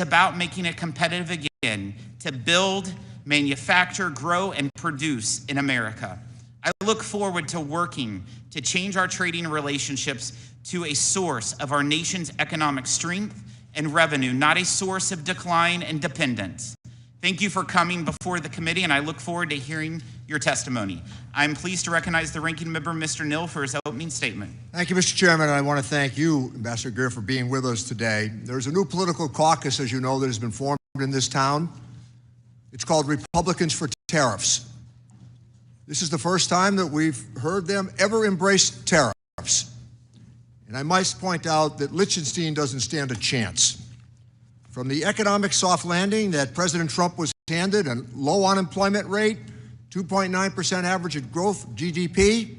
about making it competitive again to build, manufacture, grow, and produce in America. I look forward to working to change our trading relationships to a source of our nation's economic strength and revenue, not a source of decline and dependence. Thank you for coming before the committee, and I look forward to hearing your testimony. I'm pleased to recognize the ranking member, Mr. Nill, for his opening statement. Thank you, Mr. Chairman, and I want to thank you, Ambassador Greer, for being with us today. There's a new political caucus, as you know, that has been formed in this town. It's called Republicans for Tariffs. This is the first time that we've heard them ever embrace tariffs. And I must point out that Liechtenstein doesn't stand a chance. From the economic soft landing that President Trump was handed, and low unemployment rate, 2.9% average growth GDP,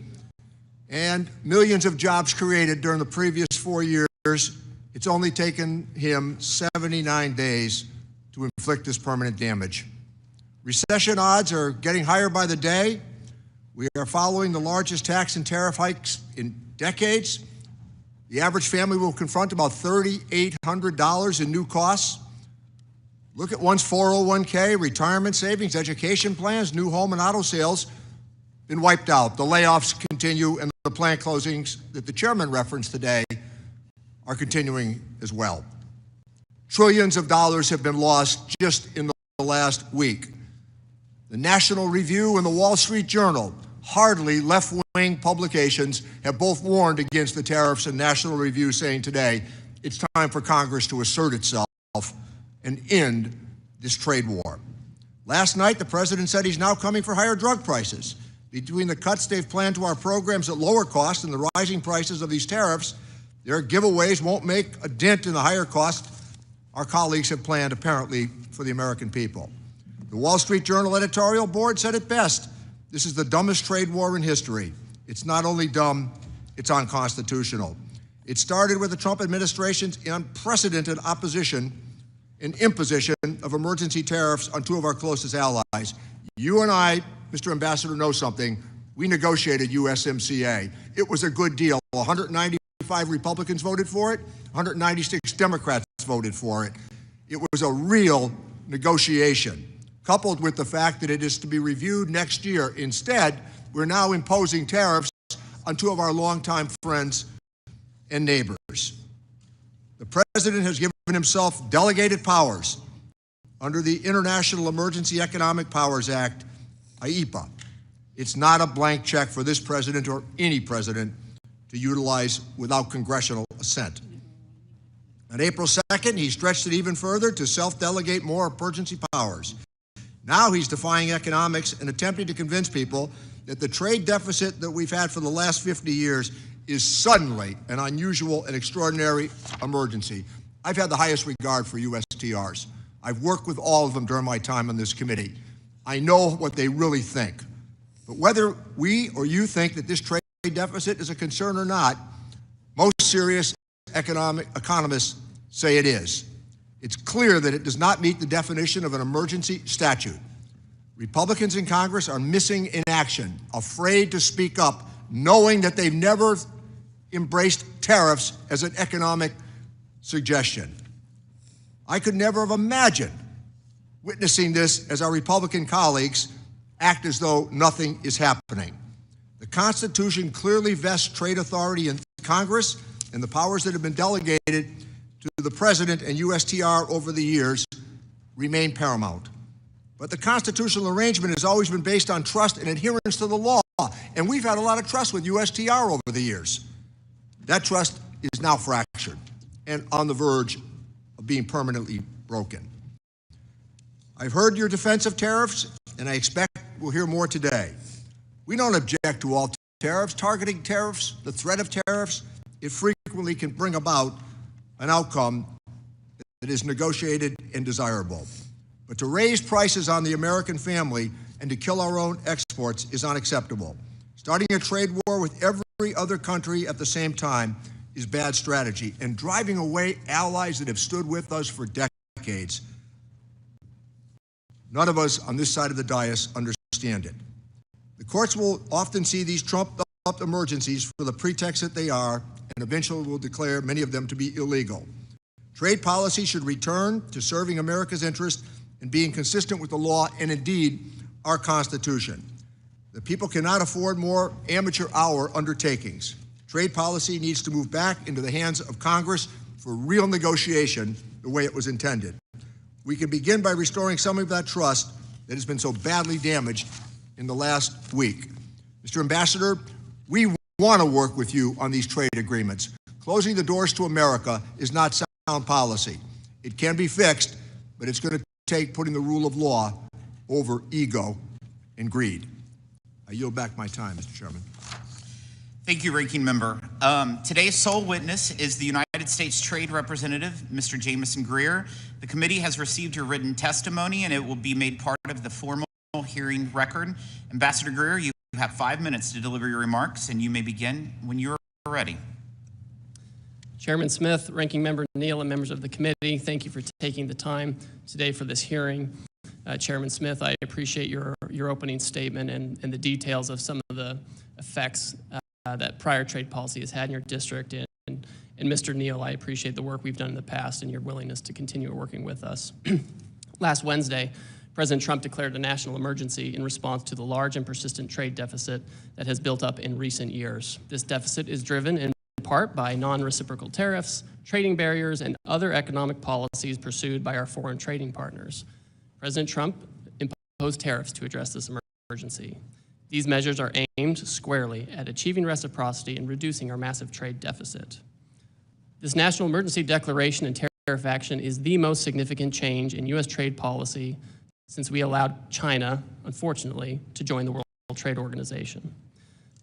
and millions of jobs created during the previous 4 years, it's only taken him 79 days to inflict this permanent damage. Recession odds are getting higher by the day. We are following the largest tax and tariff hikes in decades. The average family will confront about $3,800 in new costs. Look at one's 401k, retirement savings, education plans, new home and auto sales been wiped out. The layoffs continue, and the plant closings that the chairman referenced today are continuing as well. Trillions of dollars have been lost just in the last week. The National Review and the Wall Street Journal, hardly left-wing publications, have both warned against the tariffs, and National Review saying today it's time for Congress to assert itself and end this trade war. Last night, the president said he's now coming for higher drug prices. Between the cuts they've planned to our programs at lower cost and the rising prices of these tariffs, their giveaways won't make a dent in the higher cost our colleagues have planned, apparently, for the American people. The Wall Street Journal editorial board said it best: this is the dumbest trade war in history. It's not only dumb, it's unconstitutional. It started with the Trump administration's unprecedented opposition and imposition of emergency tariffs on two of our closest allies. You and I, Mr. Ambassador, know something. We negotiated USMCA. It was a good deal. 195 Republicans voted for it, 196 Democrats voted for it. It was a real negotiation, coupled with the fact that it is to be reviewed next year. Instead, we're now imposing tariffs on two of our longtime friends and neighbors. The president has given himself delegated powers under the International Emergency Economic Powers Act, IEPA. It's not a blank check for this president or any president to utilize without congressional assent. On April 2nd, he stretched it even further to self-delegate more emergency powers. Now he's defying economics and attempting to convince people that the trade deficit that we've had for the last 50 years is suddenly an unusual and extraordinary emergency. I've had the highest regard for USTRs. I've worked with all of them during my time on this committee. I know what they really think. But whether we or you think that this trade deficit is a concern or not, most serious economists say it is. It's clear that it does not meet the definition of an emergency statute. Republicans in Congress are missing in action, afraid to speak up, knowing that they've never embraced tariffs as an economic suggestion. I could never have imagined witnessing this as our Republican colleagues act as though nothing is happening. The Constitution clearly vests trade authority in Congress, and the powers that have been delegated to the President and USTR over the years remain paramount. But the constitutional arrangement has always been based on trust and adherence to the law, and we've had a lot of trust with USTR over the years. That trust is now fractured and on the verge of being permanently broken. I've heard your defense of tariffs, and I expect we'll hear more today. We don't object to all tariffs. Targeting tariffs, the threat of tariffs, it frequently can bring about an outcome that is negotiated and desirable. But to raise prices on the American family and to kill our own exports is unacceptable. Starting a trade war with every other country at the same time is bad strategy, and driving away allies that have stood with us for decades. None of us on this side of the dais understand it. The courts will often see these trumped-up emergencies for the pretext that they are, and eventually will declare many of them to be illegal. Trade policy should return to serving America's interest and being consistent with the law and indeed our Constitution. The people cannot afford more amateur hour undertakings. Trade policy needs to move back into the hands of Congress for real negotiation the way it was intended. We can begin by restoring some of that trust that has been so badly damaged in the last week. Mr. Ambassador, we want to work with you on these trade agreements. Closing the doors to America is not sound policy. It can be fixed, but it's going to take putting the rule of law over ego and greed. I yield back my time, Mr. Chairman. Thank you, Ranking Member. Today's sole witness is the United States Trade Representative, Mr. Jamieson Greer. The committee has received your written testimony, and it will be made part of the formal hearing record. Ambassador Greer, you have 5 minutes to deliver your remarks, and you may begin when you're ready. Chairman Smith, Ranking Member Neal, and members of the committee, thank you for taking the time today for this hearing. Chairman Smith, I appreciate your opening statement and the details of some of the effects that prior trade policy has had in your district. And Mr. Neal, I appreciate the work we've done in the past and your willingness to continue working with us. Last Wednesday, President Trump declared a national emergency in response to the large and persistent trade deficit that has built up in recent years. This deficit is driven in part by non-reciprocal tariffs, trading barriers, and other economic policies pursued by our foreign trading partners. President Trump imposed tariffs to address this emergency. These measures are aimed squarely at achieving reciprocity and reducing our massive trade deficit. This national emergency declaration and tariff action is the most significant change in U.S. trade policy since we allowed China, unfortunately, to join the World Trade Organization.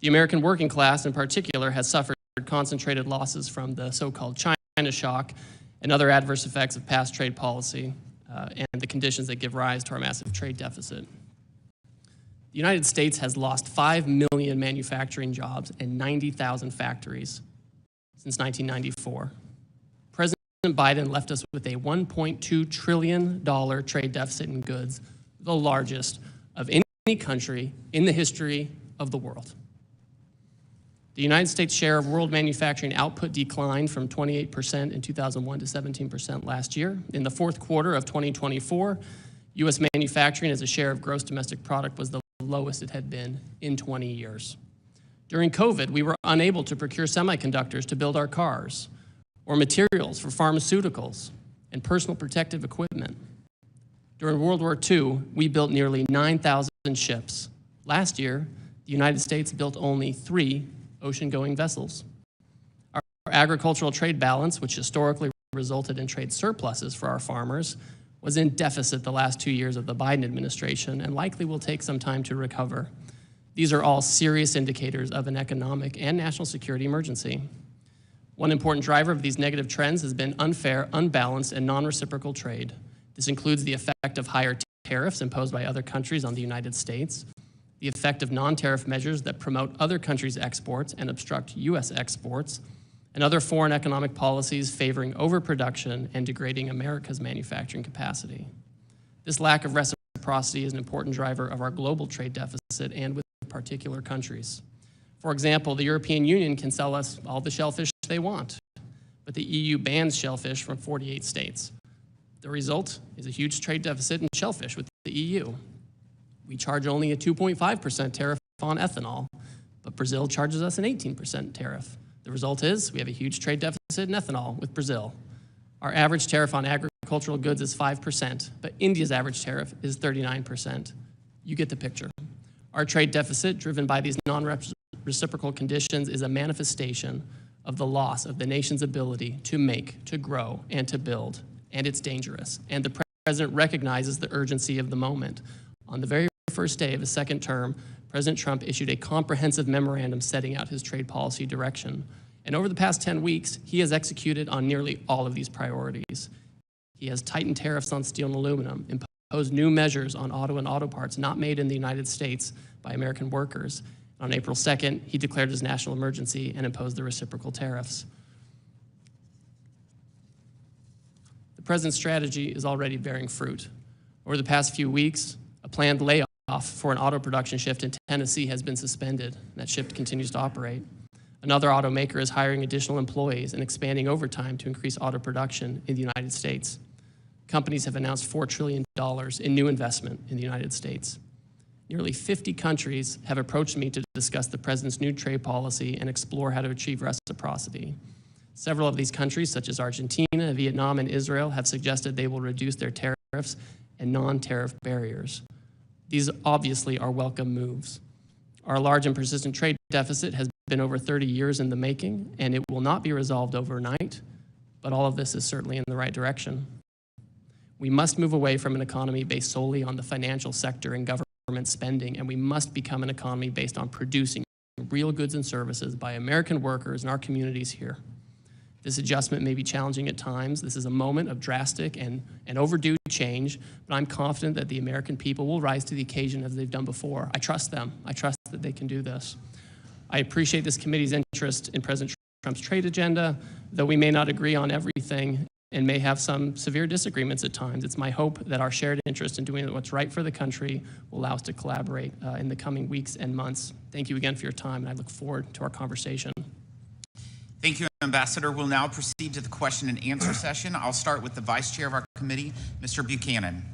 The American working class, in particular, has suffered concentrated losses from the so-called China shock and other adverse effects of past trade policy and the conditions that give rise to our massive trade deficit. The United States has lost 5 million manufacturing jobs and 90,000 factories since 1994. President Biden left us with a $1.2 trillion trade deficit in goods, the largest of any country in the history of the world. The United States share of world manufacturing output declined from 28% in 2001 to 17% last year. In the fourth quarter of 2024, U.S. manufacturing as a share of gross domestic product was the lowest it had been in 20 years. During COVID, we were unable to procure semiconductors to build our cars or materials for pharmaceuticals and personal protective equipment. During World War II, we built nearly 9,000 ships. Last year, the United States built only 3 ocean-going vessels. Our agricultural trade balance, which historically resulted in trade surpluses for our farmers, was in deficit the last 2 years of the Biden administration and likely will take some time to recover. These are all serious indicators of an economic and national security emergency. One important driver of these negative trends has been unfair, unbalanced, and non-reciprocal trade. This includes the effect of higher tariffs imposed by other countries on the United States, the effect of non-tariff measures that promote other countries' exports and obstruct U.S. exports, and other foreign economic policies favoring overproduction and degrading America's manufacturing capacity. This lack of reciprocity is an important driver of our global trade deficit and with particular countries. For example, the European Union can sell us all the shellfish they want, but the EU bans shellfish from 48 states. The result is a huge trade deficit in shellfish with the EU. We charge only a 2.5% tariff on ethanol, but Brazil charges us an 18% tariff. The result is we have a huge trade deficit in ethanol with Brazil. Our average tariff on agricultural goods is 5%, but India's average tariff is 39%. You get the picture. Our trade deficit, driven by these non-reciprocal conditions, is a manifestation of the loss of the nation's ability to make, to grow, and to build, and it's dangerous. And the president recognizes the urgency of the moment. On the very first day of his second term, President Trump issued a comprehensive memorandum setting out his trade policy direction. And over the past 10 weeks, he has executed on nearly all of these priorities. He has tightened tariffs on steel and aluminum, imposed new measures on auto and auto parts not made in the United States by American workers. On April 2nd, he declared his national emergency and imposed the reciprocal tariffs. The president's strategy is already bearing fruit. Over the past few weeks, a planned layoff for an auto production shift in Tennessee has been suspended. That shift continues to operate. Another automaker is hiring additional employees and expanding overtime to increase auto production in the United States. Companies have announced $4 trillion in new investment in the United States. Nearly 50 countries have approached me to discuss the President's new trade policy and explore how to achieve reciprocity. Several of these countries, such as Argentina, Vietnam, and Israel, have suggested they will reduce their tariffs and non-tariff barriers. These obviously are welcome moves. Our large and persistent trade deficit has been over 30 years in the making, and it will not be resolved overnight, but all of this is certainly in the right direction. We must move away from an economy based solely on the financial sector and government spending, and we must become an economy based on producing real goods and services by American workers in our communities here. This adjustment may be challenging at times. This is a moment of drastic and overdue change, but I'm confident that the American people will rise to the occasion as they've done before. I trust them. I trust that they can do this. I appreciate this committee's interest in President Trump's trade agenda, though we may not agree on everything and may have some severe disagreements at times. It's my hope that our shared interest in doing what's right for the country will allow us to collaborate in the coming weeks and months. Thank you again for your time, and I look forward to our conversation. Thank you, Ambassador. We'll now proceed to the question and answer session. I'll start with the Vice Chair of our committee, Mr. Buchanan.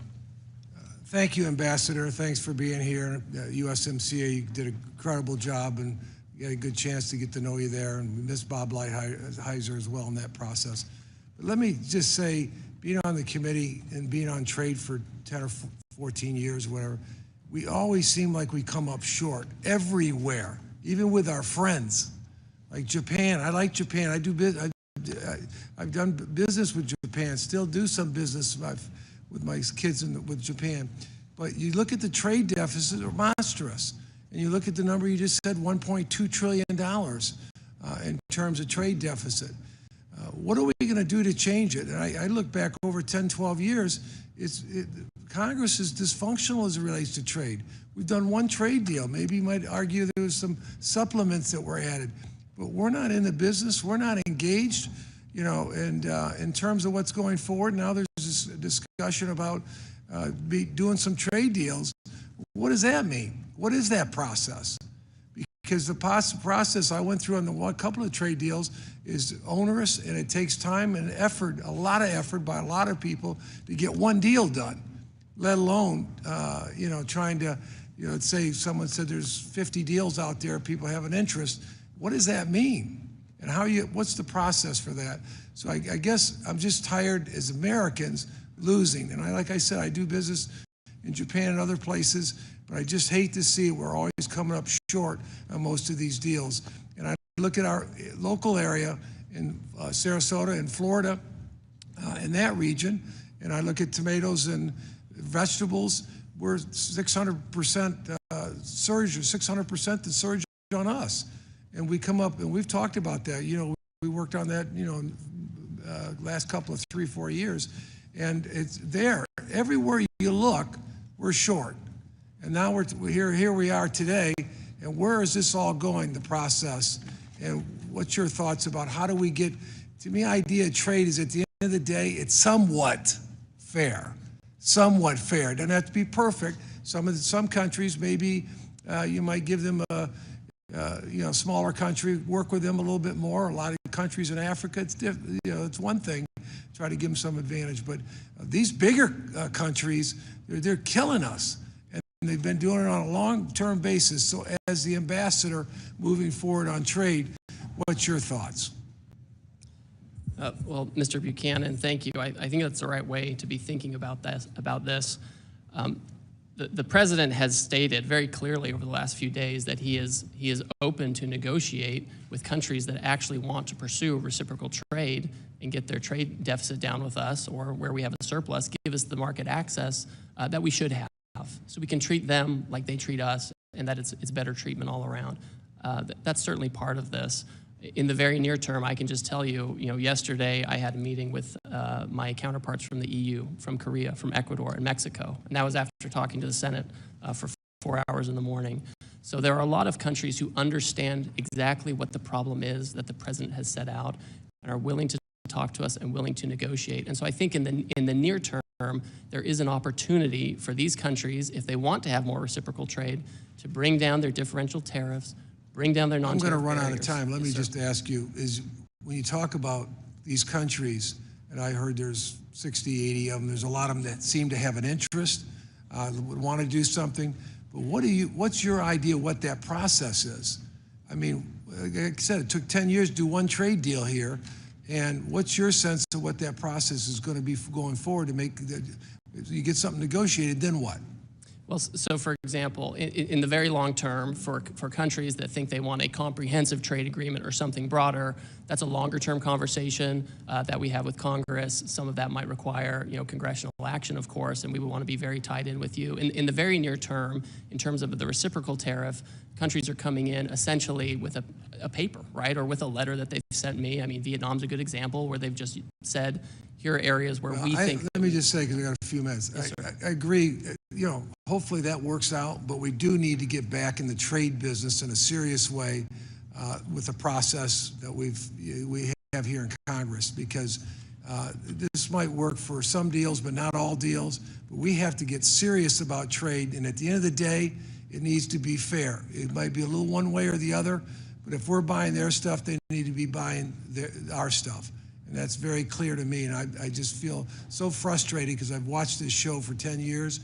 Thank you, Ambassador. Thanks for being here. USMCA did an incredible job, and we had a good chance to get to know you there, and we miss Bob Lighthizer as well in that process. But let me just say, being on the committee and being on trade for 10 or 14 years, whatever, we always seem like we come up short everywhere, even with our friends. Like Japan, I like Japan. I've done business with Japan, still do some business with my kids with Japan. But you look at the trade deficit, they're monstrous. And you look at the number you just said, $1.2 trillion in terms of trade deficit. What are we going to do to change it? And I look back over 10, 12 years, Congress is dysfunctional as it relates to trade. We've done one trade deal. Maybe you might argue there was some supplements that were added. But we're not in the business, we're not engaged, you know, and in terms of what's going forward, now there's this discussion about doing some trade deals. What does that mean? What is that process? Because the process I went through on a couple of trade deals is onerous, and it takes time and effort, a lot of effort by a lot of people to get one deal done, let alone, you know, trying to, you know, say someone said there's 50 deals out there, people have an interest. What does that mean? And what's the process for that? So I guess I'm just tired as Americans losing. And like I said, I do business in Japan and other places, but I just hate to see we're always coming up short on most of these deals. And I look at our local area in Sarasota and Florida, in that region, and I look at tomatoes and vegetables, we're 600% surge, 600% the surge on us. And we come up, and we've talked about that. You know, we worked on that, you know, last couple of 3-4 years. And it's there. Everywhere you look, we're short. And now here we are today. And where is this all going, the process? And what's your thoughts about how do we get, to me, idea of trade is at the end of the day, it's somewhat fair. Somewhat fair. It doesn't have to be perfect. Some countries, maybe you might give them a, you know, smaller country, work with them a little bit more. A lot of countries in Africa, it's you know, it's one thing, try to give them some advantage. But these bigger countries, they're killing us, and they've been doing it on a long-term basis. So, as the ambassador moving forward on trade, what's your thoughts? Well, Mr. Buchanan, thank you. I think that's the right way to be thinking about this. The president has stated very clearly over the last few days that he is open to negotiate with countries that actually want to pursue reciprocal trade and get their trade deficit down with us, or where we have a surplus, give us the market access that we should have, so we can treat them like they treat us, and that it's better treatment all around. That's certainly part of this. In the very near term, I can just tell you, yesterday I had a meeting with my counterparts from the EU, from Korea, from Ecuador, and Mexico. And that was after talking to the Senate for 4 hours in the morning. So there are a lot of countries who understand exactly what the problem is that the president has set out and are willing to talk to us and willing to negotiate. And so I think in the near term, there is an opportunity for these countries, if they want to have more reciprocal trade, to bring down their differential tariffs, bring down their I'm non-tariff going to run out of barriers. time. Let me Yes, sir. just ask you, is when you talk about these countries, and I heard there's 60, 80 of them, there's a lot of them that seem to have an interest, would want to do something, but what's your idea what that process is? I mean, like I said, it took 10 years to do one trade deal here, and what's your sense of what that process is going to be going forward to make, you get something negotiated, then what? Well, so for example, in the very long term, for countries that think they want a comprehensive trade agreement or something broader, that's a longer term conversation that we have with Congress. Some of that might require, congressional action, of course, and we would want to be very tied in with you. In the very near term, in terms of the reciprocal tariff, countries are coming in essentially with a paper, right, or with a letter that they've sent me. I mean, Vietnam's a good example where they've just said, here are areas where we think. Let me just say, because I got a few minutes. Yes, I agree. Hopefully that works out, but we do need to get back in the trade business in a serious way with the process that we have here in Congress, because this might work for some deals, but not all deals. But we have to get serious about trade, and at the end of the day, it needs to be fair. It might be a little one way or the other, but if we're buying their stuff, they need to be buying our stuff. And that's very clear to me, and I just feel so frustrated because I've watched this show for 10 years,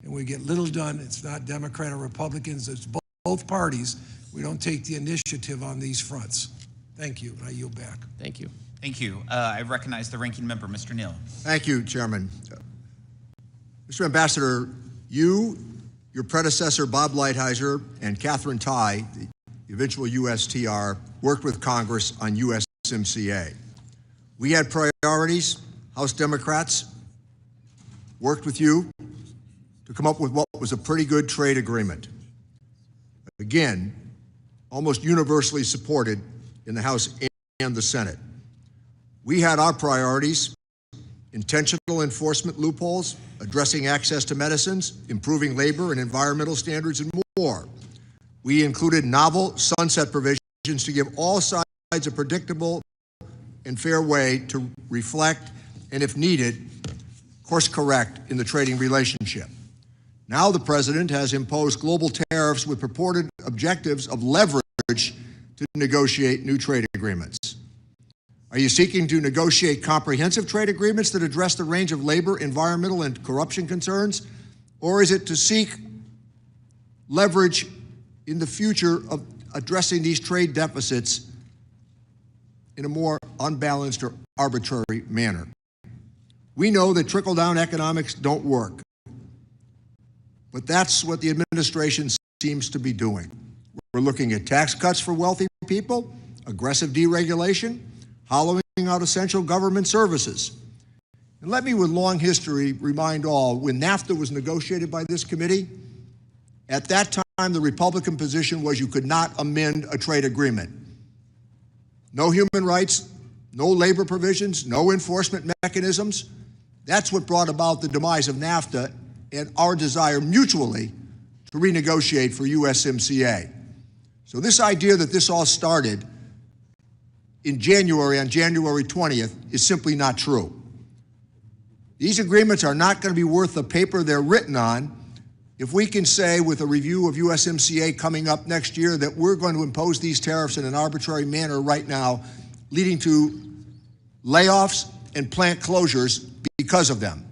and we get little done. It's not Democrat or Republicans, it's both parties. We don't take the initiative on these fronts. Thank you, and I yield back. Thank you. Thank you. I recognize the ranking member, Mr. Neal. Thank you, Chairman. Mr. Ambassador, you, your predecessor, Bob Lighthizer, and Catherine Tai, the eventual USTR, worked with Congress on USMCA. We had priorities. House Democrats worked with you to come up with what was a pretty good trade agreement. Again, almost universally supported in the House and the Senate. We had our priorities: intentional enforcement loopholes, addressing access to medicines, improving labor and environmental standards, and more. We included novel sunset provisions to give all sides a predictable and fair way to reflect and, if needed, course correct in the trading relationship. Now the President has imposed global tariffs with purported objectives of leverage to negotiate new trade agreements. Are you seeking to negotiate comprehensive trade agreements that address the range of labor, environmental, and corruption concerns? Or is it to seek leverage in the future of addressing these trade deficits in a more unbalanced or arbitrary manner? We know that trickle-down economics don't work, but that's what the administration seems to be doing. We're looking at tax cuts for wealthy people, aggressive deregulation, hollowing out essential government services. And let me, with long history, remind all, when NAFTA was negotiated by this committee, at that time the Republican position was you could not amend a trade agreement. No human rights, no labor provisions, no enforcement mechanisms. That's what brought about the demise of NAFTA and our desire mutually to renegotiate for USMCA. So this idea that this all started in January, on January 20th, is simply not true. These agreements are not going to be worth the paper they're written on if we can say, with a review of USMCA coming up next year, that we're going to impose these tariffs in an arbitrary manner right now, leading to layoffs and plant closures because of them.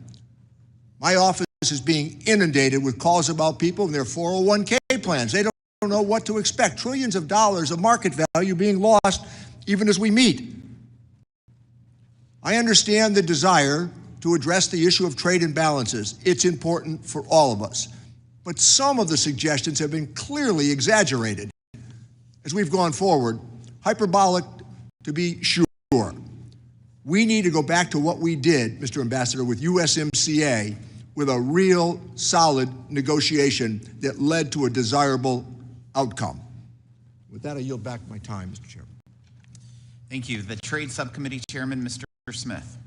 My office is being inundated with calls about people and their 401k plans. They don't know what to expect. Trillions of dollars of market value being lost even as we meet. I understand the desire to address the issue of trade imbalances. It's important for all of us. But some of the suggestions have been clearly exaggerated as we've gone forward, hyperbolic to be sure. We need to go back to what we did, Mr. Ambassador, with USMCA, with a real solid negotiation that led to a desirable outcome. With that, I yield back my time, Mr. Chairman. Thank you. The Trade Subcommittee Chairman, Mr. Smith.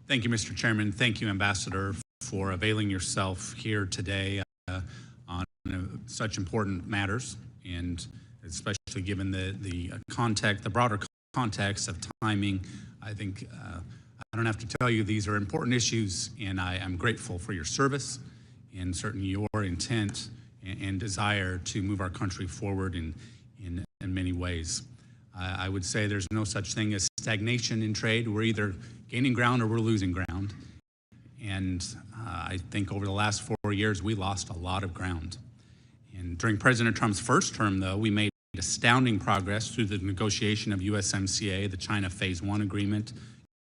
Thank you, Mr. Chairman. Thank you, Ambassador, for availing yourself here today on such important matters, and especially given the context, the broader context of timing. I think I don't have to tell you these are important issues, and I am grateful for your service and certainly your intent and desire to move our country forward in many ways. I would say there's no such thing as stagnation in trade. We're either gaining ground or we're losing ground. And I think over the last 4 years, we lost a lot of ground. And during President Trump's first term, though, we made astounding progress through the negotiation of USMCA, the China Phase 1 agreement,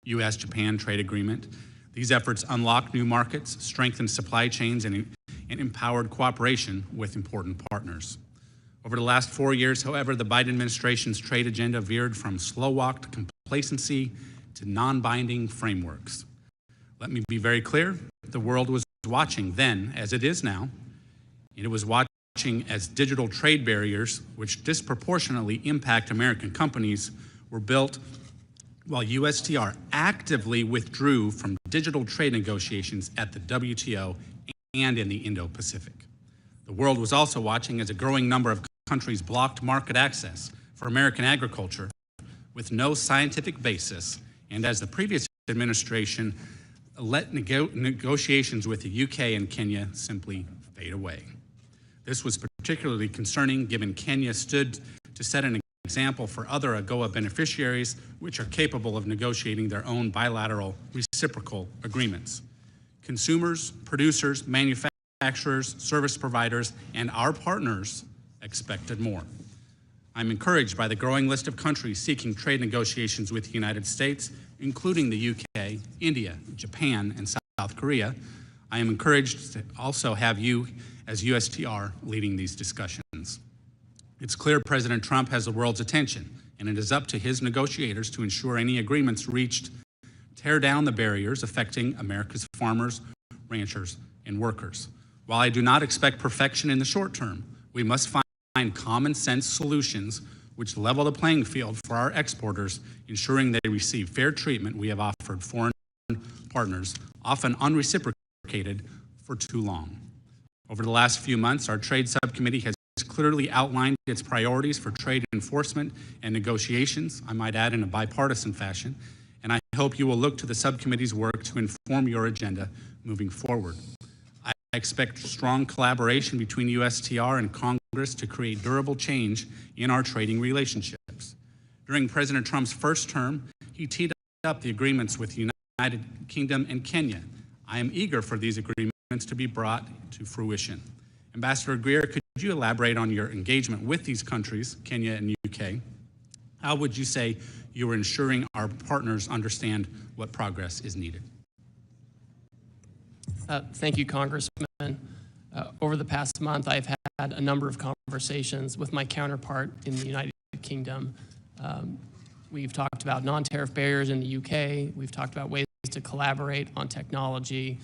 U.S.-Japan trade agreement. These efforts unlocked new markets, strengthened supply chains, and empowered cooperation with important partners. Over the last 4 years, however, the Biden administration's trade agenda veered from slow-walked complacency to non-binding frameworks. Let me be very clear, the world was watching then, as it is now, and it was watching as digital trade barriers, which disproportionately impact American companies, were built while USTR actively withdrew from digital trade negotiations at the WTO and in the Indo-Pacific. The world was also watching as a growing number of countries blocked market access for American agriculture with no scientific basis, and as the previous administration let negotiations with the UK and Kenya simply fade away. This was particularly concerning given Kenya stood to set an example for other AGOA beneficiaries which are capable of negotiating their own bilateral reciprocal agreements. Consumers, producers, manufacturers, service providers, and our partners expected more. I'm encouraged by the growing list of countries seeking trade negotiations with the United States, including the UK, India, Japan, and South Korea. I am encouraged to also have you as USTR leading these discussions. It's clear President Trump has the world's attention, and it is up to his negotiators to ensure any agreements reached tear down the barriers affecting America's farmers, ranchers, and workers. While I do not expect perfection in the short term, we must find common sense solutions which level the playing field for our exporters, ensuring they receive fair treatment we have offered foreign partners, often unreciprocated, for too long. Over the last few months, our Trade Subcommittee has clearly outlined its priorities for trade enforcement and negotiations, I might add in a bipartisan fashion, and I hope you will look to the subcommittee's work to inform your agenda moving forward. I expect strong collaboration between USTR and Congress to create durable change in our trading relationships. During President Trump's first term, he teed up the agreements with the United Kingdom and Kenya. I am eager for these agreements to be brought to fruition. Ambassador Greer, could you elaborate on your engagement with these countries, Kenya and UK? How would you say you are ensuring our partners understand what progress is needed? Thank you, Congressman. Over the past month, I've had a number of conversations with my counterpart in the United Kingdom. We've talked about non-tariff barriers in the UK. We've talked about ways to collaborate on technology.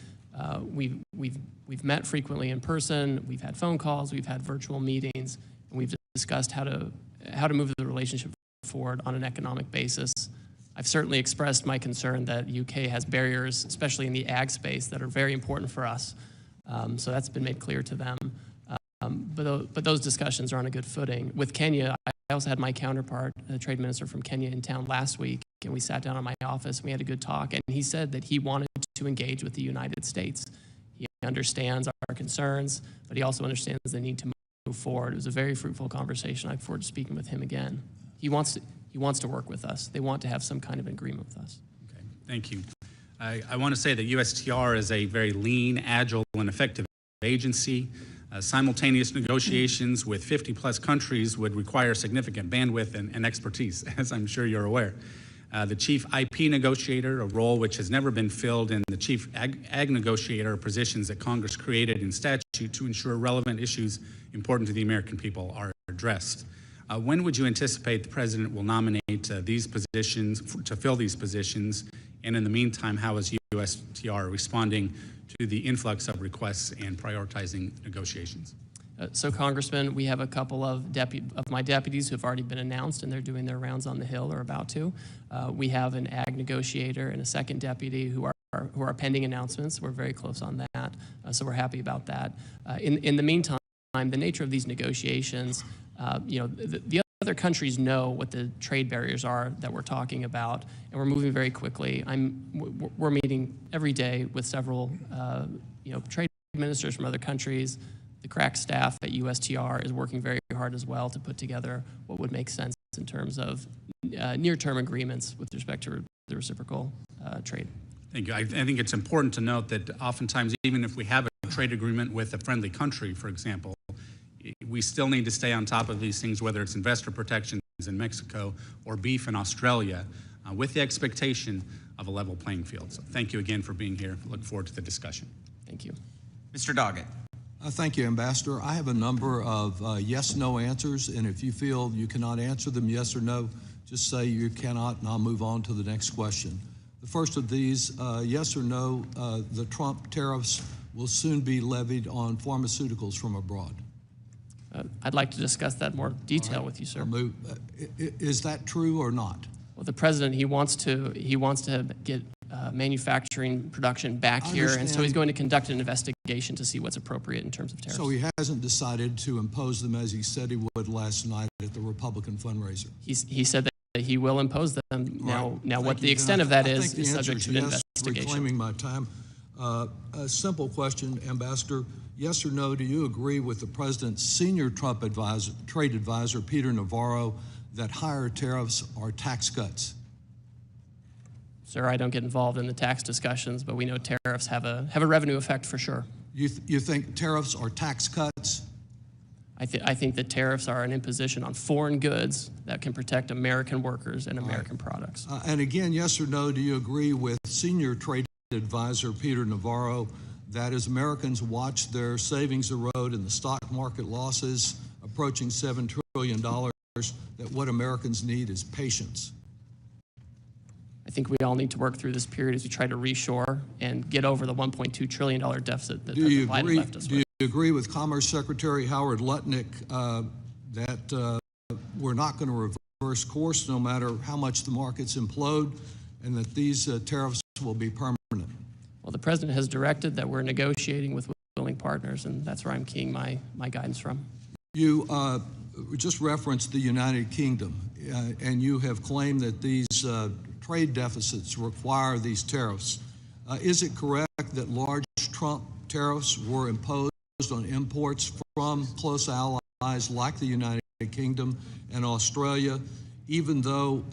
We've met frequently in person. We've had phone calls. We've had virtual meetings, and we've discussed how to move the relationship forward on an economic basis. I've certainly expressed my concern that the UK has barriers, especially in the ag space, that are very important for us. So that's been made clear to them. But those discussions are on a good footing. With Kenya, I also had my counterpart, the trade minister from Kenya, in town last week, and we sat down in my office and we had a good talk, and he said that he wanted to engage with the United States. He understands our concerns, but he also understands the need to move forward. It was a very fruitful conversation. I look forward to speaking with him again. He wants to work with us. They want to have some kind of agreement with us. Okay, thank you. I want to say that USTR is a very lean, agile, and effective agency. Simultaneous negotiations with 50-plus countries would require significant bandwidth and expertise, as I'm sure you're aware. The chief IP negotiator, a role which has never been filled, and the chief ag negotiator positions that Congress created in statute to ensure relevant issues important to the American people are addressed. When would you anticipate the President will nominate these positions, to fill these positions? And in the meantime, how is USTR responding to the influx of requests and prioritizing negotiations? So, Congressman, we have a couple of my deputies who have already been announced, and they're doing their rounds on the Hill or about to. We have an ag negotiator and a second deputy who are pending announcements. We're very close on that, so we're happy about that. In the meantime, the nature of these negotiations, the other countries know what the trade barriers are that we're talking about, and we're moving very quickly. We're meeting every day with several trade ministers from other countries, The crack staff at USTR is working very hard as well to put together what would make sense in terms of near-term agreements with respect to the reciprocal trade. Thank you. I think it's important to note that oftentimes, even if we have a trade agreement with a friendly country, for example, we still need to stay on top of these things, whether it's investor protections in Mexico or beef in Australia, with the expectation of a level playing field. So thank you again for being here. Look forward to the discussion. Thank you. Mr. Doggett. Thank you, Ambassador. I have a number of yes-no answers, and if you feel you cannot answer them yes or no, just say you cannot, and I'll move on to the next question. The first of these, yes or no, the Trump tariffs will soon be levied on pharmaceuticals from abroad. I'd like to discuss that in more detail with you, sir. Is that true or not? Well, the president, he wants to get manufacturing production back here, and so he's going to conduct an investigation to see what's appropriate in terms of tariffs. So he hasn't decided to impose them as he said he would last night at the Republican fundraiser. He said that he will impose them. Right. Now what the extent of that is subject to an investigation. Reclaiming my time. A simple question, Ambassador. Yes or no, do you agree with the president's senior Trump trade advisor, Peter Navarro, that higher tariffs are tax cuts? Sir, I don't get involved in the tax discussions, but we know tariffs have a revenue effect for sure. You think tariffs are tax cuts? I think that tariffs are an imposition on foreign goods that can protect American workers and American products. And again, yes or no, do you agree with senior trade advisor Peter Navarro that as Americans watch their savings erode and the stock market losses approaching $7 trillion, that what Americans need is patience? I think we all need to work through this period as we try to reshore and get over the $1.2 trillion deficit that President Biden left us with. Do you agree with Commerce Secretary Howard Lutnick that we're not going to reverse course no matter how much the markets implode, and that these tariffs will be permanent? Well, the president has directed that we're negotiating with willing partners, and that's where I'm keying my guidance from. You just referenced the United Kingdom, and you have claimed that these trade deficits require these tariffs. Is it correct that large Trump tariffs were imposed on imports from close allies like the United Kingdom and Australia, even though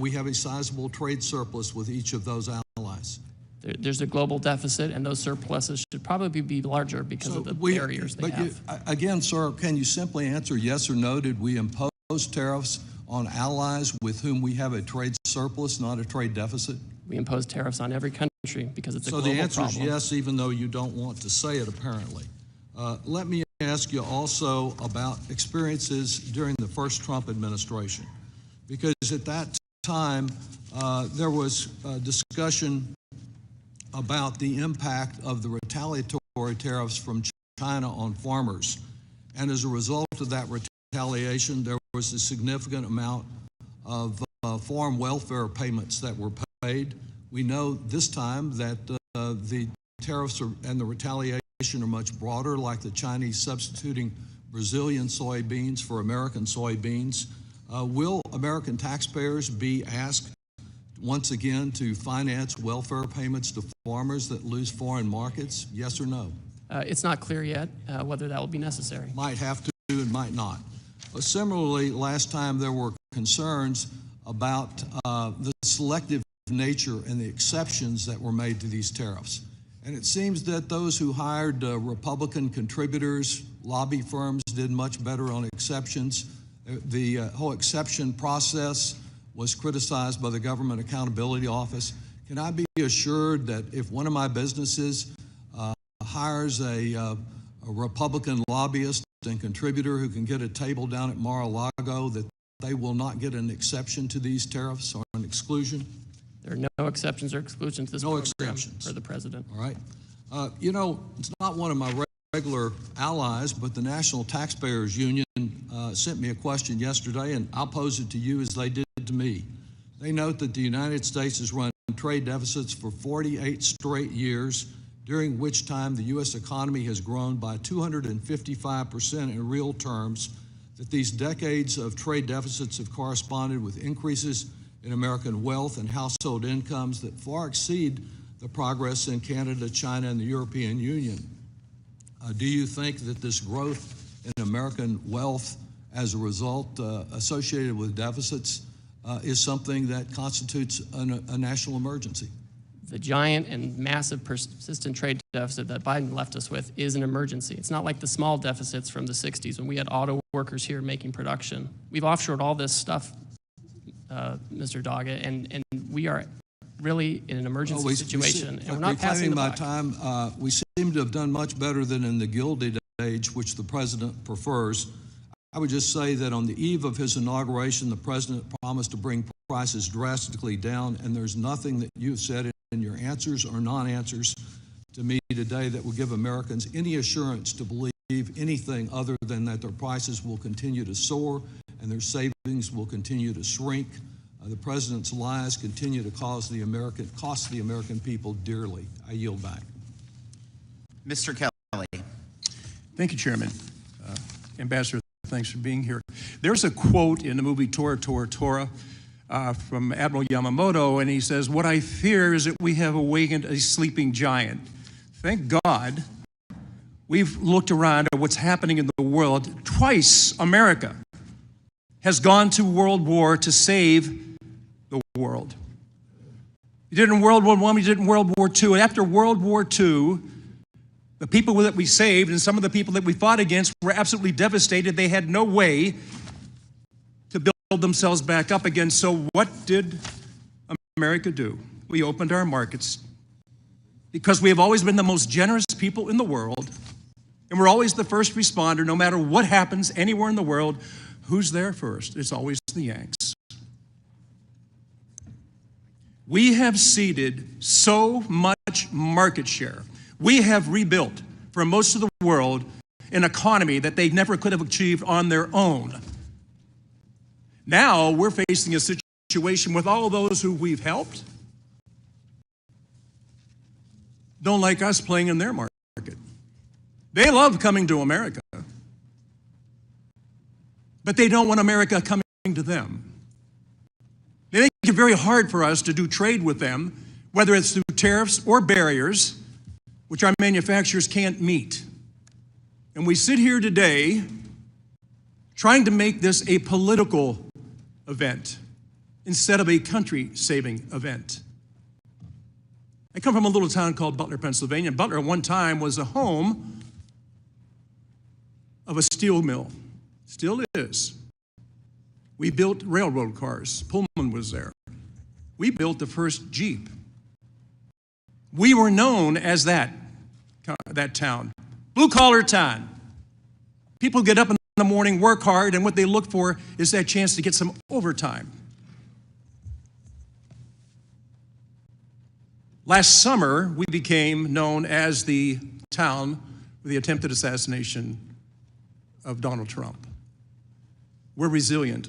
we have a sizable trade surplus with each of those allies? There's a global deficit, and those surpluses should probably be larger because of the barriers they have. Again, sir, can you simply answer yes or no? Did we impose tariffs on allies with whom we have a trade surplus, not a trade deficit? We impose tariffs on every country because it's a global problem. So the answer is yes, even though you don't want to say it, apparently. Let me ask you also about experiences during the first Trump administration, because at that time there was discussion about the impact of the retaliatory tariffs from China on farmers. And as a result of that retaliation, there was a significant amount of farm welfare payments that were paid. We know this time that the tariffs and the retaliation are much broader, like the Chinese substituting Brazilian soybeans for American soybeans. Will American taxpayers be asked once again to finance welfare payments to farmers that lose foreign markets? Yes or no? It's not clear yet whether that will be necessary. Might have to and might not. Similarly, last time there were concerns about the selective nature and the exceptions that were made to these tariffs. And it seems that those who hired Republican contributors, lobby firms, did much better on exceptions. The whole exception process was criticized by the Government Accountability Office. Can I be assured that if one of my businesses hires a Republican lobbyist and contributor who can get a table down at Mar-a-Lago, that they will not get an exception to these tariffs or an exclusion? There are no exceptions or exclusions to this program for the president. All right. You know, it's not one of my regular allies, but the National Taxpayers Union sent me a question yesterday, and I'll pose it to you as they did to me. They note that the United States has run trade deficits for 48 straight years, during which time the U.S. economy has grown by 255% in real terms, that these decades of trade deficits have corresponded with increases in American wealth and household incomes that far exceed the progress in Canada, China, and the European Union. Do you think that this growth in American wealth as a result associated with deficits is something that constitutes a national emergency? The giant and massive persistent trade deficit that Biden left us with is an emergency. It's not like the small deficits from the 60s when we had auto workers here making production. We've offshored all this stuff, Mr. Doggett, and we are really in an emergency situation, and we're not passing the buck. Time, we seem to have done much better than in the Gilded Age, which the president prefers. I would just say that on the eve of his inauguration, the president promised to bring prices drastically down, and there's nothing that you've said in your answers or non-answers to me today that will give Americans any assurance to believe anything other than that their prices will continue to soar and their savings will continue to shrink. The president's lies continue to cost the American people dearly. I yield back. Mr. Kelly. Thank you, Chairman. Ambassador, thanks for being here. There's a quote in the movie Tora, Tora, Tora from Admiral Yamamoto, and he says, "What I fear is that we have awakened a sleeping giant." Thank God we've looked around at what's happening in the world. Twice America has gone to World War to save the world. We did it in World War I, we did it in World War II, and after World War II, the people that we saved and some of the people that we fought against were absolutely devastated. They had no way to build themselves back up again. So what did America do? We opened our markets because we have always been the most generous people in the world, and we're always the first responder. No matter what happens anywhere in the world, who's there first? It's always the Yanks. We have ceded so much market share. We have rebuilt, for most of the world, an economy that they never could have achieved on their own. Now we're facing a situation with all of those who we've helped don't like us playing in their market. They love coming to America, but they don't want America coming to them. They make it very hard for us to do trade with them, whether it's through tariffs or barriers, which our manufacturers can't meet. And we sit here today trying to make this a political event instead of a country-saving event. I come from a little town called Butler, Pennsylvania. Butler at one time was a home of a steel mill. Still is. We built railroad cars. Pullman was there. We built the first Jeep. We were known as that town. Blue-collar town. People get up in the morning, work hard, and what they look for is that chance to get some overtime. Last summer, we became known as the town with the attempted assassination of Donald Trump. We're resilient.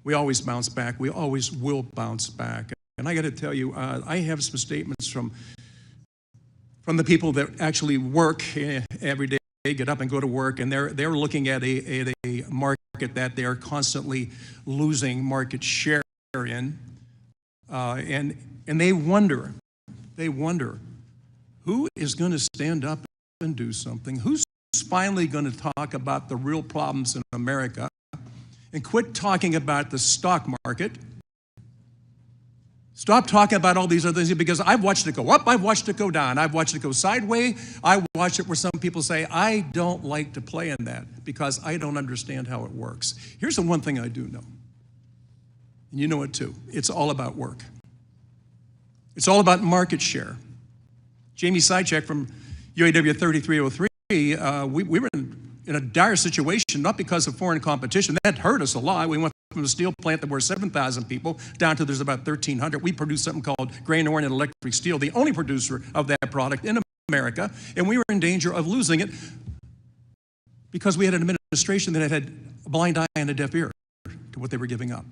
We always bounce back. We always will bounce back. And I got to tell you, I have some statements from the people that actually work every day, get up and go to work, and they're looking at a market that they're constantly losing market share in, and they wonder, who is going to stand up and do something? Who's finally going to talk about the real problems in America and quit talking about the stock market? Stop talking about all these other things, because I've watched it go up, I've watched it go down, I've watched it go sideways, I watched it where some people say, I don't like to play in that because I don't understand how it works. Here's the one thing I do know, and you know it too. It's all about work. It's all about market share. Jamie Sychek from UAW 3303, we were in a dire situation, not because of foreign competition. That hurt us a lot. We went from a steel plant that were 7,000 people down to there's about 1,300. We produce something called grain-oriented electric steel, the only producer of that product in America, and we were in danger of losing it because we had an administration that had a blind eye and a deaf ear to what they were giving up.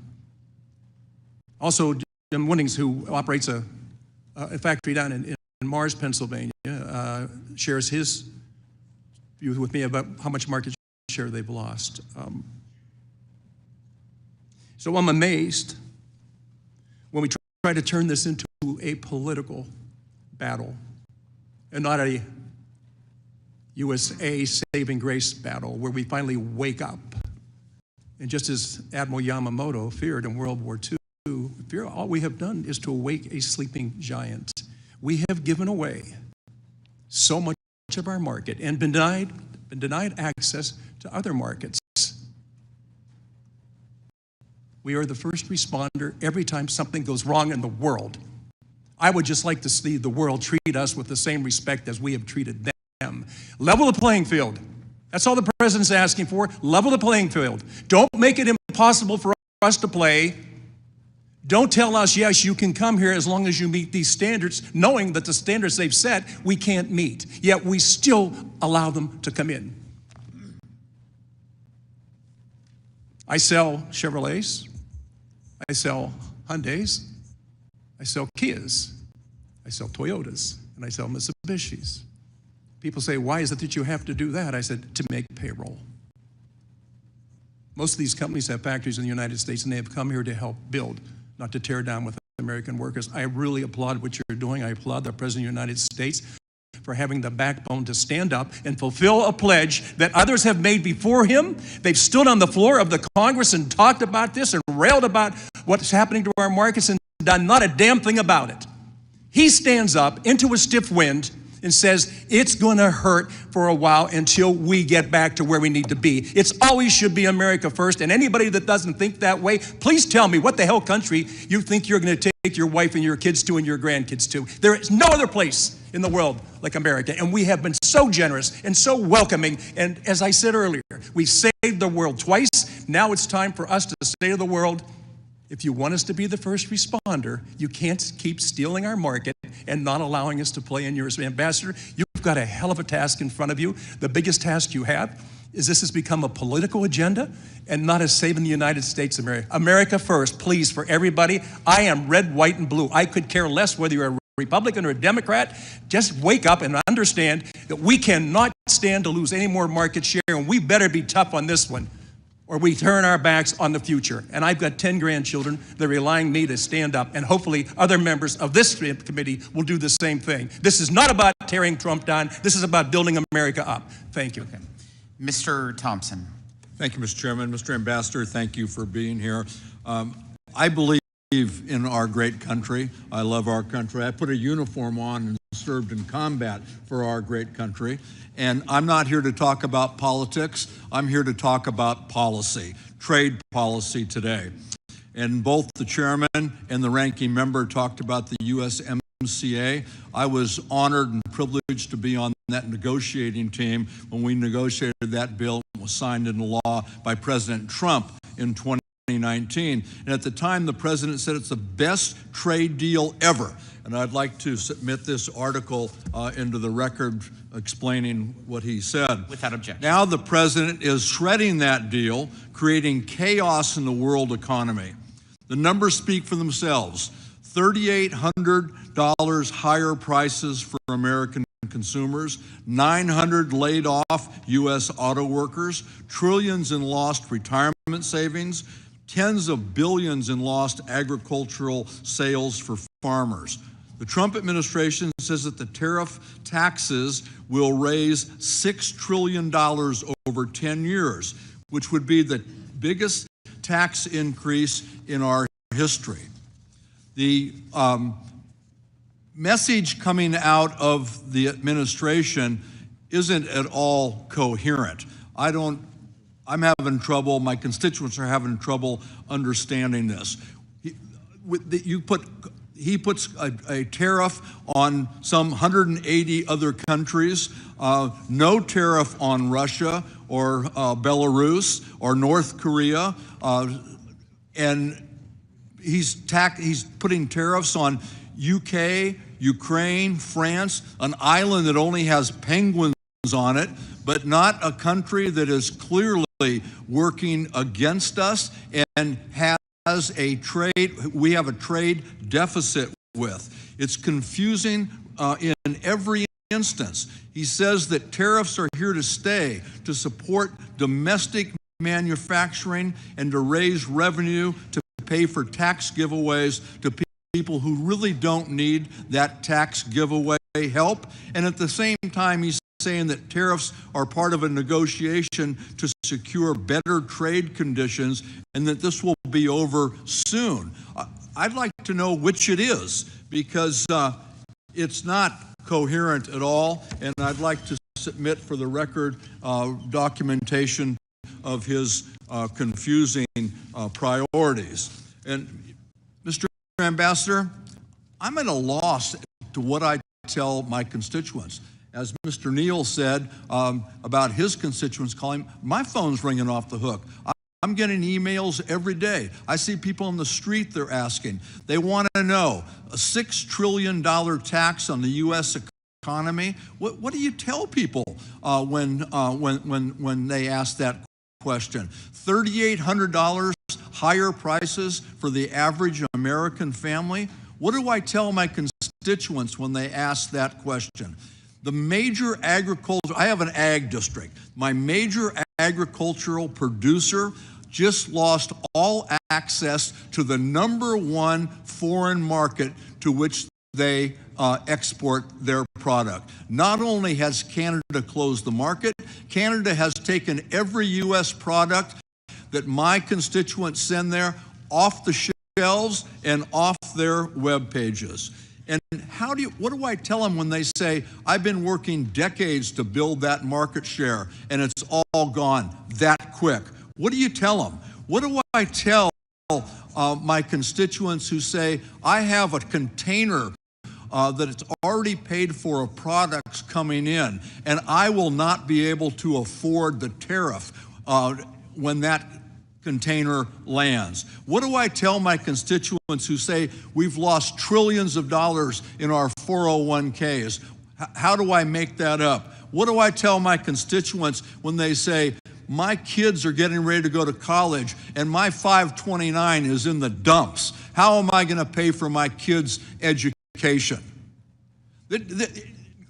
Also, Jim Winnings, who operates a factory down in Mars, Pennsylvania, shares his view with me about how much market share they've lost. So I'm amazed when we try to turn this into a political battle and not a USA saving grace battle where we finally wake up. And just as Admiral Yamamoto feared in World War II, all we have done is to awake a sleeping giant. We have given away so much of our market and been denied access to other markets. We are the first responder every time something goes wrong in the world. I would just like to see the world treat us with the same respect as we have treated them. Level the playing field. That's all the president's asking for. Level the playing field. Don't make it impossible for us to play. Don't tell us, yes, you can come here as long as you meet these standards, knowing that the standards they've set we can't meet. Yet we still allow them to come in. I sell Chevrolets. I sell Hyundais. I sell Kias. I sell Toyotas. And I sell Mitsubishis. People say, why is it that you have to do that? I said, to make payroll. Most of these companies have factories in the United States, and they have come here to help build, not to tear down with American workers. I really applaud what you're doing. I applaud the President of the United States for having the backbone to stand up and fulfill a pledge that others have made before him. They've stood on the floor of the Congress and talked about this and railed about what's happening to our markets and done not a damn thing about it. He stands up into a stiff wind and says, it's going to hurt for a while until we get back to where we need to be. It's always should be America first, and anybody that doesn't think that way, please tell me what the hell country you think you're going to take your wife and your kids to and your grandkids to. There is no other place in the world like America, and we have been so generous and so welcoming, and as I said earlier, we've saved the world twice. Now it's time for us to say to the world, if you want us to be the first responder, you can't keep stealing our market and not allowing us to play in yours. Ambassador, you've got a hell of a task in front of you. The biggest task you have is this has become a political agenda and not as saving the United States of America. America first, please, for everybody. I am red, white, and blue. I could care less whether you're a Republican or a Democrat. Just wake up and understand that we cannot stand to lose any more market share, and we better be tough on this one, or we turn our backs on the future. And I've got 10 grandchildren. They're relying on me to stand up, and hopefully other members of this committee will do the same thing. This is not about tearing Trump down. This is about building America up. Thank you. Okay. Mr. Thompson. Thank you, Mr. Chairman. Mr. Ambassador, thank you for being here. I believe in our great country. I love our country. I put a uniform on and served in combat for our great country. And I'm not here to talk about politics. I'm here to talk about policy, trade policy today. And both the chairman and the ranking member talked about the USMCA. I was honored and privileged to be on that negotiating team when we negotiated that bill and was signed into law by President Trump in 2019. And at the time, the president said it's the best trade deal ever. And I'd like to submit this article into the record explaining what he said. Without objection. Now the president is shredding that deal, creating chaos in the world economy. The numbers speak for themselves. $3,800 higher prices for American consumers, 900 laid off U.S. auto workers, trillions in lost retirement savings, tens of billions in lost agricultural sales for farmers. The Trump administration says that the tariff taxes will raise $6 trillion over 10 years, which would be the biggest tax increase in our history. The message coming out of the administration isn't at all coherent. I'm having trouble, my constituents are having trouble understanding this. He puts a tariff on some 180 other countries, no tariff on Russia or Belarus or North Korea, and he's putting tariffs on UK, Ukraine, France, an island that only has penguins on it, but not a country that is clearly working against us and has we have a trade deficit with. It's confusing in every instance. He says that tariffs are here to stay, to support domestic manufacturing and to raise revenue, to pay for tax giveaways to people who really don't need that tax giveaway help. And at the same time, he saying that tariffs are part of a negotiation to secure better trade conditions and that this will be over soon. I'd like to know which it is, because it's not coherent at all, and I'd like to submit for the record documentation of his confusing priorities. And Mr. Ambassador, I'm at a loss to what I tell my constituents. As Mr. Neal said about his constituents calling, my phone's ringing off the hook. I'm getting emails every day. I see people on the street, they're asking. They want to know, a $6 trillion tax on the U.S. economy? What do you tell people when they ask that question? $3,800 higher prices for the average American family? What do I tell my constituents when they ask that question? The major agriculture, I have an ag district. My major agricultural producer just lost all access to the #1 foreign market to which they export their product. Not only has Canada closed the market, Canada has taken every U.S. product that my constituents send there off the shelves and off their web pages. And what do I tell them when they say, I've been working decades to build that market share and it's all gone that quick? What do you tell them? What do I tell my constituents who say, I have a container that it's already paid for of products coming in, and I will not be able to afford the tariff when that container lands? What do I tell my constituents who say we've lost trillions of dollars in our 401ks? How do I make that up? What do I tell my constituents when they say my kids are getting ready to go to college and my 529 is in the dumps? How am I going to pay for my kids' education?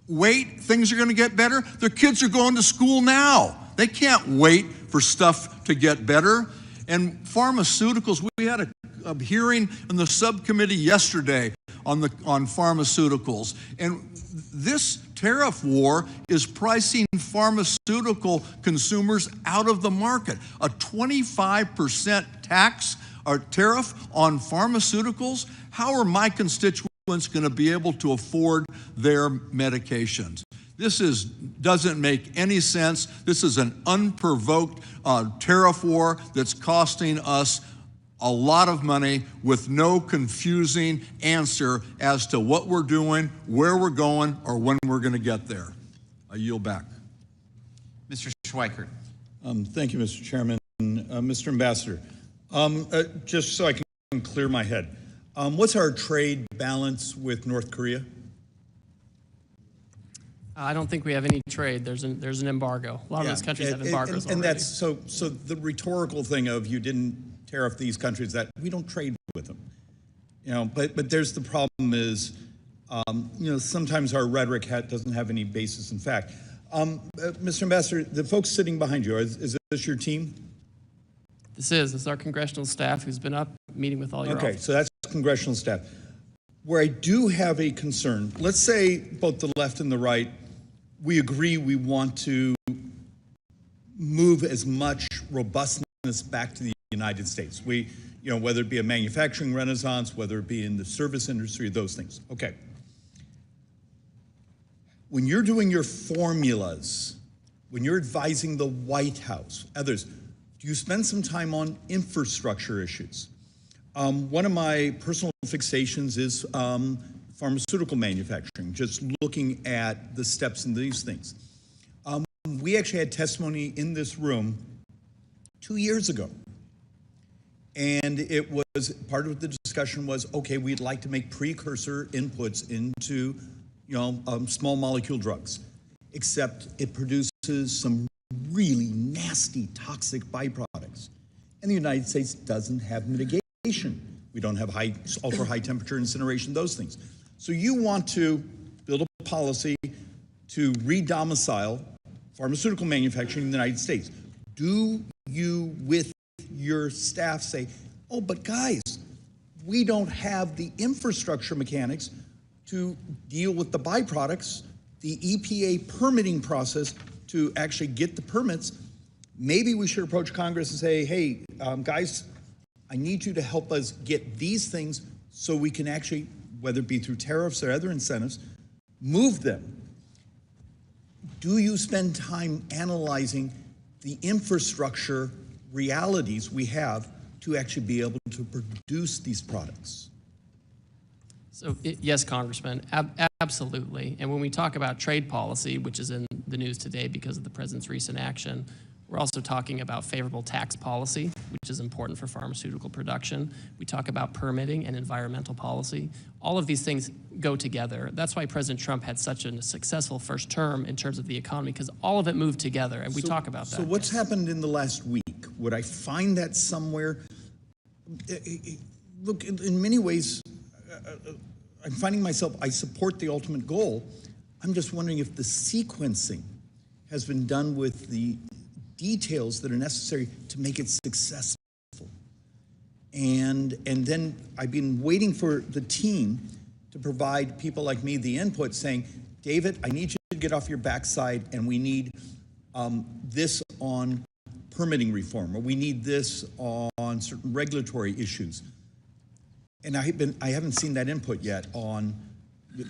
Wait, things are going to get better? Their kids are going to school now. They can't wait for stuff to get better. And pharmaceuticals, we had a hearing in the subcommittee yesterday on pharmaceuticals. And this tariff war is pricing pharmaceutical consumers out of the market. A 25% tax or tariff on pharmaceuticals? How are my constituents going to be able to afford their medications? This doesn't make any sense. This is an unprovoked tariff war that's costing us a lot of money with no confusing answer as to what we're doing, where we're going, or when we're going to get there. I yield back. Mr. Schweikert. Thank you, Mr. Chairman. Mr. Ambassador, just so I can clear my head, what's our trade balance with North Korea? I don't think we have any trade. There's an embargo. A lot of those countries have embargoes already. And that's so the rhetorical thing of you didn't tariff these countries, that we don't trade with them. But there's the problem is, sometimes our rhetoric doesn't have any basis in fact. Mr. Ambassador, the folks sitting behind you, is this your team? This is our congressional staff who's been up meeting with all your Okay, offices. so that's congressional staff. Where I do have a concern, let's say both the left and the right, we agree we want to move as much robustness back to the United States. Whether it be a manufacturing renaissance, whether it be in the service industry, those things. Okay. When you're doing your formulas, when you're advising the White House, others, do you spend some time on infrastructure issues? One of my personal fixations is pharmaceutical manufacturing, just looking at the steps in these things. We actually had testimony in this room 2 years ago. And it was, part of the discussion was, okay, we'd like to make precursor inputs into, small molecule drugs, except it produces some really nasty, toxic byproducts. And the United States doesn't have mitigation. We don't have ultra high temperature incineration, those things. So you want to build a policy to re-domicile pharmaceutical manufacturing in the United States. Do you, with your staff, say, oh, but guys, we don't have the infrastructure mechanics to deal with the byproducts the EPA permitting process to actually get the permits, maybe we should approach Congress and say, hey, guys, I need you to help us get these things so we can actually, whether it be through tariffs or other incentives, move them. Do you spend time analyzing the infrastructure realities we have to actually be able to produce these products? So yes, Congressman, absolutely. And when we talk about trade policy, which is in the news today because of the president's recent action, we're also talking about favorable tax policy, which is important for pharmaceutical production. We talk about permitting and environmental policy. All of these things go together. That's why President Trump had such a successful first term in terms of the economy, because all of it moved together, and we talk about that. So what's happened in the last week? Would I find that somewhere? Look, in many ways, I'm finding myself, I support the ultimate goal. I'm just wondering if the sequencing has been done with the details that are necessary to make it successful. And then I've been waiting for the team to provide people like me the input saying, David, I need you to get off your backside, and we need this on permitting reform, or we need this on certain regulatory issues. And I haven't seen that input yet on,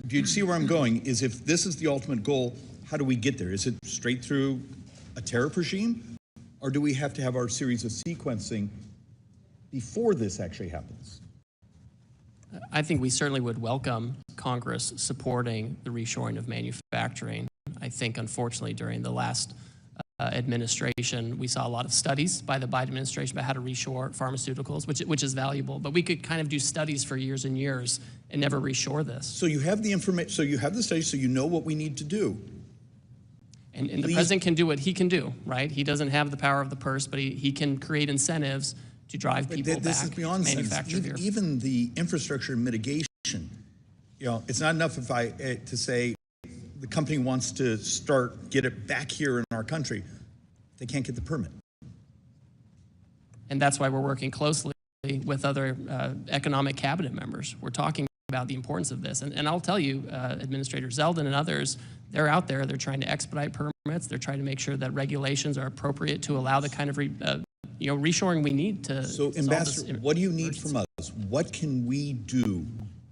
do you see where I'm going? Is if this is the ultimate goal, how do we get there? Is it straight through a tariff regime, or do we have to have our series of sequencing before this actually happens? I think we certainly would welcome Congress supporting the reshoring of manufacturing. I think, unfortunately, during the last administration, we saw a lot of studies by the Biden administration about how to reshore pharmaceuticals, which is valuable. But we could kind of do studies for years and years and never reshore this. So you have the information, so you have the studies, so you know what we need to do. And the president can do what he can do, right? He doesn't have the power of the purse, but he can create incentives to drive people this back is beyond to manufacture sense. here. Even the infrastructure mitigation, it's not enough if to say the company wants to get it back here in our country. They can't get the permit. And that's why we're working closely with other economic cabinet members. We're talking about the importance of this. And I'll tell you, Administrator Zeldin and others, they're out there, they're trying to expedite permits, they're trying to make sure that regulations are appropriate to allow the kind of reshoring we need to So, Ambassador, what do you need from us? What can we do?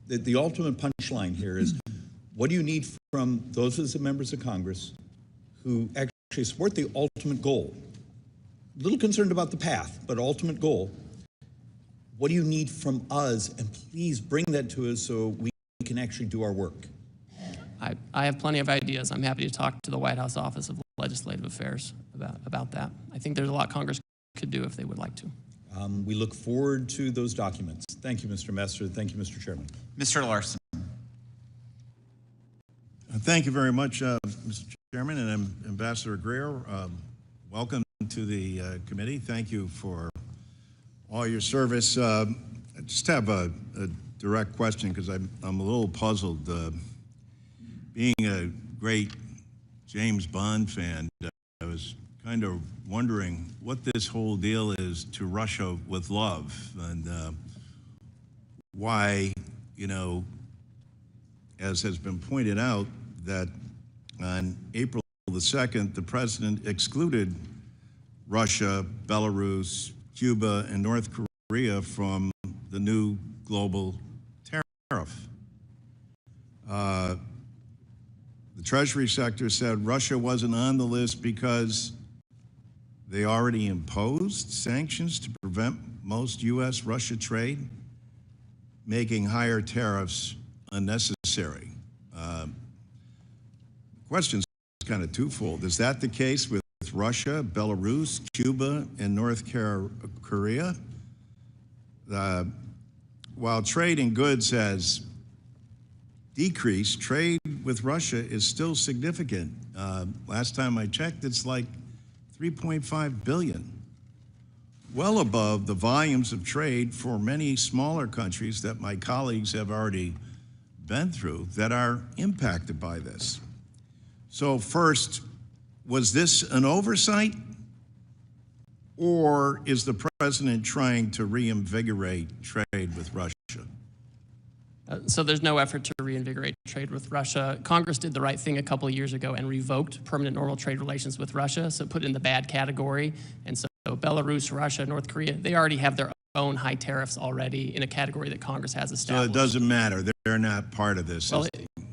The ultimate punchline here is, what do you need from those of us members of Congress who actually support the ultimate goal? A little concerned about the path, but ultimate goal. What do you need from us? And please bring that to us so we can actually do our work. I have plenty of ideas. I'm happy to talk to the White House Office of Legislative Affairs about that. I think there's a lot Congress could do if they would like to. We look forward to those documents. Thank you, Mr. Messer. Thank you, Mr. Chairman. Mr. Larson. Thank you very much, Mr. Chairman, and Ambassador Greer. Welcome to the committee. Thank you for all your service. I just have a direct question because I'm a little puzzled. Being a great James Bond fan, I was kind of wondering what this whole deal is to Russia with love, and why, as has been pointed out, that on April the 2nd, the president excluded Russia, Belarus, Cuba, and North Korea from the new global tariff. The Treasury sector said Russia wasn't on the list because they already imposed sanctions to prevent most U.S.-Russia trade, making higher tariffs unnecessary. The question's kind of twofold. Is that the case with Russia, Belarus, Cuba, and North Korea? While trade in goods has decreased, trade with Russia is still significant. Last time I checked, it's like $3.5 billion, well above the volumes of trade for many smaller countries that my colleagues have already been through that are impacted by this. So first, was this an oversight, or is the president trying to reinvigorate trade with Russia? So there's no effort to reinvigorate trade with Russia. Congress did the right thing a couple of years ago and revoked permanent normal trade relations with Russia, so put it in the bad category. And so Belarus, Russia, North Korea, they already have their own high tariffs already in a category that Congress has established. So it doesn't matter. They're not part of this. Well,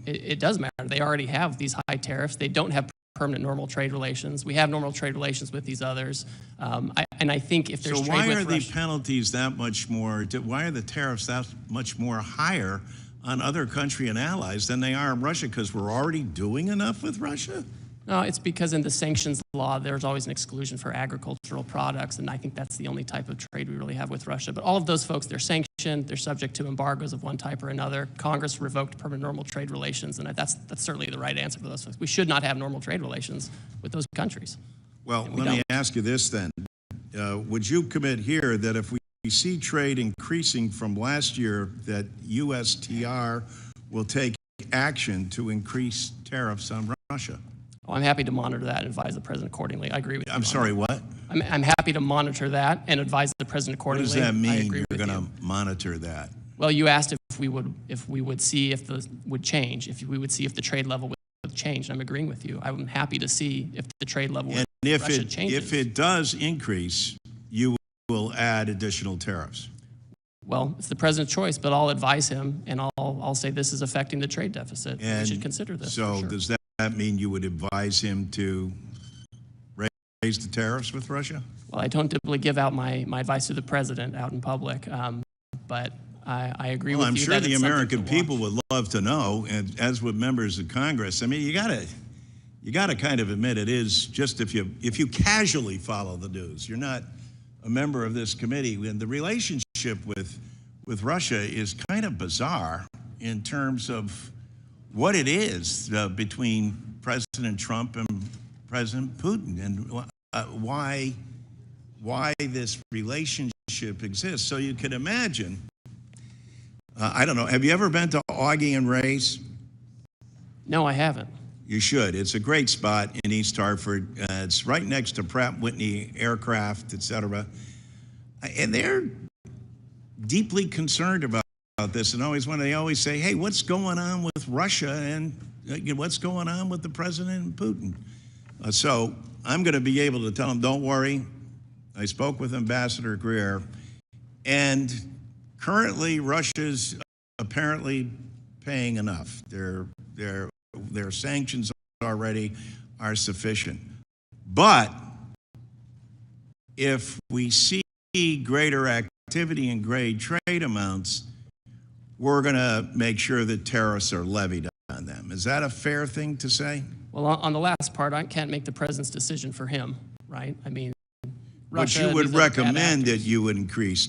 it does matter. They already have these high tariffs. They don't have permanent normal trade relations. We have normal trade relations with these others. And I think if there's So trade why with are the Russia, penalties that much more, why are the tariffs that much more higher on other country and allies than they are in Russia? Because we're already doing enough with Russia? No, it's because in the sanctions law, there's always an exclusion for agricultural products, and I think that's the only type of trade we really have with Russia. But all of those folks, they're sanctioned, they're subject to embargoes of one type or another. Congress revoked permanent normal trade relations, and that's certainly the right answer for those folks. We should not have normal trade relations with those countries. Well, let me ask you this then. Would you commit here that if we see trade increasing from last year, that USTR will take action to increase tariffs on Russia? Oh, I'm happy to monitor that and advise the president accordingly. I agree with you. I'm sorry, what? I'm happy to monitor that and advise the president accordingly. What does that mean, you're going to monitor that? Well, you asked if we would see if the would change, if we would see if the trade level would change. I'm agreeing with you. I'm happy to see if the trade level with Russia changes. If it does increase, you will add additional tariffs. Well, it's the president's choice, but I'll advise him, and I'll say this is affecting the trade deficit. We should consider this. So sure. does that mean you would advise him to raise the tariffs with Russia? Well, I don't typically give out my advice to the president out in public, but I agree with you. I'm sure the American people watch. would love to know, and as would members of Congress. I mean, you gotta kind of admit it is just if you casually follow the news, you're not a member of this committee, and the relationship with Russia is kind of bizarre in terms of what it is between President Trump and President Putin, and why this relationship exists. So you can imagine. I don't know. Have you ever been to Augie and Ray's? No, I haven't. You should. It's a great spot in East Hartford. It's right next to Pratt & Whitney Aircraft, et cetera. And they're deeply concerned about this, and they always say, hey, what's going on with Russia and what's going on with the president and Putin? So I'm going to be able to tell them, don't worry. I spoke with Ambassador Greer, and currently Russia's apparently paying enough. Their sanctions already are sufficient. But if we see greater activity and great trade amounts, we're going to make sure that tariffs are levied on them. Is that a fair thing to say? Well, on the last part, I can't make the president's decision for him, right? I mean, Russia. But you would recommend that you would increase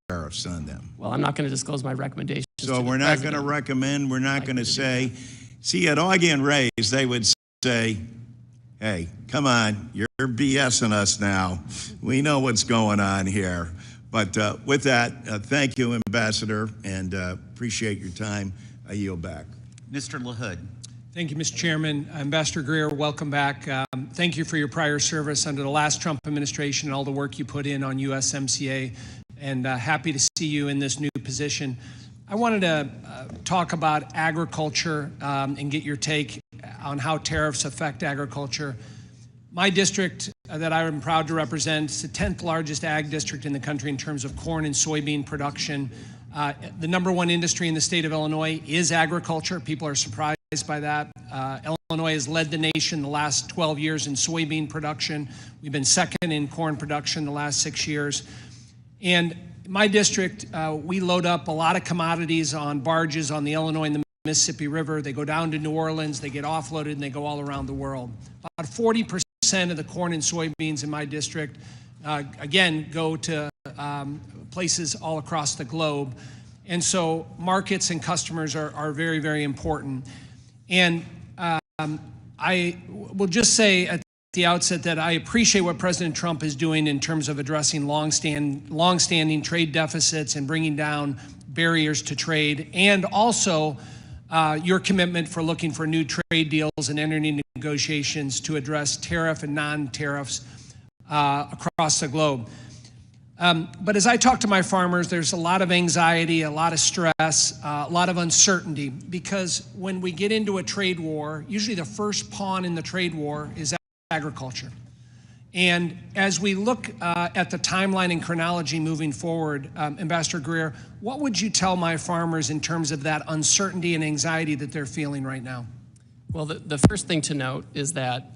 tariffs on them. Well, I'm not going to disclose my recommendations. So we're not going to recommend, we're not going to say, see, at Augie and Ray's, they would say, hey, come on, you're BSing us now. We know what's going on here. But with that, thank you, Ambassador, and appreciate your time. I yield back. Mr. LaHood. Thank you, Mr. Chairman. Ambassador Greer, welcome back. Thank you for your prior service under the last Trump administration and all the work you put in on USMCA, and happy to see you in this new position. I wanted to talk about agriculture and get your take on how tariffs affect agriculture. My district that I am proud to represent is the 10th largest ag district in the country in terms of corn and soybean production. The #1 industry in the state of Illinois is agriculture. People are surprised by that. Illinois has led the nation the last 12 years in soybean production. We've been second in corn production the last 6 years. And my district, we load up a lot of commodities on barges on the Illinois and the Mississippi River. They go down to New Orleans, they get offloaded, and they go all around the world. About 40% of the corn and soybeans in my district, again, go to places all across the globe. And so markets and customers are very, very important. And I will just say at the outset that I appreciate what President Trump is doing in terms of addressing long-standing trade deficits and bringing down barriers to trade, and also your commitment for looking for new trade deals and entering into negotiations to address tariff and non-tariffs across the globe. But as I talk to my farmers, there's a lot of anxiety, a lot of stress, a lot of uncertainty, because when we get into a trade war, usually the first pawn in the trade war is agriculture. And as we look at the timeline and chronology moving forward, Ambassador Greer, what would you tell my farmers in terms of that uncertainty and anxiety that they're feeling right now? Well, the first thing to note is that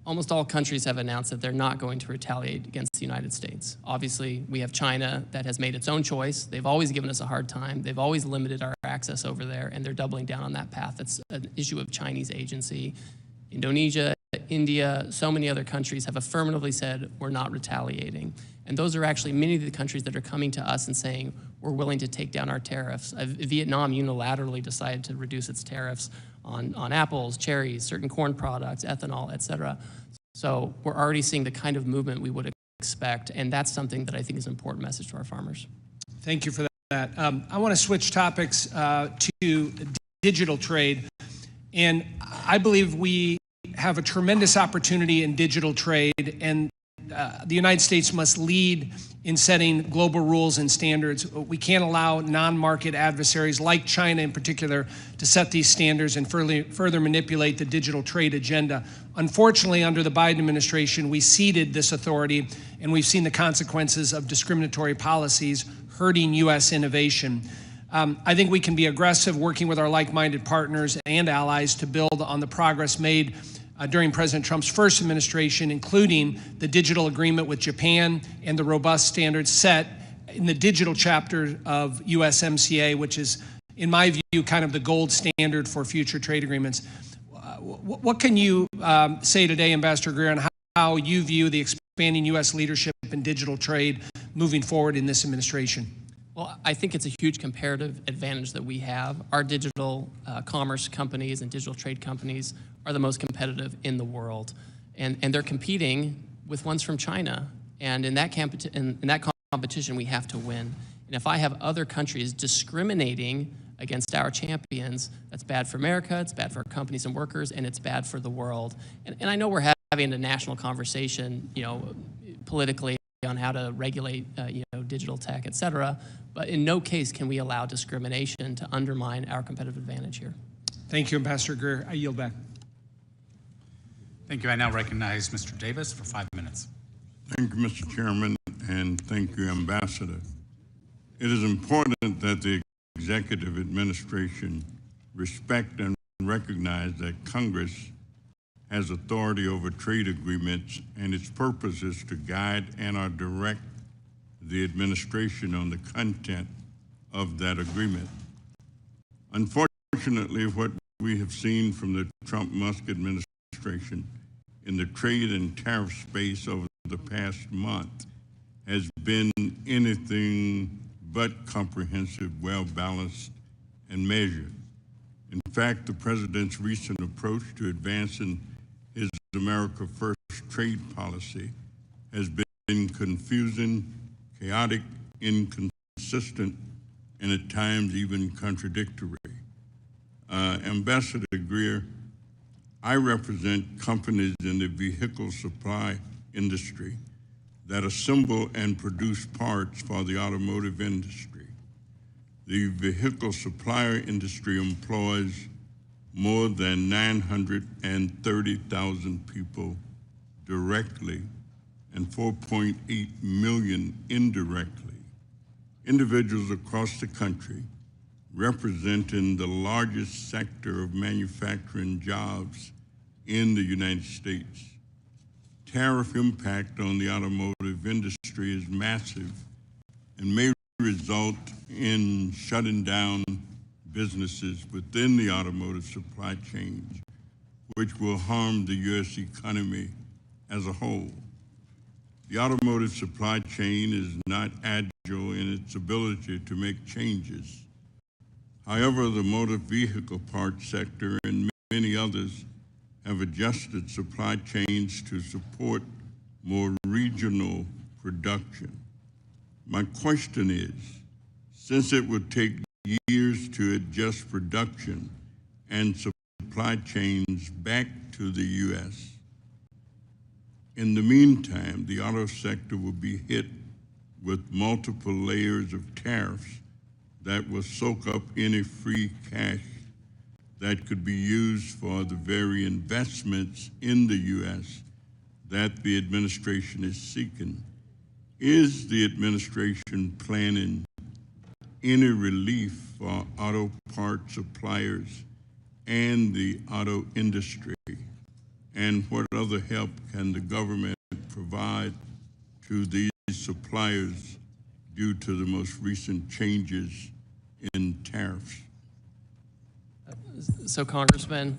almost all countries have announced that they're not going to retaliate against the United States. Obviously, we have China that has made its own choice. They've always given us a hard time. They've always limited our access over there, and they're doubling down on that path. It's an issue of Chinese agency. Indonesia, India, so many other countries have affirmatively said we're not retaliating. And those are actually many of the countries that are coming to us and saying we're willing to take down our tariffs. Vietnam unilaterally decided to reduce its tariffs on apples, cherries, certain corn products, ethanol, et cetera. So we're already seeing the kind of movement we would expect, and that's something that I think is an important message to our farmers. Thank you for that. I want to switch topics to digital trade. And I believe we have a tremendous opportunity in digital trade, and the United States must lead in setting global rules and standards. We can't allow non-market adversaries like China in particular to set these standards and further manipulate the digital trade agenda. Unfortunately, under the Biden administration, we ceded this authority, and we've seen the consequences of discriminatory policies hurting U.S. innovation. I think we can be aggressive working with our like-minded partners and allies to build on the progress made during President Trump's first administration, including the digital agreement with Japan and the robust standards set in the digital chapter of USMCA, which is, in my view, kind of the gold standard for future trade agreements. What can you say today, Ambassador Greer, on how you view the expanding U.S. leadership in digital trade moving forward in this administration? Well, I think it's a huge comparative advantage that we have. Our digital commerce companies and digital trade companies are the most competitive in the world. And they're competing with ones from China. And in that competition, we have to win. And if I have other countries discriminating against our champions, that's bad for America, it's bad for our companies and workers, and it's bad for the world. And I know we're having a national conversation, politically on how to regulate, digital tech, et cetera. But in no case can we allow discrimination to undermine our competitive advantage here. Thank you, Ambassador Greer. I yield back. Thank you. I now recognize Mr. Davis for 5 minutes. Thank you, Mr. Chairman, and thank you, Ambassador. It is important that the executive administration respect and recognize that Congress has authority over trade agreements, and its purpose is to guide and or direct the administration on the content of that agreement. Unfortunately, what we have seen from the Trump-Musk administration in the trade and tariff space over the past month has been anything but comprehensive, well-balanced, and measured. In fact, the president's recent approach to advancing his America First trade policy has been confusing, chaotic, inconsistent, and at times even contradictory. Ambassador Greer, I represent companies in the vehicle supply industry that assemble and produce parts for the automotive industry. The vehicle supplier industry employs more than 930,000 people directly and 4.8 million indirectly. Individuals across the country representing the largest sector of manufacturing jobs in the United States. Tariff impact on the automotive industry is massive and may result in shutting down businesses within the automotive supply chain, which will harm the U.S. economy as a whole. The automotive supply chain is not agile in its ability to make changes. However, the motor vehicle parts sector and many others have adjusted supply chains to support more regional production. My question is, since it would take years to adjust production and supply chains back to the U.S., in the meantime, the auto sector will be hit with multiple layers of tariffs that will soak up any free cash that could be used for the very investments in the U.S. that the administration is seeking. Is the administration planning any relief for auto part suppliers and the auto industry? And what other help can the government provide to these suppliers due to the most recent changes in tariffs? So, Congressman,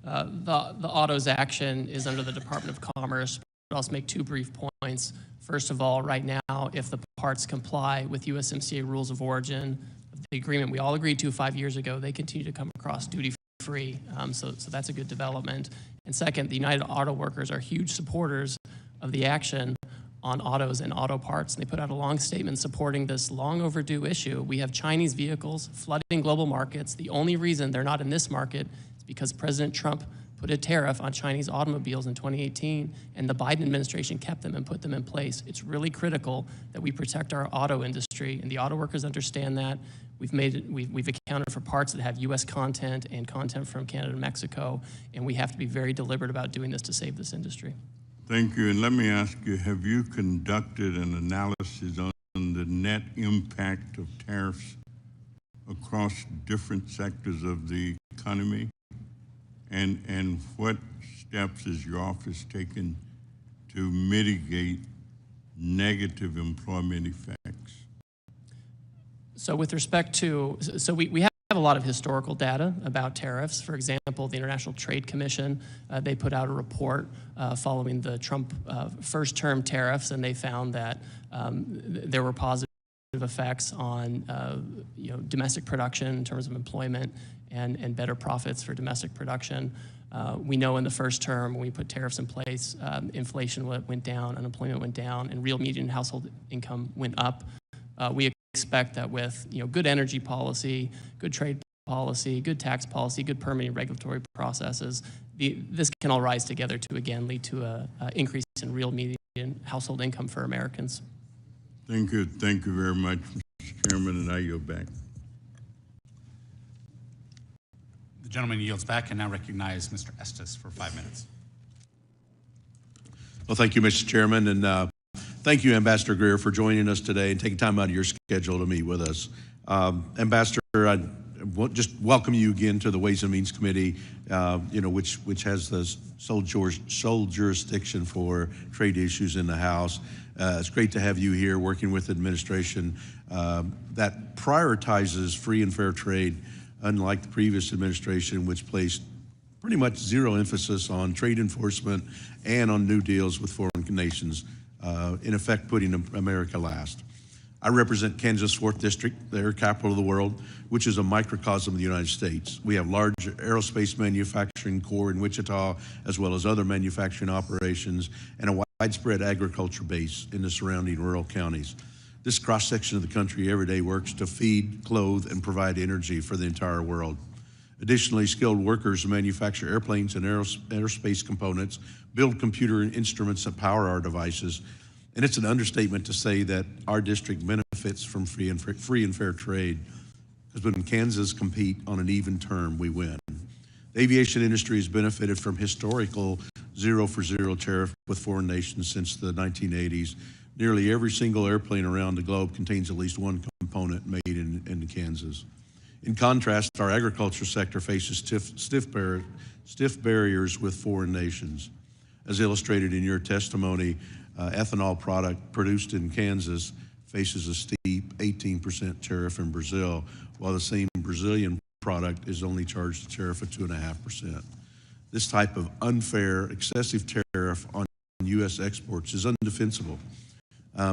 the autos action is under the Department of Commerce. But I'll make two brief points. First of all, right now, if the parts comply with USMCA rules of origin, the agreement we all agreed to 5 years ago, they continue to come across duty-free. So that's a good development. And second, the United Auto Workers are huge supporters of the action on autos and auto parts. And they put out a long statement supporting this long overdue issue. We have Chinese vehicles flooding global markets. The only reason they're not in this market is because President Trump put a tariff on Chinese automobiles in 2018, and the Biden administration kept them and put them in place. It's really critical that we protect our auto industry, and the auto workers understand that. We've accounted for parts that have U.S. content and content from Canada and Mexico, and we have to be very deliberate about doing this to save this industry. Thank you. And let me ask you, have you conducted an analysis on the net impact of tariffs across different sectors of the economy? And what steps is your office taking to mitigate negative employment effects? So with respect to, we have a lot of historical data about tariffs. For example, the International Trade Commission, they put out a report following the Trump first-term tariffs, and they found that there were positive effects on domestic production in terms of employment and better profits for domestic production. We know in the first term, when we put tariffs in place, inflation went down, unemployment went down, and real median household income went up. We expect that with good energy policy, good trade policy, good tax policy, good permitting regulatory processes, this can all rise together to again lead to an increase in real median household income for Americans. Thank you very much, Mr. Chairman, and I yield back. The gentleman yields back and now recognize Mr. Estes for 5 minutes. Well, thank you, Mr. Chairman, and thank you, Ambassador Greer, for joining us today and taking time out of your schedule to meet with us. Ambassador, I just welcome you again to the Ways and Means Committee, which has the sole jurisdiction for trade issues in the House. It's great to have you here working with the administration that prioritizes free and fair trade, unlike the previous administration, which placed pretty much zero emphasis on trade enforcement and on new deals with foreign nations, in effect putting America last. I represent Kansas 4th District, the air capital of the world, which is a microcosm of the United States. We have large aerospace manufacturing core in Wichita, as well as other manufacturing operations, and a widespread agriculture base in the surrounding rural counties. This cross-section of the country every day works to feed, clothe, and provide energy for the entire world. Additionally, skilled workers manufacture airplanes and aerospace components, build computer instruments that power our devices, and it's an understatement to say that our district benefits from free and fair trade, because when Kansas compete on an even term, we win. The aviation industry has benefited from historical 0-for-0 tariff with foreign nations since the 1980s. Nearly every single airplane around the globe contains at least one component made in Kansas. In contrast, our agriculture sector faces stiff barriers with foreign nations. As illustrated in your testimony, ethanol product produced in Kansas faces a steep 18% tariff in Brazil, while the same Brazilian product is only charged a tariff of 2.5%. This type of unfair, excessive tariff on U.S. exports is undefensible.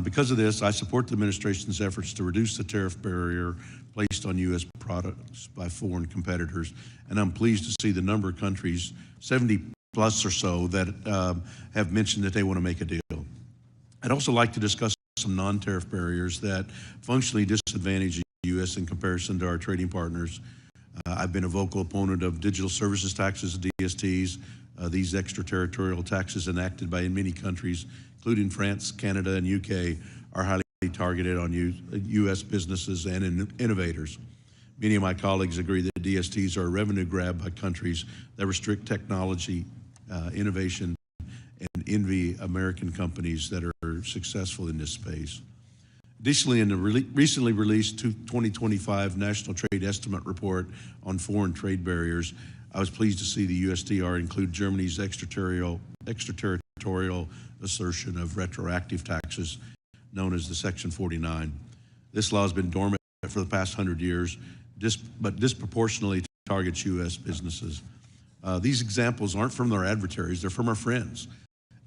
Because of this, I support the administration's efforts to reduce the tariff barrier placed on U.S. products by foreign competitors, and I'm pleased to see the number of countries, 70 plus or so, that have mentioned that they want to make a deal. I'd also like to discuss some non-tariff barriers that functionally disadvantage the U.S. in comparison to our trading partners. I've been a vocal opponent of digital services taxes, DSTs. These extraterritorial taxes enacted by many countries, including France, Canada, and UK, are highly targeted on U.S. businesses and innovators. Many of my colleagues agree that DSTs are a revenue grab by countries that restrict technology, innovation, and envy American companies that are successful in this space. Additionally, in the recently released 2025 National Trade Estimate Report on Foreign Trade Barriers, I was pleased to see the USTR include Germany's extraterritorial assertion of retroactive taxes, known as the Section 49. This law has been dormant for the past 100 years, but disproportionately targets U.S. businesses. These examples aren't from our adversaries, they're from our friends.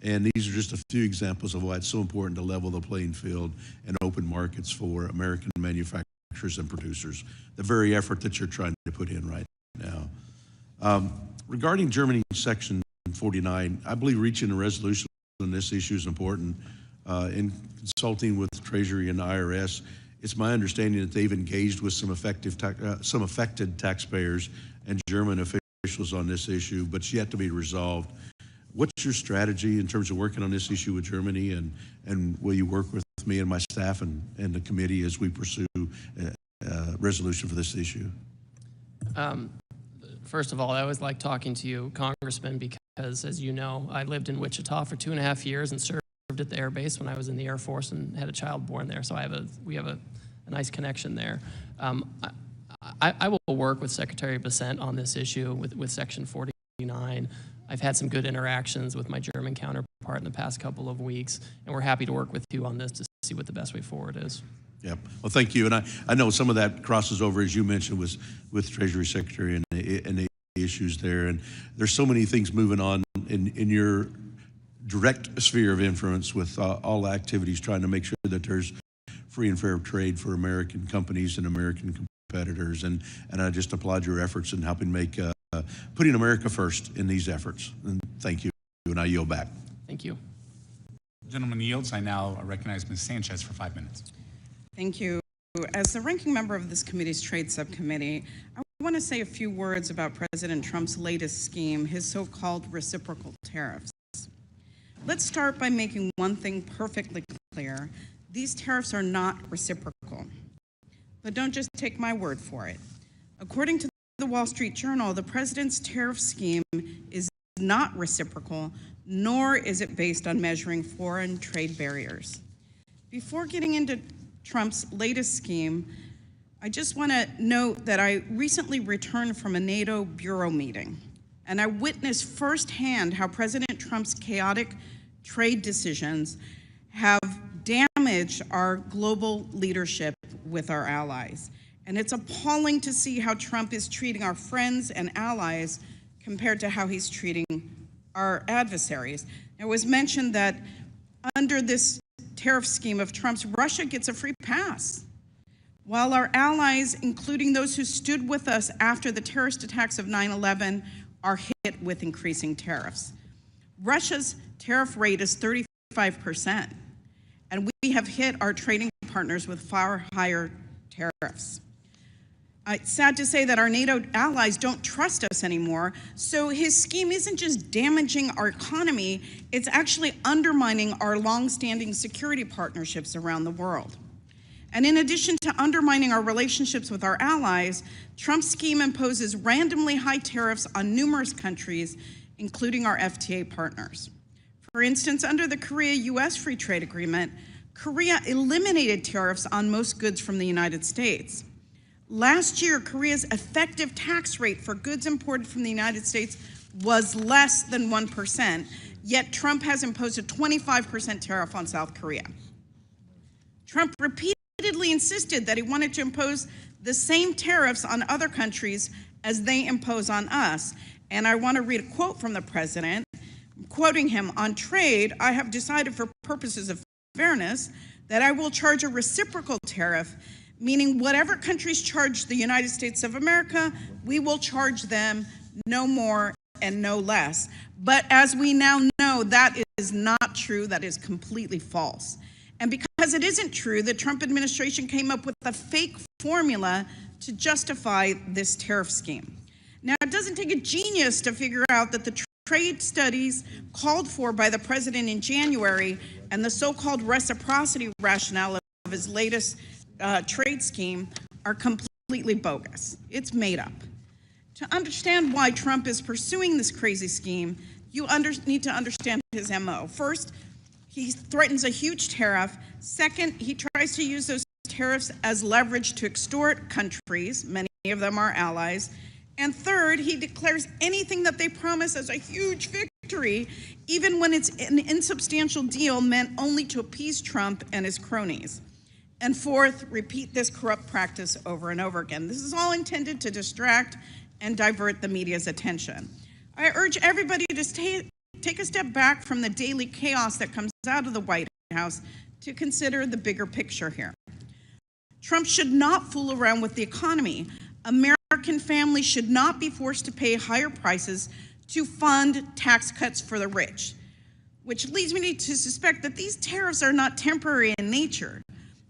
And these are just a few examples of why it's so important to level the playing field and open markets for American manufacturers and producers, the very effort that you're trying to put in right now. Regarding Germany's Section 49, I believe reaching a resolution on this issue is important. In consulting with the Treasury and the IRS, it's my understanding that they've engaged with some affected taxpayers and German officials on this issue, but it's yet to be resolved. What's your strategy in terms of working on this issue with Germany, and will you work with me and my staff and the committee as we pursue a resolution for this issue? First of all, I always like talking to you, Congressman, because as you know, I lived in Wichita for 2.5 years and served at the Air Base when I was in the Air Force and had a child born there, so we have a nice connection there. I will work with Secretary Bessent on this issue with Section 49. I've had some good interactions with my German counterpart in the past couple of weeks, and we're happy to work with you on this to see what the best way forward is. Yep. Well, thank you. And I know some of that crosses over, as you mentioned, with Treasury Secretary and the issues there. And there's so many things moving on in your direct sphere of influence with all activities trying to make sure that there's free and fair trade for American companies and American competitors. And I just applaud your efforts in helping make putting America first in these efforts. And thank you. And I yield back. Thank you. Gentleman yields. I now recognize Ms. Sanchez for 5 minutes. Thank you. As the ranking member of this committee's Trade Subcommittee, I want to say a few words about President Trump's latest scheme, his so-called reciprocal tariffs. Let's start by making one thing perfectly clear. These tariffs are not reciprocal. But don't just take my word for it. According to the Wall Street Journal, the president's tariff scheme is not reciprocal, nor is it based on measuring foreign trade barriers. Before getting into Trump's latest scheme, I just want to note that I recently returned from a NATO bureau meeting, and I witnessed firsthand how President Trump's chaotic trade decisions have damaged our global leadership with our allies. And it's appalling to see how Trump is treating our friends and allies compared to how he's treating our adversaries. It was mentioned that under this tariff scheme of Trump's, Russia gets a free pass, while our allies, including those who stood with us after the terrorist attacks of 9/11, are hit with increasing tariffs. Russia's tariff rate is 35%, and we have hit our trading partners with far higher tariffs. It's sad to say that our NATO allies don't trust us anymore, so his scheme isn't just damaging our economy, it's actually undermining our long-standing security partnerships around the world. And in addition to undermining our relationships with our allies, Trump's scheme imposes randomly high tariffs on numerous countries, including our FTA partners. For instance, under the Korea-US Free Trade Agreement, Korea eliminated tariffs on most goods from the United States. Last year, Korea's effective tax rate for goods imported from the United States was less than 1%, yet Trump has imposed a 25% tariff on South Korea. Trump repeatedly insisted that he wanted to impose the same tariffs on other countries as they impose on us. And I want to read a quote from the president, quoting him, "On trade, I have decided for purposes of fairness that I will charge a reciprocal tariff, meaning whatever countries charge the United States of America, we will charge them no more and no less." But as we now know, that is not true. That is completely false. And because it isn't true, the Trump administration came up with a fake formula to justify this tariff scheme. Now, it doesn't take a genius to figure out that the trade studies called for by the president in January and the so-called reciprocity rationale his latest trade scheme are completely bogus. It's made up. To understand why Trump is pursuing this crazy scheme, you need to understand his MO. First, he threatens a huge tariff. Second, he tries to use those tariffs as leverage to extort countries, many of them are allies. And third, he declares anything that they promise as a huge victory, even when it's an insubstantial deal meant only to appease Trump and his cronies. And fourth, repeat this corrupt practice over and over again. This is all intended to distract and divert the media's attention. I urge everybody to take a step back from the daily chaos that comes out of the White House to consider the bigger picture here. Trump should not fool around with the economy. American families should not be forced to pay higher prices to fund tax cuts for the rich, which leads me to suspect that these tariffs are not temporary in nature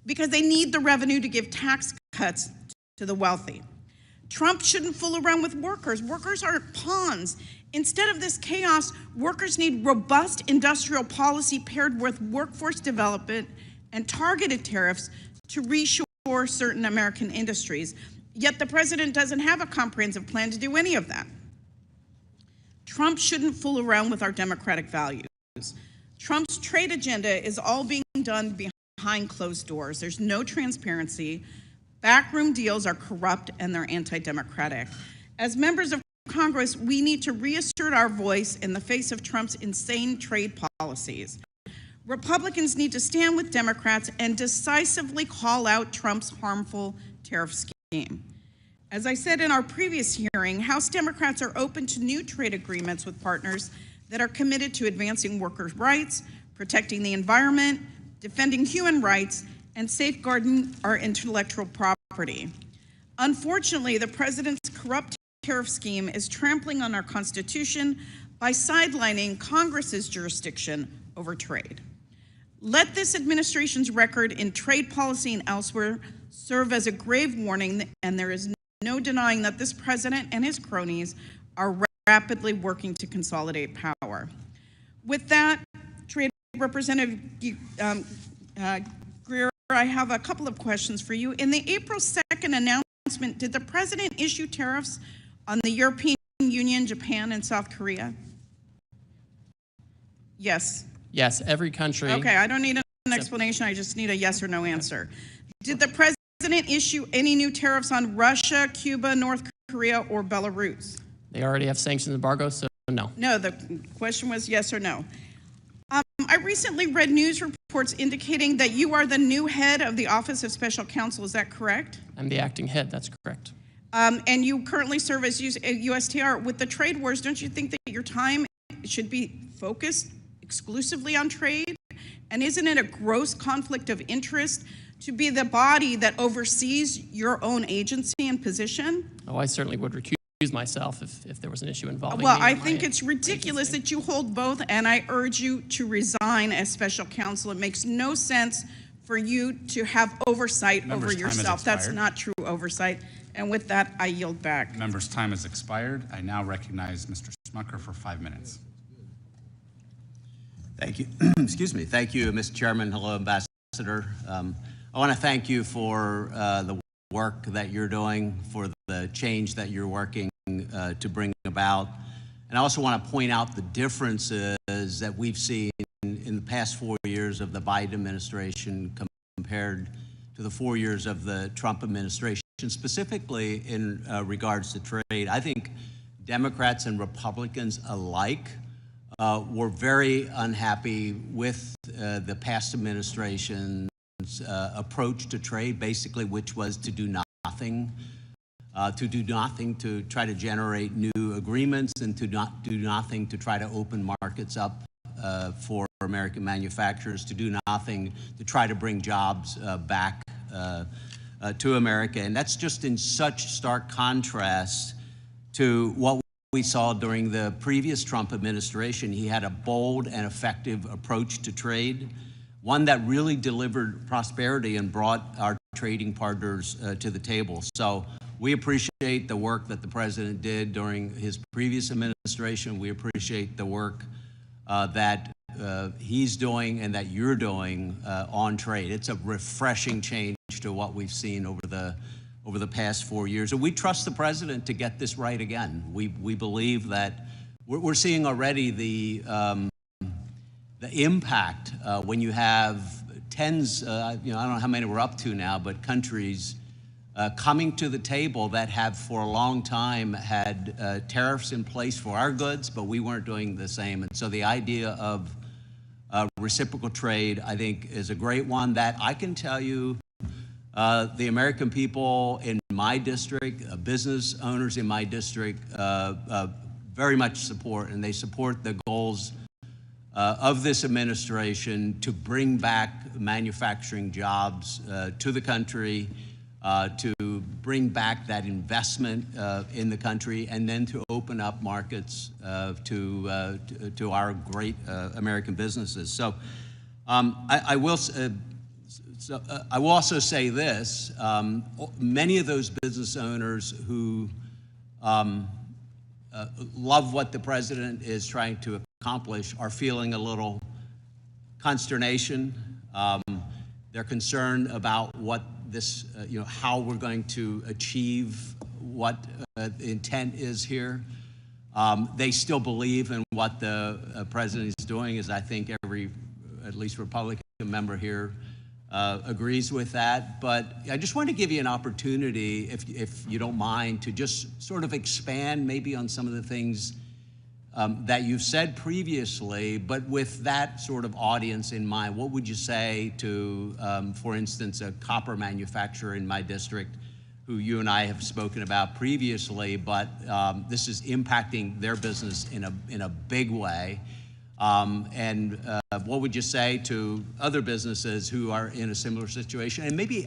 because they need the revenue to give tax cuts to the wealthy. Trump shouldn't fool around with workers. Workers aren't pawns. Instead of this chaos, workers need robust industrial policy paired with workforce development and targeted tariffs to reshore certain American industries. Yet the president doesn't have a comprehensive plan to do any of that. Trump shouldn't fool around with our democratic values. Trump's trade agenda is all being done behind closed doors. There's no transparency. Backroom deals are corrupt and they're anti-democratic. As members of Congress, we need to reassert our voice in the face of Trump's insane trade policies. Republicans need to stand with Democrats and decisively call out Trump's harmful tariff scheme. As I said in our previous hearing, House Democrats are open to new trade agreements with partners that are committed to advancing workers' rights, protecting the environment, defending human rights, and safeguarding our intellectual property. Unfortunately, the president's corrupt tariff scheme is trampling on our Constitution by sidelining Congress's jurisdiction over trade. Let this administration's record in trade policy and elsewhere serve as a grave warning, and there is no denying that this president and his cronies are rapidly working to consolidate power. With that, Trade Representative Greer, I have a couple of questions for you. In the April 2nd announcement, did the president issue tariffs on the European Union, Japan, and South Korea? Yes. Yes, every country. Okay, I don't need an explanation. I just need a yes or no answer. Did the president issue any new tariffs on Russia, Cuba, North Korea, or Belarus? They already have sanctions embargo, so no. No, the question was yes or no. I recently read news reports indicating that you are the new head of the Office of Special Counsel. Is that correct? I'm the acting head, that's correct. And you currently serve as USTR. With the trade wars, don't you think that your time should be focused exclusively on trade? And isn't it a gross conflict of interest to be the body that oversees your own agency and position? Oh, I certainly would recuse myself if there was an issue involving Well, me I or my think it's ridiculous agency. that you hold both, and I urge you to resign as special counsel. It makes no sense for you to have oversight over yourself. That's not true oversight. And with that, I yield back. Member's time has expired. I now recognize Mr. Smucker for 5 minutes. Thank you. Excuse me. Thank you, Mr. Chairman. Hello, Ambassador. I want to thank you for the work that you're doing, for the change that you're working to bring about. And I also want to point out the differences that we've seen in the past 4 years of the Biden administration compared to the 4 years of the Trump administration, specifically in regards to trade. I think Democrats and Republicans alike were very unhappy with the past administration's approach to trade, basically, which was to do nothing, to try to generate new agreements and to not do nothing to try to open markets up for American manufacturers, to do nothing to try to bring jobs back to America. And that's just in such stark contrast to what we saw during the previous Trump administration. He had a bold and effective approach to trade, one that really delivered prosperity and brought our trading partners to the table. So we appreciate the work that the president did during his previous administration. We appreciate the work that he's doing and that you're doing on trade. It's a refreshing change to what we've seen over the past 4 years. And we trust the president to get this right again. We believe that we're seeing already the impact when you have tens, I don't know how many we're up to now, but countries coming to the table that have for a long time had tariffs in place for our goods, but we weren't doing the same. And so the idea of reciprocal trade, I think, is a great one that I can tell you the American people in my district, business owners in my district, very much support, and they support the goals of this administration to bring back manufacturing jobs to the country, to bring back that investment in the country, and then to open up markets to our great American businesses. So I will also say this, many of those business owners who love what the president is trying to accomplish are feeling a little consternation. They're concerned about what this, how we're going to achieve what the intent is here. They still believe in what the president is doing, as I think every, at least Republican member here, agrees with that. But I just want to give you an opportunity, if you don't mind, to just sort of expand maybe on some of the things that you've said previously, but with that sort of audience in mind. What would you say to, for instance, a copper manufacturer in my district who you and I have spoken about previously, but this is impacting their business in a big way? And what would you say to other businesses who are in a similar situation? And maybe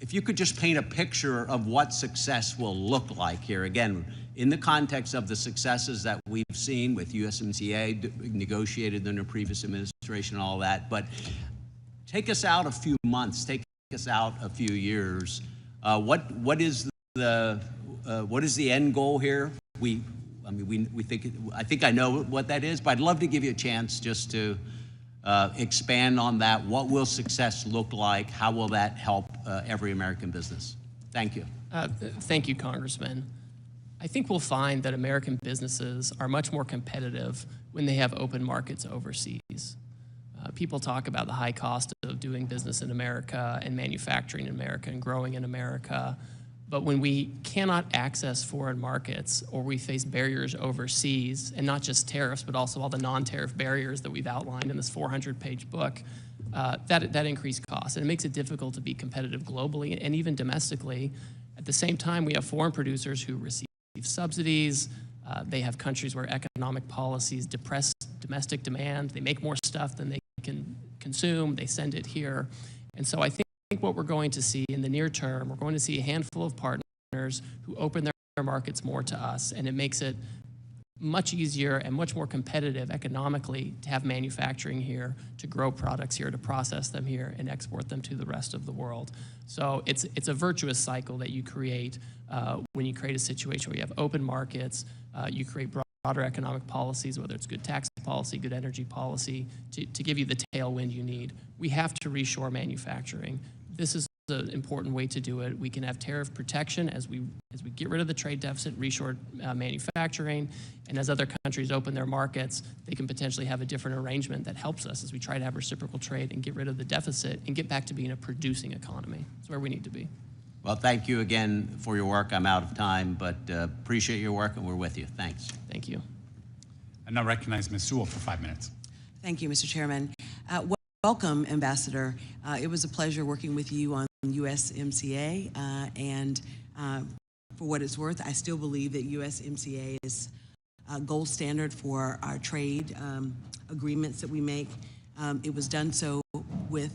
if you could just paint a picture of what success will look like here, again, in the context of the successes that we've seen with USMCA, negotiated under previous administration and all that, but take us out a few months, take us out a few years. What is the end goal here? I think I know what that is, but I'd love to give you a chance just to expand on that. What will success look like? How will that help every American business? Thank you. Thank you, Congressman. I think we'll find that American businesses are much more competitive when they have open markets overseas. People talk about the high cost of doing business in America and manufacturing in America and growing in America. But when we cannot access foreign markets or we face barriers overseas, and not just tariffs, but also all the non-tariff barriers that we've outlined in this 400-page book, that increased costs. And it makes it difficult to be competitive globally and even domestically. At the same time, we have foreign producers who receive subsidies. They have countries where economic policies depress domestic demand. They make more stuff than they can consume. They send it here. And so I think what we're going to see in the near term, we're going to see a handful of partners who open their markets more to us, and it makes it much easier and much more competitive economically to have manufacturing here, to grow products here, to process them here, and export them to the rest of the world. So it's a virtuous cycle that you create when you create a situation where you have open markets, you create broader economic policies, whether it's good tax policy, good energy policy, to give you the tailwind you need. We have to reshore manufacturing. This is an important way to do it. We can have tariff protection as we get rid of the trade deficit, reshore manufacturing, and as other countries open their markets, they can potentially have a different arrangement that helps us as we try to have reciprocal trade and get rid of the deficit and get back to being a producing economy. That's where we need to be. Well, thank you again for your work. I'm out of time, but appreciate your work, and we're with you. Thanks. Thank you. I now recognize Ms. Sewell for 5 minutes. Thank you, Mr. Chairman. Welcome, Ambassador. It was a pleasure working with you on USMCA, and for what it's worth, I still believe that USMCA is a gold standard for our trade agreements that we make. It was done so with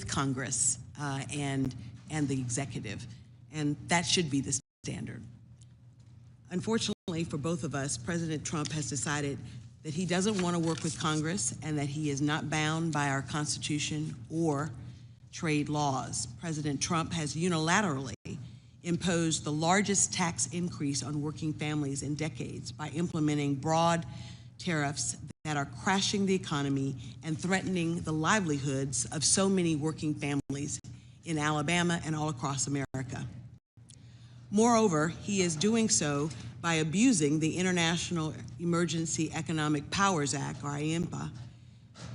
Congress and the executive, and that should be the standard. Unfortunately for both of us, President Trump has decided that he doesn't want to work with Congress and that he is not bound by our Constitution or trade laws. President Trump has unilaterally imposed the largest tax increase on working families in decades by implementing broad tariffs are crashing the economy and threatening the livelihoods of so many working families in Alabama and all across America. Moreover, he is doing so by abusing the International Emergency Economic Powers Act, or IEMPA,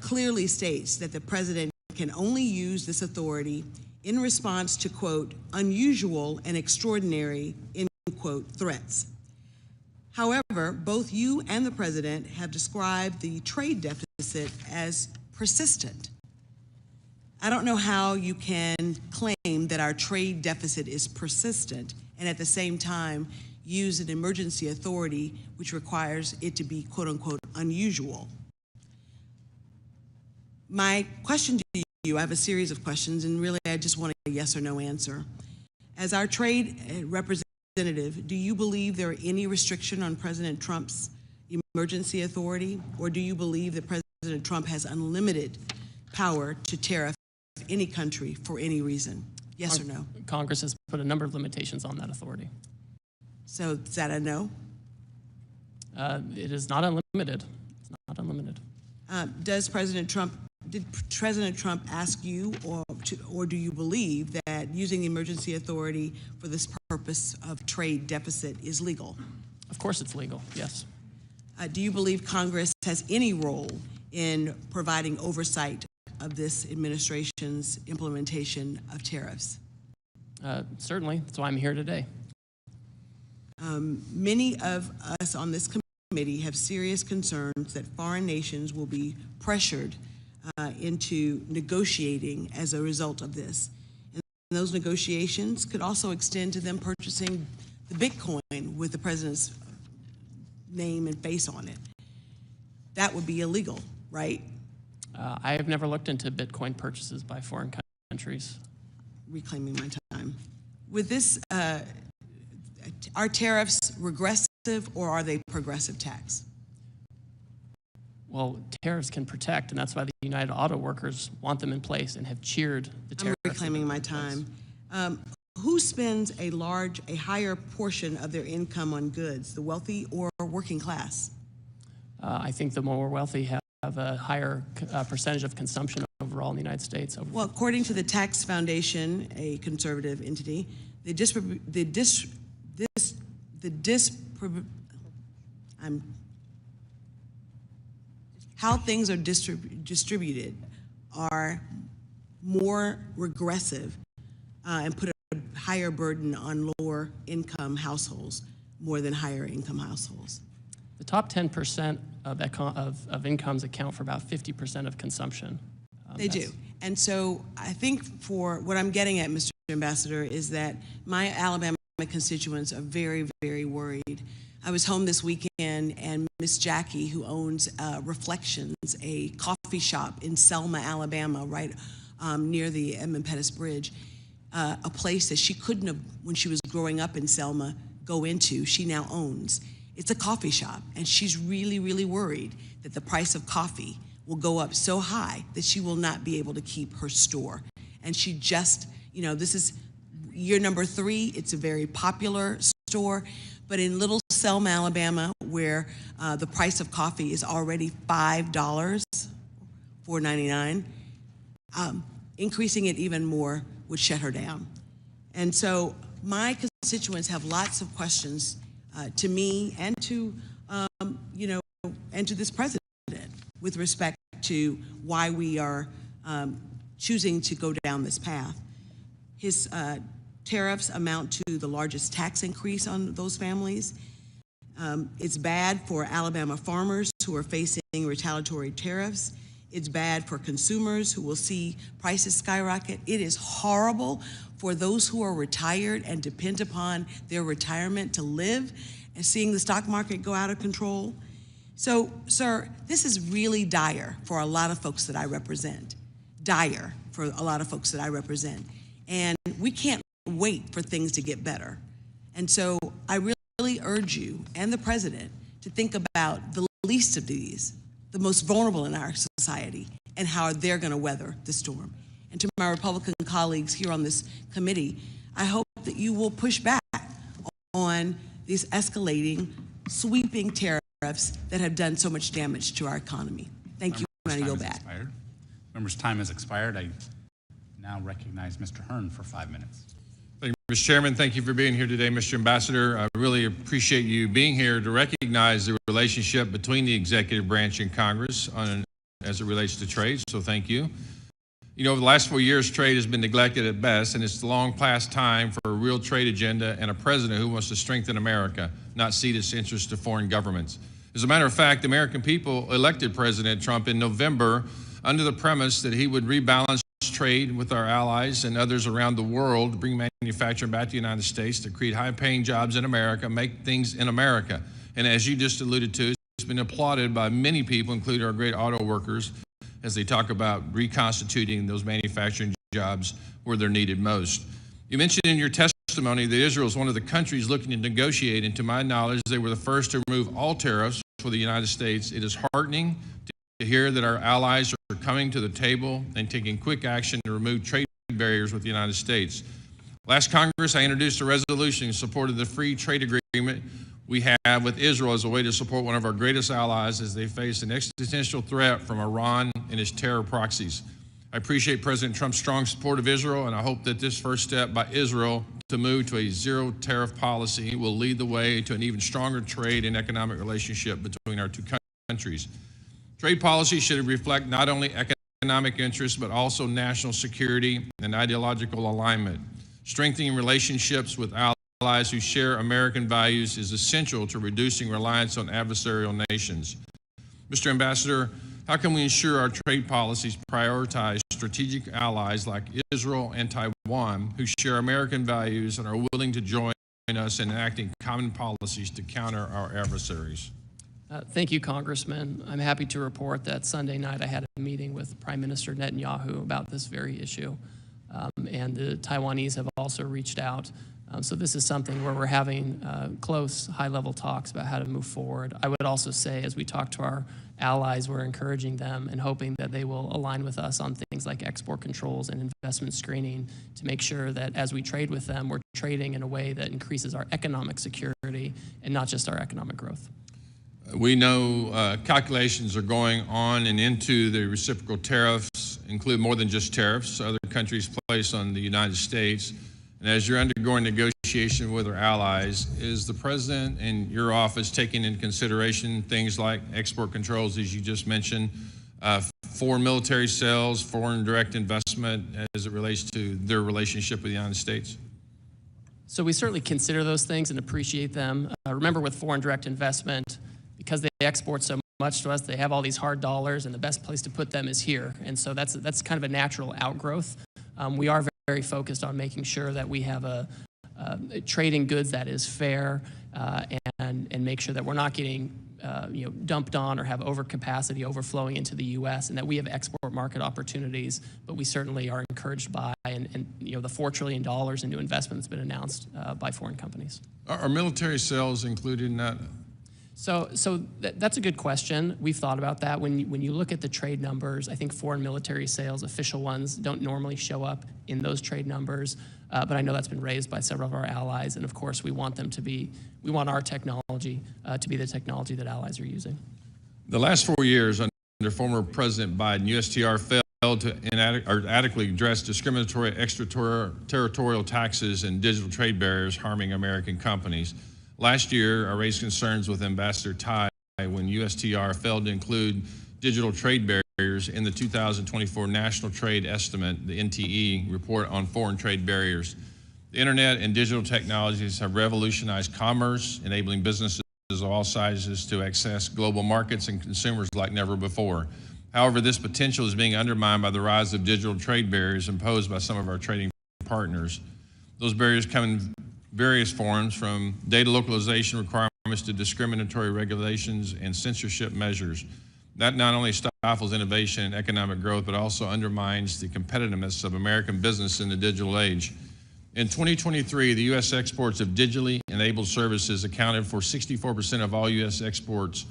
clearly states that the president can only use this authority in response to, quote, unusual and extraordinary, end quote, threats. However, both you and the president have described the trade deficit as persistent. I don't know how you can claim that our trade deficit is persistent and at the same time use an emergency authority which requires it to be, quote unquote, unusual. My question to you, I have a series of questions, and really I just want a yes or no answer. As our trade representative, do you believe there are any restriction on President Trump's emergency authority, or do you believe that President Trump has unlimited power to tariff any country for any reason? Yes or no? Congress has put a number of limitations on that authority. So is that a no? It is not unlimited. It's not unlimited. Did President Trump ask you, or do you believe that using the emergency authority for this purpose of trade deficit is legal? Of course it's legal, yes. Do you believe Congress has any role in providing oversight of this administration's implementation of tariffs? Certainly, that's why I'm here today. Many of us on this committee have serious concerns that foreign nations will be pressured into negotiating as a result of this. And those negotiations could also extend to them purchasing the Bitcoin with the president's name and face on it. That would be illegal, right? I have never looked into Bitcoin purchases by foreign countries. Reclaiming my time. With this, are tariffs regressive or are they progressive tax? Well, tariffs can protect, and that's why the United Auto Workers want them in place and have cheered the tariffs. I'm reclaiming my time. Who spends a higher portion of their income on goods, the wealthy or working class? I think the more wealthy have a higher percentage of consumption overall in the United States. Well, according to the Tax Foundation, a conservative entity, how things are distributed are more regressive and put a higher burden on lower income households more than higher income households. The top 10% of incomes account for about 50% of consumption. They do. And so I think for what I'm getting at, Mr. Ambassador, is that my Alabama constituents are very, very worried. I was home this weekend, and Miss Jackie, who owns Reflections, a coffee shop in Selma, Alabama, right near the Edmund Pettus Bridge, a place that she couldn't have, when she was growing up in Selma, go into, she now owns. It's a coffee shop, and she's really, really worried that the price of coffee will go up so high that she will not be able to keep her store. And she just, this is year number 3. It's a very popular store, but in Little Selma, Alabama, where the price of coffee is already $5, $4.99, increasing it even more would shut her down. And so my constituents have lots of questions to me and to, and to this president with respect to why we are choosing to go down this path. His tariffs amount to the largest tax increase on those families. It's bad for Alabama farmers who are facing retaliatory tariffs. It's bad for consumers who will see prices skyrocket. It is horrible for those who are retired and depend upon their retirement to live, and seeing the stock market go out of control. So, sir, this is really dire for a lot of folks that I represent. Dire for a lot of folks that I represent. And we can't wait for things to get better. And so I really urge you and the president to think about the least of these, the most vulnerable in our society, and how they're going to weather the storm. And to my Republican colleagues here on this committee, I hope that you will push back on these escalating, sweeping tariffs that have done so much damage to our economy. Thank you, and I yield back. Members' time has expired. I now recognize Mr. Hearn for 5 minutes. Thank you, Mr. Chairman. Thank you for being here today, Mr. Ambassador. I really appreciate you being here to recognize the relationship between the executive branch and Congress as it relates to trade, so thank you. You know, over the last 4 years, trade has been neglected at best, and it's the long past time for a real trade agenda and a president who wants to strengthen America, not cede its interests to foreign governments. As a matter of fact, the American people elected President Trump in November under the premise that he would rebalance trade with our allies and others around the world to bring manufacturing back to the United States, to create high-paying jobs in America, make things in America. And as you just alluded to, it's been applauded by many people, including our great auto workers, as they talk about reconstituting those manufacturing jobs where they're needed most. You mentioned in your testimony that Israel is one of the countries looking to negotiate, and to my knowledge, they were the first to remove all tariffs for the United States. It is heartening to hear that our allies are coming to the table and taking quick action to remove trade barriers with the United States. Last Congress, I introduced a resolution in support of the free trade agreement we have with Israel as a way to support one of our greatest allies as they face an existential threat from Iran and its terror proxies. I appreciate President Trump's strong support of Israel, and I hope that this first step by Israel to move to a zero tariff policy will lead the way to an even stronger trade and economic relationship between our two countries. Trade policy should reflect not only economic interests, but also national security and ideological alignment. Strengthening relationships with allies who share American values is essential to reducing reliance on adversarial nations. Mr. Ambassador, how can we ensure our trade policies prioritize strategic allies like Israel and Taiwan who share American values and are willing to join us in enacting common policies to counter our adversaries? Thank you, Congressman. I'm happy to report that Sunday night I had a meeting with Prime Minister Netanyahu about this very issue, and the Taiwanese have also reached out. So this is something where we're having close, high-level talks about how to move forward. I would also say, as we talk to our allies, we're encouraging them and hoping that they will align with us on things like export controls and investment screening to make sure that as we trade with them, we're trading in a way that increases our economic security and not just our economic growth. We know calculations are going on and into the reciprocal tariffs, include more than just tariffs other countries place on the United States. And as you're undergoing negotiation with our allies, is the President and your office taking into consideration things like export controls, as you just mentioned, foreign military sales, foreign direct investment as it relates to their relationship with the United States? So we certainly consider those things and appreciate them. Remember, with foreign direct investment, because they export so much to us, they have all these hard dollars, and the best place to put them is here. And so that's kind of a natural outgrowth. We are very focused on making sure that we have a trading goods that is fair and make sure that we're not getting dumped on or have overcapacity overflowing into the U.S. and that we have export market opportunities. But we certainly are encouraged by and the $4 trillion in new investment that's been announced by foreign companies. Are military sales included in that? So that's a good question. We've thought about that. When you look at the trade numbers, I think foreign military sales, official ones, don't normally show up in those trade numbers. But I know that's been raised by several of our allies, and of course we want our technology to be the technology that allies are using. The last 4 years under former President Biden, USTR failed to adequately address discriminatory extraterritorial taxes and digital trade barriers harming American companies. Last year, I raised concerns with Ambassador Tai when USTR failed to include digital trade barriers in the 2024 National Trade Estimate, the NTE, report on foreign trade barriers. The internet and digital technologies have revolutionized commerce, enabling businesses of all sizes to access global markets and consumers like never before. However, this potential is being undermined by the rise of digital trade barriers imposed by some of our trading partners. Those barriers come in various forms, from data localization requirements to discriminatory regulations and censorship measures. That not only stifles innovation and economic growth, but also undermines the competitiveness of American business in the digital age. In 2023, the U.S. exports of digitally enabled services accounted for 64% of all U.S. exports,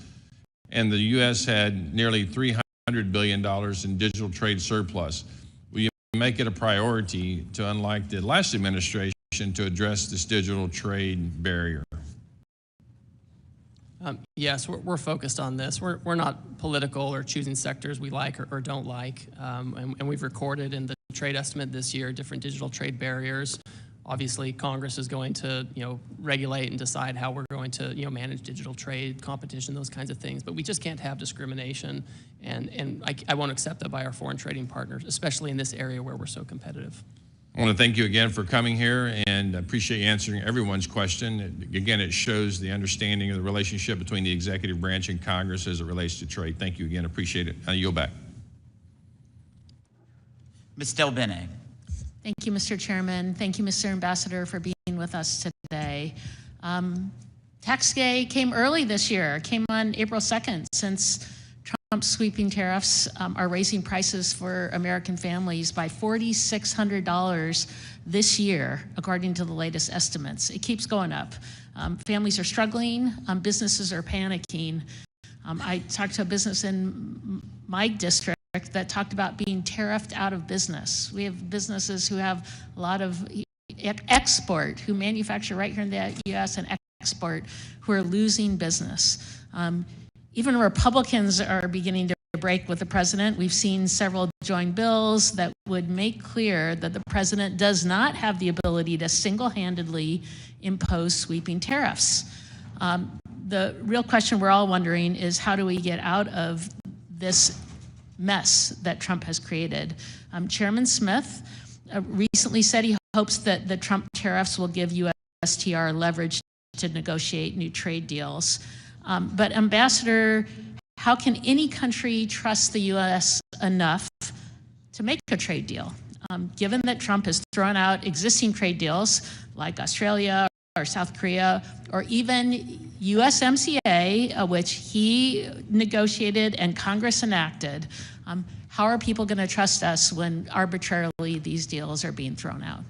and the U.S. had nearly $300 billion in digital trade surplus. Will you make it a priority to, unlike the last administration, to address this digital trade barrier? Yes, we're focused on this. We're not political or choosing sectors we like or don't like. And we've recorded in the trade estimate this year different digital trade barriers. Obviously, Congress is going to, regulate and decide how we're going to, manage digital trade, competition, those kinds of things. But we just can't have discrimination, and I won't accept that by our foreign trading partners, especially in this area where we're so competitive. I want to thank you again for coming here and appreciate you answering everyone's question. Again, it shows the understanding of the relationship between the executive branch and Congress as it relates to trade. Thank you again. Appreciate it. I yield back. Ms. Del Bene. Thank you, Mr. Chairman. Thank you, Mr. Ambassador, for being with us today. Tax day came early this year. It came on April 2nd, since Trump's sweeping tariffs are raising prices for American families by $4,600 this year, according to the latest estimates. It keeps going up. Families are struggling. Businesses are panicking. I talked to a business in my district that talked about being tariffed out of business. We have businesses who have a lot of export, who manufacture right here in the U.S. and export, who are losing business. Even Republicans are beginning to break with the president. We've seen several joint bills that would make clear that the president does not have the ability to single-handedly impose sweeping tariffs. The real question we're all wondering is, how do we get out of this mess that Trump has created? Chairman Smith recently said he hopes that the Trump tariffs will give USTR leverage to negotiate new trade deals. But Ambassador, how can any country trust the U.S. enough to make a trade deal? Given that Trump has thrown out existing trade deals like Australia or South Korea, or even USMCA, which he negotiated and Congress enacted, how are people going to trust us when arbitrarily these deals are being thrown out?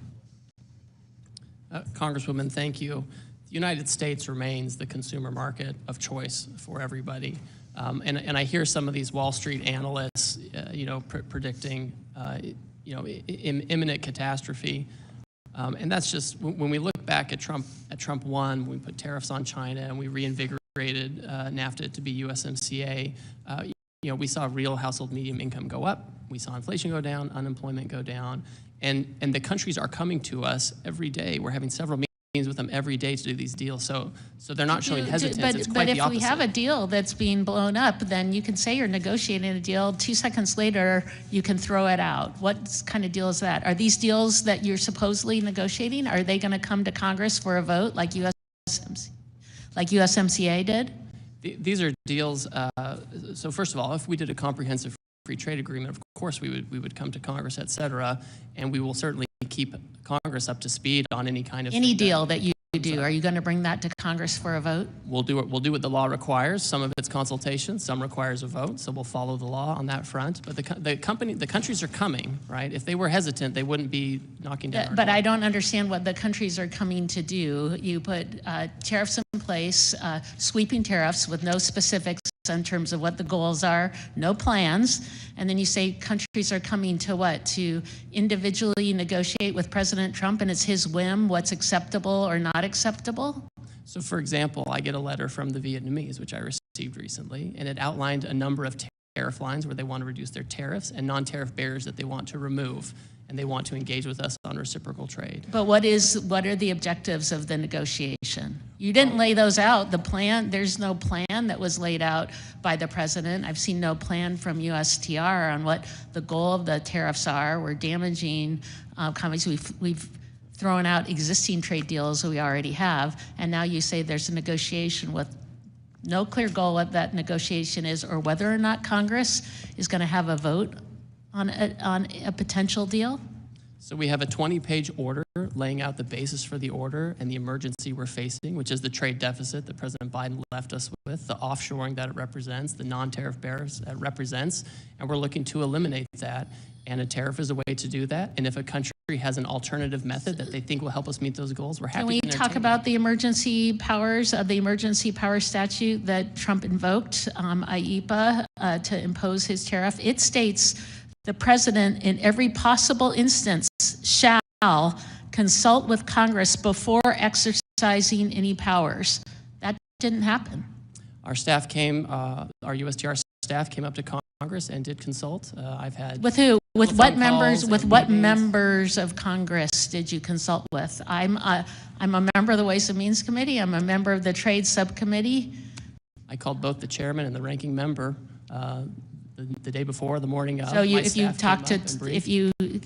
Congresswoman, thank you. The United States remains the consumer market of choice for everybody. And I hear some of these Wall Street analysts, predicting, imminent catastrophe. And that's just, when we look back at Trump 1, we put tariffs on China and we reinvigorated NAFTA to be USMCA. We saw real household medium income go up. We saw inflation go down, unemployment go down. And the countries are coming to us every day. We're having several meetings with them every day to do these deals. So they're not showing hesitance. It's quite the opposite. But if we have a deal that's being blown up, then you can say you're negotiating a deal. 2 seconds later, you can throw it out. What kind of deal is that? Are these deals that you're supposedly negotiating, are they going to come to Congress for a vote like USMCA did? These are deals. So first of all, if we did a comprehensive free trade agreement, of course we would come to Congress, et cetera, and we will certainly keep Congress up to speed on any kind of deal that you do. Are you going to bring that to Congress for a vote? We'll do what the law requires. Some of it's consultation, some requires a vote. So we'll follow the law on that front. But the countries are coming, right? If they were hesitant, they wouldn't be knocking down. But I don't understand what the countries are coming to do. You put tariffs in place, sweeping tariffs with no specifics in terms of what the goals are, no plans, and then you say countries are coming to what? To individually negotiate with President Trump, and it's his whim what's acceptable or not acceptable? So for example, I get a letter from the Vietnamese, which I received recently, and it outlined a number of tariff lines where they want to reduce their tariffs and non-tariff barriers that they want to remove, and they want to engage with us on reciprocal trade. But what are the objectives of the negotiation? You didn't lay those out. The plan, there's no plan that was laid out by the president. I've seen no plan from USTR on what the goal of the tariffs are. We're damaging companies. We've thrown out existing trade deals that we already have, and now you say there's a negotiation with no clear goal what that negotiation is, or whether or not Congress is going to have a vote on a potential deal? So we have a 20-page order laying out the basis for the order and the emergency we're facing, which is the trade deficit that President Biden left us with, the offshoring that it represents, the non-tariff barriers that it represents, and we're looking to eliminate that. And a tariff is a way to do that. And if a country has an alternative method that they think will help us meet those goals, we're happy to entertain. Can we talk about the emergency powers of the emergency power statute that Trump invoked, IEPA, to impose his tariff? It states the president, in every possible instance, shall consult with Congress before exercising any powers. That didn't happen. Our staff came, our USTR staff came up to Congress and did consult. I've had With who? With what members? calls With and what meetings. members of Congress did you consult with? I'm a member of the Ways and Means Committee. I'm a member of the Trade Subcommittee. I called both the chairman and the ranking member the day before, the morning of. So My if you staff talked to, came up and briefed.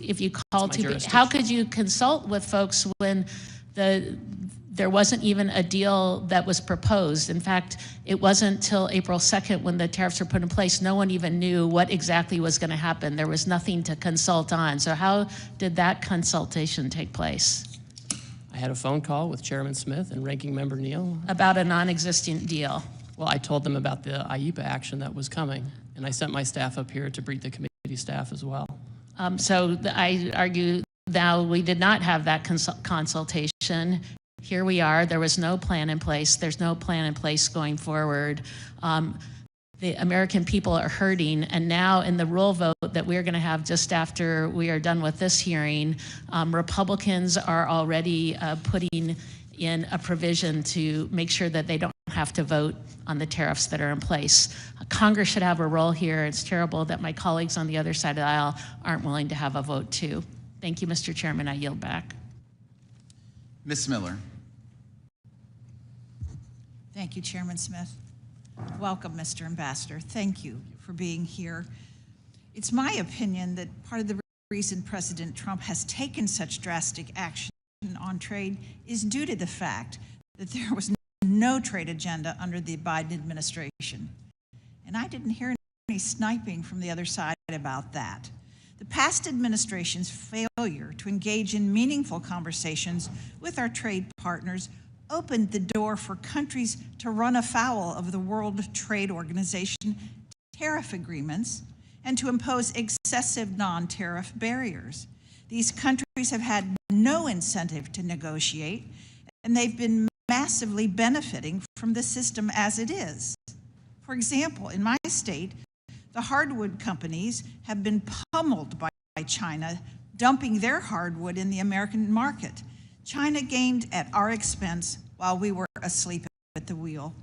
if you called my to, jurisdiction. how could you consult with folks when there wasn't even a deal that was proposed? In fact, it wasn't till April 2nd when the tariffs were put in place, no one even knew what exactly was going to happen. There was nothing to consult on. So how did that consultation take place? I had a phone call with Chairman Smith and Ranking Member Neal. About a non-existent deal. Well, I told them about the IEPA action that was coming, and I sent my staff up here to brief the committee staff as well. I argue now we did not have that consultation. Here we are. There was no plan in place. There's no plan in place going forward. The American people are hurting, and now in the rule vote that we're going to have just after we are done with this hearing, Republicans are already putting in a provision to make sure that they don't have to vote on the tariffs that are in place. Congress should have a role here. It's terrible that my colleagues on the other side of the aisle aren't willing to have a vote too. Thank you, Mr. Chairman. I yield back. Ms. Miller. Thank you, Chairman Smith. Welcome, Mr. Ambassador. Thank you for being here. It's my opinion that part of the reason President Trump has taken such drastic action on trade is due to the fact that there was no trade agenda under the Biden administration. And I didn't hear any sniping from the other side about that. The past administration's failure to engage in meaningful conversations with our trade partners opened the door for countries to run afoul of the World Trade Organization tariff agreements and to impose excessive non-tariff barriers. These countries have had no incentive to negotiate, and they've been massively benefiting from the system as it is. For example, in my state, the hardwood companies have been pummeled by China, dumping their hardwood in the American market. China gained at our expense while we were asleep at the wheel.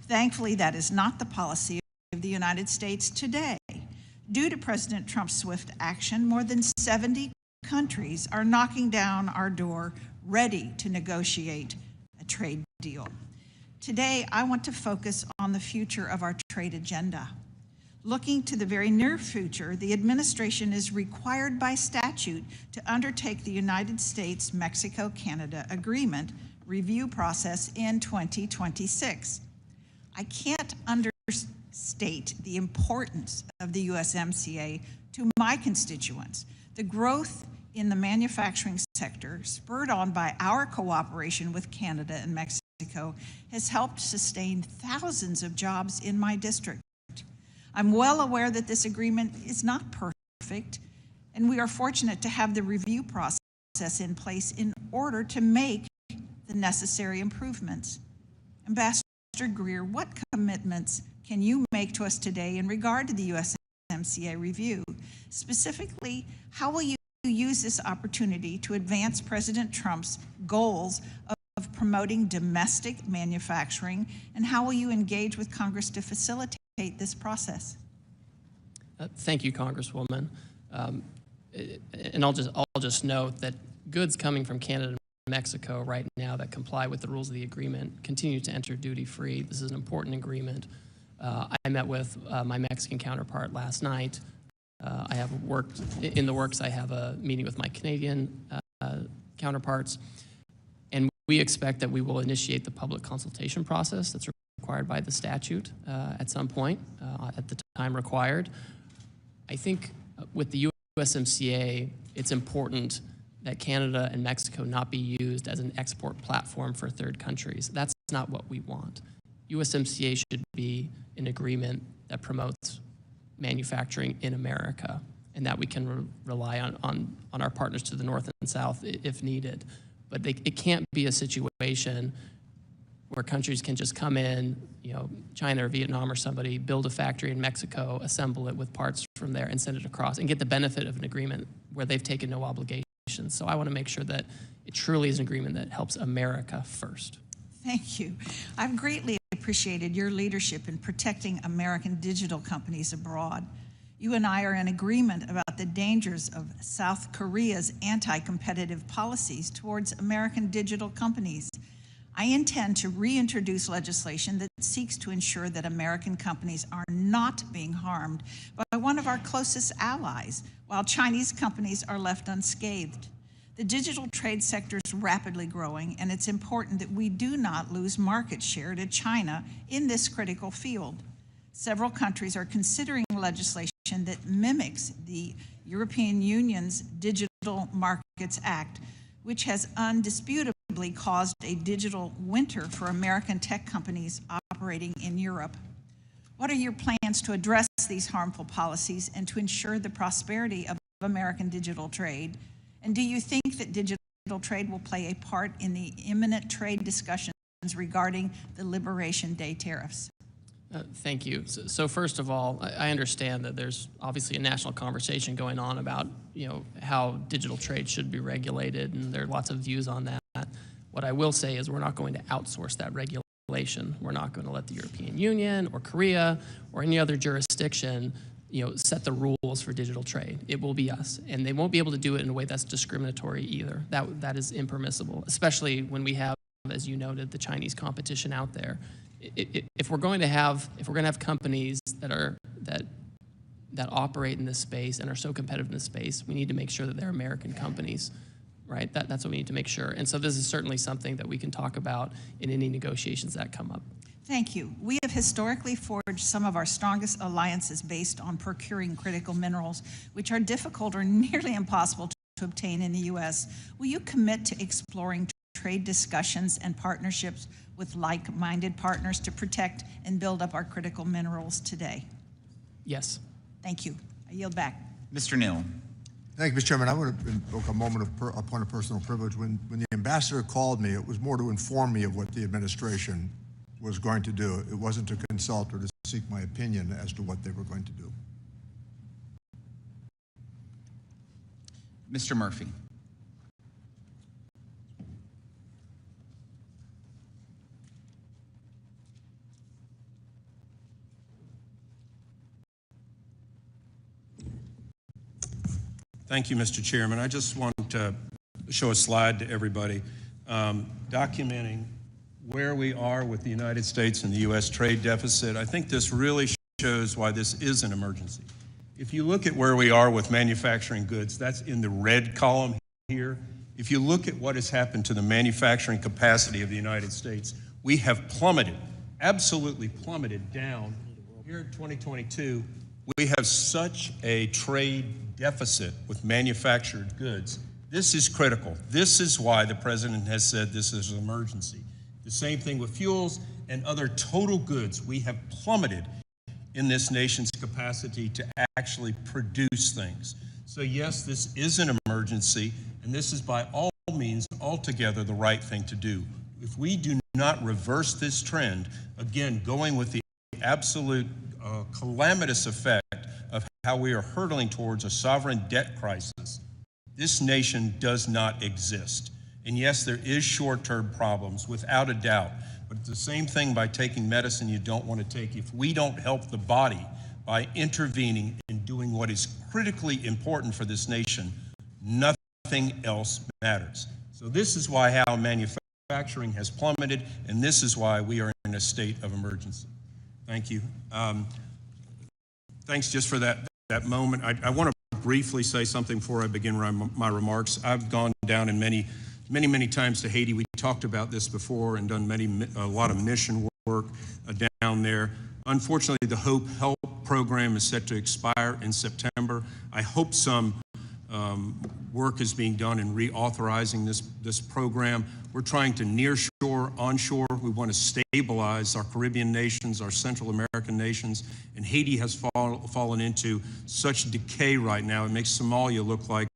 Thankfully, that is not the policy of the United States today. Due to President Trump's swift action, more than 70 countries are knocking down our door, ready to negotiate a trade deal. Today, I want to focus on the future of our trade agenda. Looking to the very near future, the administration is required by statute to undertake the United States-Mexico-Canada Agreement review process in 2026. I can't understate the importance of the USMCA to my constituents. The growth in the manufacturing sector, spurred on by our cooperation with Canada and Mexico, has helped sustain thousands of jobs in my district. I'm well aware that this agreement is not perfect, and we are fortunate to have the review process in place in order to make the necessary improvements. Ambassador Greer, what commitments can you make to us today in regard to the USMCA review? Specifically, how will you use this opportunity to advance President Trump's goals of promoting domestic manufacturing, and how will you engage with Congress to facilitate this process? Thank you, Congresswoman. And I'll just note that goods coming from Canada and Mexico right now that comply with the rules of the agreement continue to enter duty-free. This is an important agreement. I met with my Mexican counterpart last night. I have worked in the works. I have a meeting with my Canadian counterparts, and we expect that we will initiate the public consultation process that's required by the statute at some point at the time required. I think with the USMCA, it's important that Canada and Mexico not be used as an export platform for third countries. That's not what we want. USMCA should be an agreement that promotes manufacturing in America, and that we can rely on our partners to the north and south if needed. But it can't be a situation where countries can just come in, China or Vietnam or somebody, build a factory in Mexico, assemble it with parts from there and send it across and get the benefit of an agreement where they've taken no obligations. So I want to make sure that it truly is an agreement that helps America first. Thank you. I've greatly appreciated your leadership in protecting American digital companies abroad. You and I are in agreement about the dangers of South Korea's anti-competitive policies towards American digital companies. I intend to reintroduce legislation that seeks to ensure that American companies are not being harmed by one of our closest allies, while Chinese companies are left unscathed. The digital trade sector is rapidly growing, and it's important that we do not lose market share to China in this critical field. Several countries are considering legislation that mimics the European Union's Digital Markets Act, which has undisputably caused a digital winter for American tech companies operating in Europe. What are your plans to address these harmful policies and to ensure the prosperity of American digital trade? And do you think that digital trade will play a part in the imminent trade discussions regarding the Liberation Day tariffs? Thank you. So first of all, I understand that there's obviously a national conversation going on about, how digital trade should be regulated, and there are lots of views on that. What I will say is we're not going to outsource that regulation. We're not going to let the European Union or Korea or any other jurisdiction, set the rules for digital trade. It will be us, and they won't be able to do it in a way that's discriminatory either. That is impermissible, especially when we have, as you noted, the Chinese competition out there. If we're going to have companies that operate in this space and are so competitive in this space, we need to make sure that they're American companies, right? That's what we need to make sure. And so this is certainly something that we can talk about in any negotiations that come up. Thank you. We have historically forged some of our strongest alliances based on procuring critical minerals, which are difficult or nearly impossible to obtain in the U.S. Will you commit to exploring trade discussions and partnerships with like-minded partners to protect and build up our critical minerals today? Yes. Thank you. I yield back. Mr. Neal. Thank you, Mr. Chairman. I want to invoke a moment of a point of personal privilege. When the ambassador called me, it was more to inform me of what the administration was going to do. It wasn't to consult or to seek my opinion as to what they were going to do. Mr. Murphy. Thank you, Mr. Chairman. I just want to show a slide to everybody documenting where we are with the United States and the U.S. trade deficit. I think this really shows why this is an emergency. If you look at where we are with manufacturing goods, that's in the red column here. If you look at what has happened to the manufacturing capacity of the United States, we have plummeted, absolutely plummeted down. Here in 2022, we have such a trade deficit with manufactured goods. This is critical. This is why the president has said this is an emergency. The same thing with fuels and other total goods. We have plummeted in this nation's capacity to actually produce things. So yes, this is an emergency, and this is by all means altogether the right thing to do. If we do not reverse this trend, again, going with the absolute calamitous effect of how we are hurtling towards a sovereign debt crisis, this nation does not exist. And yes, there is short-term problems, without a doubt, but it's the same thing by taking medicine you don't want to take. If we don't help the body by intervening and doing what is critically important for this nation, nothing else matters. So this is why how manufacturing has plummeted, and this is why we are in a state of emergency. Thank you. Thanks just for that moment. I want to briefly say something before I begin my remarks. I've gone down in many times to Haiti. We talked about this before and done a lot of mission work down there. Unfortunately, the Hope Help program is set to expire in September. I hope some work is being done in reauthorizing this program. We're trying to nearshore, onshore. We want to stabilize our Caribbean nations, our Central American nations, and Haiti has fallen into such decay right now. It makes Somalia look like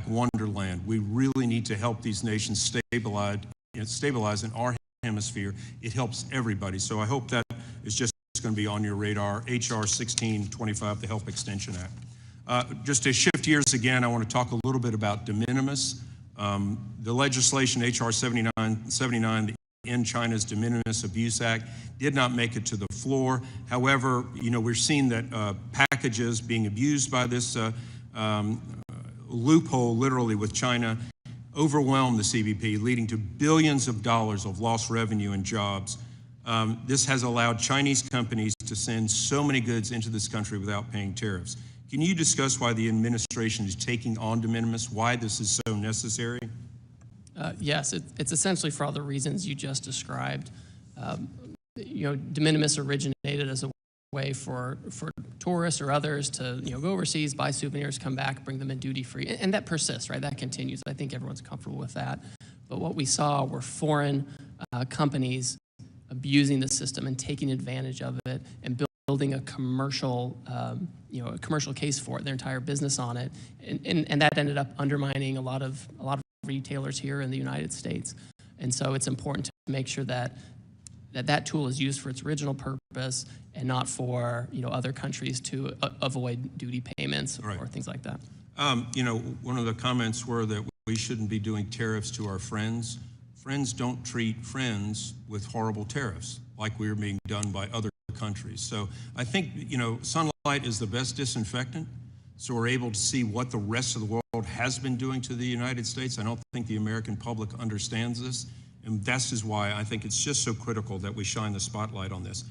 Wonderland. We really need to help these nations stabilize in our hemisphere. It helps everybody. So I hope that is just going to be on your radar. HR 1625, the Help Extension Act. Just to shift gears again, I want to talk a little bit about de minimis. The legislation, HR 7979, the end China's De Minimis Abuse Act. Did not make it to the floor. However, we're seeing that packages being abused by this loophole, literally with China, overwhelm the CBP, leading to billions of dollars of lost revenue and jobs. This has allowed Chinese companies to send so many goods into this country without paying tariffs. Can you discuss why the administration is taking on de minimis, why this is so necessary? Yes, it's essentially for all the reasons you just described. De minimis originated as a way for tourists or others to go overseas, buy souvenirs, come back, bring them in duty-free, and that persists, right? That continues. I think everyone's comfortable with that. But what we saw were foreign companies abusing the system and taking advantage of it and building a commercial, a commercial case for it, their entire business on it, and that ended up undermining a lot of retailers here in the United States. And so it's important to make sure that tool is used for its original purpose and not for other countries to avoid duty payments or things like that. One of the comments were that we shouldn't be doing tariffs to our friends. Friends don't treat friends with horrible tariffs like we are being done by other countries. So I think sunlight is the best disinfectant. So we're able to see what the rest of the world has been doing to the United States. I don't think the American public understands this. And this is why I think it's just so critical that we shine the spotlight on this.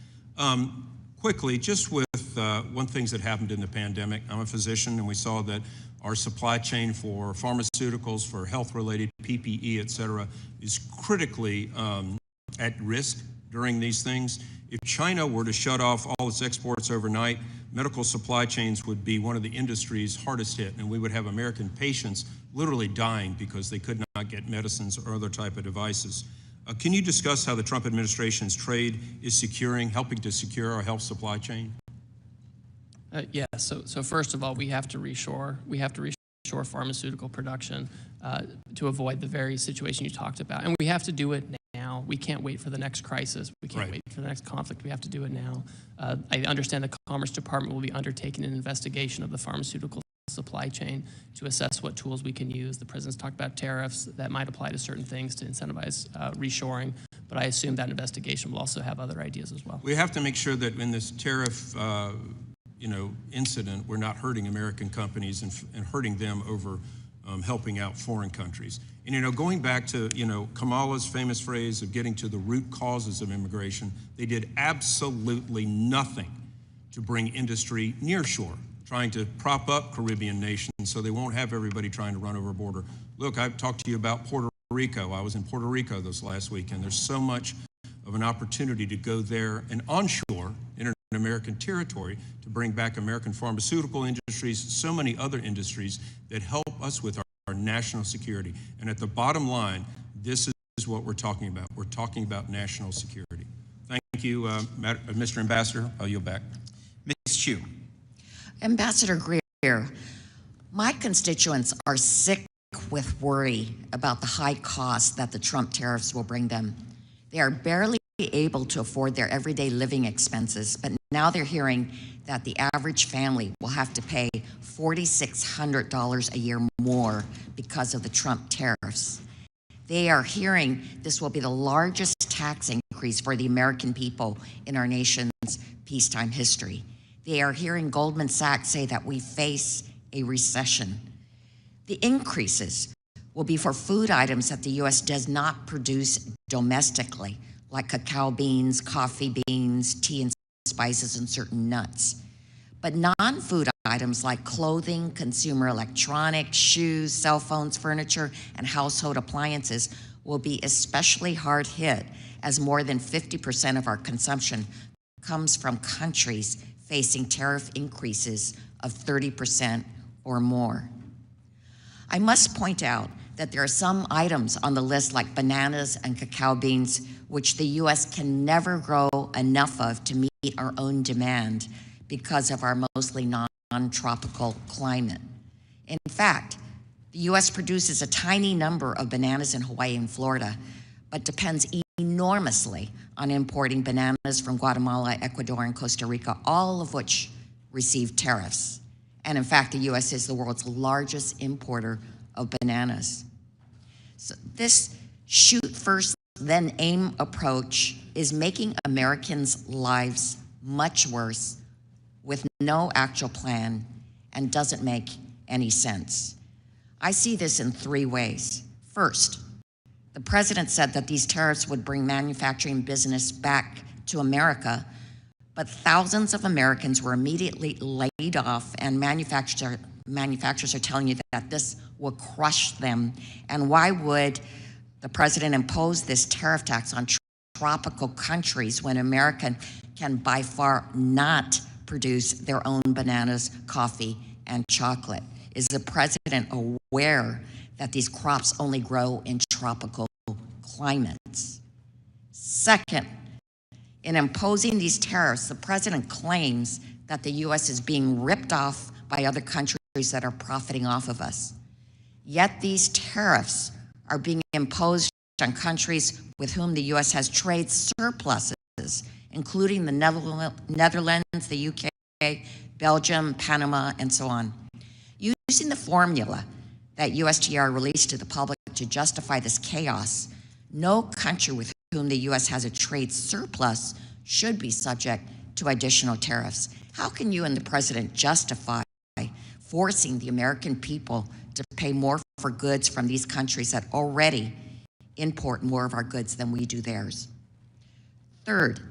Quickly, just with one thing that happened in the pandemic, I'm a physician, and we saw that our supply chain for pharmaceuticals, for health-related PPE, et cetera, is critically at risk during these things. If China were to shut off all its exports overnight, medical supply chains would be one of the industries hardest hit, and we would have American patients literally dying because they could not get medicines or other type of devices. Can you discuss how the Trump administration's trade is helping to secure our health supply chain? So first of all, we have to reshore. We have to reshore pharmaceutical production to avoid the very situation you talked about. And we have to do it now. We can't wait for the next crisis. We can't wait for the next conflict. We have to do it now. I understand the Commerce Department will be undertaking an investigation of the pharmaceutical supply chain to assess what tools we can use. The President's talked about tariffs that might apply to certain things to incentivize reshoring, but I assume that investigation will also have other ideas as well. We have to make sure that in this tariff incident, we're not hurting American companies and hurting them over helping out foreign countries. And going back to Kamala's famous phrase of getting to the root causes of immigration, they did absolutely nothing to bring industry near shore, trying to prop up Caribbean nations so they won't have everybody trying to run over a border. Look, I've talked to you about Puerto Rico. I was in Puerto Rico this last weekend. There's so much of an opportunity to go there and onshore in American territory to bring back American pharmaceutical industries, so many other industries that help us with our national security. And at the bottom line, this is what we're talking about. We're talking about national security. Thank you, Mr. Ambassador. I'll yield back. Ms. Chu. Ambassador Greer, my constituents are sick with worry about the high cost that the Trump tariffs will bring them. They are barely able to afford their everyday living expenses, but now they're hearing that the average family will have to pay $4,600 a year more because of the Trump tariffs. They are hearing this will be the largest tax increase for the American people in our nation's peacetime history. They are hearing Goldman Sachs say that we face a recession. The increases will be for food items that the U.S. does not produce domestically, like cacao beans, coffee beans, tea and spices, and certain nuts. But non-food items like clothing, consumer electronics, shoes, cell phones, furniture, and household appliances will be especially hard hit, as more than 50% of our consumption comes from countries facing tariff increases of 30% or more. I must point out that there are some items on the list like bananas and cacao beans, which the U.S. can never grow enough of to meet our own demand because of our mostly non-tropical climate. In fact, the U.S. produces a tiny number of bananas in Hawaii and Florida, but depends enormously on importing bananas from Guatemala, Ecuador, and Costa Rica, all of which receive tariffs. And in fact, the U.S. is the world's largest importer of bananas. So this shoot first, then aim approach is making Americans' lives much worse with no actual plan and doesn't make any sense. I see this in three ways. First, the president said that these tariffs would bring manufacturing business back to America, but thousands of Americans were immediately laid off, and manufacturers are telling you that this will crush them. And why would the president impose this tariff tax on tropical countries when America can by far not produce their own bananas, coffee, and chocolate? Is the president aware that these crops only grow in tropical climates? Second, in imposing these tariffs, the president claims that the U.S. is being ripped off by other countries that are profiting off of us. Yet these tariffs are being imposed on countries with whom the U.S. has trade surpluses, including the Netherlands, the UK, Belgium, Panama, and so on. Using the formula that USTR released to the public to justify this chaos, no country with whom the U.S. has a trade surplus should be subject to additional tariffs. How can you and the president justify forcing the American people to pay more for goods from these countries that already import more of our goods than we do theirs? Third,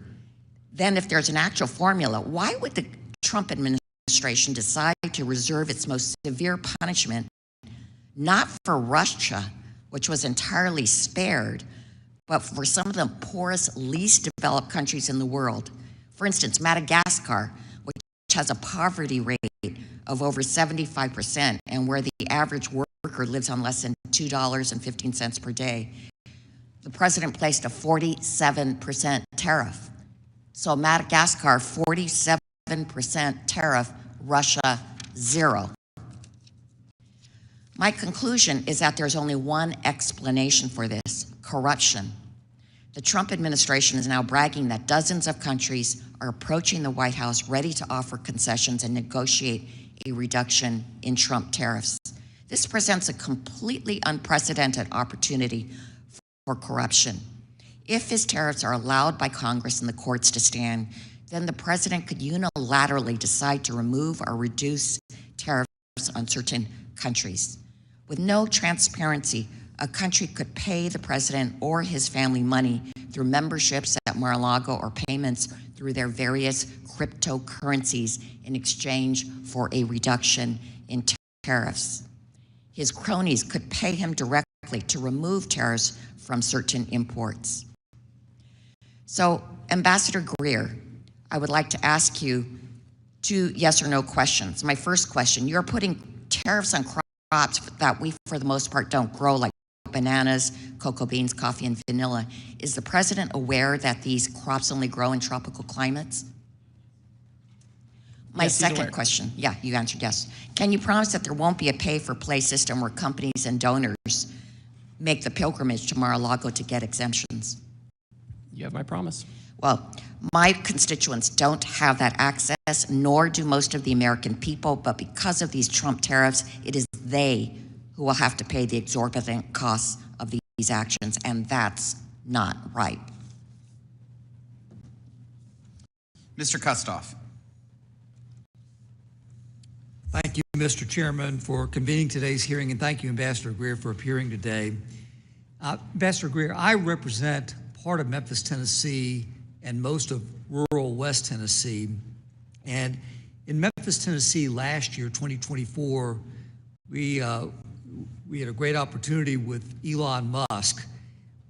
then if there's an actual formula, why would the Trump administration decide to reserve its most severe punishment not for Russia, which was entirely spared, but for some of the poorest, least developed countries in the world? For instance, Madagascar, which has a poverty rate of over 75% and where the average worker lives on less than $2.15 per day. The president placed a 47% tariff. So Madagascar, 47% tariff, Russia, 0. My conclusion is that there's only one explanation for this: corruption. The Trump administration is now bragging that dozens of countries are approaching the White House ready to offer concessions and negotiate a reduction in Trump tariffs. This presents a completely unprecedented opportunity for corruption. If his tariffs are allowed by Congress and the courts to stand, then the president could unilaterally decide to remove or reduce tariffs on certain countries. With no transparency, a country could pay the president or his family money through memberships at Mar-a-Lago or payments through their various cryptocurrencies in exchange for a reduction in tariffs. His cronies could pay him directly to remove tariffs from certain imports. So, Ambassador Greer, I would like to ask you 2 yes or no questions. My first question: you're putting tariffs on crops that we, for the most part, don't grow, like bananas, cocoa beans, coffee, and vanilla. Is the president aware that these crops only grow in tropical climates? My second question, yeah, you answered yes. Can you promise that there won't be a pay-for-play system where companies and donors make the pilgrimage to Mar-a-Lago to get exemptions? You have my promise. Well, my constituents don't have that access, nor do most of the American people, but because of these Trump tariffs, it is they who will have to pay the exorbitant costs of these actions, and that's not right. Mr. Kustoff. Thank you, Mr. Chairman, for convening today's hearing, and thank you, Ambassador Greer, for appearing today. Ambassador Greer, I represent part of Memphis, Tennessee, and most of rural West Tennessee. And in Memphis, Tennessee, last year, 2024, we had a great opportunity with Elon Musk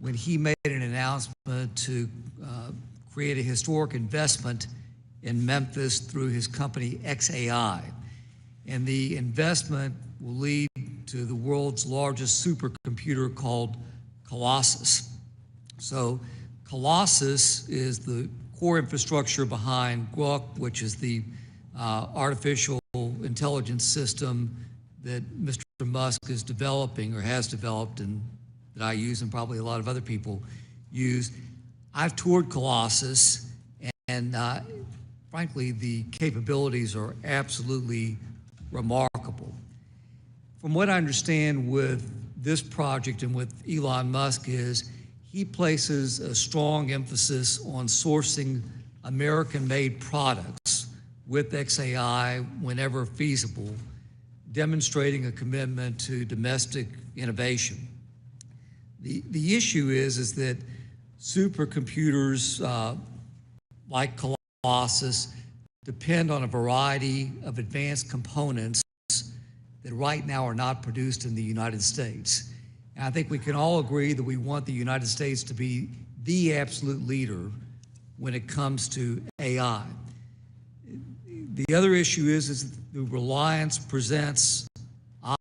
when he made an announcement to create a historic investment in Memphis through his company XAI. And the investment will lead to the world's largest supercomputer called Colossus. So Colossus is the core infrastructure behind Grok, which is the artificial intelligence system that Mr. Musk is developing or has developed, and that I use and probably a lot of other people use. I've toured Colossus, and frankly, the capabilities are absolutely remarkable. From what I understand with this project and with Elon Musk is he places a strong emphasis on sourcing American-made products with XAI whenever feasible, demonstrating a commitment to domestic innovation. The issue is that supercomputers like Colossus depend on a variety of advanced components that right now are not produced in the United States. And I think we can all agree that we want the United States to be the absolute leader when it comes to AI. The other issue is the reliance presents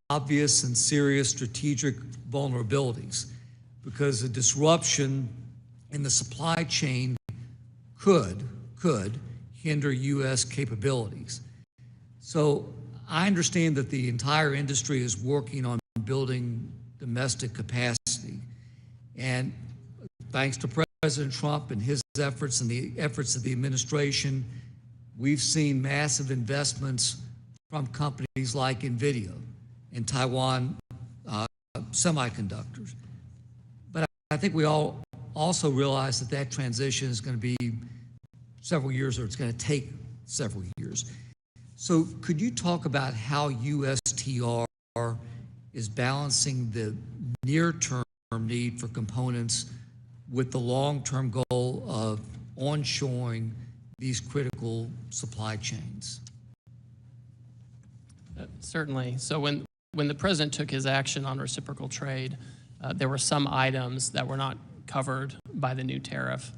obvious and serious strategic vulnerabilities because a disruption in the supply chain could hinder U.S. capabilities. So I understand that the entire industry is working on building domestic capacity. And thanks to President Trump and his efforts and the efforts of the administration, we've seen massive investments from companies like NVIDIA and Taiwan Semiconductors. But I think we all also realize that that transition is going to be several years, or it's going to take several years. So could you talk about how USTR is balancing the near-term need for components with the long-term goal of onshoring these critical supply chains? Certainly. So when the president took his action on reciprocal trade, there were some items that were not covered by the new tariff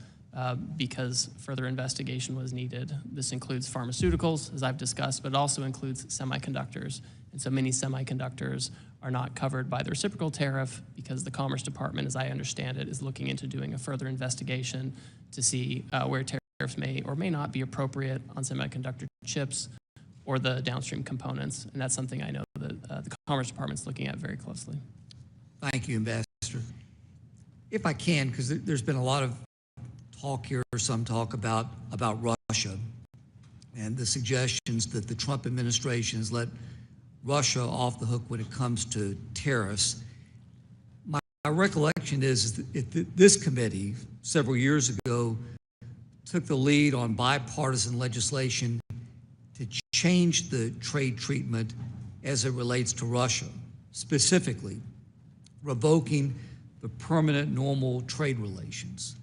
because further investigation was needed. This includes pharmaceuticals, as I've discussed, but it also includes semiconductors. And so many semiconductors are not covered by the reciprocal tariff because the Commerce Department, as I understand it, is looking into doing a further investigation to see where tariffs may or may not be appropriate on semiconductor chips or the downstream components. And that's something I know that the Commerce Department is looking at very closely. Thank you, Ambassador. If I can, because there's been a lot of talk here, some talk about Russia and the suggestions that the Trump administration has let Russia off the hook when it comes to tariffs. My recollection is that this committee several years ago took the lead on bipartisan legislation to change the trade treatment as it relates to Russia, specifically revoking the permanent normal trade relations,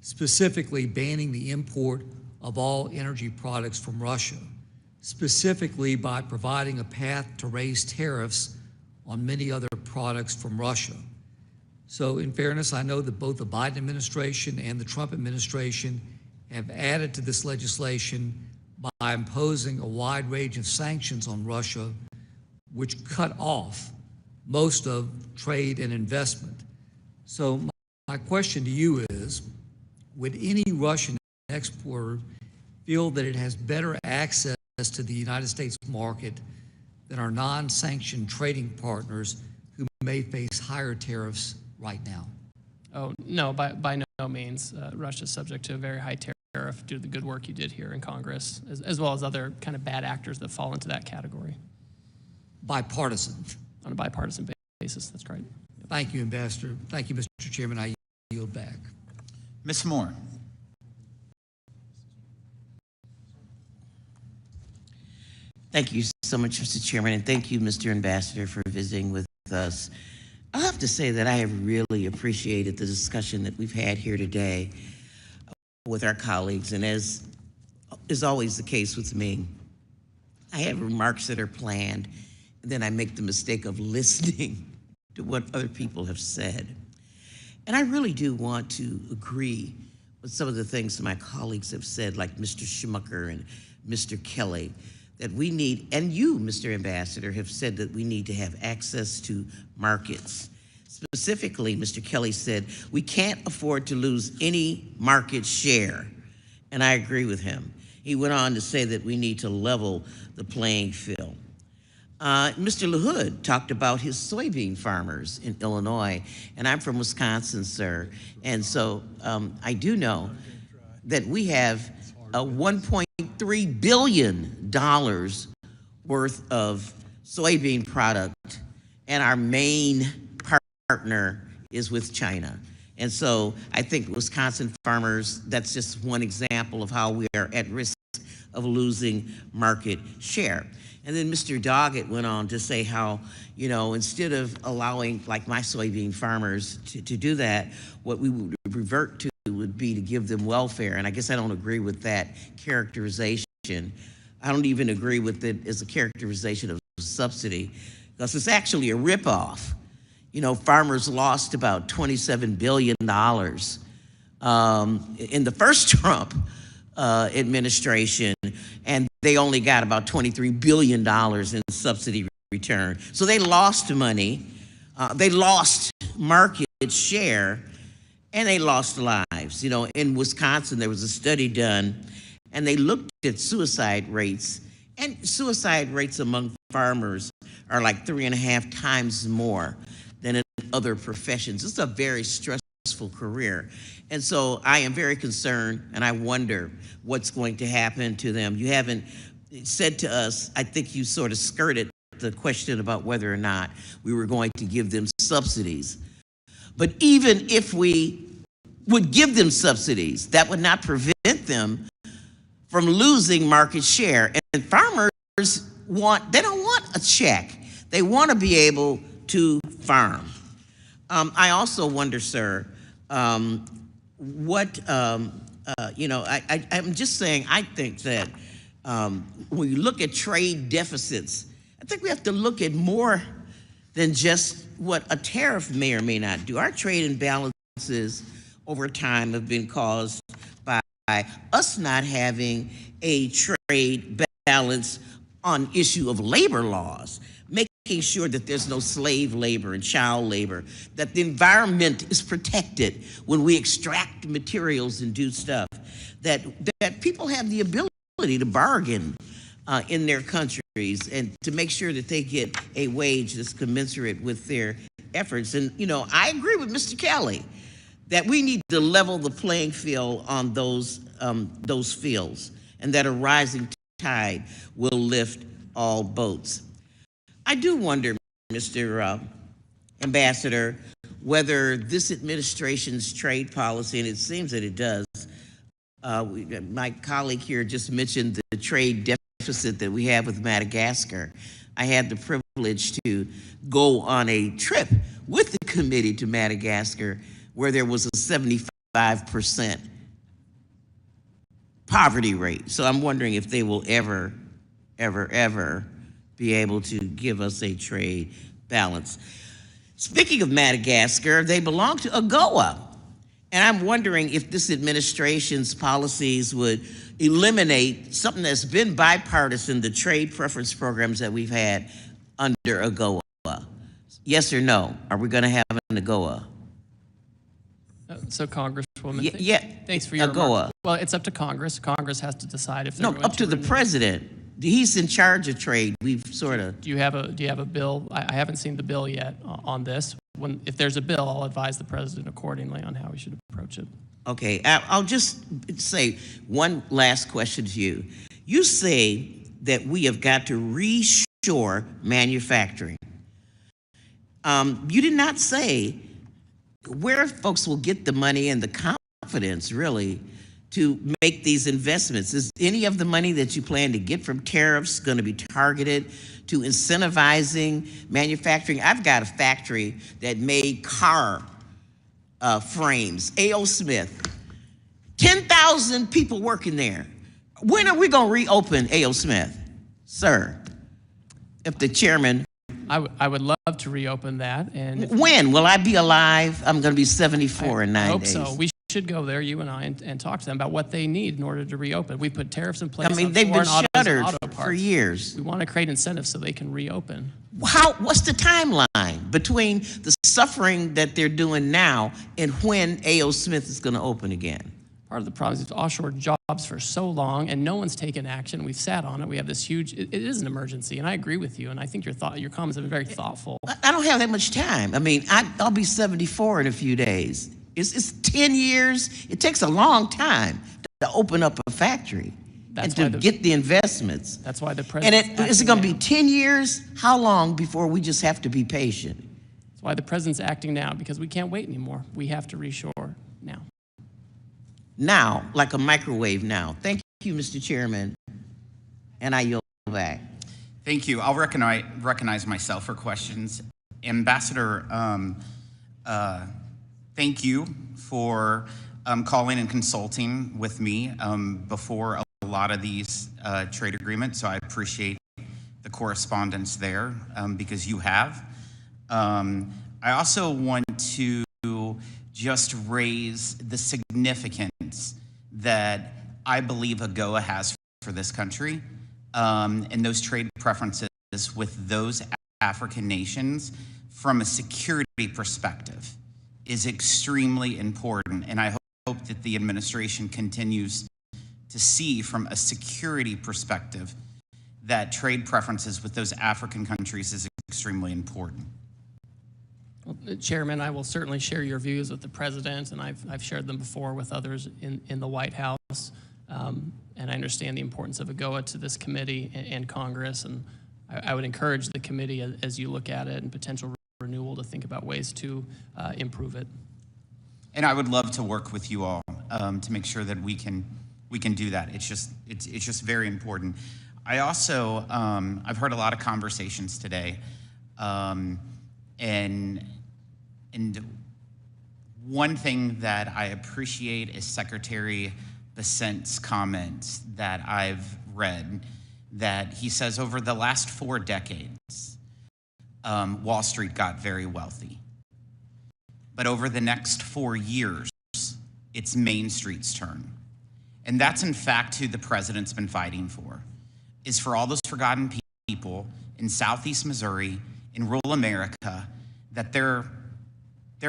specifically banning the import of all energy products from Russia, specifically by providing a path to raise tariffs on many other products from Russia. So in fairness, I know that both the Biden administration and the Trump administration have added to this legislation by imposing a wide range of sanctions on Russia, which cut off most of trade and investment. So my question to you is, would any Russian exporter feel that it has better access to the United States market than our non-sanctioned trading partners who may face higher tariffs right now? Oh, no, by no means. Russia is subject to a very high tariff due to the good work you did here in Congress, as well as other kind of bad actors that fall into that category. Bipartisan. On a bipartisan basis, that's right. Thank you, Ambassador. Thank you, Mr. Chairman. I yield back. Ms. Moore. Thank you so much, Mr. Chairman, and thank you, Mr. Ambassador, for visiting with us. I'll have to say that I have really appreciated the discussion that we've had here today with our colleagues, and as is always the case with me, I have remarks that are planned, and then I make the mistake of listening to what other people have said. And I really do want to agree with some of the things that my colleagues have said, like Mr. Schmucker and Mr. Kelly, that we need, and you, Mr. Ambassador, have said that we need to have access to markets. Specifically, Mr. Kelly said, we can't afford to lose any market share, and I agree with him. He went on to say that we need to level the playing field. Mr. LaHood talked about his soybean farmers in Illinois, and I'm from Wisconsin, sir, and so I do know that we have a $1.3 billion worth of soybean product, and our main partner is with China. And so I think Wisconsin farmers, that's just one example of how we are at risk of losing market share. And then Mr. Doggett went on to say how, instead of allowing like my soybean farmers to do that, what we would revert to would be to give them welfare. And I guess I don't agree with that characterization. I don't even agree with it as a characterization of subsidy, because it's actually a ripoff. Farmers lost about $27 billion in the first Trump administration, and they only got about $23 billion in subsidy return. So they lost money, they lost market share, and they lost lives. In Wisconsin, there was a study done, and they looked at suicide rates, and suicide rates among farmers are like 3.5 times more than in other professions. It's a very stressful career. And so I am very concerned, and I wonder what's going to happen to them. You haven't said to us, I think you sort of skirted the question about whether or not we were going to give them subsidies. But even if we would give them subsidies, that would not prevent them from losing market share. And farmers they don't want a check. They want to be able to farm. I also wonder, sir, I'm just saying, I think that when you look at trade deficits, I think we have to look at more than just what a tariff may or may not do. Our trade imbalances over time have been caused by us not having a trade balance on issue of labor laws, making sure that there's no slave labor and child labor, that the environment is protected when we extract materials and do stuff, that people have the ability to bargain in their countries and to make sure that they get a wage that's commensurate with their efforts. And, I agree with Mr. Kelly that we need to level the playing field on those fields, and that a rising tide will lift all boats. I do wonder, Mr. Ambassador, whether this administration's trade policy, and it seems that it does, my colleague here just mentioned the trade deficit that we have with Madagascar. I had the privilege to go on a trip with the committee to Madagascar where there was a 75% poverty rate. So I'm wondering if they will ever be able to give us a trade balance. Speaking of Madagascar, they belong to AGOA. And I'm wondering if this administration's policies would eliminate something that's been bipartisan, the trade preference programs that we've had under AGOA. Yes or no? Are we going to have an AGOA? So, Congresswoman, thanks for your AGOA. remarks. Well, it's up to Congress. Congress has to decide if they're No, going up to the president. He's in charge of trade. We've sort of. Do you have a bill? I haven't seen the bill yet on this. If there's a bill, I'll advise the president accordingly on how we should approach it. Okay, I'll just say one last question to you. You say that we have got to reshore manufacturing. You did not say where folks will get the money and the confidence, really, to make these investments. Is any of the money that you plan to get from tariffs going to be targeted to incentivizing manufacturing? I've got a factory that made car frames, A.O. Smith. 10,000 people working there. When are we going to reopen A.O. Smith, sir? If the chairman... I would love to reopen that. And when? Will I be alive? I'm going to be 74 in 9 days. I hope so. We should go there, you and I, and talk to them about what they need in order to reopen. We put tariffs in place. I mean, on they've been foreign shuttered auto parts for years. We want to create incentives so they can reopen. What's the timeline between the suffering that they're doing now and when A.O. Smith is going to open again? Part of the problem is it's offshore jobs for so long, and no one's taken action. We've sat on it. We have this huge, it is an emergency, and I agree with you, and I think your comments have been very thoughtful. I don't have that much time. I mean, I'll be 74 in a few days. It's 10 years. It takes a long time to open up a factory and to get the investments. That's why the president... And is it going to be 10 years? How long before we just have to be patient? That's why the president's acting now, because we can't wait anymore. We have to reshore now. Now, like a microwave now. Thank you, Mr. Chairman. And I yield back. Thank you. I'll recognize myself for questions. Ambassador, thank you for calling and consulting with me before a lot of these trade agreements, so I appreciate the correspondence there because you have. I also want to just raise the significance that I believe AGOA has for this country and those trade preferences with those African nations from a security perspective is extremely important. And I hope that the administration continues to see from a security perspective that trade preferences with those African countries is extremely important. Well, Chairman, I will certainly share your views with the president, and I've shared them before with others in the White House. And I understand the importance of AGOA to this committee and Congress, and I would encourage the committee, as you look at it and potential renewal, to think about ways to improve it. And I would love to work with you all to make sure that we can do that. It's just very important. I also I've heard a lot of conversations today, and one thing that I appreciate is Secretary Bessent's comments that I've read, that he says over the last 4 decades, Wall Street got very wealthy. But over the next 4 years, it's Main Street's turn. And that's in fact who the president's been fighting for, is for all those forgotten people in Southeast Missouri, in rural America, that their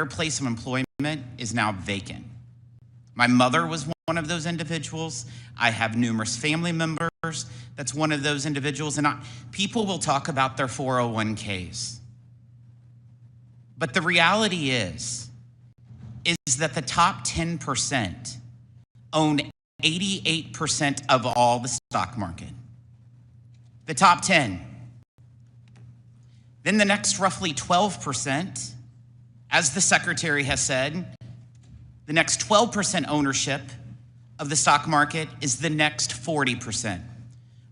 place of employment is now vacant. My mother was one of those individuals. I have numerous family members that's one of those individuals, and people will talk about their 401ks. But the reality is that the top 10% own 88% of all the stock market. The top 10. Then the next roughly 12%, as the secretary has said, the next 12% ownership of the stock market is the next 40%.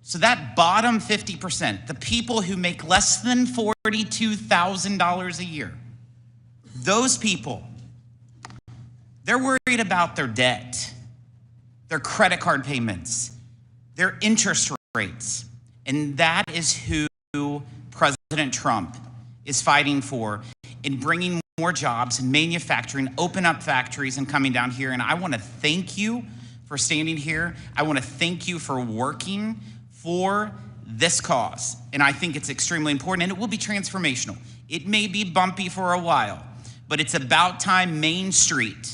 So that bottom 50%, the people who make less than $42,000 a year, those people, they're worried about their debt, their credit card payments, their interest rates. And that is who President Trump is fighting for in bringing more jobs and manufacturing, open up factories and coming down here. And I want to thank you for standing here. I want to thank you for working for this cause. And I think it's extremely important, and it will be transformational. It may be bumpy for a while, but it's about time Main Street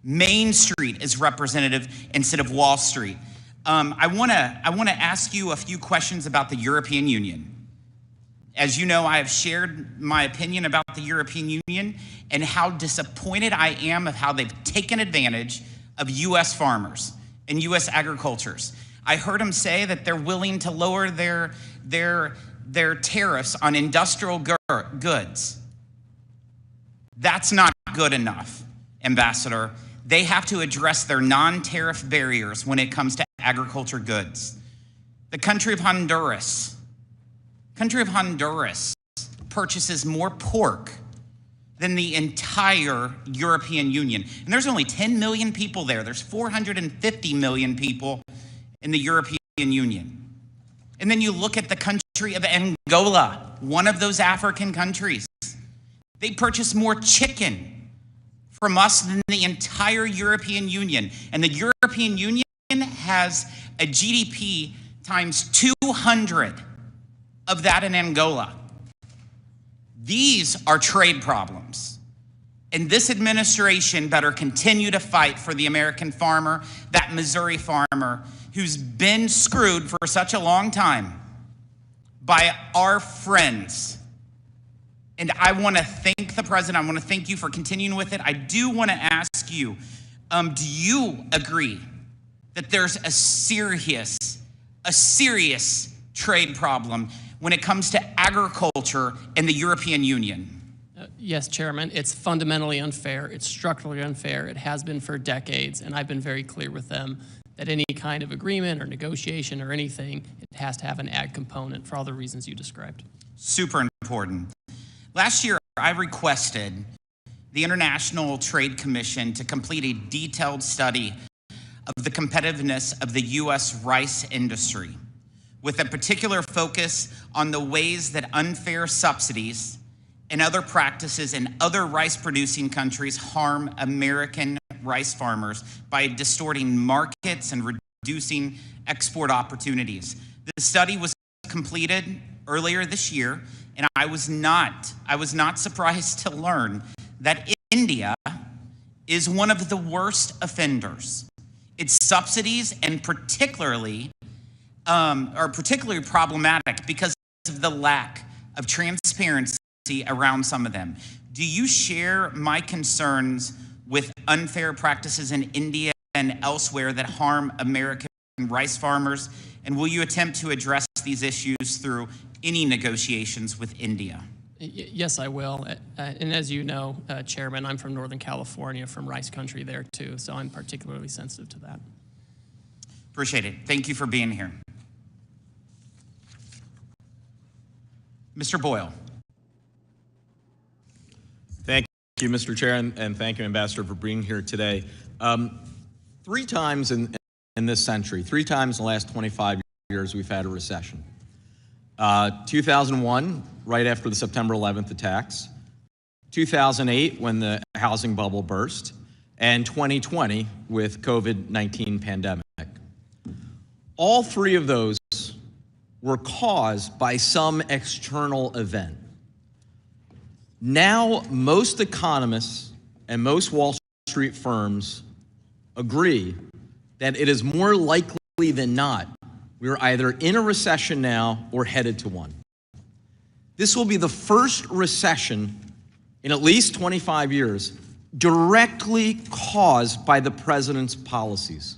is representative instead of Wall Street. I want to ask you a few questions about the European Union. As you know, I have shared my opinion about the European Union and how disappointed I am of how they've taken advantage of U.S. farmers and U.S. agricultures. I heard them say that they're willing to lower their tariffs on industrial goods. That's not good enough, Ambassador. They have to address their non-tariff barriers when it comes to agriculture goods. The country of Honduras purchases more pork than the entire European Union. And there's only 10 million people there. There's 450 million people in the European Union. And then you look at the country of Angola, one of those African countries. They purchase more chicken from us than the entire European Union. And the European Union has a GDP times 200 of that in Angola. These are trade problems. And this administration better continue to fight for the American farmer, that Missouri farmer who's been screwed for such a long time by our friends. And I want to thank the president. I want to thank you for continuing with it. I do want to ask you, do you agree that there's a serious trade problem when it comes to agriculture in the European Union? Yes, Chairman, it's fundamentally unfair. It's structurally unfair. It has been for decades, and I've been very clear with them that any kind of agreement or negotiation or anything, it has to have an ag component for all the reasons you described. Super important. Last year, I requested the International Trade Commission to complete a detailed study of the competitiveness of the U.S. rice industry, with a particular focus on the ways that unfair subsidies and other practices in other rice-producing countries harm American rice farmers by distorting markets and reducing export opportunities. The study was completed earlier this year, and I was not surprised to learn that India is one of the worst offenders. Its subsidies and particularly are particularly problematic because of the lack of transparency around some of them. Do you share my concerns with unfair practices in India and elsewhere that harm American rice farmers? And will you attempt to address these issues through any negotiations with India? Yes, I will. And as you know, Chairman, I'm from Northern California, from rice country there too, so I'm particularly sensitive to that. Appreciate it. Thank you for being here. Mr. Boyle. Thank you, Mr. Chair, and thank you, Ambassador, for being here today. 3 times in this century, 3 times in the last 25 years, we've had a recession. 2001, right after the September 11th attacks, 2008, when the housing bubble burst, and 2020 with COVID-19 pandemic. All 3 of those were caused by some external event. Now, most economists and most Wall Street firms agree that it is more likely than not we're either in a recession now or headed to one. This will be the first recession in at least 25 years directly caused by the president's policies.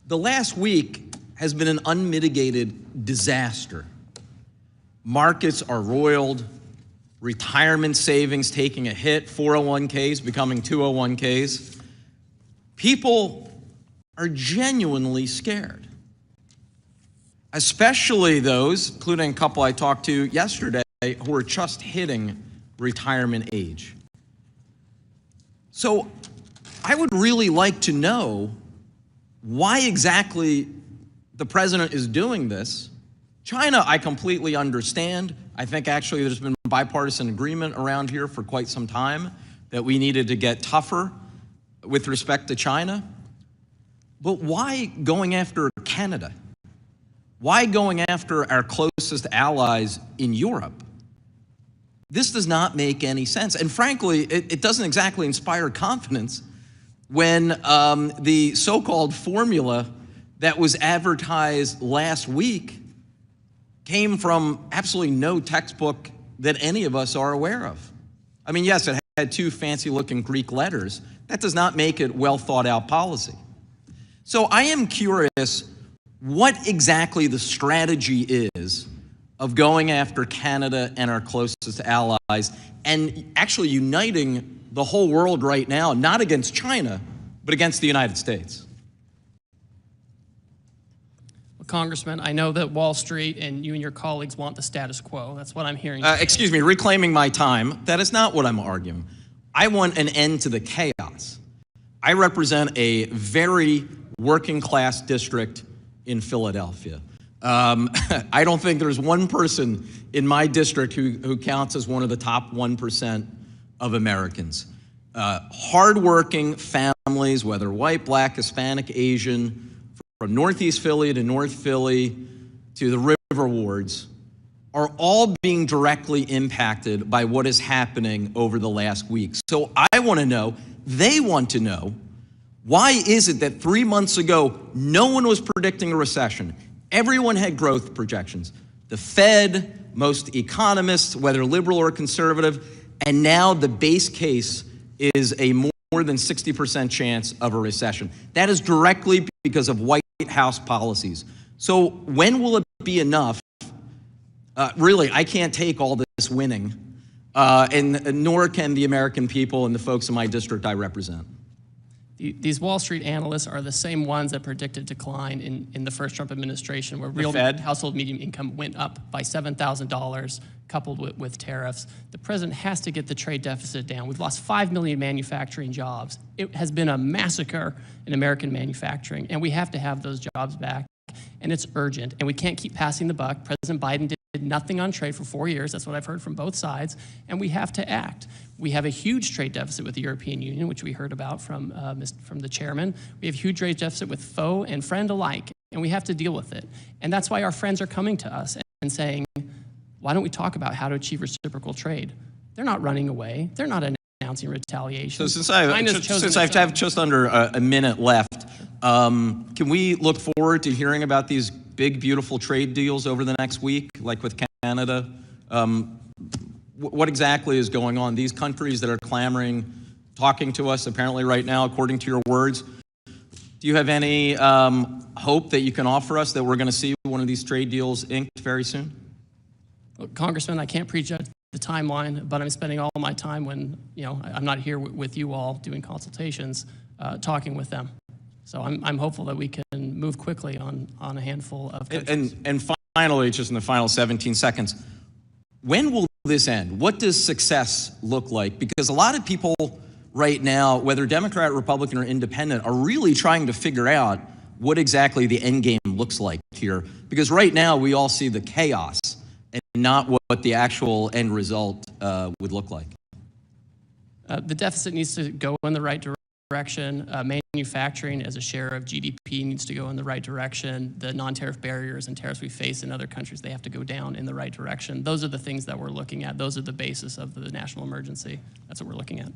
The last week has been an unmitigated disaster. Markets are roiled, retirement savings taking a hit, 401ks becoming 201ks. People are genuinely scared, especially those, including a couple I talked to yesterday, who are just hitting retirement age. So I would really like to know why exactly the president is doing this. China, I completely understand. I think actually there's been bipartisan agreement around here for quite some time that we needed to get tougher with respect to China. But why going after Canada? Why going after our closest allies in Europe? This does not make any sense. And frankly, it doesn't exactly inspire confidence when the so-called formula that was advertised last week came from absolutely no textbook that any of us are aware of. I mean, yes, it had 2 fancy-looking Greek letters. That does not make it well-thought-out policy. So I am curious what exactly the strategy is of going after Canada and our closest allies and actually uniting the whole world right now, not against China, but against the United States. Well, Congressman, I know that Wall Street and you and your colleagues want the status quo. That's what I'm hearing. Excuse me, reclaiming my time. That is not what I'm arguing. I want an end to the chaos. I represent a very working class district in Philadelphia. I don't think there's one person in my district who counts as one of the top 1% of Americans. Hardworking families, whether white, black, Hispanic, Asian, from Northeast Philly to North Philly to the River Wards, are all being directly impacted by what is happening over the last week. So I want to know, they want to know, why is it that 3 months ago, no one was predicting a recession? Everyone had growth projections. The Fed, most economists, whether liberal or conservative, and now the base case is a more than 60% chance of a recession. That is directly because of White House policies. So when will it be enough? Really, I can't take all this winning and nor can the American people and the folks in my district I represent. These Wall Street analysts are the same ones that predicted decline in the first Trump administration, where real household median income went up by $7,000, coupled with tariffs. The president has to get the trade deficit down. We've lost 5 million manufacturing jobs. It has been a massacre in American manufacturing, and we have to have those jobs back, and it's urgent, and we can't keep passing the buck. President Biden did nothing on trade for 4 years. That's what I've heard from both sides, and we have to act. We have a huge trade deficit with the European Union, which we heard about from the chairman. We have a huge trade deficit with foe and friend alike, and we have to deal with it. And that's why our friends are coming to us and saying, why don't we talk about how to achieve reciprocal trade? They're not running away. They're not announcing retaliation. So since I have just under a minute left, can we look forward to hearing about these big, beautiful trade deals over the next week, like with Canada? What exactly is going on? These countries that are clamoring, talking to us apparently right now, according to your words, do you have any hope that you can offer us that we're going to see one of these trade deals inked very soon? Well, Congressman, I can't prejudge the timeline, but I'm spending all my time when I'm not here with you all doing consultations, talking with them. So I'm hopeful that we can move quickly on a handful of countries. And finally, just in the final 17 seconds, when will this end? What does success look like? Because a lot of people right now, whether Democrat, Republican, or Independent, are really trying to figure out what exactly the end game looks like here. Because right now, we all see the chaos and not what the actual end result would look like. The deficit needs to go in the right direction. Manufacturing as a share of GDP needs to go in the right direction. The non-tariff barriers and tariffs we face in other countries, they have to go down in the right direction. Those are the things that we're looking at. Those are the basis of the national emergency. That's what we're looking at.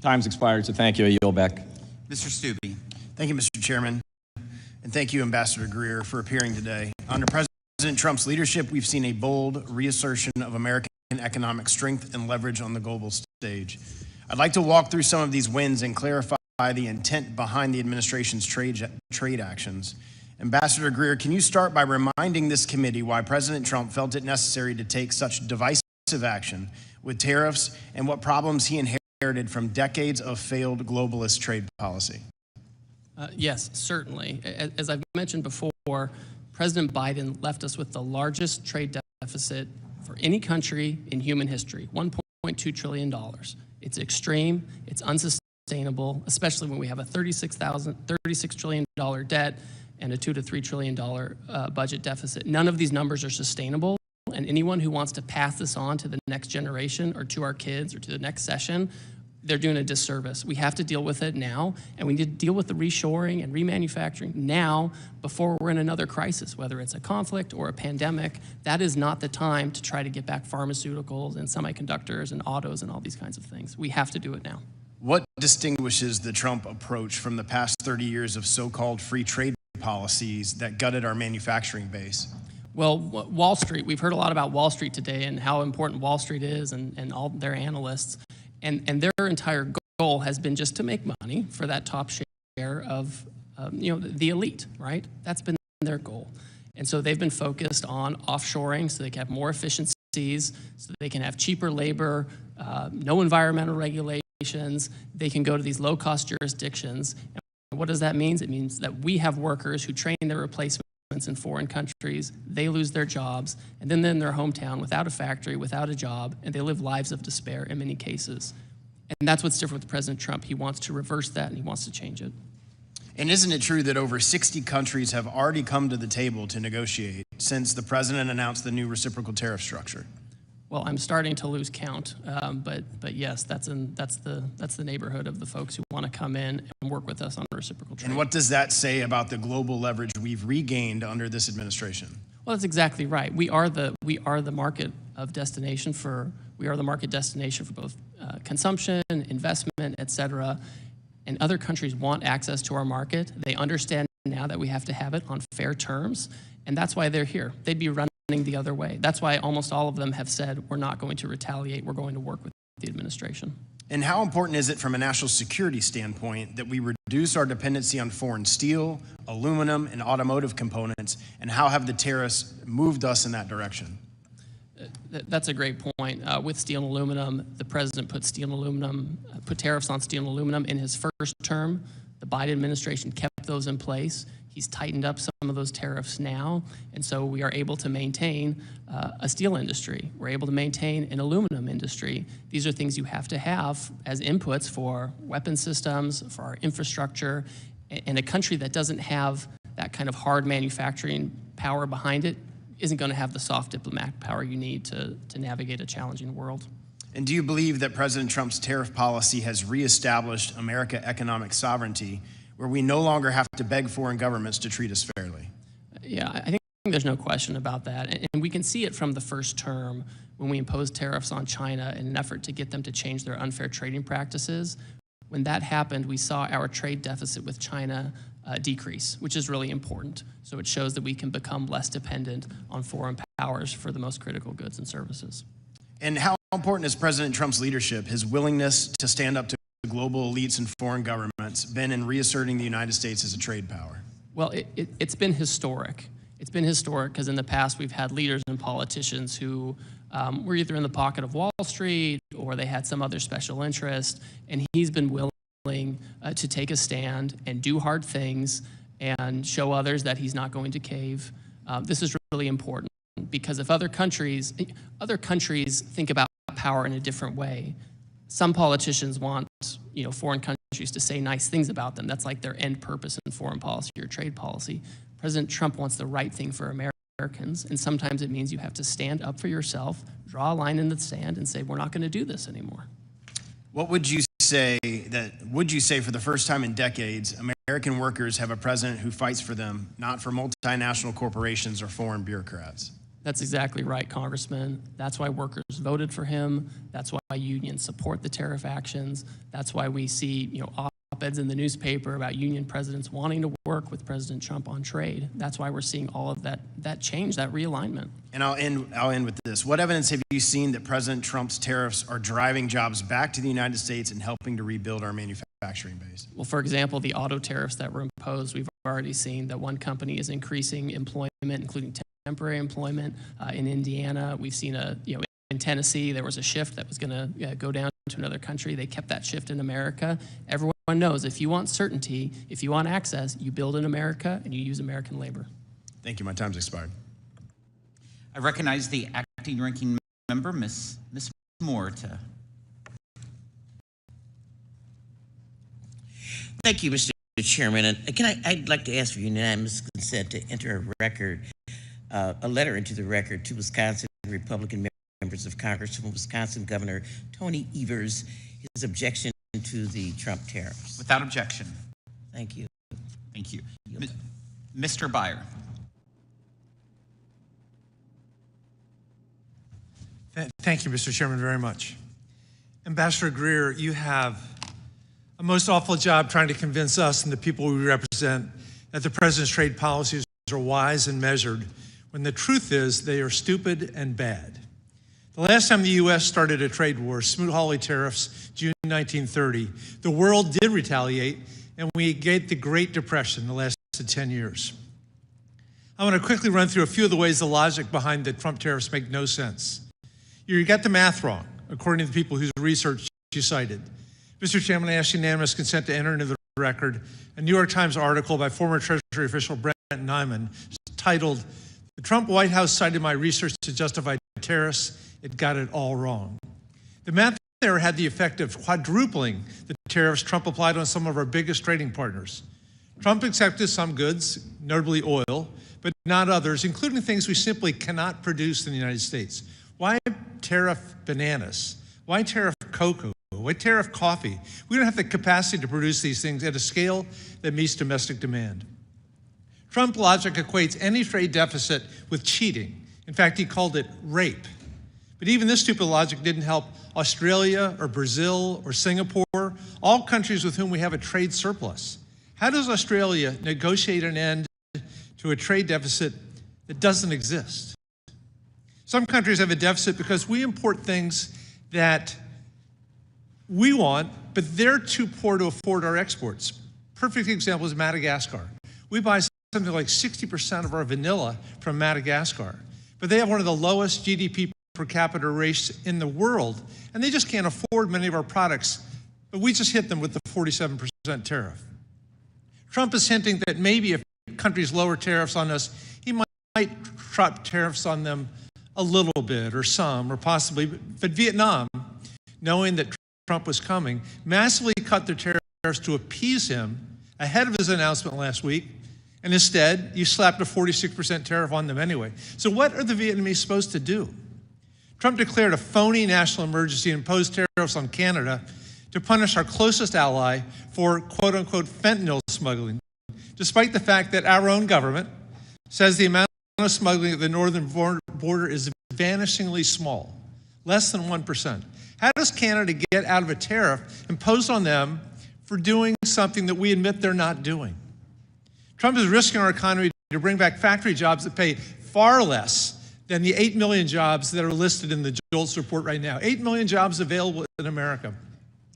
Time's expired, so thank you. I yield back. Mr. Stubbe. Thank you, Mr. Chairman. And thank you, Ambassador Greer, for appearing today. Under President Trump's leadership, we've seen a bold reassertion of American economic strength and leverage on the global stage. I'd like to walk through some of these wins and clarify the intent behind the administration's trade actions. Ambassador Greer, can you start by reminding this committee why President Trump felt it necessary to take such divisive action with tariffs and what problems he inherited from decades of failed globalist trade policy? Yes, certainly. As I've mentioned before, President Biden left us with the largest trade deficit for any country in human history, $1.2 trillion. It's extreme, it's unsustainable, especially when we have a $36 trillion debt and a $2 to $3 trillion budget deficit. None of these numbers are sustainable, and anyone who wants to pass this on to the next generation or to our kids or to the next session, they're doing a disservice. We have to deal with it now, and we need to deal with the reshoring and remanufacturing now before we're in another crisis, whether it's a conflict or a pandemic. That is not the time to try to get back pharmaceuticals and semiconductors and autos and all these kinds of things. We have to do it now. What distinguishes the Trump approach from the past 30 years of so-called free trade policies that gutted our manufacturing base? Well, Wall Street, we've heard a lot about Wall Street today and how important Wall Street is and all their analysts. And their entire goal has been just to make money for that top share of, the elite, right? That's been their goal. And so they've been focused on offshoring so they can have more efficiencies, so they can have cheaper labor, no environmental regulations. They can go to these low-cost jurisdictions. And what does that mean? It means that we have workers who train their replacements in foreign countries, they lose their jobs, and then they're in their hometown without a factory, without a job, and they live lives of despair in many cases. And that's what's different with President Trump. He wants to reverse that, and he wants to change it. And isn't it true that over 60 countries have already come to the table to negotiate since the president announced the new reciprocal tariff structure? Well, I'm starting to lose count, but yes, that's the neighborhood of the folks who want to come in and work with us on reciprocal trade. And what does that say about the global leverage we've regained under this administration? Well, that's exactly right. We are the market of destination for both consumption, investment, et cetera. And other countries want access to our market. They understand now that we have to have it on fair terms, and that's why they're here. They'd be running the other way. That's why almost all of them have said, we're not going to retaliate, we're going to work with the administration. And how important is it from a national security standpoint that we reduce our dependency on foreign steel, aluminum, and automotive components, and how have the tariffs moved us in that direction? That's a great point. With steel and aluminum, the president put tariffs on steel and aluminum in his first term. The Biden administration kept those in place. He's tightened up some of those tariffs now, and so we are able to maintain a steel industry. We're able to maintain an aluminum industry. These are things you have to have as inputs for weapon systems, for our infrastructure, and a country that doesn't have that kind of hard manufacturing power behind it isn't going to have the soft diplomatic power you need to navigate a challenging world. And do you believe that President Trump's tariff policy has reestablished American economic sovereignty, where we no longer have to beg foreign governments to treat us fairly? Yeah, I think there's no question about that. And we can see it from the first term when we imposed tariffs on China in an effort to get them to change their unfair trading practices. When that happened, we saw our trade deficit with China decrease, which is really important. So it shows that we can become less dependent on foreign powers for the most critical goods and services. And how important is President Trump's leadership, his willingness to stand up to global elites and foreign governments, been in reasserting the United States as a trade power? Well, it's been historic. It's been historic because in the past we've had leaders and politicians who were either in the pocket of Wall Street or they had some other special interest, and he's been willing to take a stand and do hard things and show others that he's not going to cave. This is really important because if other countries think about power in a different way. Some politicians want, foreign countries to say nice things about them. That's like their end purpose in foreign policy or trade policy. President Trump wants the right thing for Americans, and sometimes it means you have to stand up for yourself, draw a line in the sand, and say, we're not going to do this anymore. What would you say for the first time in decades, American workers have a president who fights for them, not for multinational corporations or foreign bureaucrats? That's exactly right, Congressman. That's why workers voted for him. That's why unions support the tariff actions. That's why we see, op-eds in the newspaper about union presidents wanting to work with President Trump on trade. That's why we're seeing all of that change, that realignment. And I'll end with this. What evidence have you seen that President Trump's tariffs are driving jobs back to the United States and helping to rebuild our manufacturing base? Well, for example, the auto tariffs that were imposed, we've already seen that one company is increasing employment, including temporary employment. In Indiana, we've seen in Tennessee, there was a shift that was going to go down to another country. They kept that shift in America. Everyone knows if you want certainty, if you want access, you build in America and you use American labor. Thank you. My time's expired. I recognize the acting ranking member, Ms. Moore. Thank you, Mr. Chairman. And I'd like to ask for unanimous consent to enter a letter into the record to Wisconsin Republican members of Congress from Wisconsin Governor Tony Evers, his objection to the Trump tariffs. Without objection. Thank you. Thank you. Mr. Byer. Thank you, Mr. Chairman, very much. Ambassador Greer, you have a most awful job trying to convince us and the people we represent that the president's trade policies are wise and measured, when the truth is they are stupid and bad. The last time the U.S. started a trade war, Smoot-Hawley tariffs, June 1930, the world did retaliate, and we get the Great Depression that lasted 10 years. I want to quickly run through a few of the ways the logic behind the Trump tariffs make no sense. You got the math wrong, according to the people whose research you cited. Mr. Chairman, I ask unanimous consent to enter into the record a New York Times article by former Treasury official Brent Nyman titled, "The Trump White House cited my research to justify tariffs. It got it all wrong." The math there had the effect of quadrupling the tariffs Trump applied on some of our biggest trading partners. Trump accepted some goods, notably oil, but not others, including things we simply cannot produce in the United States. Why tariff bananas? Why tariff cocoa? Why tariff coffee? We don't have the capacity to produce these things at a scale that meets domestic demand. Trump logic equates any trade deficit with cheating. In fact, he called it rape. But even this stupid logic didn't help Australia or Brazil or Singapore, all countries with whom we have a trade surplus. How does Australia negotiate an end to a trade deficit that doesn't exist? Some countries have a deficit because we import things that we want, but they're too poor to afford our exports. Perfect example is Madagascar. We buy something like 60% of our vanilla from Madagascar, but they have one of the lowest GDP per capita race in the world, and they just can't afford many of our products, but we just hit them with the 47% tariff. Trump is hinting that maybe if countries lower tariffs on us, he might drop tariffs on them a little bit or some or possibly, but Vietnam, knowing that Trump was coming, massively cut their tariffs to appease him ahead of his announcement last week, and instead, you slapped a 46% tariff on them anyway. So what are the Vietnamese supposed to do? Trump declared a phony national emergency and imposed tariffs on Canada to punish our closest ally for quote-unquote fentanyl smuggling, despite the fact that our own government says the amount of smuggling at the northern border is vanishingly small, less than 1%. How does Canada get out of a tariff imposed on them for doing something that we admit they're not doing? Trump is risking our economy to bring back factory jobs that pay far less than the 8 million jobs that are listed in the JOLTS report right now. 8 million jobs available in America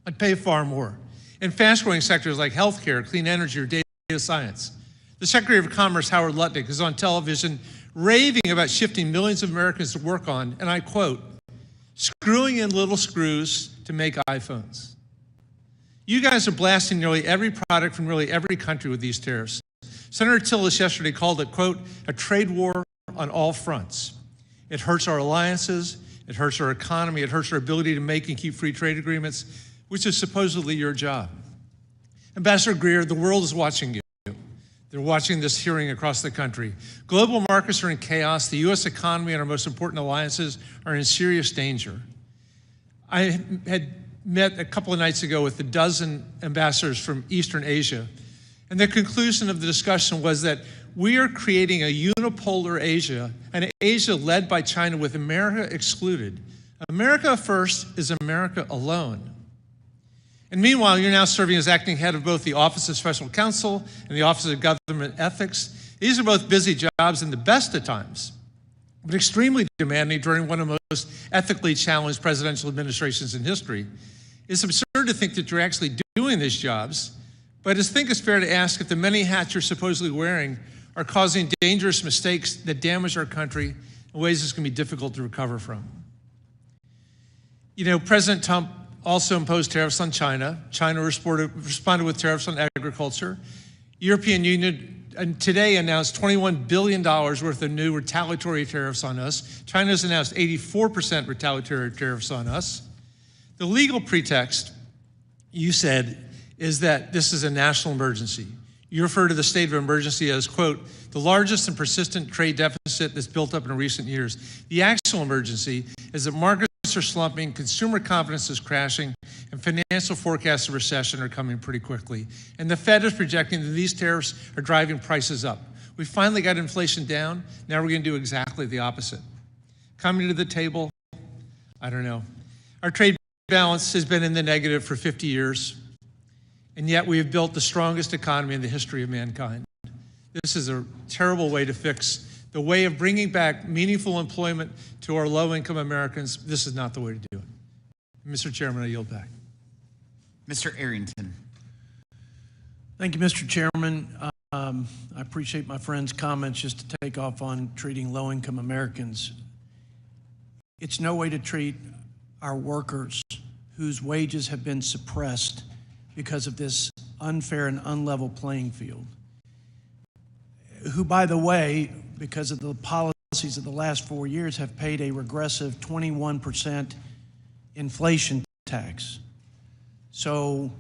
that pay far more in fast-growing sectors like healthcare, clean energy, or data science. The Secretary of Commerce, Howard Lutnick, is on television raving about shifting millions of Americans to work on, and I quote, screwing in little screws to make iPhones. You guys are blasting nearly every product from nearly every country with these tariffs. Senator Tillis yesterday called it, quote, a trade war on all fronts. It hurts our alliances, it hurts our economy, it hurts our ability to make and keep free trade agreements, which is supposedly your job. Ambassador Greer, the world is watching you. They're watching this hearing across the country. Global markets are in chaos. The U.S. economy and our most important alliances are in serious danger. I had met a couple of nights ago with a dozen ambassadors from Eastern Asia, and the conclusion of the discussion was that we are creating a unipolar Asia, an Asia led by China with America excluded. America first is America alone. And meanwhile, you're now serving as acting head of both the Office of Special Counsel and the Office of Government Ethics. These are both busy jobs in the best of times, but extremely demanding during one of the most ethically challenged presidential administrations in history. It's absurd to think that you're actually doing these jobs, but I think it's fair to ask if the many hats you're supposedly wearing are causing dangerous mistakes that damage our country in ways that's going to be difficult to recover from. You know, President Trump also imposed tariffs on China. China responded with tariffs on agriculture. European Union today announced $21 billion worth of new retaliatory tariffs on us. China's announced 84% retaliatory tariffs on us. The legal pretext, you said, is that this is a national emergency. You refer to the state of emergency as, quote, the largest and persistent trade deficit that's built up in recent years. The actual emergency is that markets are slumping, consumer confidence is crashing, and financial forecasts of recession are coming pretty quickly. And the Fed is projecting that these tariffs are driving prices up. We finally got inflation down. Now we're going to do exactly the opposite. Coming to the table, I don't know. Our trade balance has been in the negative for 50 years. And yet we have built the strongest economy in the history of mankind. This is a terrible way to fix the way of bringing back meaningful employment to our low-income Americans. This is not the way to do it. Mr. Chairman, I yield back. Mr. Arrington. Thank you, Mr. Chairman. I appreciate my friend's comments just to take off on treating low-income Americans. It's no way to treat our workers whose wages have been suppressed because of this unfair and unlevel playing field, who, by the way, because of the policies of the last 4 years, have paid a regressive 21% inflation tax. So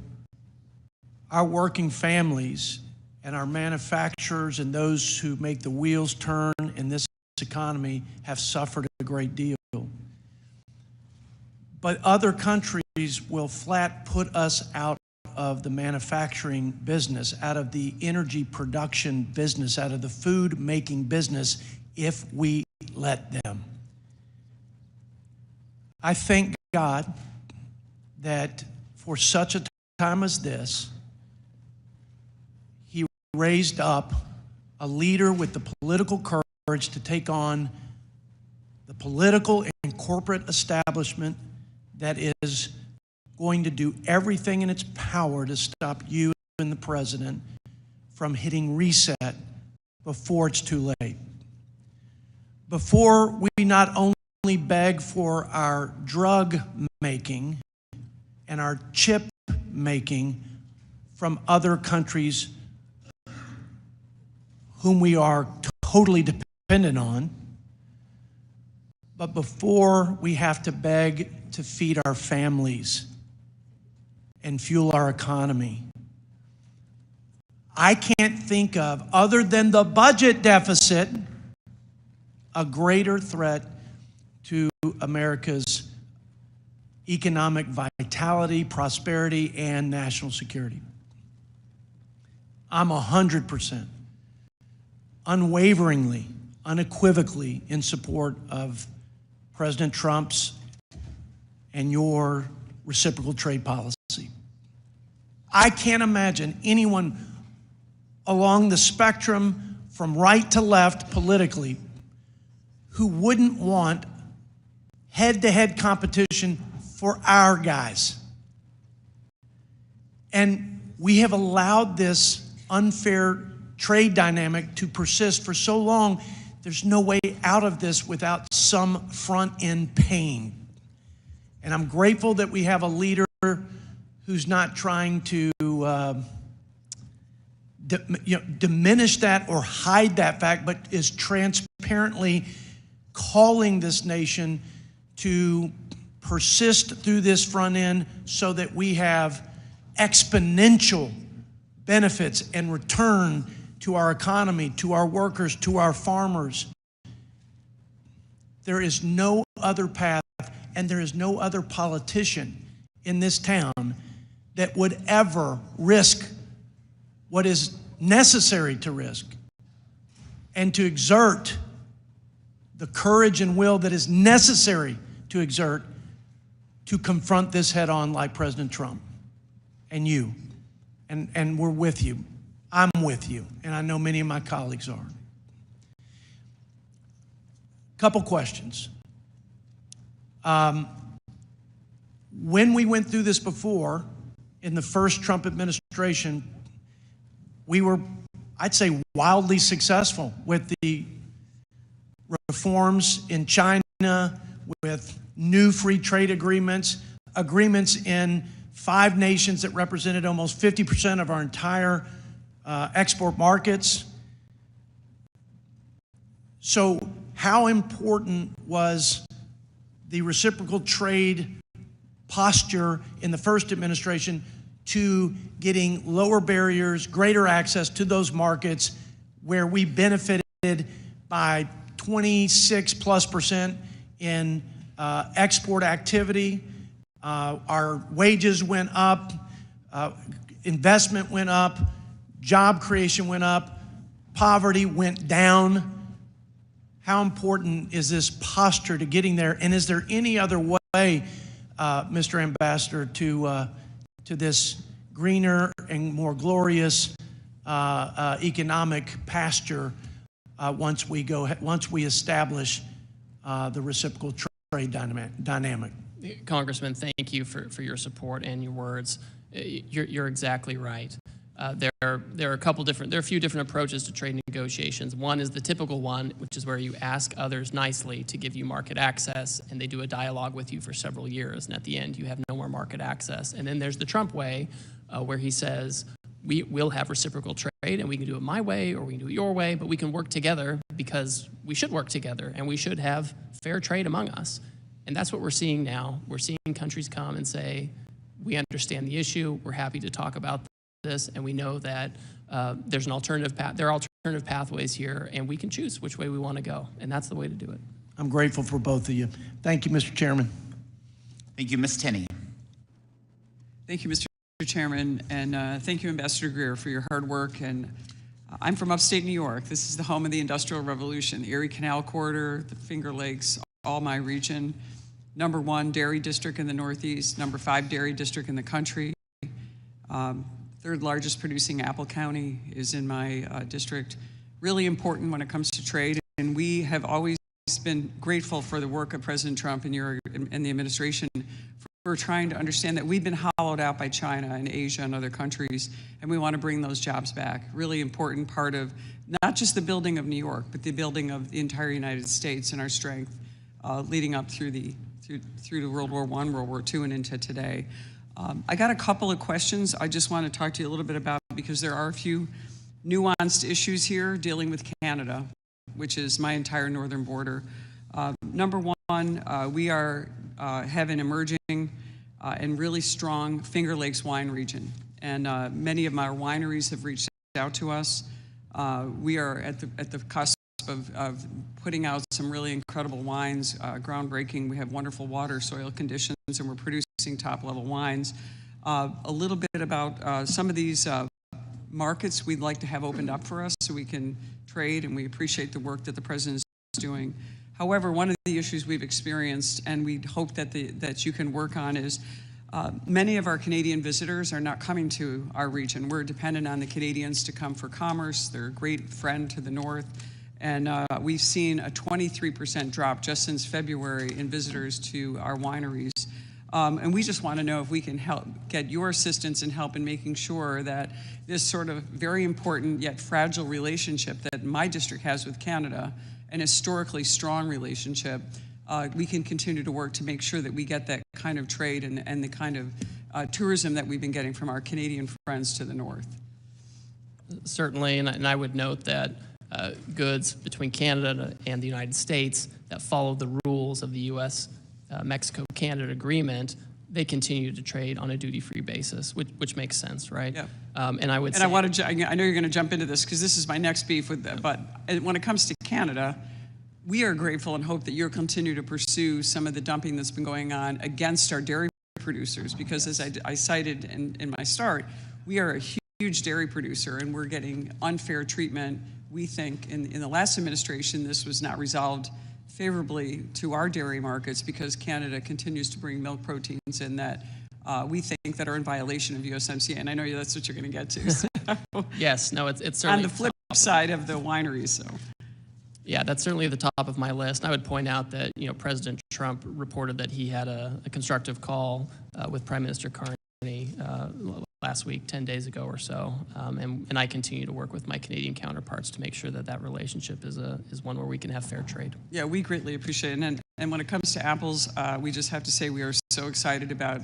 our working families and our manufacturers and those who make the wheels turn in this economy have suffered a great deal. But other countries will flat put us out of the manufacturing business, out of the energy production business, out of the food making business if we let them. I thank God that for such a time as this, He raised up a leader with the political courage to take on the political and corporate establishment that is going to do everything in its power to stop you and the president from hitting reset before it's too late. Before we not only beg for our drug making and our chip making from other countries whom we are totally dependent on, but before we have to beg to feed our families and fuel our economy, I can't think of, other than the budget deficit, a greater threat to America's economic vitality, prosperity, and national security. I'm 100%, unwaveringly, unequivocally in support of President Trump's and your reciprocal trade policy. I can't imagine anyone along the spectrum from right to left politically who wouldn't want head-to-head competition for our guys. And we have allowed this unfair trade dynamic to persist for so long, there's no way out of this without some front-end pain. And I'm grateful that we have a leader who's not trying to diminish that or hide that fact, but is transparently calling this nation to persist through this front end so that we have exponential benefits and return to our economy, to our workers, to our farmers. There is no other path, and there is no other politician in this town that would ever risk what is necessary to risk and to exert the courage and will that is necessary to exert to confront this head on like President Trump and you. And we're with you. I'm with you, and I know many of my colleagues are. Couple questions. When we went through this before, in the first Trump administration, we were, I'd say, wildly successful with the reforms in China, with new free trade agreements, agreements in 5 nations that represented almost 50% of our entire export markets. So how important was the reciprocal trade posture in the first administration to getting lower barriers, greater access to those markets where we benefited by 26+% in export activity? Our wages went up, investment went up, job creation went up, poverty went down. How important is this posture to getting there? And is there any other way, Mr. Ambassador, to this greener and more glorious economic pasture once we establish the reciprocal trade dynamic? Congressman, thank you for your support and your words. You're exactly right. There are a few different approaches to trade negotiations. One is the typical one, which is where you ask others nicely to give you market access, and they do a dialogue with you for several years, and at the end you have no more market access. And then there's the Trump way, where he says, we'll have reciprocal trade, and we can do it my way, or we can do it your way, but we can work together because we should work together, and we should have fair trade among us. And that's what we're seeing now. We're seeing countries come and say, we understand the issue, we're happy to talk about this, and we know that there's an alternative path. There are alternative pathways here, and we can choose which way we want to go, and that's the way to do it. I'm grateful for both of you. Thank you, Mr. Chairman. Thank you, Ms. Tenney. Thank you, Mr. Chairman, and thank you, Ambassador Greer, for your hard work. And I'm from upstate New York. This is the home of the Industrial Revolution, the Erie Canal Corridor, the Finger Lakes, all my region. #1 dairy district in the Northeast, #5 dairy district in the country. 3rd largest producing apple county is in my district. Really important when it comes to trade, and we have always been grateful for the work of President Trump and the administration for trying to understand that we've been hollowed out by China and Asia and other countries, and we want to bring those jobs back. Really important part of not just the building of New York, but the building of the entire United States and our strength leading up through to World War I, World War II, and into today. I got a couple of questions I just want to talk to you a little bit about, because there are a few nuanced issues here dealing with Canada, which is my entire northern border. Number one, we have an emerging and really strong Finger Lakes wine region, and many of our wineries have reached out to us. We are at the cusp of putting out some really incredible wines, groundbreaking. We have wonderful water, soil conditions, and we're producing top-level wines. A little bit about some of these markets we'd like to have opened up for us so we can trade, and we appreciate the work that the President is doing. However, one of the issues we've experienced, and we hope that you can work on, is many of our Canadian visitors are not coming to our region. We're dependent on the Canadians to come for commerce. They're a great friend to the north. And we've seen a 23% drop just since February in visitors to our wineries. And we just want to know if we can get your assistance and help in making sure that this sort of very important yet fragile relationship that my district has with Canada, an historically strong relationship, we can continue to work to make sure that we get that kind of trade and the kind of tourism that we've been getting from our Canadian friends to the north. Certainly, and I would note that goods between Canada and the United States that follow the rules of the U.S.-Mexico-Canada agreement, they continue to trade on a duty-free basis, which makes sense, right? Yeah. And I would say, I know you're going to jump into this because this is my next beef with that, but when it comes to Canada, we are grateful and hope that you'll continue to pursue some of the dumping that's been going on against our dairy producers, because as I cited in my start, we are a huge dairy producer and we're getting unfair treatment. We think in the last administration this was not resolved favorably to our dairy markets because Canada continues to bring milk proteins in that we think that are in violation of USMCA, and I know that's what you're going to get to. So. Yes, no, it's certainly on the flip side of the wineries. So. Yeah, that's certainly the top of my list. I would point out that President Trump reported that he had a constructive call with Prime Minister Carney last week, 10 days ago or so, and I continue to work with my Canadian counterparts to make sure that that relationship is one where we can have fair trade. Yeah, we greatly appreciate it. And when it comes to apples, we just have to say we are so excited about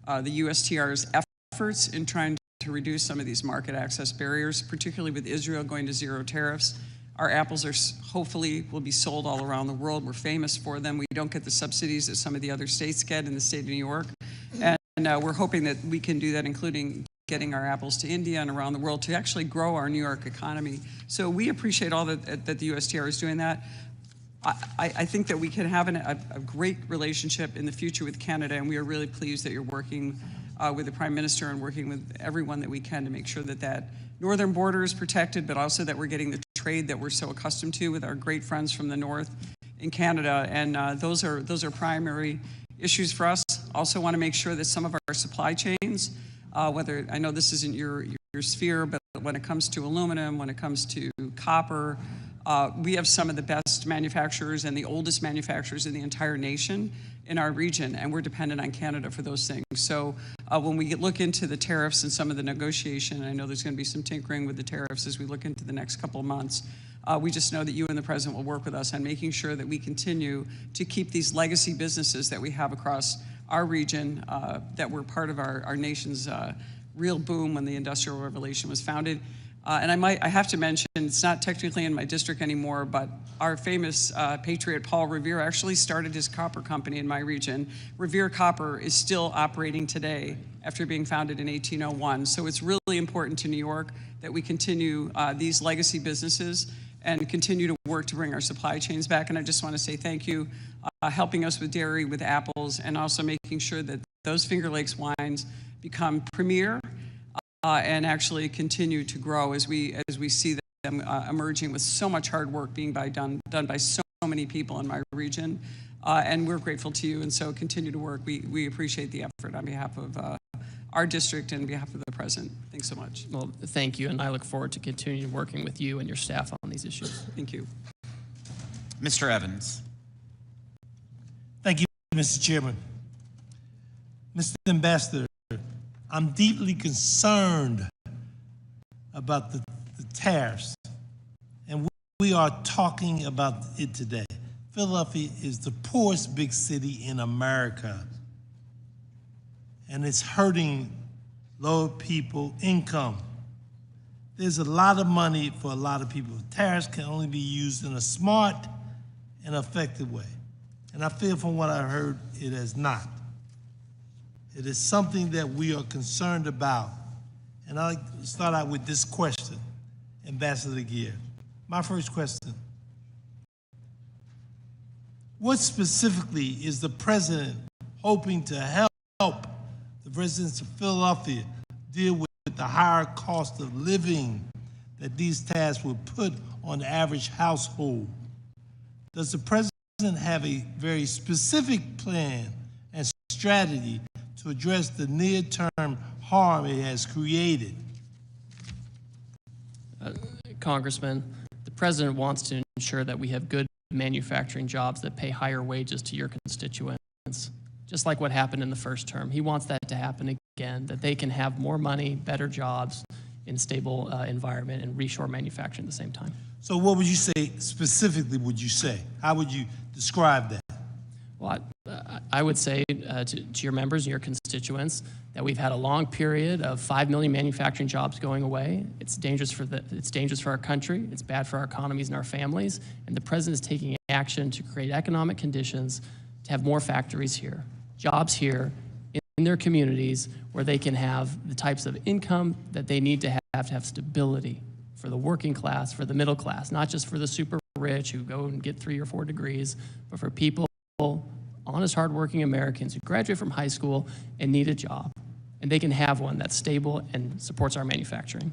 the USTR's efforts in trying to reduce some of these market access barriers, particularly with Israel going to zero tariffs. Our apples hopefully will be sold all around the world. We're famous for them. We don't get the subsidies that some of the other states get in the state of New York. And we're hoping that we can do that, including getting our apples to India and around the world to actually grow our New York economy. So we appreciate all that the USTR is doing that. I think that we can have a great relationship in the future with Canada, and we are really pleased that you're working with the Prime Minister and working with everyone that we can to make sure that that northern border is protected, but also that we're getting the trade that we're so accustomed to with our great friends from the north in Canada. And those are primary issues for us. Also want to make sure that some of our supply chains, whether, I know this isn't your sphere, but when it comes to aluminum, when it comes to copper, we have some of the best manufacturers and the oldest manufacturers in the entire nation in our region, and we're dependent on Canada for those things. So when we look into the tariffs and some of the negotiation, I know there's going to be some tinkering with the tariffs as we look into the next couple of months. We just know that you and the President will work with us on making sure that we continue to keep these legacy businesses that we have across our region, that were part of our nation's real boom when the Industrial Revolution was founded. And I have to mention, it's not technically in my district anymore, but our famous patriot Paul Revere actually started his copper company in my region. Revere Copper is still operating today after being founded in 1801. So it's really important to New York that we continue these legacy businesses and continue to work to bring our supply chains back. And I just want to say thank you, helping us with dairy, with apples, and also making sure that those Finger Lakes wines become premier and actually continue to grow as we see them emerging with so much hard work being done by so many people in my region. And we're grateful to you, and so continue to work. We appreciate the effort on behalf of our district and on behalf of the President. Thanks so much. Well, thank you, and I look forward to continuing working with you and your staff on these issues. Thank you. Mr. Evans. Thank you, Mr. Chairman. Mr. Ambassador, I'm deeply concerned about the tariffs, and we are talking about it today. Philadelphia is the poorest big city in America, and it's hurting lower people income. There's a lot of money for a lot of people. Tariffs can only be used in a smart and effective way. And I feel from what I heard, it is not. It is something that we are concerned about. And I'd like to start out with this question, Ambassador Greer. My first question: what specifically is the president hoping to help the residents of Philadelphia deal with the higher cost of living that these tariffs will put on the average household? Does the president have a very specific plan and strategy to address the near-term harm it has created? Congressman, the president wants to ensure that we have good manufacturing jobs that pay higher wages to your constituents, just like what happened in the first term. He wants that to happen again, that they can have more money, better jobs in a stable environment and reshore manufacturing at the same time. So what would you say specifically, would you say? How would you describe that? Well, I would say to your members and your constituents that we've had a long period of 5 million manufacturing jobs going away. It's dangerous for our country. It's bad for our economies and our families. And the president is taking action to create economic conditions to have more factories here, jobs here in their communities where they can have the types of income that they need to have stability for the working class, for the middle class, not just for the super rich who go and get 3 or 4 degrees, but for people, honest, hardworking Americans who graduate from high school and need a job. And they can have one that's stable and supports our manufacturing.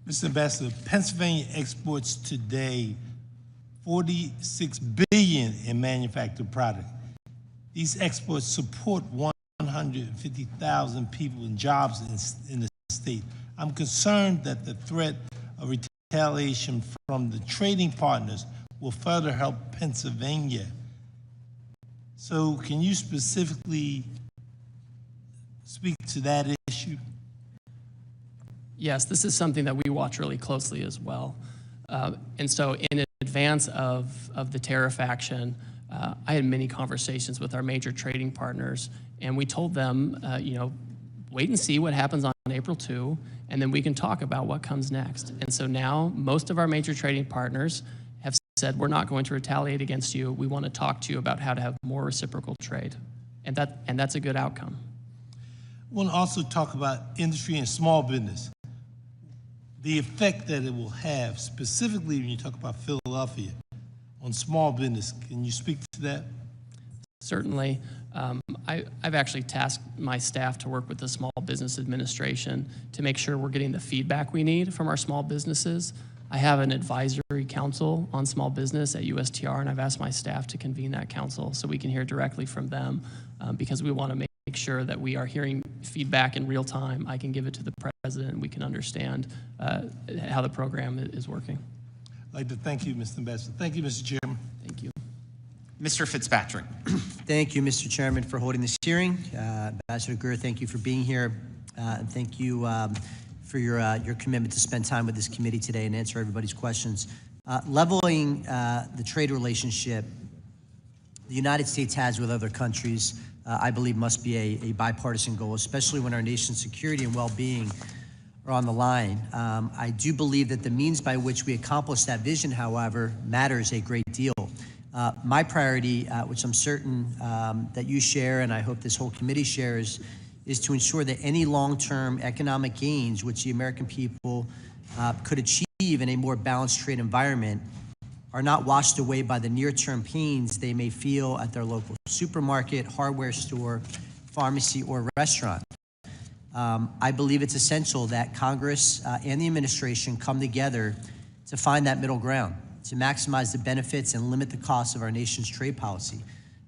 Mr. Ambassador, Pennsylvania exports today $46 billion in manufactured product. These exports support 150,000 people and jobs in the state. I'm concerned that the threat of retaliation from the trading partners will further help Pennsylvania. So can you specifically speak to that issue? Yes, this is something that we watch really closely as well. And so in advance of the tariff action, I had many conversations with our major trading partners, and we told them, wait and see what happens on April 2, and then we can talk about what comes next. And so now most of our major trading partners have said, we're not going to retaliate against you. We want to talk to you about how to have more reciprocal trade. And that's a good outcome. I want to also talk about industry and small business, the effect that it will have, specifically when you talk about Philadelphia, on small business. Can you speak to that? Certainly. I've actually tasked my staff to work with the Small Business Administration to make sure we're getting the feedback we need from our small businesses. I have an advisory council on small business at USTR, and I've asked my staff to convene that council so we can hear directly from them because we want to make sure that we are hearing feedback in real time. I can give it to the president, and we can understand how the program is working. I'd like to thank you, Mr. Ambassador. Thank you, Mr. Chairman. Thank you. Mr. Fitzpatrick. Thank you, Mr. Chairman, for holding this hearing. Ambassador Greer, thank you for being here. And thank you for your commitment to spend time with this committee today and answer everybody's questions. Leveling the trade relationship the United States has with other countries, I believe must be a bipartisan goal, especially when our nation's security and well-being are on the line. I do believe that the means by which we accomplish that vision, however, matters a great deal. My priority, which I'm certain that you share, and I hope this whole committee shares, is to ensure that any long-term economic gains which the American people could achieve in a more balanced trade environment are not washed away by the near-term pains they may feel at their local supermarket, hardware store, pharmacy, or restaurant. I believe it's essential that Congress and the administration come together to find that middle ground, to maximize the benefits and limit the costs of our nation's trade policy.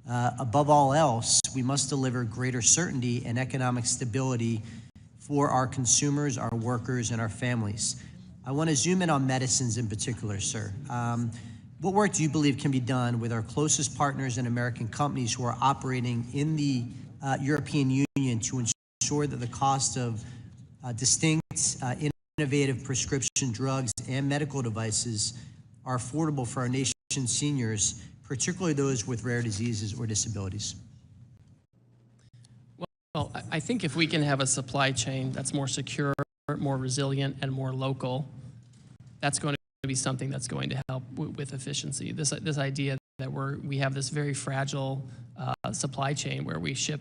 Above all else, we must deliver greater certainty and economic stability for our consumers, our workers, and our families. I want to zoom in on medicines in particular, sir. What work do you believe can be done with our closest partners and American companies who are operating in the European Union to ensure that the cost of distinct, innovative prescription drugs and medical devices are affordable for our nation's seniors, particularly those with rare diseases or disabilities? Well, I think if we can have a supply chain that's more secure, more resilient, and more local, that's going to be something that's going to help with efficiency. This idea that we have this very fragile supply chain where we ship,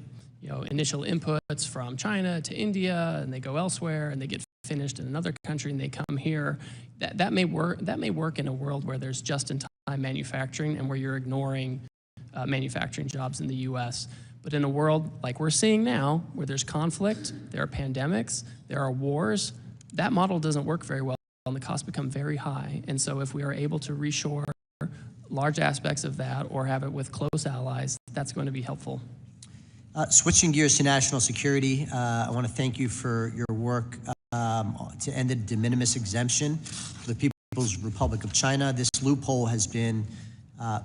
initial inputs from China to India, and they go elsewhere, and they get finished in another country, and they come here. That may work in a world where there's just-in-time manufacturing and where you're ignoring manufacturing jobs in the U.S. But in a world like we're seeing now, where there's conflict, there are pandemics, there are wars, that model doesn't work very well, and the costs become very high. And so if we are able to reshore large aspects of that or have it with close allies, that's going to be helpful. Switching gears to national security, I want to thank you for your work to end the de minimis exemption for the People's Republic of China. This loophole has been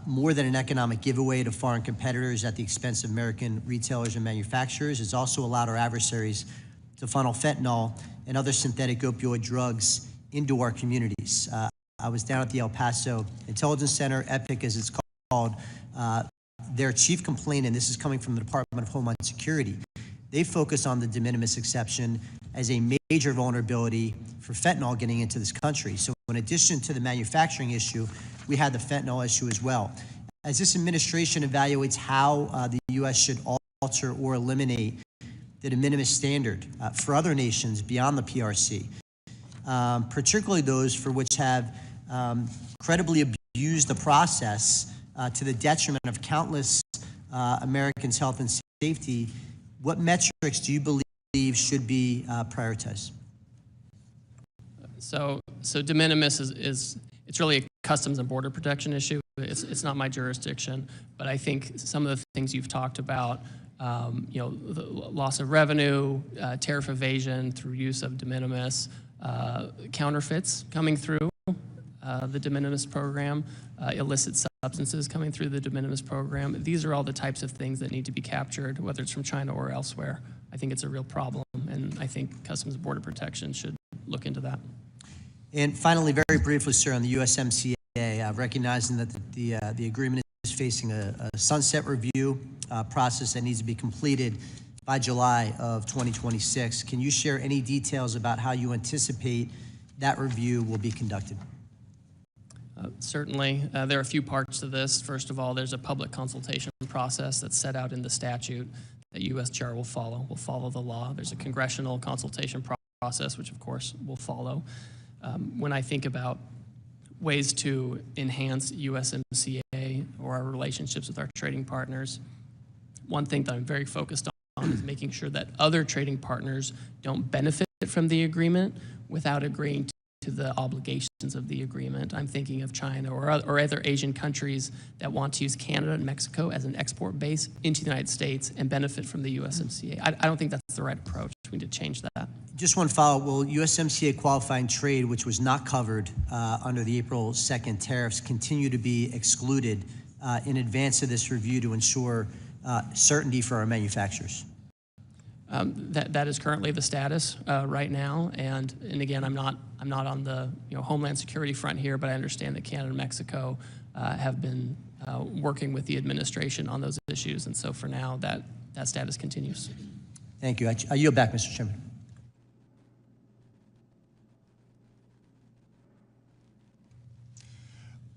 more than an economic giveaway to foreign competitors at the expense of American retailers and manufacturers. It's also allowed our adversaries to funnel fentanyl and other synthetic opioid drugs into our communities. I was down at the El Paso Intelligence Center, EPIC as it's called. Their chief complaint, and this is coming from the Department of Homeland Security, they focus on the de minimis exception as a major vulnerability for fentanyl getting into this country. So in addition to the manufacturing issue, we had the fentanyl issue as well. As this administration evaluates how the U.S. should alter or eliminate the de minimis standard for other nations beyond the PRC, particularly those for which have credibly abused the process to the detriment of countless Americans' health and safety, what metrics do you believe should be prioritized? So de minimis it's really a customs and border protection issue. It's not my jurisdiction, but I think some of the things you've talked about, the loss of revenue, tariff evasion through use of de minimis, counterfeits coming through the de minimis program, illicit substances coming through the de minimis program. These are all the types of things that need to be captured, whether it's from China or elsewhere. I think it's a real problem, and I think Customs and Border Protection should look into that. And finally, very briefly, sir, on the USMCA, recognizing that the agreement is facing a sunset review process that needs to be completed by July of 2026. Can you share any details about how you anticipate that review will be conducted? Certainly. There are a few parts to this. First of all, there's a public consultation process that's set out in the statute that USTR will follow. Will follow the law. There's a congressional consultation process, which of course will follow. When I think about ways to enhance USMCA or our relationships with our trading partners, one thing that I'm very focused on is making sure that other trading partners don't benefit from the agreement without agreeing to the obligations of the agreement. I'm thinking of China or other Asian countries that want to use Canada and Mexico as an export base into the United States and benefit from the USMCA. I don't think that's the right approach. We need to change that. Just one follow-up. Will USMCA qualifying trade, which was not covered under the April 2nd tariffs, continue to be excluded in advance of this review to ensure certainty for our manufacturers? That is currently the status right now, and again, I'm not on the Homeland Security front here, but I understand that Canada and Mexico have been working with the administration on those issues, and so for now, that status continues. Thank you. I yield back, Mr. Chairman.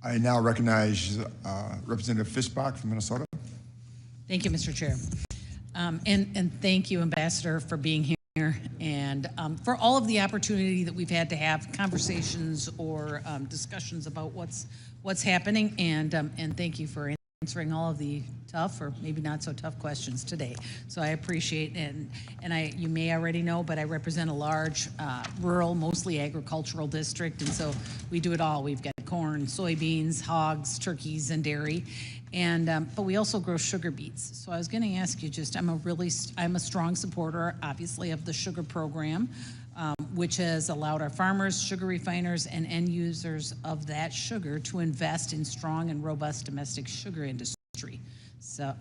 I now recognize Representative Fischbach from Minnesota. Thank you, Mr. Chair. And thank you, Ambassador, for being here and for all of the opportunity that we've had to have conversations or discussions about what's happening. And thank you for answering all of the tough or maybe not so tough questions today. So I appreciate it. And you may already know, but I represent a large rural, mostly agricultural district. And so we do it all. We've got corn, soybeans, hogs, turkeys, and dairy. And but we also grow sugar beets. So I was going to ask you I'm a strong supporter, obviously, of the sugar program, which has allowed our farmers, sugar refiners, and end users of that sugar to invest in strong and robust domestic sugar industry. So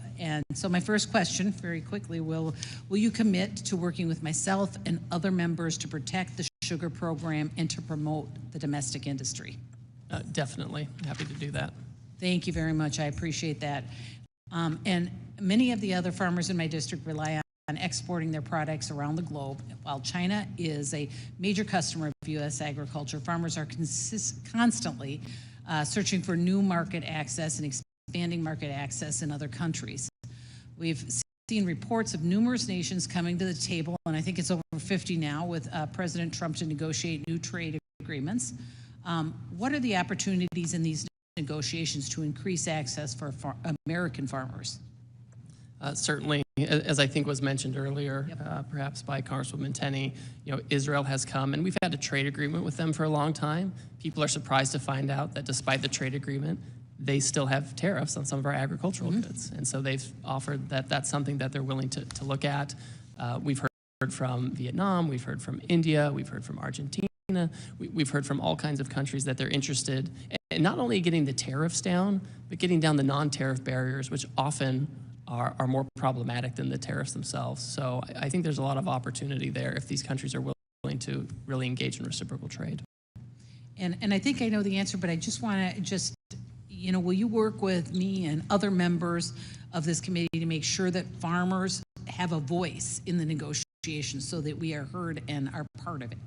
my first question, very quickly, will you commit to working with myself and other members to protect the sugar program and to promote the domestic industry? Definitely, happy to do that. Thank you very much. I appreciate that. And many of the other farmers in my district rely on exporting their products around the globe. While China is a major customer of U.S. agriculture, farmers are constantly searching for new market access and expanding market access in other countries. We've seen reports of numerous nations coming to the table, and I think it's over 50 now, with President Trump to negotiate new trade agreements. What are the opportunities in these negotiations to increase access for American farmers? Certainly, as I think was mentioned earlier, perhaps by Congresswoman Tenney, Israel has come, and we've had a trade agreement with them for a long time. People are surprised to find out that despite the trade agreement, they still have tariffs on some of our agricultural goods. And so they've offered that that's something that they're willing to look at. We've heard from Vietnam, we've heard from India, we've heard from Argentina, we've heard from all kinds of countries that they're interested in not only getting the tariffs down, but getting down the non-tariff barriers, which often are more problematic than the tariffs themselves. So I think there's a lot of opportunity there if these countries are willing to really engage in reciprocal trade. And I think I know the answer, but I just want to will you work with me and other members of this committee to make sure that farmers have a voice in the negotiations so that we are heard and are part of it?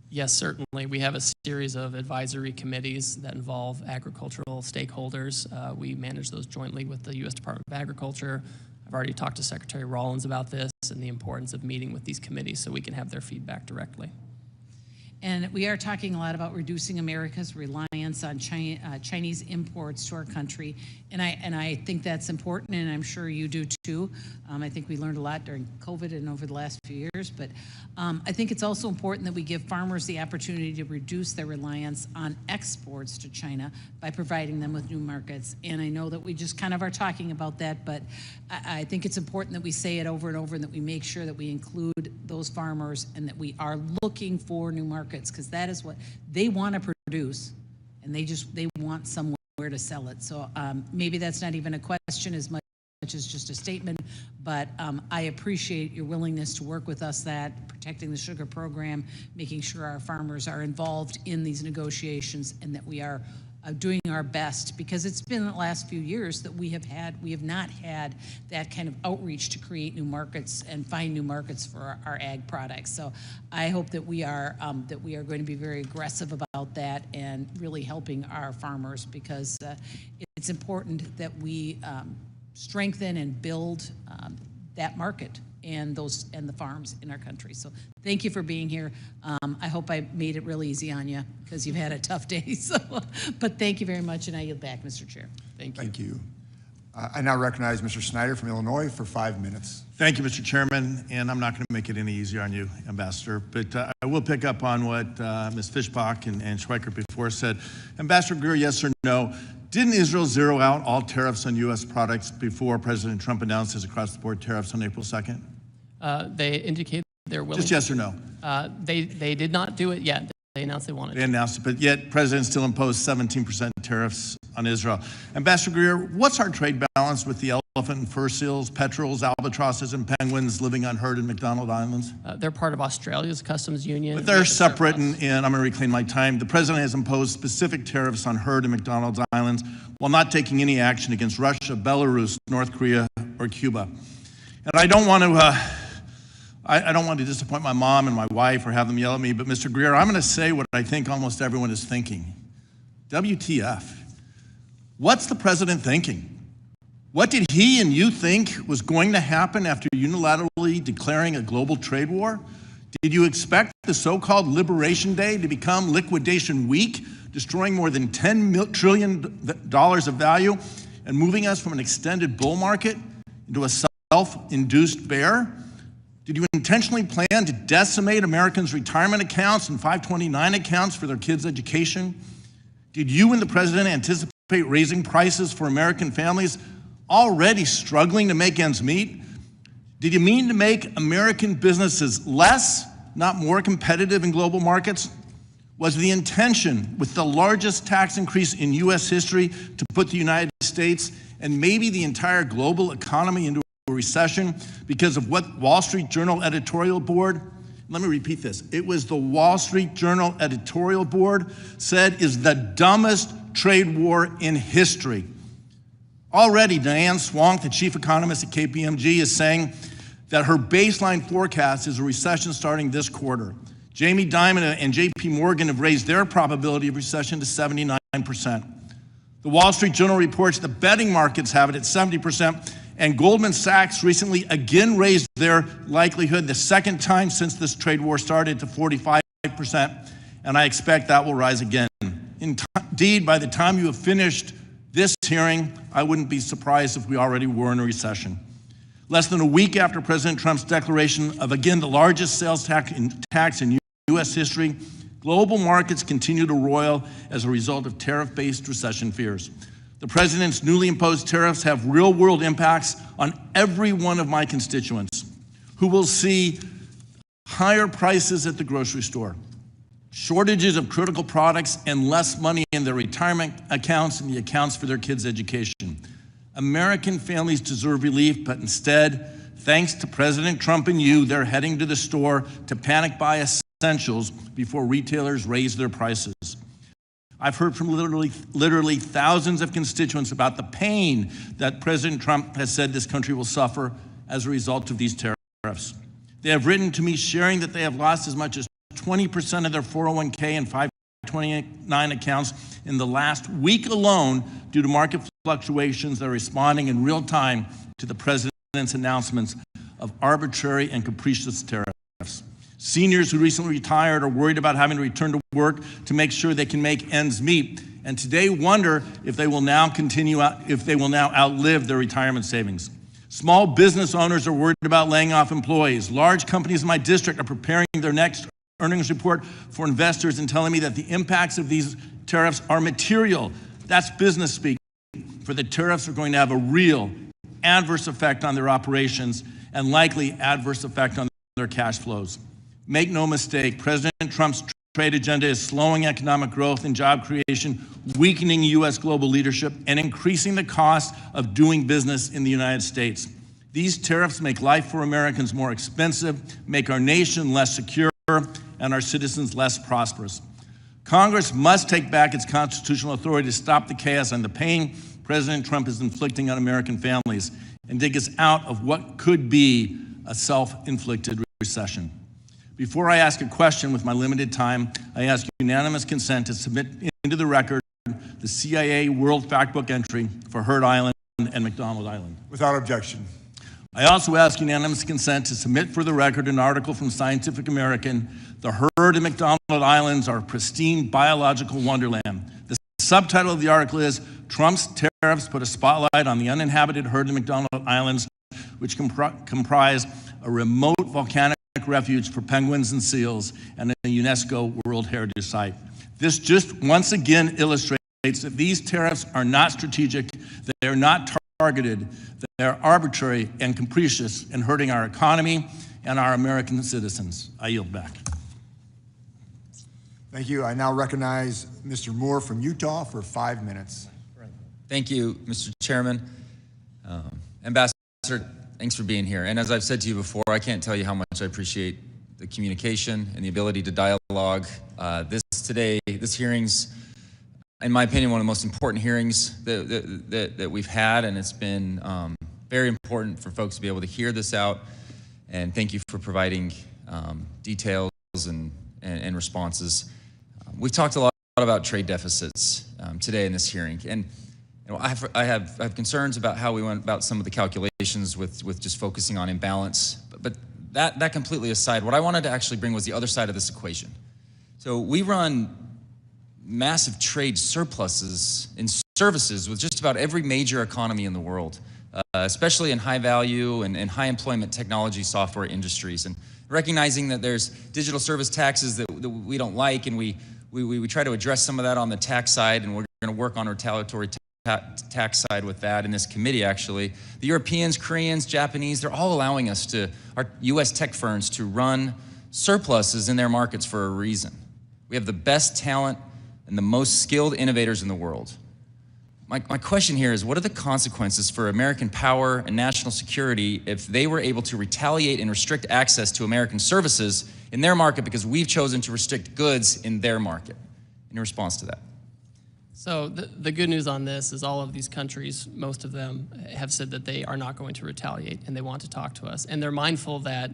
Yes, certainly. We have a series of advisory committees that involve agricultural stakeholders. We manage those jointly with the U.S. Department of Agriculture. I've already talked to Secretary Rollins about this and the importance of meeting with these committees so we can have their feedback directly. And we are talking a lot about reducing America's reliance on Chinese imports to our country. And I think that's important, and I'm sure you do too. I think we learned a lot during COVID and over the last few years. But I think it's also important that we give farmers the opportunity to reduce their reliance on exports to China by providing them with new markets. And I know that we just kind of are talking about that, but I think it's important that we say it over and over and that we make sure that we include those farmers and that we are looking for new markets, because that is what they want to produce, and they want somewhere to sell it. So maybe that's not even a question as much as just a statement, but I appreciate your willingness to work with us, that protecting the sugar program, making sure our farmers are involved in these negotiations, and that we are doing our best, because it's been the last few years that we have not had that kind of outreach to create new markets and find new markets for our ag products. So I hope that we are going to be very aggressive about that and really helping our farmers, because it's important that we strengthen and build that market and the farms in our country. So thank you for being here. I hope I made it real easy on you, because you've had a tough day. So, but thank you very much, and I yield back, Mr. Chair. Thank you. Thank you. I now recognize Mr. Snyder from Illinois for 5 minutes. Thank you, Mr. Chairman, and I'm not going to make it any easier on you, Ambassador, but I will pick up on what Ms. Fischbach and Schweiker before said. Ambassador Greer, yes or no, didn't Israel zero out all tariffs on U.S. products before President Trump announced his across-the-board tariffs on April 2nd? They indicated they're willing. Just yes or no? They did not do it yet. They announced they wanted to. They announced it, but yet President still imposed 17% tariffs on Israel. Ambassador Greer, what's our trade balance with the elephant and fur seals, petrels, albatrosses, and penguins living unheard in McDonald Islands? They're part of Australia's customs union. But they're separate, and I'm going to reclaim my time. The president has imposed specific tariffs on herd in McDonald Islands while not taking any action against Russia, Belarus, North Korea, or Cuba. And I don't want to disappoint my mom and my wife or have them yell at me, but Mr. Greer, I'm going to say what I think almost everyone is thinking. WTF? What's the president thinking? What did he and you think was going to happen after unilaterally declaring a global trade war? Did you expect the so-called Liberation Day to become Liquidation Week, destroying more than $10 trillion of value and moving us from an extended bull market into a self-induced bear? Did you intentionally plan to decimate Americans' retirement accounts and 529 accounts for their kids' education? Did you and the president anticipate raising prices for American families already struggling to make ends meet? Did you mean to make American businesses less, not more competitive in global markets? Was the intention with the largest tax increase in U.S. history to put the United States and maybe the entire global economy into a recession because of what Wall Street Journal editorial board, let me repeat this, it was the Wall Street Journal editorial board said is the dumbest trade war in history. Already, Diane Swank, the chief economist at KPMG, is saying that her baseline forecast is a recession starting this quarter. Jamie Dimon and JP Morgan have raised their probability of recession to 79%. The Wall Street Journal reports the betting markets have it at 70%, and Goldman Sachs recently again raised their likelihood, the second time since this trade war started, to 45%, and I expect that will rise again. Indeed, by the time you have finished this hearing, I wouldn't be surprised if we already were in a recession. Less than a week after President Trump's declaration of, again, the largest sales tax in U.S. history, global markets continue to roil as a result of tariff-based recession fears. The president's newly imposed tariffs have real-world impacts on every one of my constituents, who will see higher prices at the grocery store, shortages of critical products, and less money in their retirement accounts and the accounts for their kids' education. American families deserve relief, but instead, thanks to President Trump and you, they're heading to the store to panic buy essentials before retailers raise their prices. I've heard from literally thousands of constituents about the pain that President Trump has said this country will suffer as a result of these tariffs. They have written to me sharing that they have lost as much as 20% of their 401k and 529 accounts in the last week alone due to market fluctuations that are responding in real time to the president's announcements of arbitrary and capricious tariffs. Seniors who recently retired are worried about having to return to work to make sure they can make ends meet, and today wonder if they will now outlive their retirement savings. Small business owners are worried about laying off employees. Large companies in my district are preparing their next earnings report for investors and telling me that the impacts of these tariffs are material. That's business speak. For the tariffs are going to have a real adverse effect on their operations and likely adverse effect on their cash flows. Make no mistake, President Trump's trade agenda is slowing economic growth and job creation, weakening U.S. global leadership, and increasing the cost of doing business in the United States. These tariffs make life for Americans more expensive, make our nation less secure, and our citizens less prosperous. Congress must take back its constitutional authority to stop the chaos and the pain President Trump is inflicting on American families and dig us out of what could be a self-inflicted recession. Before I ask a question with my limited time, I ask unanimous consent to submit into the record the CIA World Factbook entry for Heard Island and McDonald Island. Without objection. I also ask unanimous consent to submit for the record an article from Scientific American, the Heard and McDonald Islands are a pristine biological wonderland. The subtitle of the article is, Trump's Tariffs Put a Spotlight on the Uninhabited Heard and McDonald Islands, which comprise a remote volcanic refuge for penguins and seals and a UNESCO World Heritage Site. This just once again illustrates that these tariffs are not strategic, they are not targeted, they are arbitrary and capricious in hurting our economy and our American citizens. I yield back. Thank you. I now recognize Mr. Moore from Utah for 5 minutes. Thank you, Mr. Chairman. Ambassador, thanks for being here. And as I've said to you before, I can't tell you how much I appreciate the communication and the ability to dialogue. This hearing's, in my opinion, one of the most important hearings that we've had, and it's been very important for folks to be able to hear this out. And thank you for providing details and responses. We've talked a lot about trade deficits today in this hearing, and I have concerns about how we went about some of the calculations with just focusing on imbalance. But that completely aside, what I wanted to actually bring was the other side of this equation. So we run massive trade surpluses in services with just about every major economy in the world, especially in high value and high employment technology software industries. And recognizing that there's digital service taxes that we don't like, and we try to address some of that on the tax side, and we're going to work on retaliatory tax side with that in this committee, actually. The Europeans, Koreans, Japanese, they're all allowing us our U.S. tech firms to run surpluses in their markets for a reason. We have the best talent and the most skilled innovators in the world. My question here is, what are the consequences for American power and national security if they were able to retaliate and restrict access to American services in their market because we've chosen to restrict goods in their market? In response to that. So the good news on this is all of these countries, most of them have said that they are not going to retaliate and they want to talk to us. And they're mindful that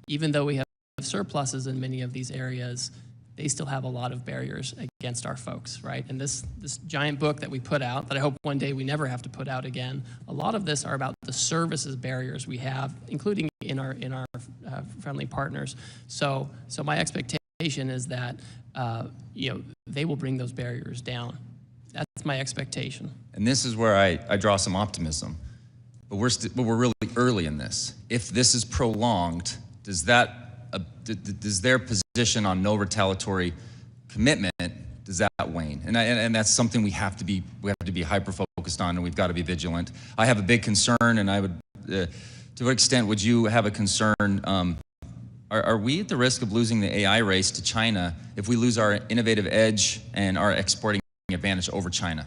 even though we have surpluses in many of these areas, they still have a lot of barriers against our folks, right? And this giant book that we put out, that I hope one day we never have to put out again, a lot of this are about the services barriers we have, including in our friendly partners. So my expectation is that they will bring those barriers down. That's my expectation. And this is where I draw some optimism. But we're really early in this. If this is prolonged, does their position on no retaliatory commitment, does that wane? And that's something we have to be hyper focused on, and we've got to be vigilant. I have a big concern, and I would, to what extent would you have a concern? Are we at the risk of losing the AI race to China if we lose our innovative edge and our exporting advantage over China?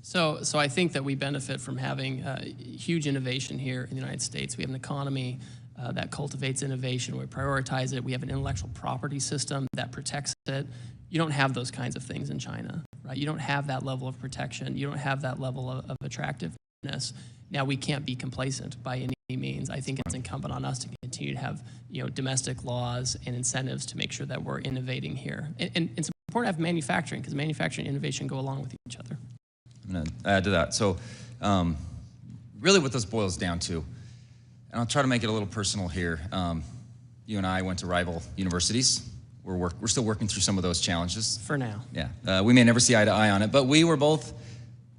So I think that we benefit from having huge innovation here in the United States. We have an economy that cultivates innovation. We prioritize it. We have an intellectual property system that protects it. You don't have those kinds of things in China, right? You don't have that level of protection. You don't have that level of attractiveness. Now, we can't be complacent by any means. I think it's incumbent on us to continue to have domestic laws and incentives to make sure that we're innovating here. And it's important to have manufacturing, because manufacturing and innovation go along with each other. I'm going to add to that. So really what this boils down to, and I'll try to make it a little personal here. You and I went to rival universities. We're still working through some of those challenges. For now. Yeah. We may never see eye to eye on it, but we were both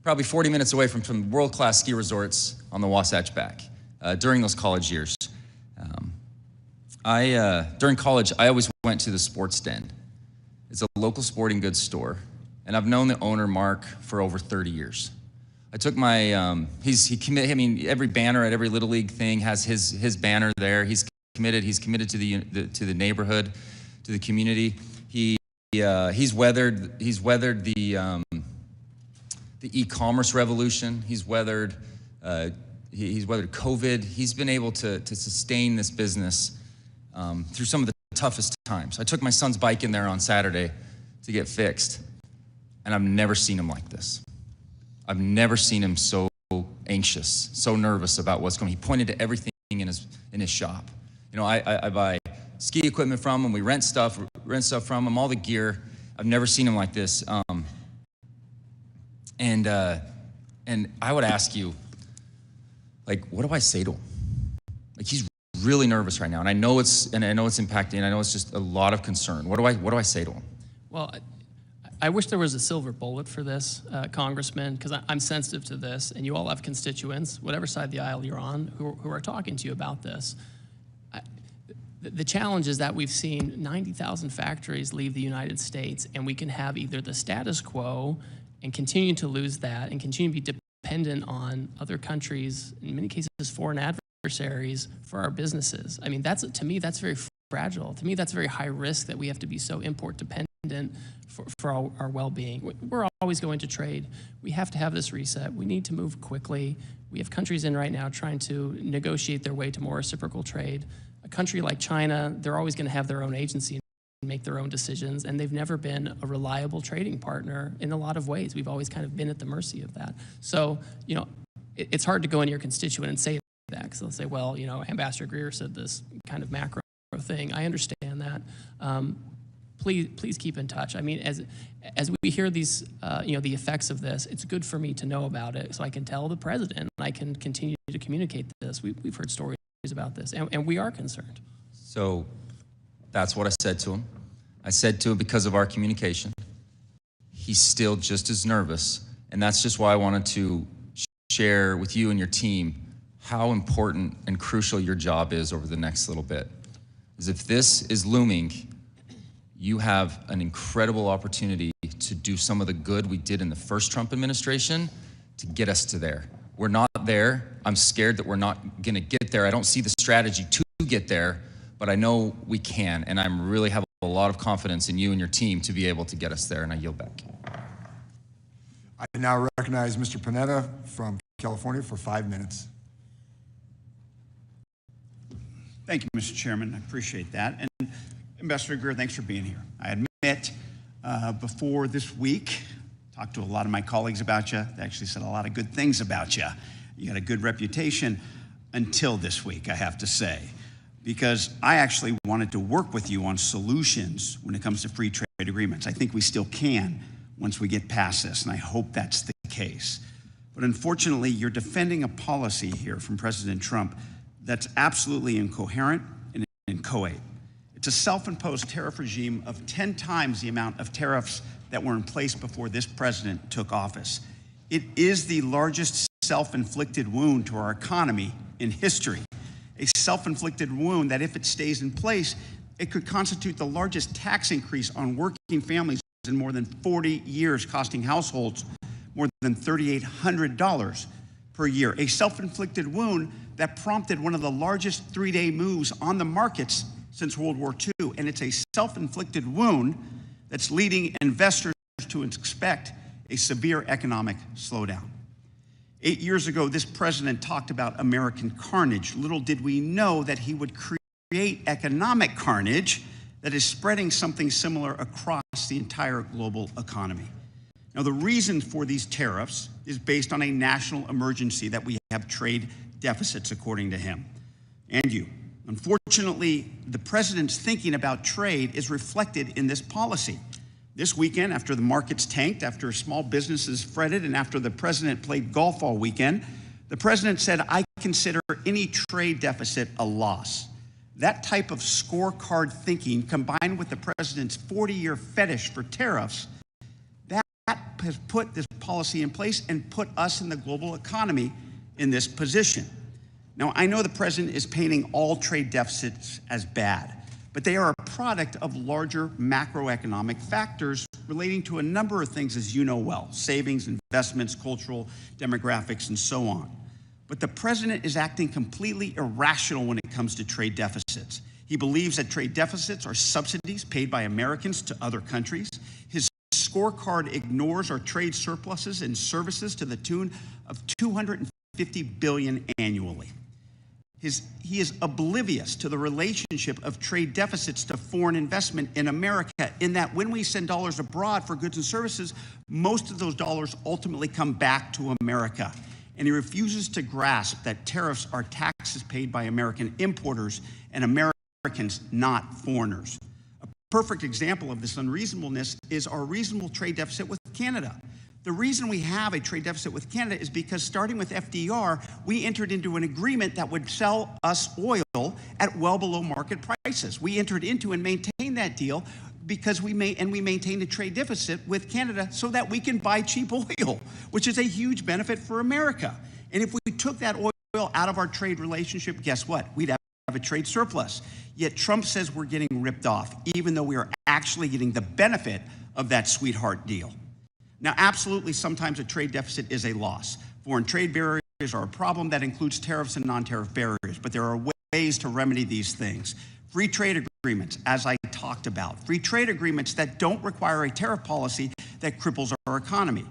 probably 40 minutes away from world-class ski resorts on the Wasatch Back during those college years. During college, I always went to the Sports Den. It's a local sporting goods store, and I've known the owner, Mark, for over 30 years. I took my, every banner at every Little League thing has his banner there. He's committed to the neighborhood, to the community. He's weathered the e-commerce revolution. He's weathered COVID. He's been able to sustain this business through some of the toughest times. I took my son's bike in there on Saturday to get fixed, and I've never seen him like this. I've never seen him so anxious, so nervous about what's going on. He pointed to everything in his shop. I buy ski equipment from him. We rent stuff from him, all the gear. I've never seen him like this. And I would ask you, what do I say to him? He's really nervous right now, and I know it's impacting, and I know it's just a lot of concern. What do I say to him? Well, I wish there was a silver bullet for this, Congressman, because I'm sensitive to this, and you all have constituents, whatever side of the aisle you're on, who are talking to you about this. The challenge is that we've seen 90,000 factories leave the United States, and we can have either the status quo and continue to lose that and continue to be dependent on other countries, in many cases foreign adversaries, for our businesses. I mean, to me, that's very fragile. To me, that's very high risk that we have to be so import dependent for our well-being. We're always going to trade. We have to have this reset. We need to move quickly. We have countries in right now trying to negotiate their way to more reciprocal trade. A country like China, they're always going to have their own agency and make their own decisions, and they've never been a reliable trading partner in a lot of ways. We've always kind of been at the mercy of that. So, it's hard to go into your constituent and say that, because they'll say, well, Ambassador Greer said this kind of macro thing. I understand that. Please keep in touch. I mean, as we hear these, the effects of this, it's good for me to know about it so I can tell the president and I can continue to communicate this. We've heard stories about this, and we are concerned. So that's what I said to him. I said to him, because of our communication, he's still just as nervous, and that's just why I wanted to share with you and your team how important and crucial your job is over the next little bit. Is if this is looming, you have an incredible opportunity to do some of the good we did in the first Trump administration to get us to there. We're not there. I'm scared that we're not gonna get there. I don't see the strategy to get there, but I know we can, and I really have a lot of confidence in you and your team to be able to get us there, and I yield back. I now recognize Mr. Panetta from California for 5 minutes. Thank you, Mr. Chairman. I appreciate that. And Ambassador Greer, thanks for being here. I admit, before this week, talked to a lot of my colleagues about you. They actually said a lot of good things about you. You got a good reputation until this week, I have to say, because I actually wanted to work with you on solutions when it comes to free trade agreements. I think we still can once we get past this, and I hope that's the case. But unfortunately, you're defending a policy here from President Trump that's absolutely incoherent and inchoate. It's a self-imposed tariff regime of 10 times the amount of tariffs that were in place before this president took office. It is the largest self-inflicted wound to our economy in history. A self-inflicted wound that, if it stays in place, it could constitute the largest tax increase on working families in more than 40 years, costing households more than $3,800 per year. A self-inflicted wound that prompted one of the largest three-day moves on the markets since World War II. And it's a self-inflicted wound that's leading investors to expect a severe economic slowdown. 8 years ago, this president talked about American carnage. Little did we know that he would create economic carnage that is spreading something similar across the entire global economy. Now, the reason for these tariffs is based on a national emergency that we have trade deficits, according to him and you. Unfortunately, the president's thinking about trade is reflected in this policy. This weekend, after the markets tanked, after small businesses fretted, and after the president played golf all weekend, the president said, "I consider any trade deficit a loss." That type of scorecard thinking, combined with the president's 40-year fetish for tariffs, that has put this policy in place and put us in the global economy in this position. Now, I know the president is painting all trade deficits as bad, but they are a product of larger macroeconomic factors relating to a number of things, as you know well: savings, investments, cultural, demographics, and so on. But the president is acting completely irrational when it comes to trade deficits. He believes that trade deficits are subsidies paid by Americans to other countries. His scorecard ignores our trade surpluses and services to the tune of $250 billion annually. He is oblivious to the relationship of trade deficits to foreign investment in America, in that when we send dollars abroad for goods and services, most of those dollars ultimately come back to America. And he refuses to grasp that tariffs are taxes paid by American importers and Americans, not foreigners. A perfect example of this unreasonableness is our reasonable trade deficit with Canada. The reason we have a trade deficit with Canada is because, starting with FDR, we entered into an agreement that would sell us oil at well below market prices. We entered into and maintained that deal because we maintained a trade deficit with Canada so that we can buy cheap oil, which is a huge benefit for America. And if we took that oil out of our trade relationship, guess what? We'd have a trade surplus. Yet Trump says we're getting ripped off, even though we are actually getting the benefit of that sweetheart deal. Now, absolutely, sometimes a trade deficit is a loss. Foreign trade barriers are a problem that includes tariffs and non-tariff barriers, but there are ways to remedy these things. Free trade agreements, as I talked about. Free trade agreements that don't require a tariff policy that cripples our economy.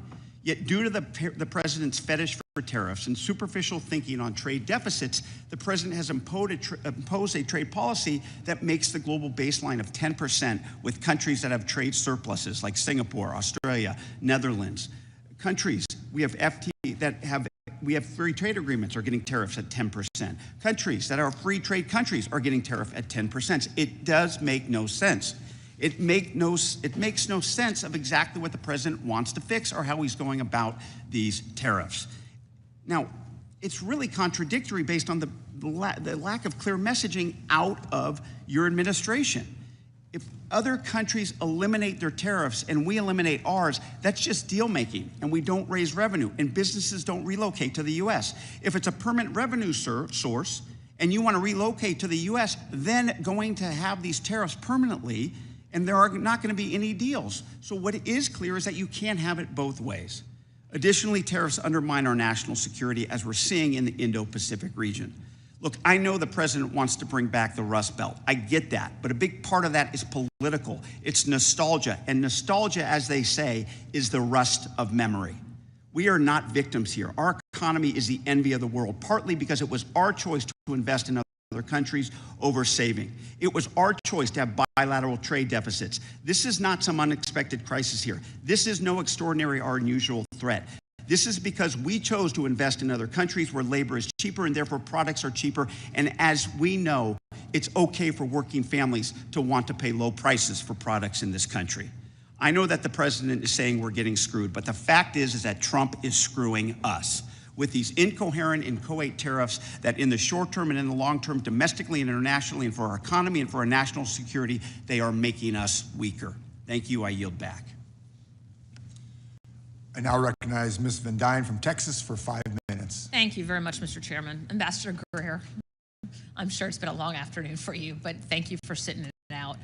Yet, due to the president's fetish for tariffs and superficial thinking on trade deficits, the president has imposed a trade policy that makes the global baseline of 10% with countries that have trade surpluses like Singapore, Australia, Netherlands. Countries we have free trade agreements are getting tariffs at 10%. Countries that are free trade countries are getting tariff at 10%. It does make no sense. It makes no sense of exactly what the president wants to fix or how he's going about these tariffs. Now, it's really contradictory based on the lack of clear messaging out of your administration. If other countries eliminate their tariffs and we eliminate ours, that's just deal making, and we don't raise revenue, and businesses don't relocate to the U.S. If it's a permanent revenue source and you want to relocate to the U.S., then going to have these tariffs permanently, and there are not going to be any deals. So what is clear is that you can't have it both ways. Additionally, tariffs undermine our national security, as we're seeing in the Indo-Pacific region. Look, I know the president wants to bring back the Rust Belt. I get that, but a big part of that is political. It's nostalgia, and nostalgia, as they say, is the rust of memory. We are not victims here. Our economy is the envy of the world, partly because it was our choice to invest in other other countries over saving. It was our choice to have bilateral trade deficits. This is not some unexpected crisis here. This is no extraordinary or unusual threat. This is because we chose to invest in other countries where labor is cheaper and therefore products are cheaper. And as we know, it's okay for working families to want to pay low prices for products in this country. I know that the president is saying we're getting screwed, but the fact is that Trump is screwing us with these incoherent, inchoate tariffs that in the short term and in the long term, domestically and internationally, and for our economy and for our national security, they are making us weaker. Thank you. I yield back. I now recognize Ms. Van Dyne from Texas for 5 minutes. Thank you very much, Mr. Chairman. Ambassador Greer, I'm sure it's been a long afternoon for you, but thank you for sitting it out.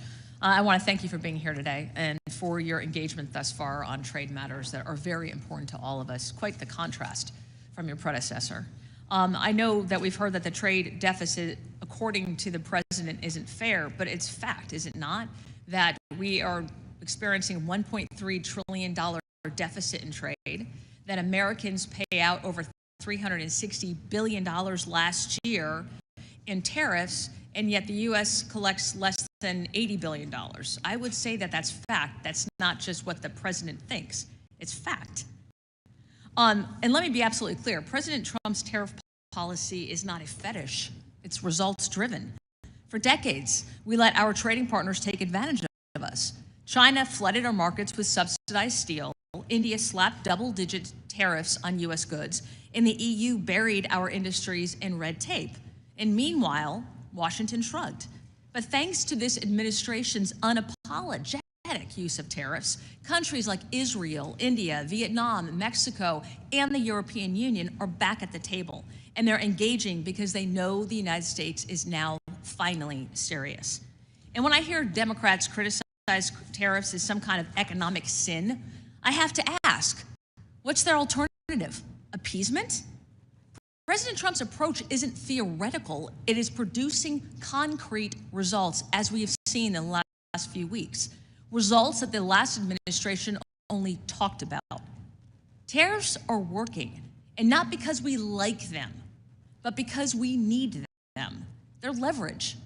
I want to thank you for being here today and for your engagement thus far on trade matters that are very important to all of us. Quite the contrast from your predecessor. I know that we've heard that the trade deficit, according to the president, isn't fair, but it's fact, is it not? That we are experiencing $1.3 trillion deficit in trade, that Americans pay out over $360 billion last year in tariffs, and yet the U.S. collects less than $80 billion. I would say that that's fact. That's not just what the president thinks. It's fact. And let me be absolutely clear. President Trump's tariff policy is not a fetish. It's results-driven. For decades, we let our trading partners take advantage of us. China flooded our markets with subsidized steel. India slapped double-digit tariffs on U.S. goods, and the EU buried our industries in red tape. And meanwhile, Washington shrugged. But thanks to this administration's unapologetic use of tariffs, countries like Israel, India, Vietnam, Mexico, and the European Union are back at the table. And they're engaging because they know the United States is now finally serious. And when I hear Democrats criticize tariffs as some kind of economic sin, I have to ask, what's their alternative? Appeasement? President Trump's approach isn't theoretical. It is producing concrete results, as we have seen in the last few weeks. Results that the last administration only talked about. Tariffs are working, and not because we like them, but because we need them. They're leverage.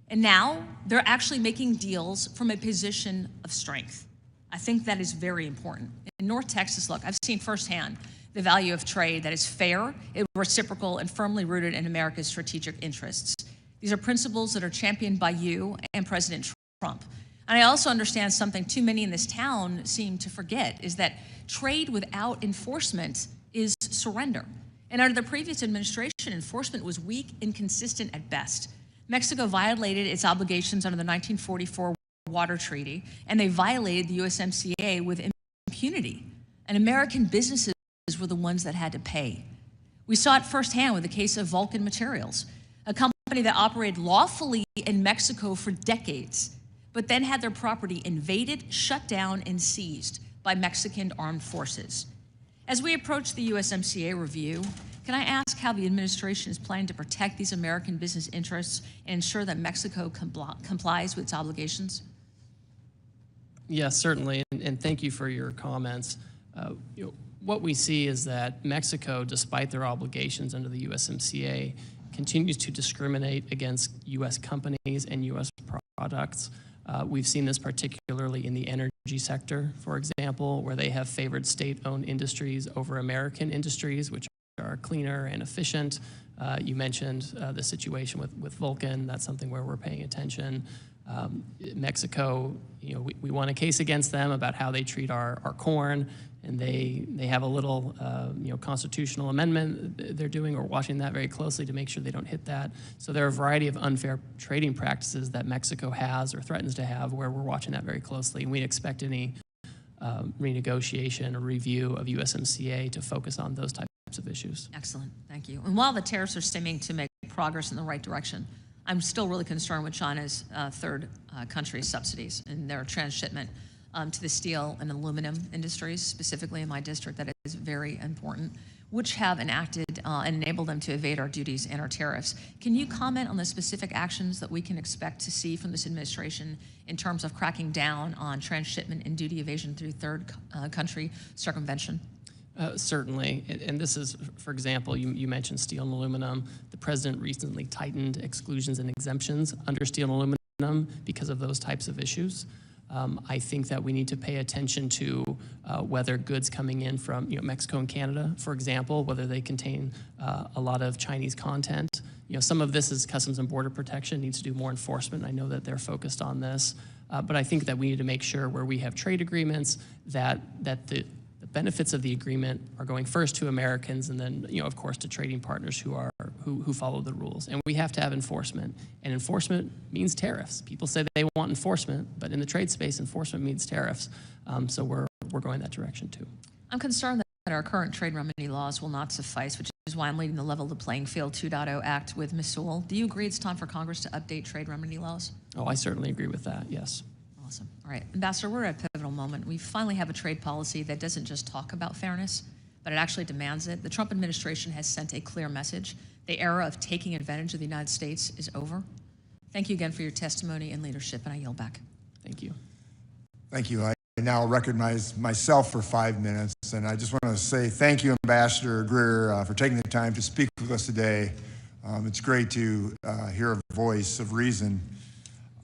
And now they're actually making deals from a position of strength. I think that is very important. In North Texas, look, I've seen firsthand the value of trade that is fair, reciprocal, and firmly rooted in America's strategic interests. These are principles that are championed by you and President Trump. And I also understand something too many in this town seem to forget, is that trade without enforcement is surrender. And under the previous administration, enforcement was weak, inconsistent at best. Mexico violated its obligations under the 1944 Water Treaty, and they violated the USMCA with impunity. And American businesses were the ones that had to pay. We saw it firsthand with the case of Vulcan Materials, a company that operated lawfully in Mexico for decades, but then had their property invaded, shut down, and seized by Mexican armed forces. As we approach the USMCA review, can I ask how the administration is planning to protect these American business interests and ensure that Mexico complies with its obligations? Yes, certainly, and thank you for your comments. What we see is that Mexico, despite their obligations under the USMCA, continues to discriminate against U.S. companies and U.S. products. We've seen this particularly in the energy sector, for example, where they have favored state-owned industries over American industries, which are cleaner and efficient. You mentioned the situation with Vulcan. That's something where we're paying attention. Mexico, we won a case against them about how they treat our corn, and they have a little constitutional amendment they're doing. We're watching that very closely to make sure they don't hit that. So there are a variety of unfair trading practices that Mexico has or threatens to have, where we're watching that very closely, and we expect any renegotiation or review of USMCA to focus on those types of issues. Excellent, thank you. And while the tariffs are seeming to make progress in the right direction, I'm still really concerned with China's third country subsidies and their transshipment to the steel and aluminum industries, specifically in my district. That is very important, which have enacted and enabled them to evade our duties and our tariffs. Can you comment on the specific actions that we can expect to see from this administration in terms of cracking down on transshipment and duty evasion through third country circumvention? Certainly, and this is, for example, you mentioned steel and aluminum. The president recently tightened exclusions and exemptions under steel and aluminum because of those types of issues. I think that we need to pay attention to whether goods coming in from Mexico and Canada, for example, whether they contain a lot of Chinese content. Some of this is Customs and Border Protection needs to do more enforcement. I know that they're focused on this, but I think that we need to make sure where we have trade agreements that the benefits of the agreement are going first to Americans and then, of course, to trading partners who follow the rules. And we have to have enforcement. And enforcement means tariffs. People say they want enforcement, but in the trade space, enforcement means tariffs. So we're going that direction too. I'm concerned that our current trade remedy laws will not suffice, which is why I'm leading the Level the Playing Field 2.0 Act with Ms. Sewell. Do you agree it's time for Congress to update trade remedy laws? Oh, I certainly agree with that, yes. Awesome. All right, Ambassador, we're at a pivotal moment. We finally have a trade policy that doesn't just talk about fairness, but it actually demands it. The Trump administration has sent a clear message. The era of taking advantage of the United States is over. Thank you again for your testimony and leadership, and I yield back. Thank you. Thank you. I now recognize myself for 5 minutes, and I just want to say thank you, Ambassador Greer, for taking the time to speak with us today. It's great to hear a voice of reason.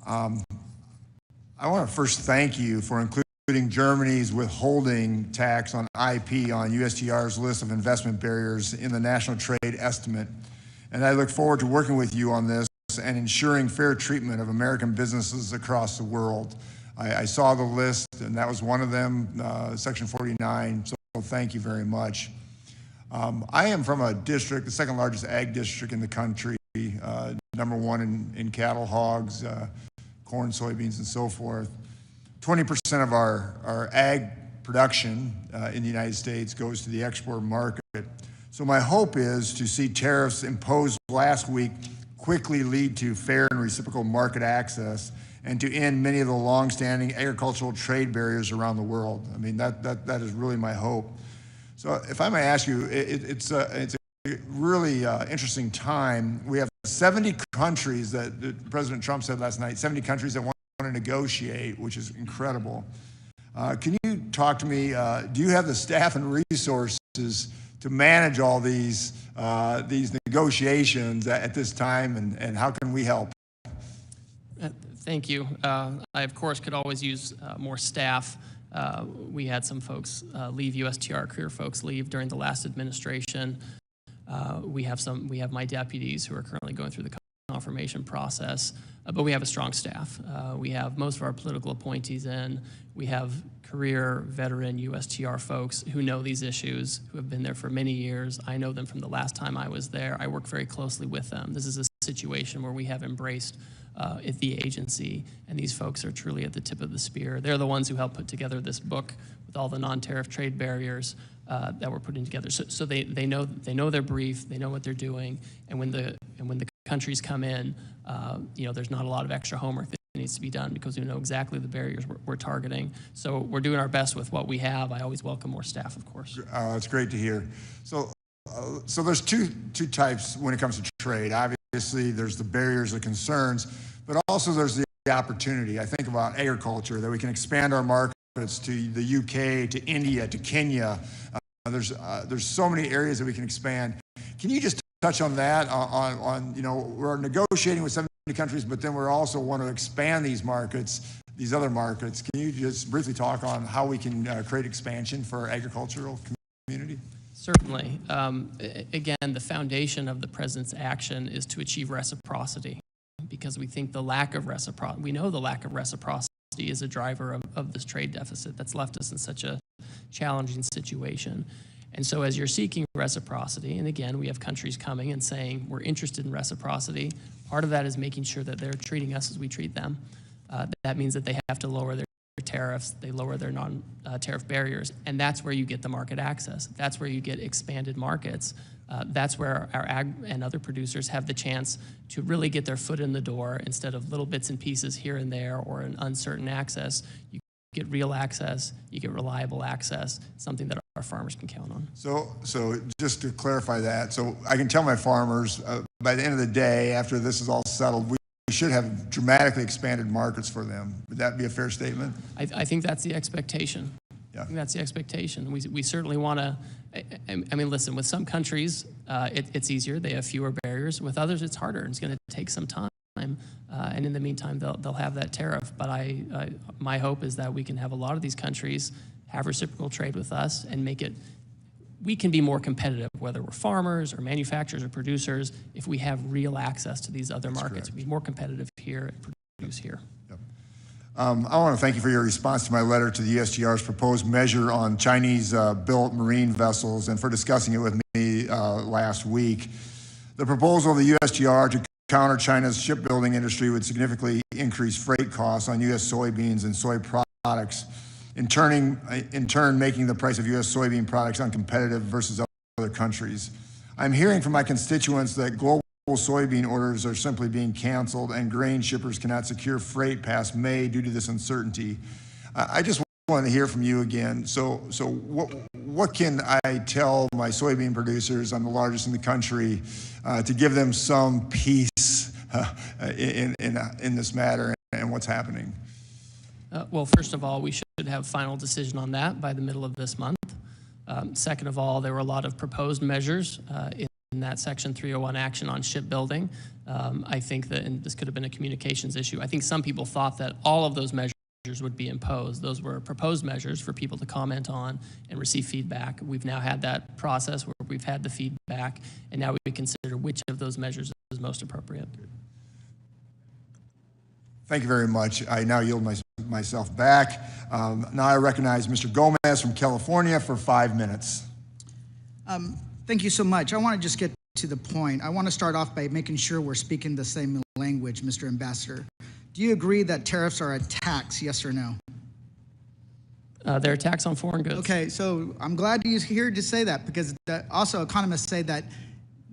I want to first thank you for including Germany's withholding tax on IP on USTR's list of investment barriers in the national trade estimate. And I look forward to working with you on this and ensuring fair treatment of American businesses across the world. I saw the list, and that was one of them, Section 49, so thank you very much. I am from a district, the second largest ag district in the country, number one in cattle, hogs, corn, soybeans, and so forth. 20% of our ag production in the United States goes to the export market. So my hope is to see tariffs imposed last week quickly lead to fair and reciprocal market access and to end many of the long-standing agricultural trade barriers around the world. I mean, that is really my hope. So if I may ask you, it's a really interesting time. We have 70 countries that President Trump said last night, 70 countries that want to negotiate, which is incredible. Can you talk to me, do you have the staff and resources to manage all these negotiations at this time, and how can we help? Thank you. I, of course, could always use more staff. We had some folks leave, USTR career folks leave during the last administration. We have my deputies who are currently going through the confirmation process, but we have a strong staff. We have most of our political appointees in. We have career veteran USTR folks who know these issues, who have been there for many years. I know them from the last time I was there. I work very closely with them. This is a situation where we have embraced at the agency, and these folks are truly at the tip of the spear. They're the ones who helped put together this book with all the non-tariff trade barriers that we're putting together. So they know their brief, they know what they're doing, and when the countries come in, there's not a lot of extra homework that needs to be done because we know exactly the barriers we're targeting. So we're doing our best with what we have. I always welcome more staff, of course. That's great to hear. So there's two types when it comes to trade. Obviously, there's the barriers, the concerns, but also there's the opportunity. I think about agriculture, that we can expand our markets to the UK, to India, to Kenya. There's so many areas that we can expand. Can you just touch on that? We're negotiating with 70 countries, but then we also want to expand these markets, these other markets. Can you just briefly talk on how we can create expansion for our agricultural community? Certainly. Again, the foundation of the president's action is to achieve reciprocity, because we think we know the lack of reciprocity is a driver of this trade deficit that's left us in such a challenging situation. And so as you're seeking reciprocity, and again, we have countries coming and saying we're interested in reciprocity, part of that is making sure that they're treating us as we treat them. That means that they have to lower their tariffs, they lower their non-tariff barriers, and that's where you get the market access. That's where you get expanded markets. That's where our ag and other producers have the chance to really get their foot in the door instead of little bits and pieces here and there or an uncertain access. You get real access, you get reliable access, something that our farmers can count on. So just to clarify that, so I can tell my farmers by the end of the day, after this is all settled, we should have dramatically expanded markets for them. Would that be a fair statement? I think that's the expectation. Yeah, think that's the expectation. We certainly want to, I mean, listen, with some countries, it's easier. They have fewer barriers. With others, it's harder. It's going to take some time. And in the meantime, they'll have that tariff. But my hope is that we can have a lot of these countries have reciprocal trade with us and make it, we can be more competitive, whether we're farmers or manufacturers or producers, if we have real access to these other markets. We'll be more competitive here and produce here. Yep. I want to thank you for your response to my letter to the USTR's proposed measure on Chinese-built marine vessels and for discussing it with me last week. The proposal of the USTR to counter China's shipbuilding industry would significantly increase freight costs on U.S. soybeans and soy products, in turn making the price of U.S. soybean products uncompetitive versus other countries. I'm hearing from my constituents that global soybean orders are simply being canceled and grain shippers cannot secure freight past May due to this uncertainty. I just want to hear from you again. So what can I tell my soybean producers, I'm the largest in the country, to give them some peace in this matter and what's happening? Well, first of all, we should have final decision on that by the middle of this month. Second of all, there were a lot of proposed measures in that Section 301 action on shipbuilding. I think that, and this could have been a communications issue, I think some people thought that all of those measures would be imposed. Those were proposed measures for people to comment on and receive feedback. We've now had that process where we've had the feedback, and now we consider which of those measures is most appropriate. Thank you very much. I now yield myself back. Now I recognize Mr. Gomez from California for 5 minutes. Thank you so much. I want to just get to the point. I want to start off by making sure we're speaking the same language, Mr. Ambassador. Do you agree that tariffs are a tax, yes or no? They're a tax on foreign goods. Okay, so I'm glad you're here to say that, because also economists say that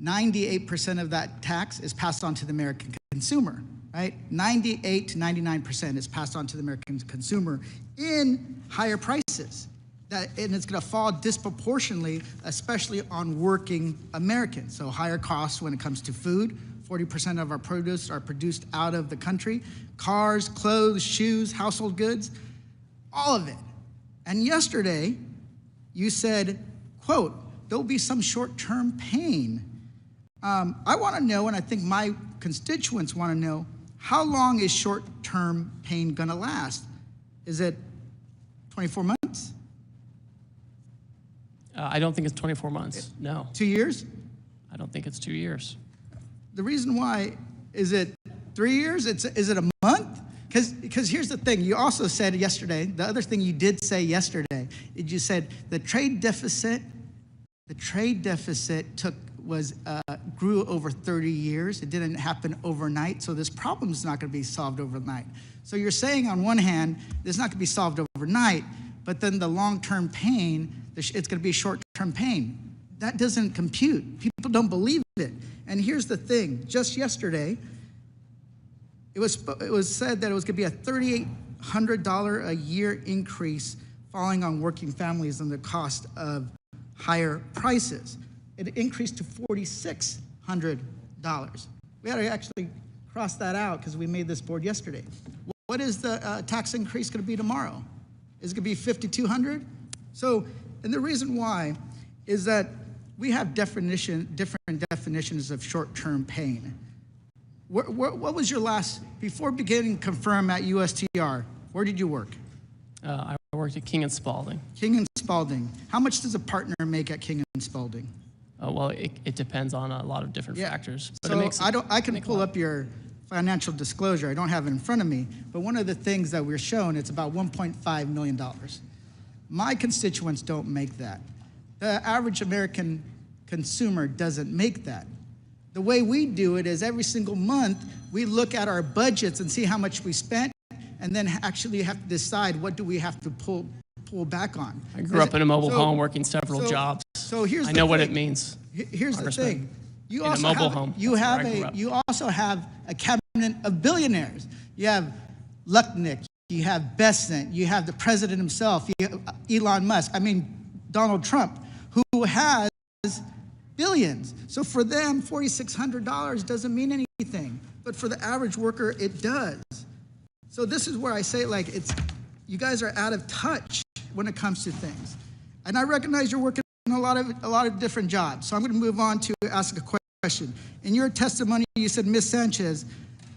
98% of that tax is passed on to the American consumer, right? 98 to 99% is passed on to the American consumer in higher prices. And it's going to fall disproportionately, especially on working Americans. So higher costs when it comes to food. 40% of our produce are produced out of the country. Cars, clothes, shoes, household goods, all of it. And yesterday, you said, quote, there'll be some short-term pain. I want to know, and I think my constituents want to know, how long is short-term pain going to last? Is it 24 months? I don't think it's 24 months, no. 2 years? I don't think it's 2 years. The reason why, is it 3 years? Is it a month? Because here's the thing, you also said yesterday, the other thing you did say yesterday, is you said the trade deficit grew over 30 years. It didn't happen overnight, so this problem is not going to be solved overnight. So you're saying on one hand, it's not going to be solved overnight, but then the long-term pain, it's going to be short-term pain. That doesn't compute. People don't believe it. And here's the thing, just yesterday, it was said that it was going to be a $3,800 a year increase falling on working families and the cost of higher prices. It increased to $4,600. We had to actually cross that out because we made this board yesterday. What is the tax increase going to be tomorrow? Is it going to be $5,200? So, and the reason why is that we have different definitions of short-term pain. What was your last, before beginning confirm at USTR, where did you work? I worked at King & Spalding. King & Spalding. How much does a partner make at King & Spalding? Well, it depends on a lot of different factors. But so I can pull up your financial disclosure. I don't have it in front of me, but one of the things that we're shown, it's about $1.5 million. My constituents don't make that. The average American consumer doesn't make that. The way we do it is every single month, we look at our budgets and see how much we spent, and then actually have to decide what do we have to pull back on. I grew up in a mobile home working several jobs. So here's I know what it means. Here's the thing. You in a mobile home. You also have a cabinet of billionaires. You have Lucknick, you have Besant, you have the president himself, you have Elon Musk, Donald Trump, who has billions. So for them, $4,600 doesn't mean anything. But for the average worker, it does. So this is where I say, you guys are out of touch when it comes to things. And I recognize you're working a lot of different jobs. So I'm going to move on to ask a question. In your testimony, you said Ms. Sanchez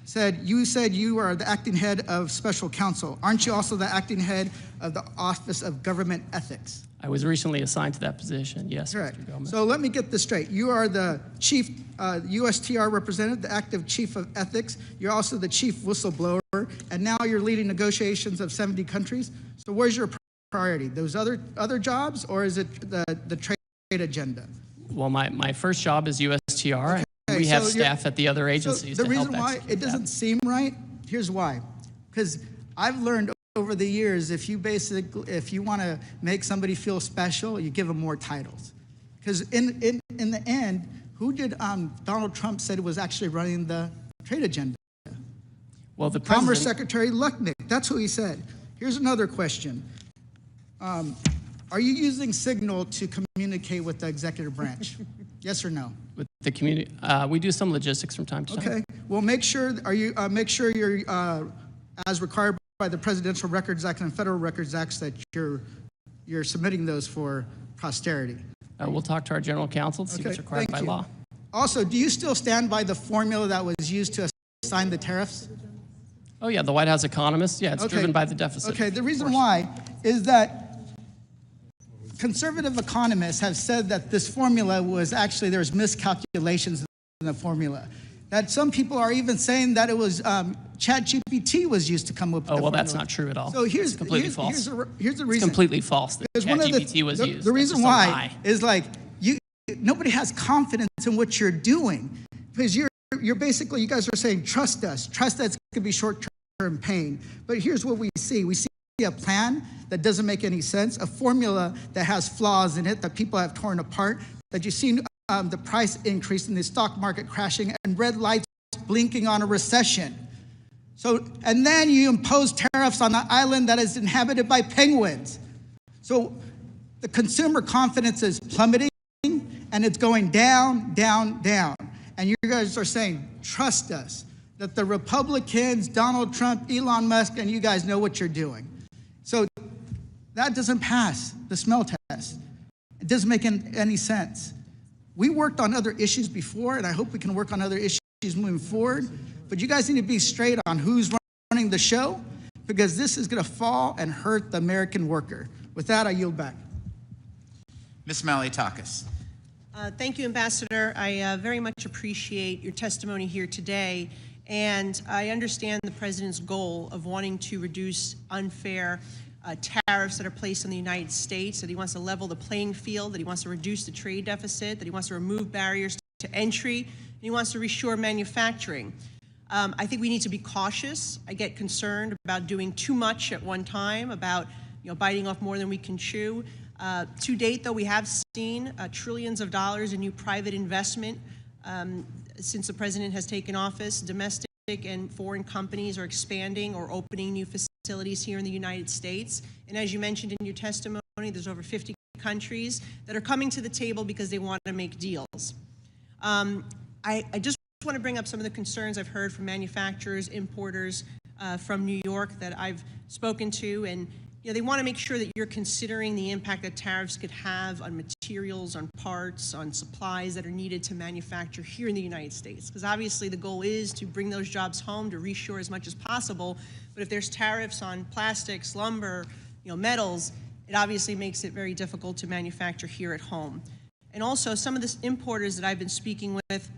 said you are the acting head of special counsel. Aren't you also the acting head of the Office of Government Ethics? I was recently assigned to that position, yes. Correct. Mr. Gomez. So let me get this straight. You are the chief USTR representative, the active chief of ethics. You're also the chief whistleblower, and now you're leading negotiations of 70 countries. So where's your priority? Those other jobs, or is it the trade agenda? Well, my first job is USTR, and we have staff at the other agencies. So the to help reason why it doesn't seem right, here's why. Because I've learned over the years, if you want to make somebody feel special, you give them more titles. Because in the end, who did Donald Trump said was actually running the trade agenda? Well, the Commerce Secretary Lucknick, that's who he said. Here's another question. Are you using Signal to communicate with the executive branch? Yes or no? With the community, we do some logistics from time to time. Okay. Well, make sure you're as required by the Presidential Records Act and Federal Records Acts that you're submitting those for posterity. We'll talk to our general counsel to see what's required by law. Also, do you still stand by the formula that was used to assign the tariffs? Oh yeah, the White House economist. Yeah, it's driven by the deficit. Okay. The reason why is that conservative economists have said that this formula was actually, there's miscalculations in the formula. That some people are even saying that it was ChatGPT was used to come up with the formula. Well, that's not true at all. So here's completely false. Here's the reason. It's completely false that ChatGPT was used. The reason why is like nobody has confidence in what you're doing because you're basically, you guys are saying trust us. Trust that's going to be short-term pain. But here's what we see. We see a plan that doesn't make any sense, a formula that has flaws in it that people have torn apart, that you've seen the price increase in the stock market crashing and red lights blinking on a recession. So, and then you impose tariffs on an island that is inhabited by penguins. So the consumer confidence is plummeting and it's going down, down, down. And you guys are saying, trust us, that the Republicans, Donald Trump, Elon Musk, and you guys know what you're doing. So that doesn't pass the smell test. It doesn't make any sense. We worked on other issues before, and I hope we can work on other issues moving forward. But you guys need to be straight on who's running the show, because this is going to fall and hurt the American worker. With that, I yield back. Ms. Malliotakis. Thank you, Ambassador. I very much appreciate your testimony here today, and I understand the President's goal of wanting to reduce unfair tariffs that are placed on the United States, that he wants to level the playing field, that he wants to reduce the trade deficit, that he wants to remove barriers to entry, and he wants to reshore manufacturing. I think we need to be cautious. I get concerned about doing too much at one time, about biting off more than we can chew. To date, though, we have seen trillions of dollars in new private investment since the President has taken office. Domestic and foreign companies are expanding or opening new facilities here in the United States. And as you mentioned in your testimony, there's over 50 countries that are coming to the table because they want to make deals. I just want to bring up some of the concerns I've heard from manufacturers, importers from New York that I've spoken to, and they want to make sure that you're considering the impact that tariffs could have on materials, on parts, on supplies that are needed to manufacture here in the United States. Because obviously the goal is to bring those jobs home, to reshore as much as possible. But if there's tariffs on plastics, lumber, metals, it obviously makes it very difficult to manufacture here at home. And also, some of the importers that I've been speaking with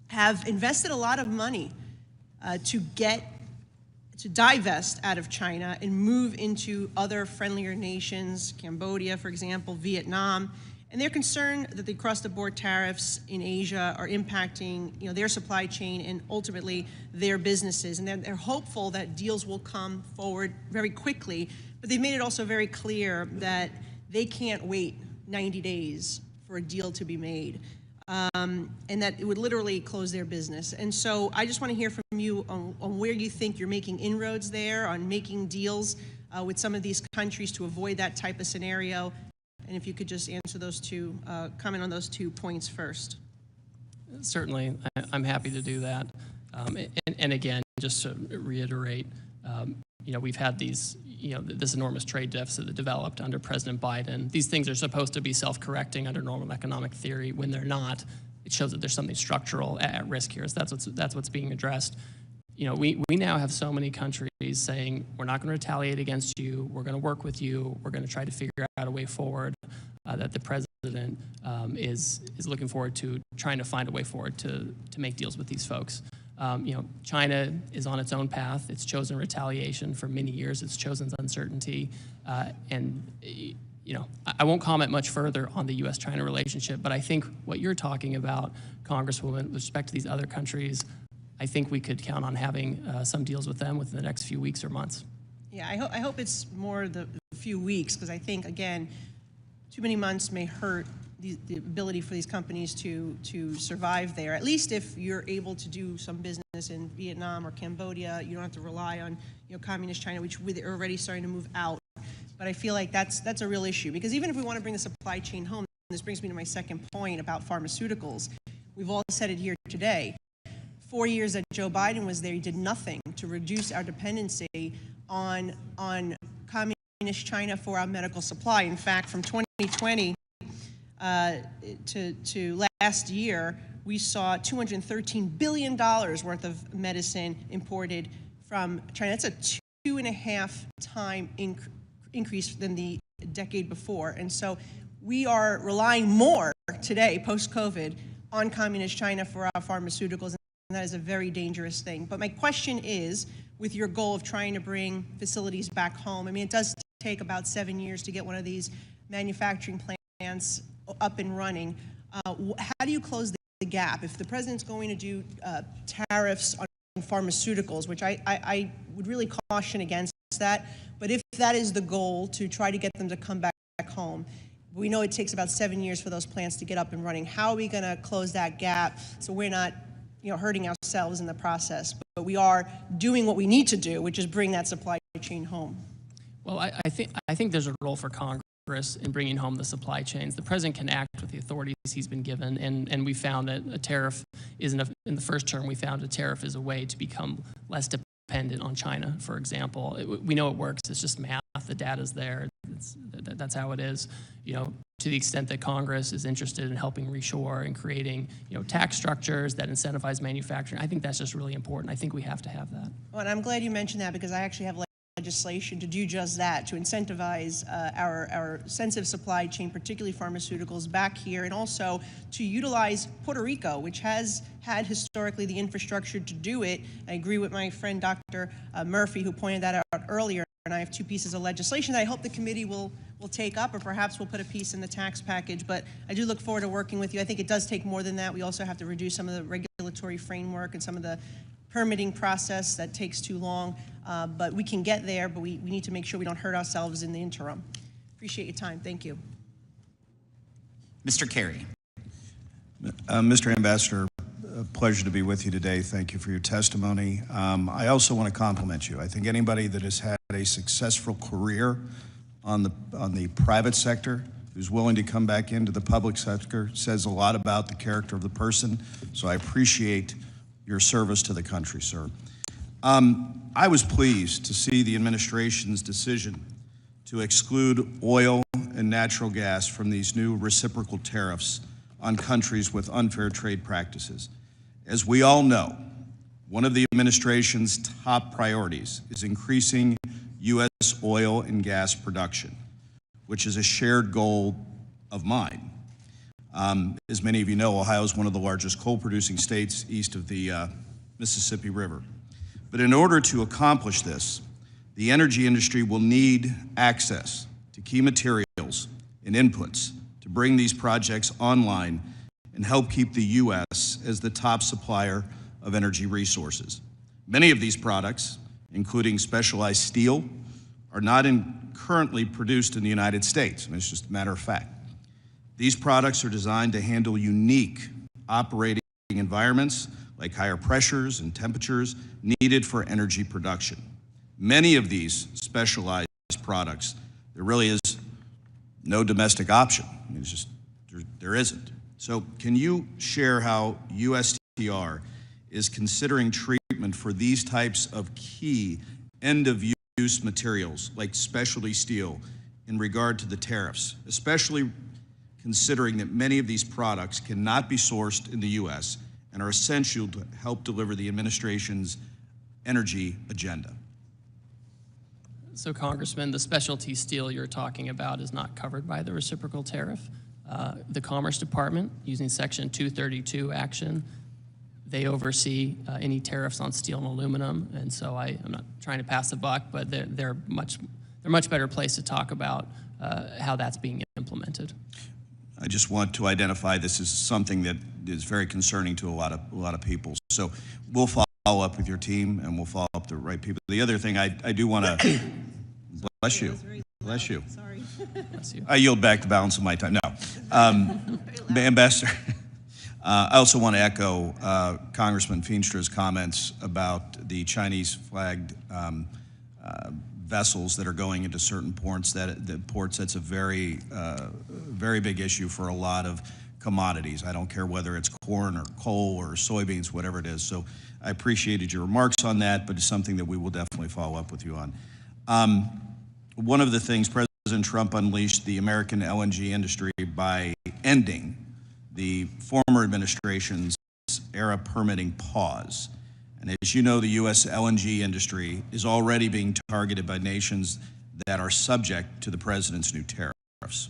have invested a lot of money to divest out of China and move into other friendlier nations, Cambodia, for example, Vietnam. And they're concerned that the across-the-board tariffs in Asia are impacting their supply chain and ultimately their businesses. And they're hopeful that deals will come forward very quickly. But they've made it also very clear that they can't wait 90 days for a deal to be made. And that it would literally close their business. And so I just want to hear from you on where you think you're making inroads there, on making deals with some of these countries to avoid that type of scenario. And if you could just answer those two, comment on those 2 points first. Certainly, I'm happy to do that. And again, just to reiterate, we've had these, this enormous trade deficit that developed under President Biden. These things are supposed to be self-correcting under normal economic theory. When they're not, it shows that there's something structural at risk here. So that's what's being addressed. We now have so many countries saying, we're not going to retaliate against you, we're going to work with you, we're going to try to figure out a way forward, that the president is looking forward to trying to find a way forward to make deals with these folks. China is on its own path. It's chosen retaliation for many years. It's chosen uncertainty. I won't comment much further on the U.S.-China relationship, but I think what you're talking about, Congresswoman, with respect to these other countries, I think we could count on having some deals with them within the next few weeks or months. Yeah, I hope it's more the few weeks, because I think, again, too many months may hurt the ability for these companies to survive there. At least if you're able to do some business in Vietnam or Cambodia, you don't have to rely on communist China, which they're already starting to move out. But I feel like that's a real issue, because even if we want to bring the supply chain home, this brings me to my second point about pharmaceuticals. We've all said it here today. 4 years that Joe Biden was there, he did nothing to reduce our dependency on communist China for our medical supply. In fact, from 2020 to last year, we saw $213 billion worth of medicine imported from China. That's a 2.5 time increase than the decade before. And so we are relying more today, post-COVID, on communist China for our pharmaceuticals, and that is a very dangerous thing. But my question is, with your goal of trying to bring facilities back home, I mean, it does take about 7 years to get one of these manufacturing plants up and running. How do you close the gap? If the president's going to do tariffs on pharmaceuticals, which I would really caution against that, but if that is the goal, to try to get them to come back home, we know it takes about 7 years for those plants to get up and running. How are we going to close that gap so we're not hurting ourselves in the process, but we are doing what we need to do, which is bring that supply chain home? Well, I think there's a role for Congress in bringing home the supply chains. The president can act with the authorities he's been given, and we found that a tariff isn't in the first term. We found a tariff is a way to become less dependent on China, for example. We know it works. It's just math. The data's there. That's how it is. To the extent that Congress is interested in helping reshore and creating, tax structures that incentivize manufacturing, I think that's just really important. I think we have to have that. Well, and I'm glad you mentioned that, because I actually have legislation to do just that, to incentivize our sensitive supply chain, particularly pharmaceuticals, back here, and also to utilize Puerto Rico, which has had historically the infrastructure to do it. I agree with my friend Dr. Murphy, who pointed that out earlier, and I have 2 pieces of legislation that I hope the committee will take up, or perhaps we'll put a piece in the tax package. But I do look forward to working with you. I think it does take more than that. We also have to reduce some of the regulatory framework and some of the permitting process that takes too long. But we can get there, but we need to make sure we don't hurt ourselves in the interim. Appreciate your time. Thank you. Mr. Kerry. Mr. Ambassador, a pleasure to be with you today. Thank you for your testimony. I also want to compliment you. I think anybody that has had a successful career on the private sector, who's willing to come back into the public sector, says a lot about the character of the person. So I appreciate your service to the country, sir. I was pleased to see the administration's decision to exclude oil and natural gas from these new reciprocal tariffs on countries with unfair trade practices. As we all know, one of the administration's top priorities is increasing U.S. oil and gas production, which is a shared goal of mine. As many of you know, Ohio is one of the largest coal-producing states east of the Mississippi River. But in order to accomplish this, the energy industry will need access to key materials and inputs to bring these projects online and help keep the U.S. as the top supplier of energy resources. Many of these products, including specialized steel, are not currently produced in the United States, and it's just a matter of fact. These products are designed to handle unique operating environments like higher pressures and temperatures needed for energy production. Many of these specialized products, there really is no domestic option. I mean, it's just, there isn't. So can you share how USTR is considering treatment for these types of key end-of-use produced materials like specialty steel in regard to the tariffs, especially considering that many of these products cannot be sourced in the U.S. and are essential to help deliver the administration's energy agenda? So, Congressman, the specialty steel you're talking about is not covered by the reciprocal tariff. The Commerce Department, using Section 232 action, they oversee any tariffs on steel and aluminum, and so I'm not trying to pass the buck, but they're much better placed to talk about how that's being implemented. I just want to identify this as something that is very concerning to a lot of people. So we'll follow up with your team, and we'll follow up the right people. The other thing I do want to bless you. Bless you. Sorry. Bless you. I yield back the balance of my time. No, Ambassador. I also want to echo Congressman Feenstra's comments about the Chinese-flagged vessels that are going into certain ports. That's a very, very big issue for a lot of commodities. I don't care whether it's corn or coal or soybeans, whatever it is. So I appreciated your remarks on that, but it's something that we will definitely follow up with you on. One of the things, President Trump unleashed the American LNG industry by ending the former administration's era permitting pause. And as you know, the U.S. LNG industry is already being targeted by nations that are subject to the president's new tariffs.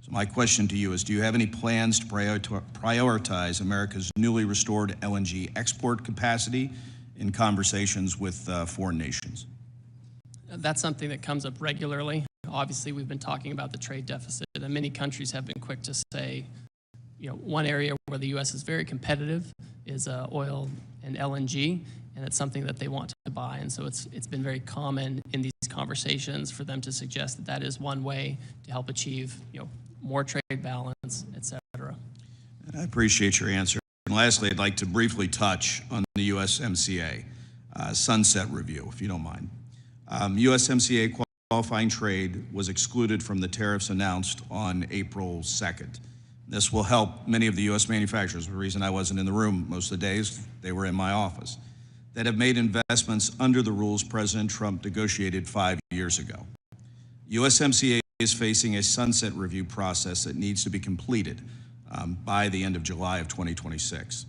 So my question to you is, do you have any plans to prioritize America's newly restored LNG export capacity in conversations with foreign nations? That's something that comes up regularly. Obviously, we've been talking about the trade deficit, and many countries have been quick to say, one area where the U.S. is very competitive is oil and LNG, and it's something that they want to buy. And so it's been very common in these conversations for them to suggest that that is one way to help achieve, more trade balance, et cetera. I appreciate your answer. And lastly, I'd like to briefly touch on the USMCA sunset review, if you don't mind. USMCA qualifying trade was excluded from the tariffs announced on April 2nd. This will help many of the U.S. manufacturers. The reason I wasn't in the room most of the days, they were in my office, that have made investments under the rules President Trump negotiated 5 years ago. USMCA is facing a sunset review process that needs to be completed by the end of July of 2026.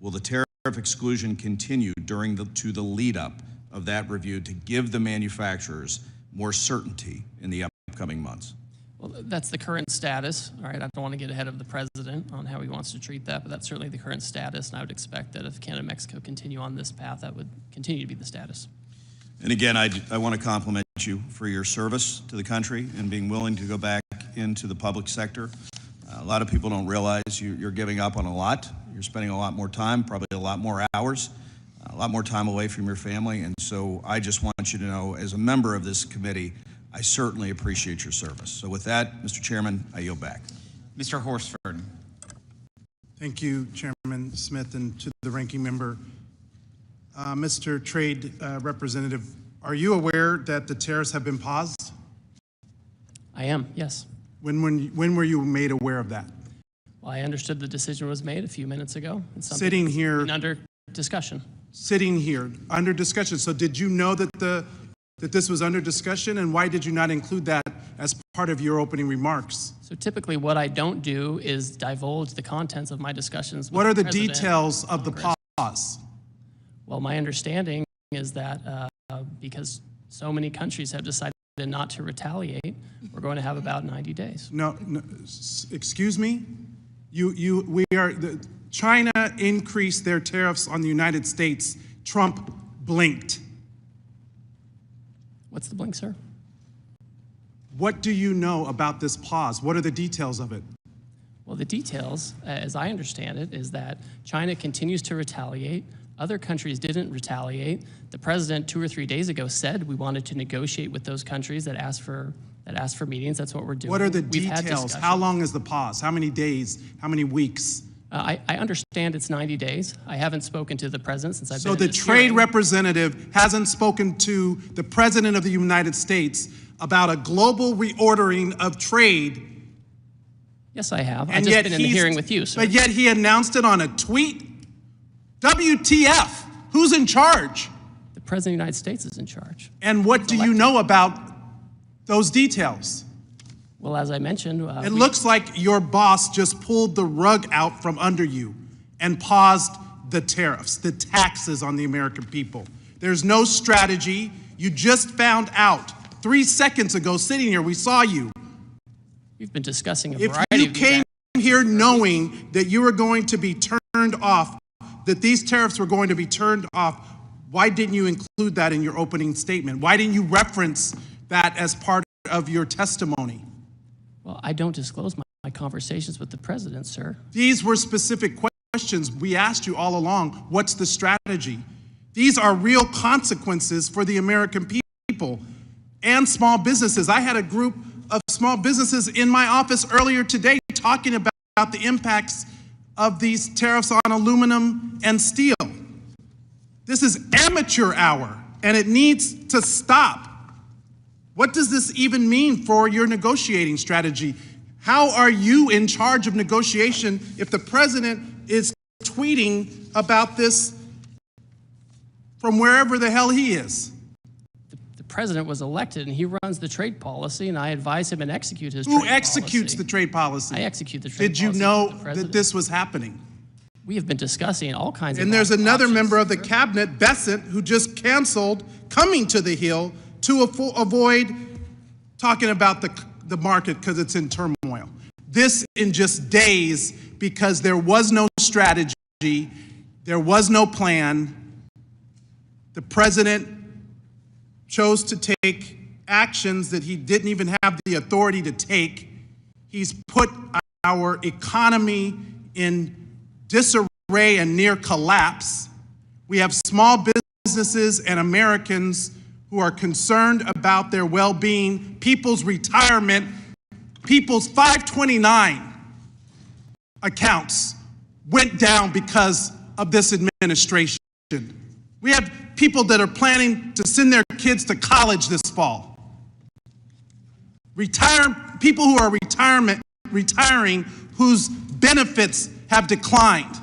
Will the tariff exclusion continue to the lead up of that review to give the manufacturers more certainty in the upcoming months? Well, that's the current status. All right, I don't want to get ahead of the president on how he wants to treat that, but that's certainly the current status, and I would expect that if Canada and Mexico continue on this path, that would continue to be the status. And again, I want to compliment you for your service to the country and being willing to go back into the public sector. A lot of people don't realize you're giving up on a lot. You're spending a lot more time, probably a lot more hours, a lot more time away from your family. And so I just want you to know, as a member of this committee, I certainly appreciate your service. So with that, Mr. Chairman, I yield back. Mr. Horsford. Thank you, Chairman Smith, and to the ranking member. Mr. Trade Representative, are you aware that the tariffs have been paused? I am, yes. When were you made aware of that? Well, I understood the decision was made a few minutes ago. And Sitting here. And under discussion. Sitting here, under discussion. So did you know that that this was under discussion, and why did you not include that as part of your opening remarks? So typically what I don't do is divulge the contents of my discussions with What are the President details of the Congress. pause? Well, my understanding is that because so many countries have decided not to retaliate, we're going to have about 90 days. No, excuse me? China increased their tariffs on the United States. Trump blinked. What's the blink, sir? What do you know about this pause? What are the details of it? Well, the details, as I understand it, is that China continues to retaliate. Other countries didn't retaliate. The president 2 or 3 days ago said we wanted to negotiate with those countries that asked for meetings. That's what we're doing. What are the We've had details? How long is the pause? How many days? How many weeks? I understand it's 90 days. I haven't spoken to the president since I've been So in the this trade hearing. representative hasn't spoken to the president of the United States about a global reordering of trade. Yes, I have. I've And just yet been in the hearing with you, sir. But yet he announced it on a tweet. WTF? Who's in charge? President of the United States is in charge. And what do you know about those details? Well, as I mentioned, it looks like your boss just pulled the rug out from under you and paused the tariffs, the taxes on the American people. There's no strategy. You just found out 3 seconds ago, sitting here, we saw you. We've been discussing a If variety you of came here knowing that you were going to be turned off, that these tariffs were going to be turned off, why didn't you include that in your opening statement? Why didn't you reference that as part of your testimony? Well, I don't disclose my conversations with the president, sir. These were specific questions we asked you all along. What's the strategy? These are real consequences for the American people and small businesses. I had a group of small businesses in my office earlier today talking about the impacts of these tariffs on aluminum and steel. This is amateur hour, and it needs to stop. What does this even mean for your negotiating strategy? How are you in charge of negotiation if the president is tweeting about this from wherever the hell he is? The president was elected, and he runs the trade policy, and I advise him and execute his trade policy. Who executes the trade policy? I execute the trade policy. Did you know that this was happening? We have been discussing all kinds of And there's another options. member of the cabinet, Bessent, who just canceled coming to the Hill to avoid talking about the market because it's in turmoil. This in just days because there was no strategy, there was no plan. The president chose to take actions that he didn't even have the authority to take. He's put our economy in disarray and near collapse. We have small businesses and Americans who are concerned about their well-being, people's retirement, people's 529 accounts went down because of this administration. We have people that are planning to send their kids to college this fall. People who are retiring whose benefits have declined.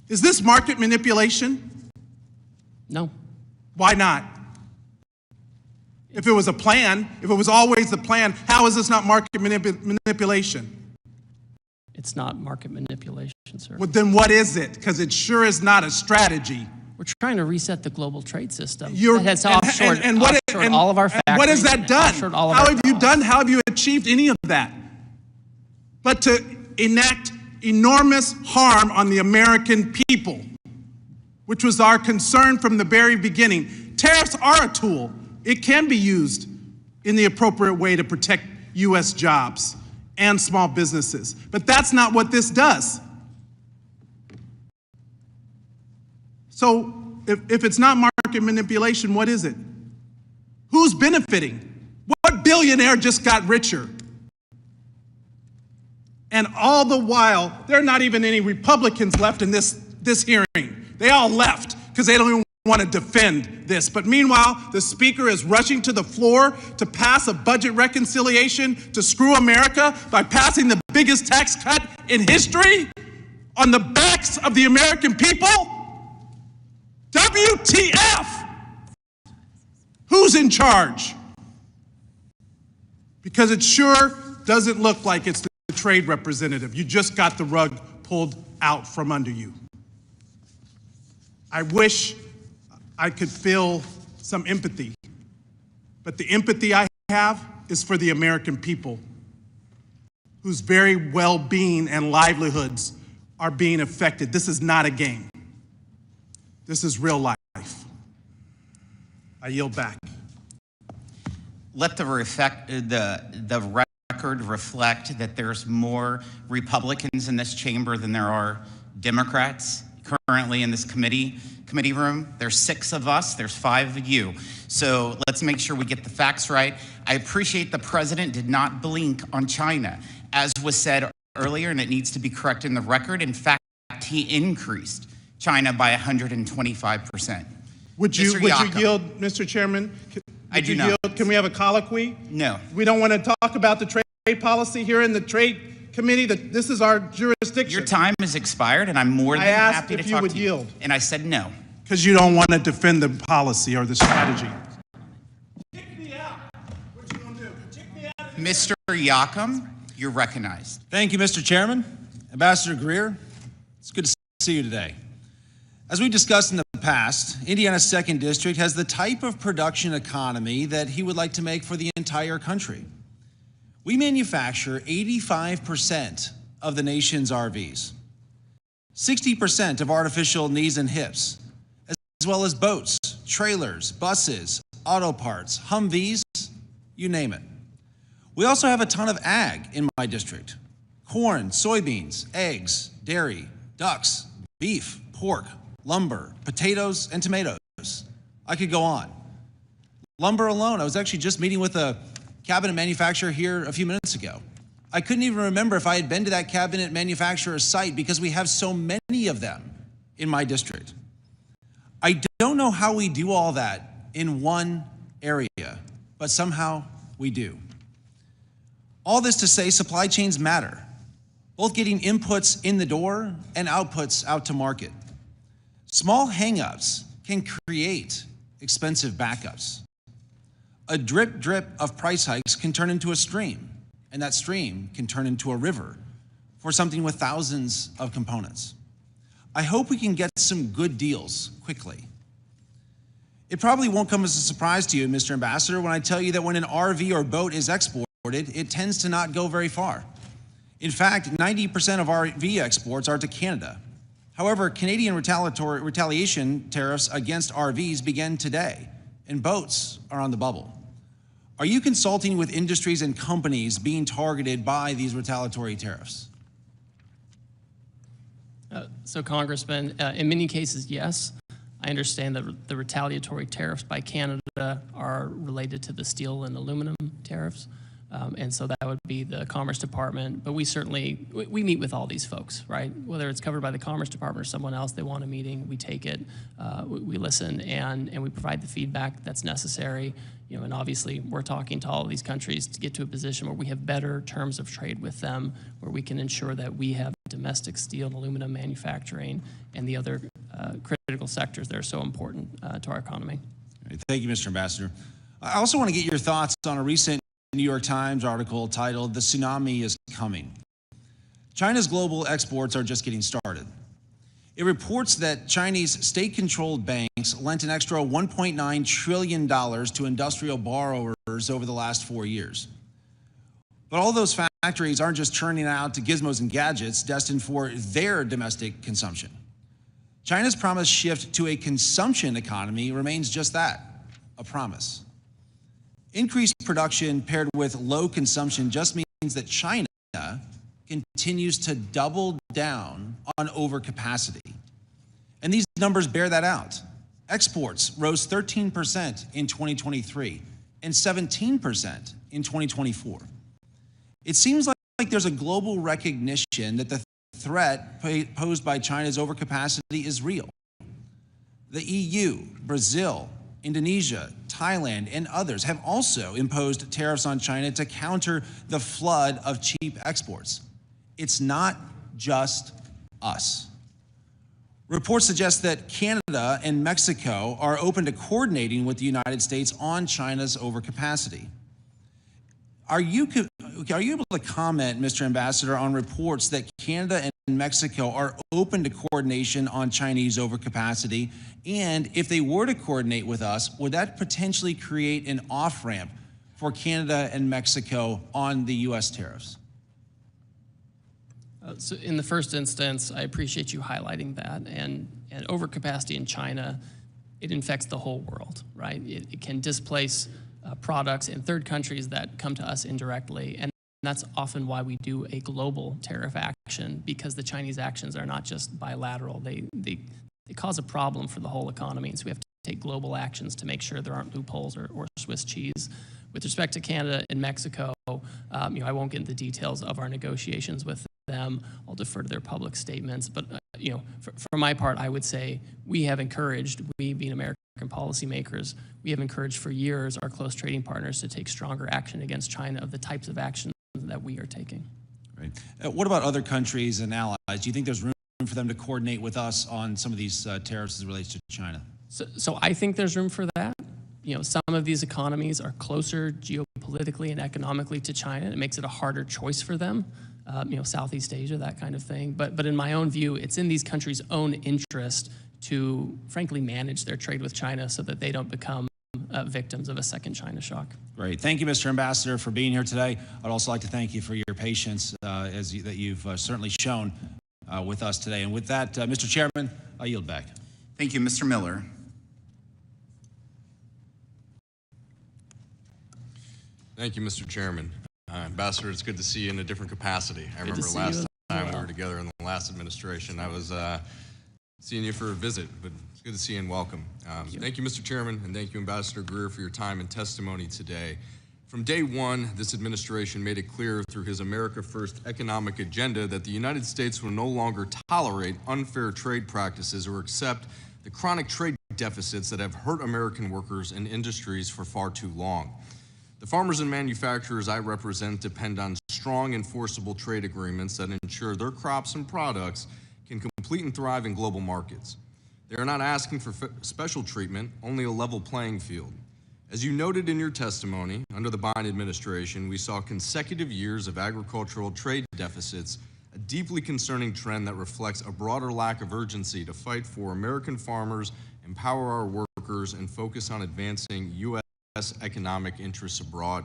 Is this market manipulation? No. Why not? If it was a plan, if it was always the plan, how is this not market manipulation? It's not market manipulation, sir. Well, then what is it? Because it sure is not a strategy. We're trying to reset the global trade system. What has offshored all of our factories. What has that done? How have you done? How have you achieved any of that? But to enact enormous harm on the American people, which was our concern from the very beginning. Tariffs are a tool. It can be used in the appropriate way to protect U.S. jobs and small businesses. But that's not what this does. So if it's not market manipulation, what is it? Who's benefiting? What billionaire just got richer? And all the while, there are not even any Republicans left in this hearing. They all left because they don't even want to defend this. But meanwhile, the speaker is rushing to the floor to pass a budget reconciliation to screw America by passing the biggest tax cut in history on the backs of the American people. WTF? Who's in charge? Because it sure doesn't look like it's the trade representative. You just got the rug pulled out from under you. I wish I could feel some empathy, but the empathy I have is for the American people whose very well-being and livelihoods are being affected. This is not a game. This is real life. I yield back. Let the record reflect that there's more Republicans in this chamber than there are Democrats currently in this committee room. There's 6 of us, there's 5 of you. So let's make sure we get the facts right. I appreciate the president did not blink on China, as was said earlier, and it needs to be corrected in the record. In fact, he increased China by 125%. Would you yield, Mr. Chairman? I do not. Can we have a colloquy? No. We don't want to talk about the trade policy here in the Trade Committee. This is our jurisdiction. Your time has expired, and I'm more than happy to talk to you. I asked if you would yield. And I said no. because you don't want to defend the policy or the strategy. Mr. Yakum, you're recognized. Thank you, Mr. Chairman. Ambassador Greer, it's good to see you today. As we discussed in the past, Indiana's 2nd District has the type of production economy that he would like to make for the entire country. We manufacture 85% of the nation's RVs, 60% of artificial knees and hips, as well as boats, trailers, buses, auto parts, Humvees, you name it. We also have a ton of ag in my district. Corn, soybeans, eggs, dairy, ducks, beef, pork, lumber, potatoes, and tomatoes. I could go on. Lumber alone, I was actually just meeting with a cabinet manufacturer here a few minutes ago. I couldn't even remember if I had been to that cabinet manufacturer's site because we have so many of them in my district. I don't know how we do all that in one area, but somehow we do. All this to say, supply chains matter, both getting inputs in the door and outputs out to market. Small hangups can create expensive backups. A drip of price hikes can turn into a stream, and that stream can turn into a river for something with thousands of components. I hope we can get some good deals quickly. It probably won't come as a surprise to you, Mr. Ambassador, when I tell you that when an RV or boat is exported, it tends to not go very far. In fact, 90% of RV exports are to Canada. However, Canadian retaliation tariffs against RVs begin today, and boats are on the bubble. Are you consulting with industries and companies being targeted by these retaliatory tariffs? So, Congressman, in many cases, yes. I understand that the retaliatory tariffs by Canada are related to the steel and aluminum tariffs. And so that would be the Commerce Department, but we certainly, we meet with all these folks, right? Whether it's covered by the Commerce Department or someone else, they want a meeting, we take it, we listen, and we provide the feedback that's necessary. You know, and obviously we're talking to all of these countries to get to a position where we have better terms of trade with them, where we can ensure that we have domestic steel and aluminum manufacturing and the other critical sectors that are so important to our economy. Thank you, Mr. Ambassador. I also want to get your thoughts on a recent New York Times article titled, "The Tsunami is Coming." China's global exports are just getting started. It reports that Chinese state-controlled banks lent an extra $1.9 trillion to industrial borrowers over the last 4 years. But all those factories aren't just churning out gizmos and gadgets destined for their domestic consumption. China's promised shift to a consumption economy remains just that, a promise. Increased production paired with low consumption just means that China continues to double down on overcapacity. And these numbers bear that out. Exports rose 13% in 2023 and 17% in 2024. It seems like there's a global recognition that the threat posed by China's overcapacity is real. The EU, Brazil, Indonesia, Thailand, and others have also imposed tariffs on China to counter the flood of cheap exports. It's not just us. Reports suggest that Canada and Mexico are open to coordinating with the United States on China's overcapacity. Are you able to comment, Mr. Ambassador, on reports that Canada and Mexico are open to coordination on Chinese overcapacity? And if they were to coordinate with us, would that potentially create an off-ramp for Canada and Mexico on the U.S. tariffs? So in the first instance, I appreciate you highlighting that. And overcapacity in China, it infects the whole world, right? It can displace products in third countries that come to us indirectly. And that's often why we do a global tariff action, because the Chinese actions are not just bilateral. They cause a problem for the whole economy. And so we have to take global actions to make sure there aren't loopholes or Swiss cheese. With respect to Canada and Mexico, I won't get into the details of our negotiations with them. I'll defer to their public statements. But for my part, I would say we have encouraged, we being American policymakers, we have encouraged for years our close trading partners to take stronger action against China of the types of actions that we are taking. Right. What about other countries and allies? Do you think there's room for them to coordinate with us on some of these tariffs as it relates to China? So I think there's room for that. You know, some of these economies are closer geopolitically and economically to China. It makes it a harder choice for them. You know, Southeast Asia, that kind of thing. But in my own view, it's in these countries' own interest to, frankly, manage their trade with China so that they don't become victims of a second China shock. Great. Thank you, Mr. Ambassador, for being here today. I'd also like to thank you for your patience that you've certainly shown with us today. And with that, Mr. Chairman, I yield back. Thank you, Mr. Miller. Thank you, Mr. Chairman. Ambassador, it's good to see you in a different capacity. I remember last time we were together in the last administration, I was seeing you for a visit, but it's good to see you and welcome. Thank you, Mr. Chairman, and thank you, Ambassador Greer, for your time and testimony today. From day one, this administration made it clear through his America First economic agenda that the United States will no longer tolerate unfair trade practices or accept the chronic trade deficits that have hurt American workers and industries for far too long. The farmers and manufacturers I represent depend on strong enforceable trade agreements that ensure their crops and products can compete and thrive in global markets. They are not asking for special treatment, only a level playing field. As you noted in your testimony, under the Biden administration, we saw consecutive years of agricultural trade deficits, a deeply concerning trend that reflects a broader lack of urgency to fight for American farmers, empower our workers, and focus on advancing U.S. economic interests abroad.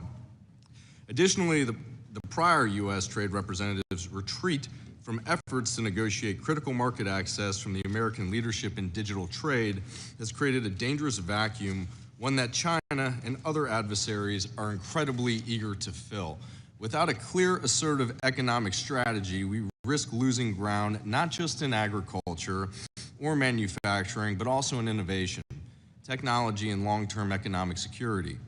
Additionally, the prior U.S. trade representatives' retreat from efforts to negotiate critical market access from the American leadership in digital trade has created a dangerous vacuum, one that China and other adversaries are incredibly eager to fill. Without a clear, assertive economic strategy, we risk losing ground not just in agriculture or manufacturing, but also in innovation, technology, and long-term economic security.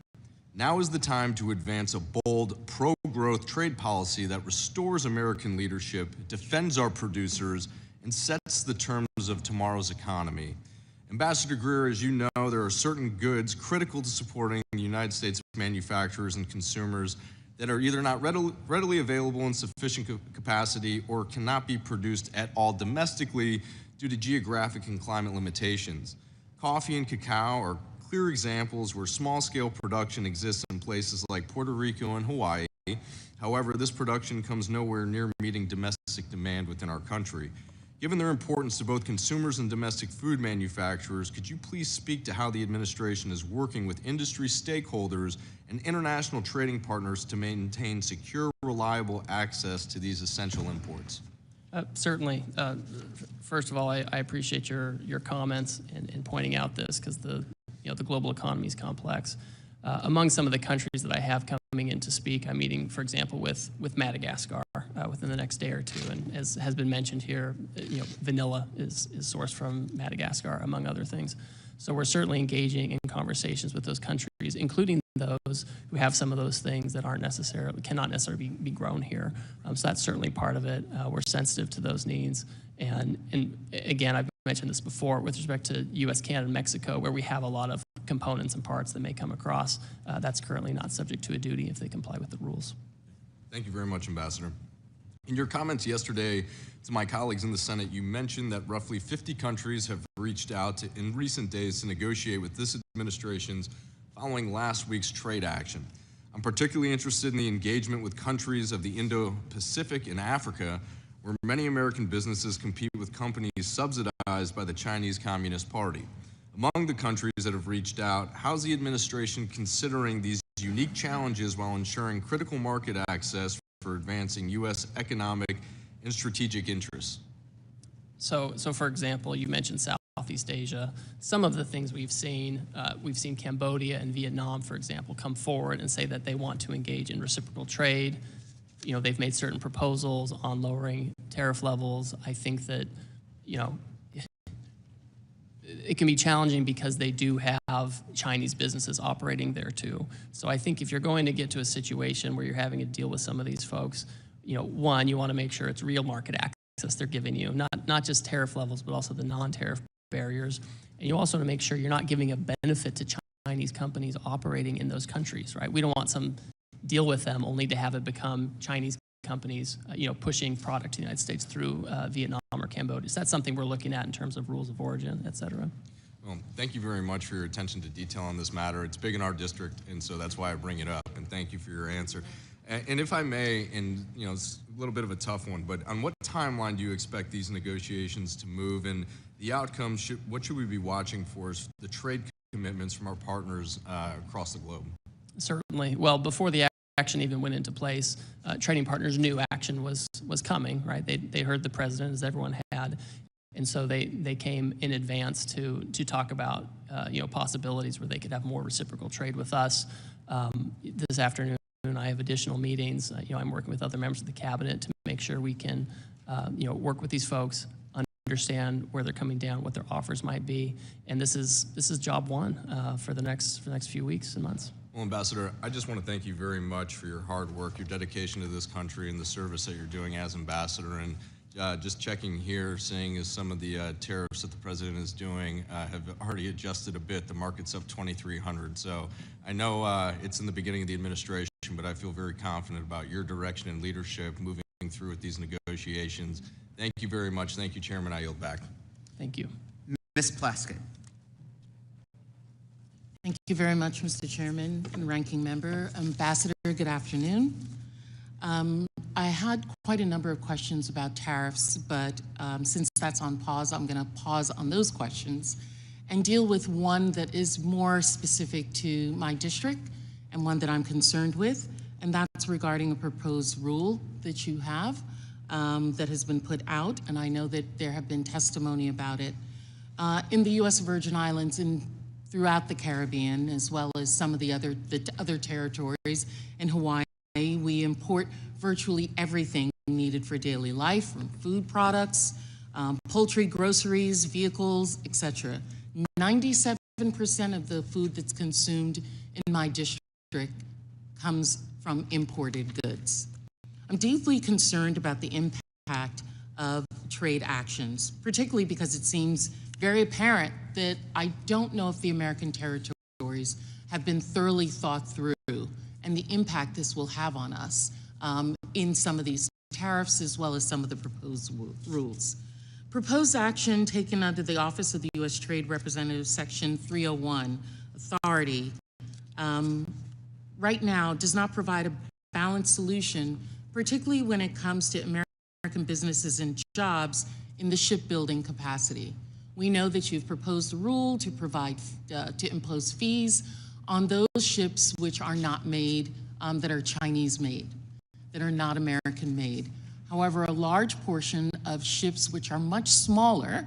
Now is the time to advance a bold, pro-growth trade policy that restores American leadership, defends our producers, and sets the terms of tomorrow's economy. Ambassador Greer, as you know, there are certain goods critical to supporting the United States manufacturers and consumers that are either not readily available in sufficient capacity or cannot be produced at all domestically due to geographic and climate limitations. Coffee and cacao are clear examples where small-scale production exists in places like Puerto Rico and Hawaii. However, this production comes nowhere near meeting domestic demand within our country. Given their importance to both consumers and domestic food manufacturers, could you please speak to how the administration is working with industry stakeholders and international trading partners to maintain secure, reliable access to these essential imports? Certainly. First of all, I appreciate your comments in pointing out this, because the global economy is complex. Among some of the countries that I have coming in to speak, I'm meeting, for example, with Madagascar within the next day or two. And as has been mentioned here, vanilla is sourced from Madagascar, among other things. So we're certainly engaging in conversations with those countries, including those who have some of those things that cannot necessarily be grown here. So that's certainly part of it. We're sensitive to those needs. And again, I've mentioned this before with respect to U.S., Canada, and Mexico, where we have a lot of components and parts that may come across. That's currently not subject to a duty if they comply with the rules. Thank you very much, Ambassador. In your comments yesterday to my colleagues in the Senate, you mentioned that roughly 50 countries have reached out in recent days to negotiate with this administration's following last week's trade action. I'm particularly interested in the engagement with countries of the Indo-Pacific and Africa, where many American businesses compete with companies subsidized by the Chinese Communist Party. Among the countries that have reached out, how's the administration considering these unique challenges while ensuring critical market access for advancing U.S. economic and strategic interests? So for example, you mentioned Southeast Asia. Some of the things we've seen Cambodia and Vietnam, for example, come forward and say that they want to engage in reciprocal trade. They've made certain proposals on lowering tariff levels. I think that, it can be challenging because they do have Chinese businesses operating there too. So I think if you're going to get to a situation where you're having to deal with some of these folks, one, you want to make sure it's real market access they're giving you, not just tariff levels, but also the non-tariff barriers. And you also want to make sure you're not giving a benefit to Chinese companies operating in those countries, right? We don't want some deal with them only to have it become Chinese companies, pushing product to the United States through Vietnam or Cambodia. So that's something we're looking at in terms of rules of origin, et cetera. Well, thank you very much for your attention to detail on this matter. It's big in our district, and so that's why I bring it up, and thank you for your answer. And if I may, and it's a little bit of a tough one, but on what timeline do you expect these negotiations to move, and the outcome, what should we be watching for as the trade commitments from our partners across the globe? Certainly. Well, before the action even went into place, trading partners knew action was coming, right? They heard the president, as everyone had, and so they came in advance to talk about possibilities where they could have more reciprocal trade with us. This afternoon, I have additional meetings. I'm working with other members of the cabinet to make sure we can work with these folks, understand where they're coming down, what their offers might be, and this is job one for the next few weeks and months. Well, Ambassador, I just want to thank you very much for your hard work, your dedication to this country, and the service that you're doing as ambassador. And just checking here, seeing as some of the tariffs that the president is doing have already adjusted a bit. The market's up 2,300. So I know it's in the beginning of the administration, but I feel very confident about your direction and leadership moving through with these negotiations. Thank you very much. Thank you, Chairman. I yield back. Thank you. Ms. Plaskett. Thank you very much, Mr. Chairman and Ranking Member. Ambassador, good afternoon. I had quite a number of questions about tariffs, but since that's on pause, I'm going to pause on those questions and deal with one that is more specific to my district and one that I'm concerned with, and that's regarding a proposed rule that you have that has been put out, and I know that there have been testimony about it. In the U.S. Virgin Islands and throughout the Caribbean, as well as some of the other territories in Hawaii, we import virtually everything needed for daily life, from food products, poultry, groceries, vehicles, etc. 97% of the food that's consumed in my district comes from imported goods. I'm deeply concerned about the impact of trade actions, particularly because it seems very apparent that I don't know if the American territories have been thoroughly thought through and the impact this will have on us in some of these tariffs as well as some of the proposed rules. Proposed action taken under the Office of the U.S. Trade Representative Section 301 authority right now does not provide a balanced solution, particularly when it comes to American businesses and jobs in the shipbuilding capacity. We know that you've proposed a rule to to impose fees on those ships which are not made, that are Chinese made, that are not American made. However, a large portion of ships which are much smaller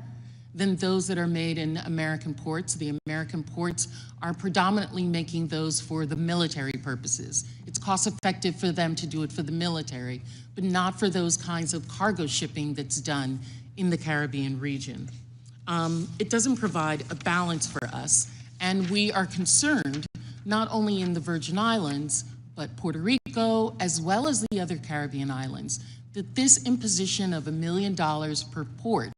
than those that are made in American ports, the American ports are predominantly making those for the military purposes. It's cost effective for them to do it for the military, but not for those kinds of cargo shipping that's done in the Caribbean region. It doesn't provide a balance for us, and we are concerned not only in the Virgin Islands, but Puerto Rico, as well as the other Caribbean islands, that this imposition of $1 million per port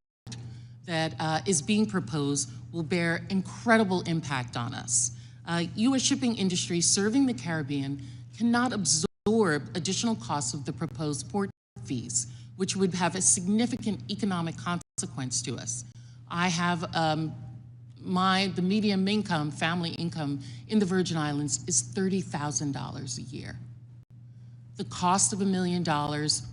that is being proposed will bear incredible impact on us. U.S. shipping industry serving the Caribbean cannot absorb additional costs of the proposed port fees, which would have a significant economic consequence to us. I have the median income, family income in the Virgin Islands is $30,000 a year. The cost of $1 million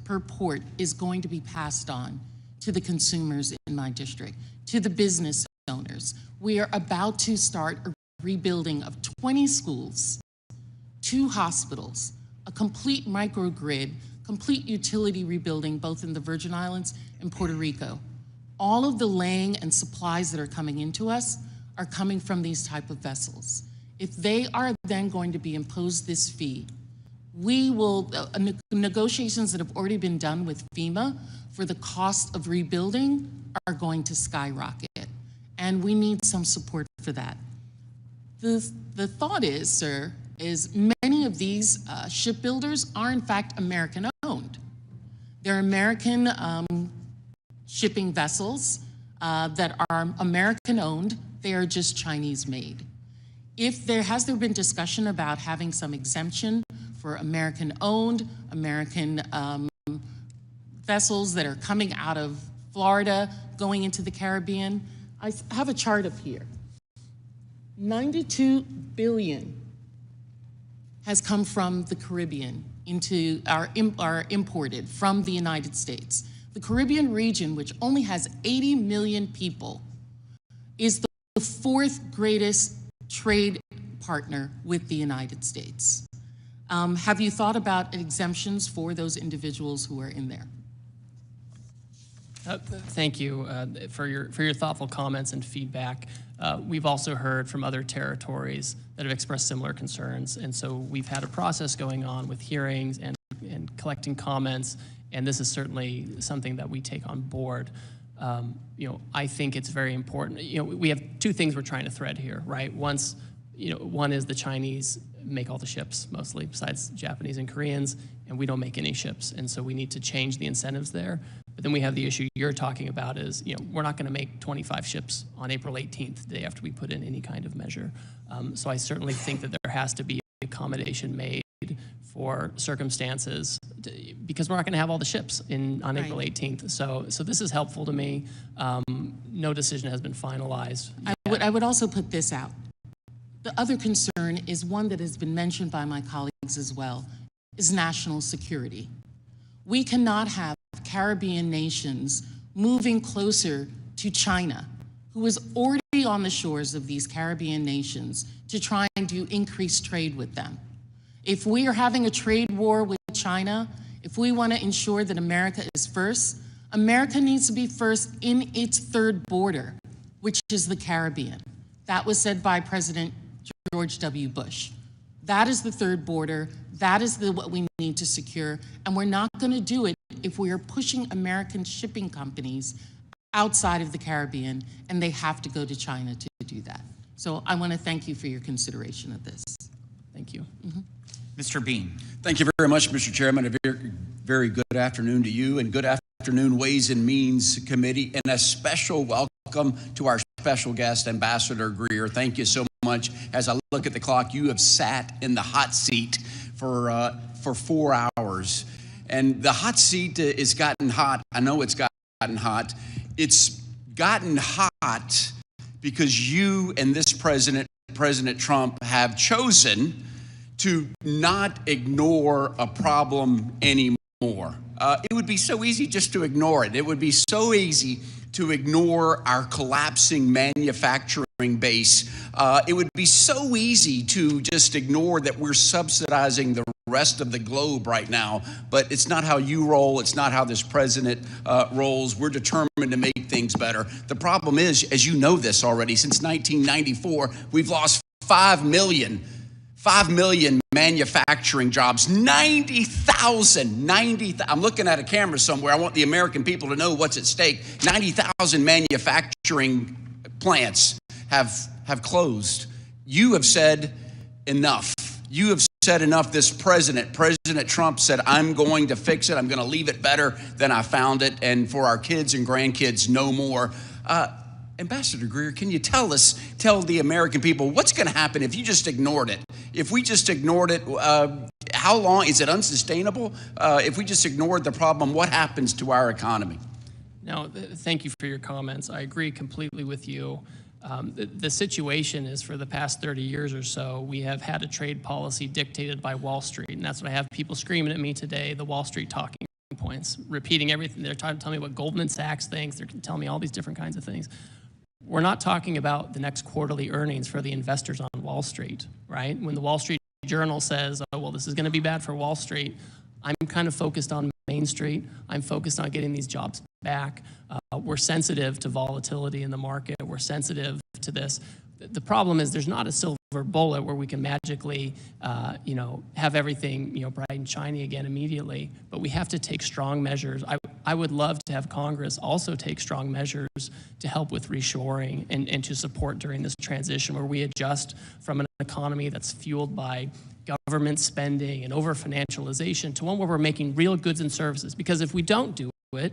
per port is going to be passed on to the consumers in my district, to the business owners. We are about to start a rebuilding of 20 schools, 2 hospitals, a complete microgrid, complete utility rebuilding both in the Virgin Islands and Puerto Rico. All of the laying and supplies that are coming into us are coming from these type of vessels. If they are then going to be imposed this fee, we will, negotiations that have already been done with FEMA for the cost of rebuilding are going to skyrocket, and we need some support for that. The thought is, sir, is many of these shipbuilders are in fact American owned. They're American shipping vessels that are American owned, they are just Chinese made. If has there been discussion about having some exemption for American owned, American vessels that are coming out of Florida, going into the Caribbean. I have a chart up here. 92 billion has come from the Caribbean into our imported from the United States. The Caribbean region, which only has 80 million people, is the fourth greatest trade partner with the United States. Have you thought about exemptions for those individuals who are in there? Thank you for your thoughtful comments and feedback. We've also heard from other territories that have expressed similar concerns, and so we've had a process going on with hearings and collecting comments, and this is certainly something that we take on board. I think it's very important. We have two things we're trying to thread here, right? One is the Chinese make all the ships mostly, besides Japanese and Koreans, and we don't make any ships, and so we need to change the incentives there. But then we have the issue you're talking about is, we're not going to make 25 ships on April 18th, the day after we put in any kind of measure. So I certainly think that there has to be accommodation made for circumstances, because we're not going to have all the ships on April 18th. So this is helpful to me. No decision has been finalized. I would also put this out. The other concern is one that has been mentioned by my colleagues as well, is national security. We cannot have Caribbean nations moving closer to China, who is already on the shores of these Caribbean nations, to try and do increased trade with them. If we are having a trade war with China, if we want to ensure that America is first, America needs to be first in its third border, which is the Caribbean. That was said by President George W. Bush. That is the third border. That is what we need to secure. And we're not going to do it if we are pushing American shipping companies outside of the Caribbean, and they have to go to China to do that. So I want to thank you for your consideration of this. Thank you. Mr. Bean. Thank you very much, Mr. Chairman. A very, very good afternoon to you, and good afternoon, Ways and Means Committee, and a special welcome to our special guest, Ambassador Greer. Thank you so much. As I look at the clock, you have sat in the hot seat for 4 hours, and the hot seat is gotten hot. I know it's gotten hot. It's gotten hot because you and this President Trump, have chosen to not ignore a problem anymore. It would be so easy just to ignore it. It would be so easy to ignore our collapsing manufacturing base. It would be so easy to just ignore that we're subsidizing the rest of the globe right now, but it's not how you roll. It's not how this president rolls. We're determined to make things better. The problem is, as you know this already, since 1994, we've lost 5 million manufacturing jobs, 90,000, I'm looking at a camera somewhere. I want the American people to know what's at stake. 90,000 manufacturing plants have closed. You have said enough. You have said enough. This President Trump said, I'm going to fix it. I'm going to leave it better than I found it. And for our kids and grandkids, no more. Ambassador Greer, can you tell the American people what's going to happen if you just ignored it? If we just ignored it, how long? Is it unsustainable? If we just ignored the problem, what happens to our economy? No, thank you for your comments. I agree completely with you. The situation is, for the past 30 years or so, we have had a trade policy dictated by Wall Street, and that's what I have people screaming at me today, the Wall Street talking points, repeating everything. They're trying to tell me what Goldman Sachs thinks. They're telling me all these different kinds of things. We're not talking about the next quarterly earnings for the investors on Wall Street, right? When the Wall Street Journal says, oh, well, this is going to be bad for Wall Street, I'm kind of focused on Main Street. I'm focused on getting these jobs back. We're sensitive to volatility in the market. We're sensitive to this. The problem is there's not a silver bullet where we can magically, have everything, bright and shiny again immediately. But we have to take strong measures. I would love to have Congress also take strong measures to help with reshoring and to support during this transition, where we adjust from an economy that's fueled by government spending and over-financialization to one where we're making real goods and services. Because if we don't do it,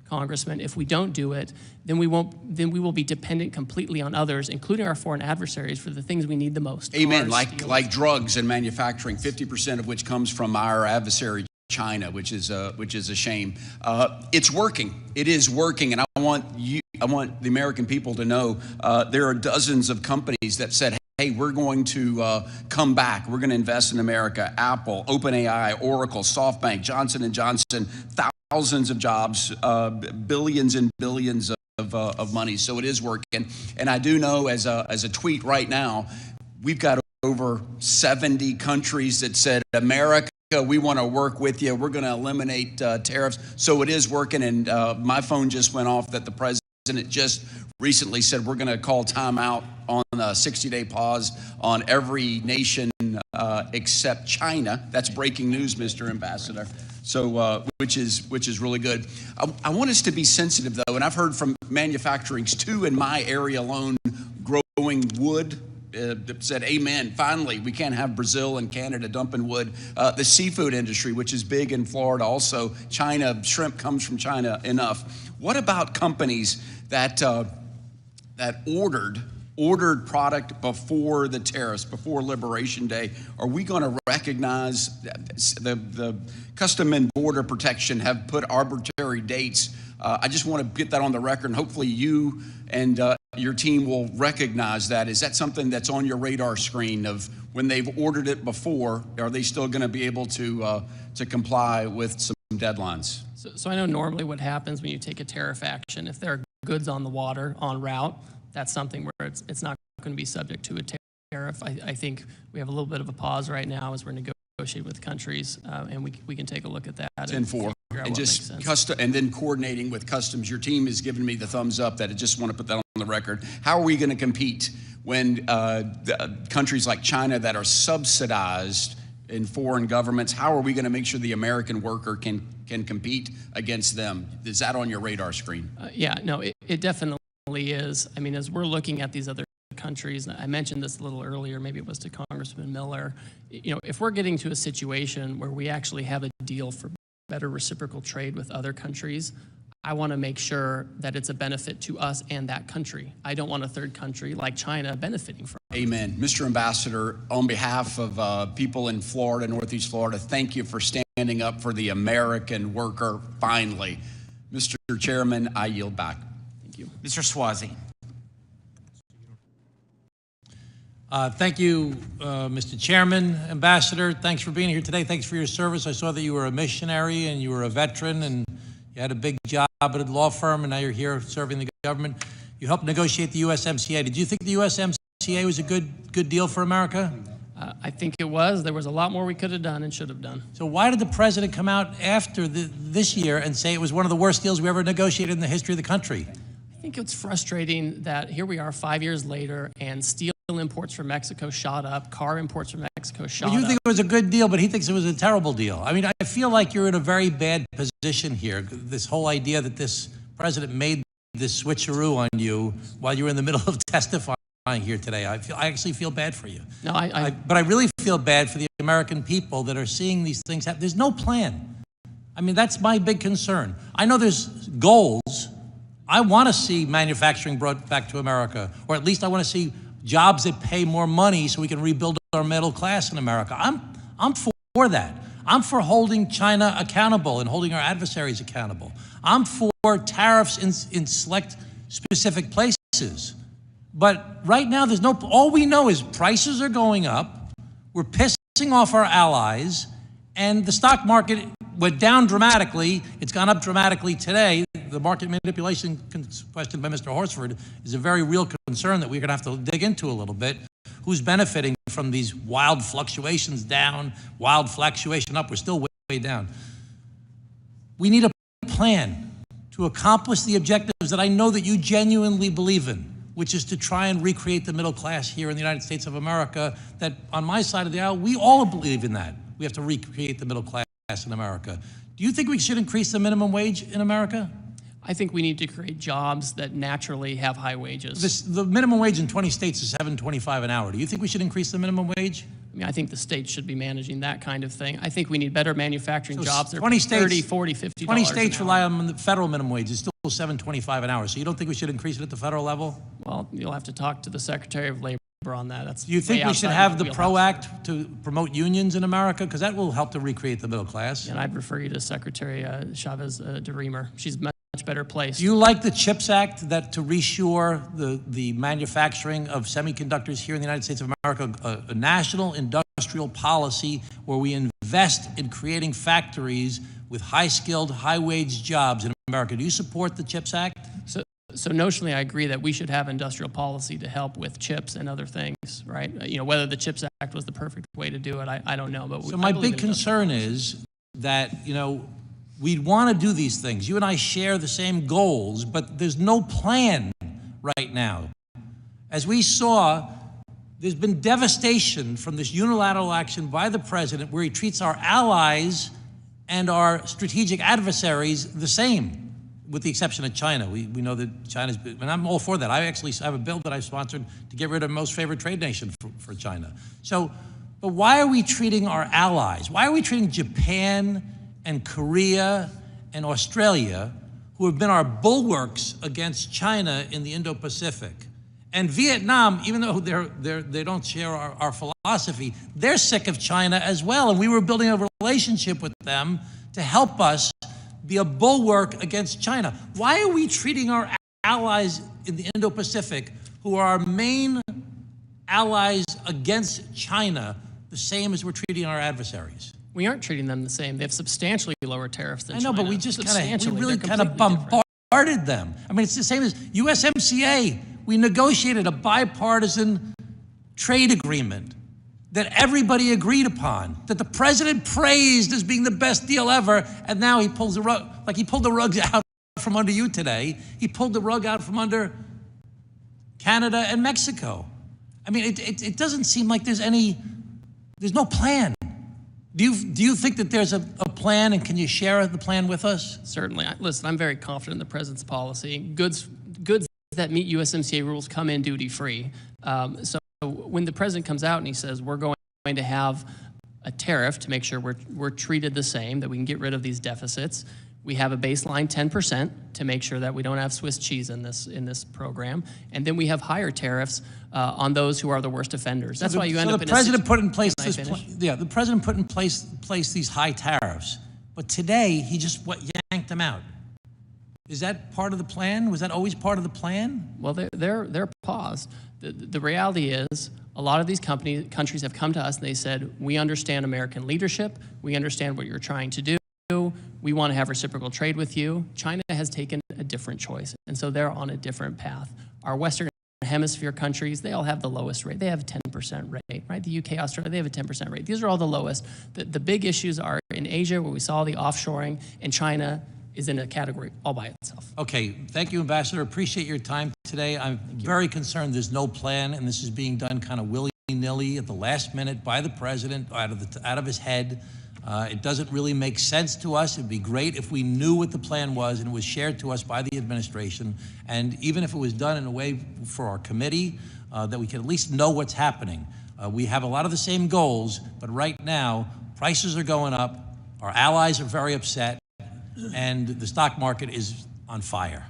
Congressman, if we don't do it, then we will be dependent completely on others, including our foreign adversaries, for the things we need the most. Amen. Like drugs and manufacturing, 50% of which comes from our adversary, China, which is a shame. It's working. It is working, and I want the American people to know there are dozens of companies that said, hey, we're going to come back. We're going to invest in America. Apple, OpenAI, Oracle, SoftBank, Johnson & Johnson, thousands of jobs, billions and billions of money. So it is working. And I do know as a tweet right now, we've got over 70 countries that said, America, we want to work with you. We're going to eliminate tariffs. So it is working. And my phone just went off that the president just recently said we're going to call timeout on a 60-day pause on every nation except China. That's breaking news, Mr. Ambassador. So, which is really good. I want us to be sensitive, though, and I've heard from manufacturings, too, in my area alone, growing wood, said, amen, finally, we can't have Brazil and Canada dumping wood. The seafood industry, which is big in Florida also, China, shrimp comes from China enough. What about companies that ordered product before the tariffs, before Liberation Day? Are we going to recognize the Custom and Border Protection have put arbitrary dates? I just want to get that on the record, and hopefully you and your team will recognize that. Is that something that's on your radar screen of when they've ordered it before, are they still going to be able to comply with some deadlines? So I know normally what happens when you take a tariff action, if there are goods on the water, en route, that's something where it's not going to be subject to a tariff. I think we have a little bit of a pause right now as we're negotiating with countries, and we can take a look at that. 10-4. And just and then coordinating with customs. Your team has given me the thumbs up that I just want to put that on the record. How are we going to compete when countries like China that are subsidized in foreign governments, how are we going to make sure the American worker can compete against them? Is that on your radar screen? Yeah, no, it definitely is. I mean, as we're looking at these other countries, I mentioned this a little earlier, maybe it was to Congressman Miller, if we're getting to a situation where we actually have a deal for better reciprocal trade with other countries, I want to make sure that it's a benefit to us and that country. I don't want a third country like China benefiting from it. Amen. Mr. Ambassador, on behalf of people in Florida, Northeast Florida, thank you for standing up for the American worker finally. Mr. Chairman, I yield back. Thank you. Mr. Swazi. Thank you, Mr. Chairman, Ambassador. Thanks for being here today. Thanks for your service. I saw that you were a missionary and you were a veteran and you had a big job at a law firm, and now you're here serving the government. You helped negotiate the USMCA. Did you think the USMCA was a good deal for America? I think it was. There was a lot more we could have done and should have done. So why did the president come out after this year and say it was one of the worst deals we ever negotiated in the history of the country? I think it's frustrating that here we are 5 years later and steel imports from Mexico shot up, car imports from Mexico shot up. You think it was a good deal, but he thinks it was a terrible deal. I mean, I feel like you're in a very bad position here. This whole idea that this president made this switcheroo on you while you were in the middle of testifying here today. I actually feel bad for you. No, but I really feel bad for the American people that are seeing these things happen. There's no plan. I mean, that's my big concern. I know there's goals. I want to see manufacturing brought back to America, or at least I want to see jobs that pay more money so we can rebuild our middle class in America. I'm for that. I'm for holding China accountable and holding our adversaries accountable. I'm for tariffs in select specific places. But right now, all we know is prices are going up, we're pissing off our allies, and the stock market went down dramatically. It's gone up dramatically today. The market manipulation question by Mr. Horsford is a very real concern that we're going to have to dig into a little bit. Who's benefiting from these wild fluctuations down, wild fluctuation up? We're still way down. We need a plan to accomplish the objectives that I know that you genuinely believe in, which is to try and recreate the middle class here in the United States of America, that on my side of the aisle, we all believe in that. We have to recreate the middle class in America. Do you think we should increase the minimum wage in America? I think we need to create jobs that naturally have high wages. The minimum wage in 20 states is $7.25 an hour. Do you think we should increase the minimum wage? I mean, I think the states should be managing that kind of thing. I think we need better manufacturing jobs that are 20 states, $30, $40, $50 20 states rely on the federal minimum wage. It's still $7.25 an hour. So you don't think we should increase it at the federal level? Well, you'll have to talk to the Secretary of Labor on that. That's Do you think way we should outside have the the PRO wheelhouse. Act to promote unions in America? Because that will help to recreate the middle class. And I'd refer you to Secretary Chavez de Remer. She's much better placed. Do you like the CHIPS Act that to reshore the manufacturing of semiconductors here in the United States of America, a national industrial policy where we invest in creating factories with high-skilled, high-wage jobs in America? Do you support the CHIPS Act? So notionally, I agree that we should have industrial policy to help with chips and other things, right? You know, whether the CHIPS Act was the perfect way to do it, I don't know. But So my big concern is that, you know, we want to do these things. You and I share the same goals, but there's no plan right now. As we saw, there's been devastation from this unilateral action by the president where he treats our allies and our strategic adversaries the same, with the exception of China. We know that China's, and I'm all for that. I actually have a bill that I sponsored to get rid of most favored trade nation for China. So, but why are we treating our allies? Why are we treating Japan and Korea and Australia, who have been our bulwarks against China in the Indo-Pacific? And Vietnam, even though they don't share our philosophy, they're sick of China as well. And we were building a relationship with them to help us be a bulwark against China. Why are we treating our allies in the Indo-Pacific, who are our main allies against China, the same as we're treating our adversaries? We aren't treating them the same. They have substantially lower tariffs than China. I know, but we just Substantially. we really They're kind of completely bombarded them. I mean, it's the same as USMCA. We negotiated a bipartisan trade agreement that everybody agreed upon, that the president praised as being the best deal ever, and now he pulls the rug, like he pulled the rug out from under you today. He pulled the rug out from under Canada and Mexico. I mean, it doesn't seem like there's no plan. Do you think that there's a plan, and can you share the plan with us? Certainly. Listen, I'm very confident in the president's policy. Goods that meet USMCA rules come in duty-free. So when the president comes out and he says we're going to have a tariff to make sure we're treated the same, that we can get rid of these deficits, we have a baseline 10% to make sure that we don't have Swiss cheese in this program, and then we have higher tariffs on those who are the worst offenders. That's why you end up in the president put in place the president put in place these high tariffs, but today he just yanked them out. Is that part of the plan? Was that always part of the plan? Well, they're paused. The reality is a lot of these countries have come to us and they said, we understand American leadership, we understand what you're trying to do, we want to have reciprocal trade with you. China has taken a different choice, and so they're on a different path. Our Western Hemisphere countries, they all have the lowest rate. They have a 10% rate, right? The UK, Australia, they have a 10% rate. These are all the lowest. The big issues are in Asia, where we saw the offshoring, and China is in a category all by itself. Okay, thank you, Ambassador. Appreciate your time today. I'm very concerned there's no plan, and this is being done kind of willy-nilly at the last minute by the president, out of his head. It doesn't really make sense to us. It'd be great if we knew what the plan was and it was shared to us by the administration, and even if it was done in a way for our committee, that we can at least know what's happening. We have a lot of the same goals, but right now, prices are going up, our allies are very upset, and the stock market is on fire.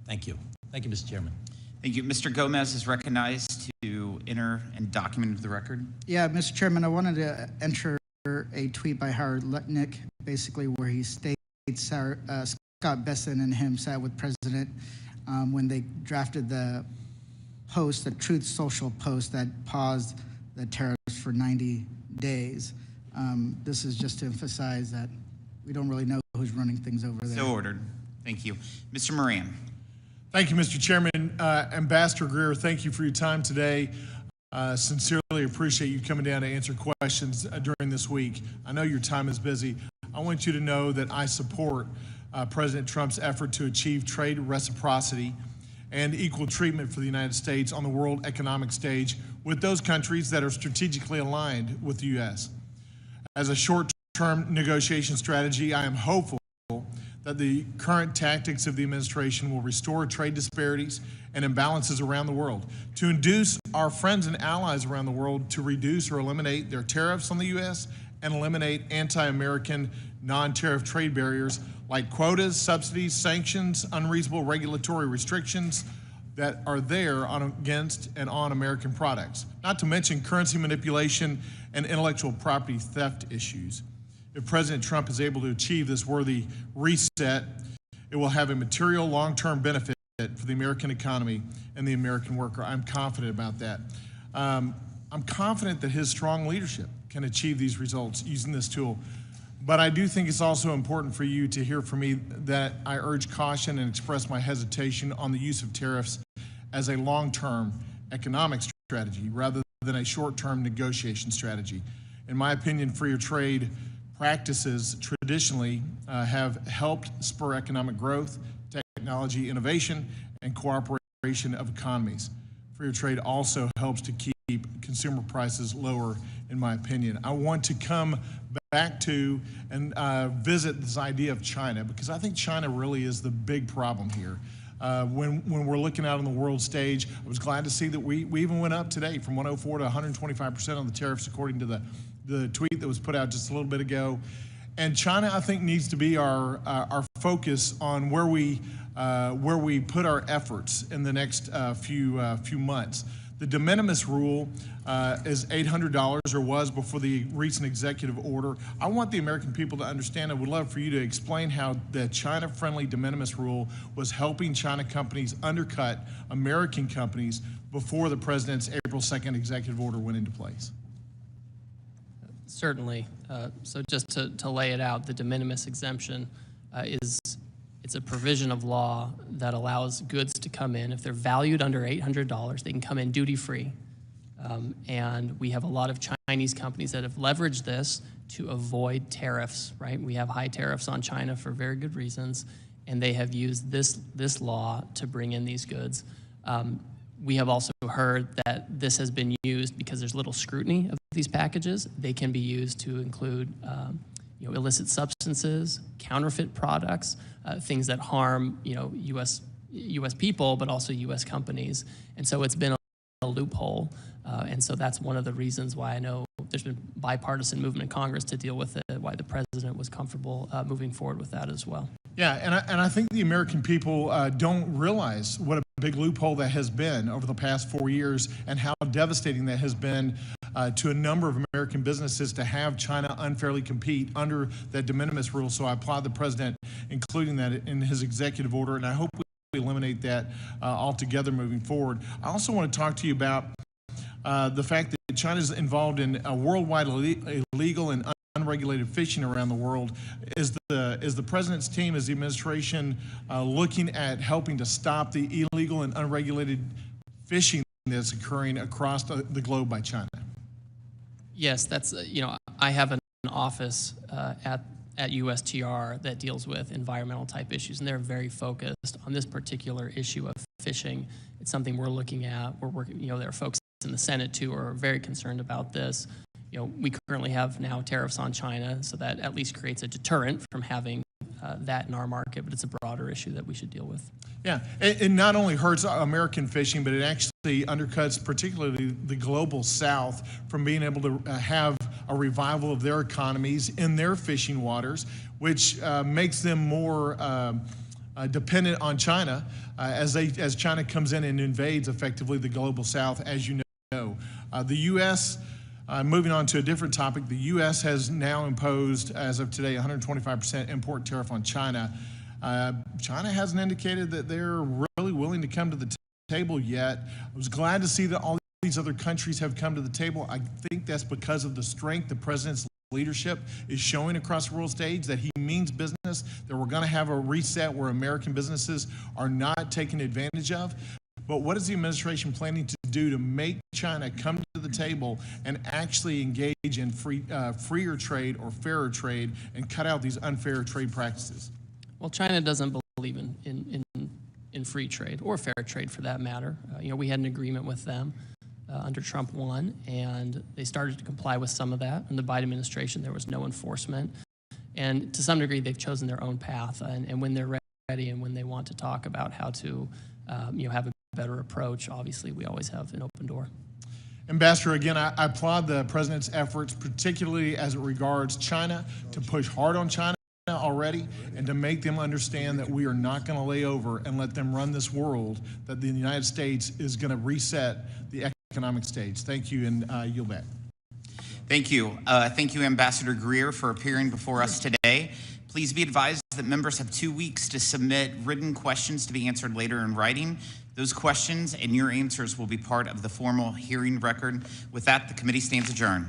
Thank you. Thank you, Mr. Chairman. Thank you. Mr. Gomez is recognized to enter and document into the record. Yeah, Mr. Chairman, I wanted to enter a tweet by Howard Lutnick, basically where he states Scott Besson and him sat with President when they drafted the post, the Truth Social post that paused the tariffs for 90 days. This is just to emphasize that we don't really know who's running things over there. So ordered. Thank you. Mr. Moran. Thank you, Mr. Chairman. Ambassador Greer, thank you for your time today. Sincerely appreciate you coming down to answer questions during this week. I know your time is busy. I want you to know that I support President Trump's effort to achieve trade reciprocity and equal treatment for the United States on the world economic stage with those countries that are strategically aligned with the U.S. As a short-term negotiation strategy, I am hopeful that the current tactics of the administration will restore trade disparities and imbalances around the world, to induce our friends and allies around the world to reduce or eliminate their tariffs on the U.S. and eliminate anti-American non-tariff trade barriers like quotas, subsidies, sanctions, unreasonable regulatory restrictions, that are there against and on American products, not to mention currency manipulation and intellectual property theft issues. If President Trump is able to achieve this worthy reset, it will have a material long-term benefit for the American economy and the American worker. I'm confident about that. I'm confident that his strong leadership can achieve these results using this tool. But I do think it's also important for you to hear from me that I urge caution and express my hesitation on the use of tariffs as a long-term economic strategy rather than a short-term negotiation strategy. In my opinion, freer trade practices traditionally have helped spur economic growth, technology innovation, and cooperation of economies. Freer trade also helps to keep consumer prices lower, in my opinion. I want to come back to and visit this idea of China, because I think China really is the big problem here. When we're looking out on the world stage, I was glad to see that we even went up today from 104 to 125% on the tariffs, according to the tweet that was put out just a little bit ago. And China, I think, needs to be our focus on where we put our efforts in the next few months. The de minimis rule is $800, or was before the recent executive order. I want the American people to understand. I would love for you to explain how the China-friendly de minimis rule was helping China companies undercut American companies before the president's April 2nd executive order went into place. Certainly. So just to lay it out, the de minimis exemption it's a provision of law that allows goods to come in. If they're valued under $800, they can come in duty-free. And we have a lot of Chinese companies that have leveraged this to avoid tariffs, right? We have high tariffs on China for very good reasons, and they have used this law to bring in these goods. We have also heard that this has been used because there's little scrutiny of these packages. They can be used to include illicit substances, counterfeit products, things that harm U.S. people, but also U.S. companies. And so it's been a loophole. And so that's one of the reasons why I know there's been bipartisan movement in Congress to deal with it, why the president was comfortable moving forward with that as well. Yeah, and I think the American people don't realize what a big loophole that has been over the past 4 years, and how devastating that has been to a number of American businesses to have China unfairly compete under that de minimis rule. So I applaud the president including that in his executive order, and I hope we eliminate that altogether moving forward. I also want to talk to you about the fact that China is involved in a worldwide illegal and unregulated fishing around the world. Is the president's team, is the administration looking at helping to stop the illegal and unregulated fishing that's occurring across the globe by China? Yes, that's, I have an office at USTR that deals with environmental type issues, and they're very focused on this particular issue of fishing. It's something we're looking at. We're working, there are folks in the Senate too who are very concerned about this. We currently have now tariffs on China, so that at least creates a deterrent from having that in our market, but it's a broader issue that we should deal with. Yeah, it not only hurts American fishing, but it actually undercuts particularly the global South from being able to have a revival of their economies in their fishing waters, which makes them more dependent on China as China comes in and invades effectively the global South, as you know. The U.S., moving on to a different topic, the U.S. has now imposed, as of today, 125% import tariff on China. China hasn't indicated that they're really willing to come to the table yet. I was glad to see that all these other countries have come to the table. I think that's because of the strength the president's leadership is showing across the world stage, that he means business, that we're going to have a reset where American businesses are not taken advantage of. But what is the administration planning to do to make China come to the table and actually engage in freer trade or fairer trade and cut out these unfair trade practices? Well, China doesn't believe in free trade or fair trade for that matter. We had an agreement with them under Trump 1, and they started to comply with some of that. In the Biden administration, there was no enforcement. And to some degree, they've chosen their own path. And when they're ready and when they want to talk about how to have a better approach, obviously we always have an open door. Ambassador, again, I applaud the president's efforts, particularly as it regards China, to push hard on China already. already, and to make them understand that we are not going to lay over and let them run this world, that the United States is going to reset the economic stage. Thank you, and yield back. Thank you. Thank you, Ambassador Greer, for appearing before us today. Please be advised that members have 2 weeks to submit written questions to be answered later in writing. Those questions and your answers will be part of the formal hearing record. With that, the committee stands adjourned.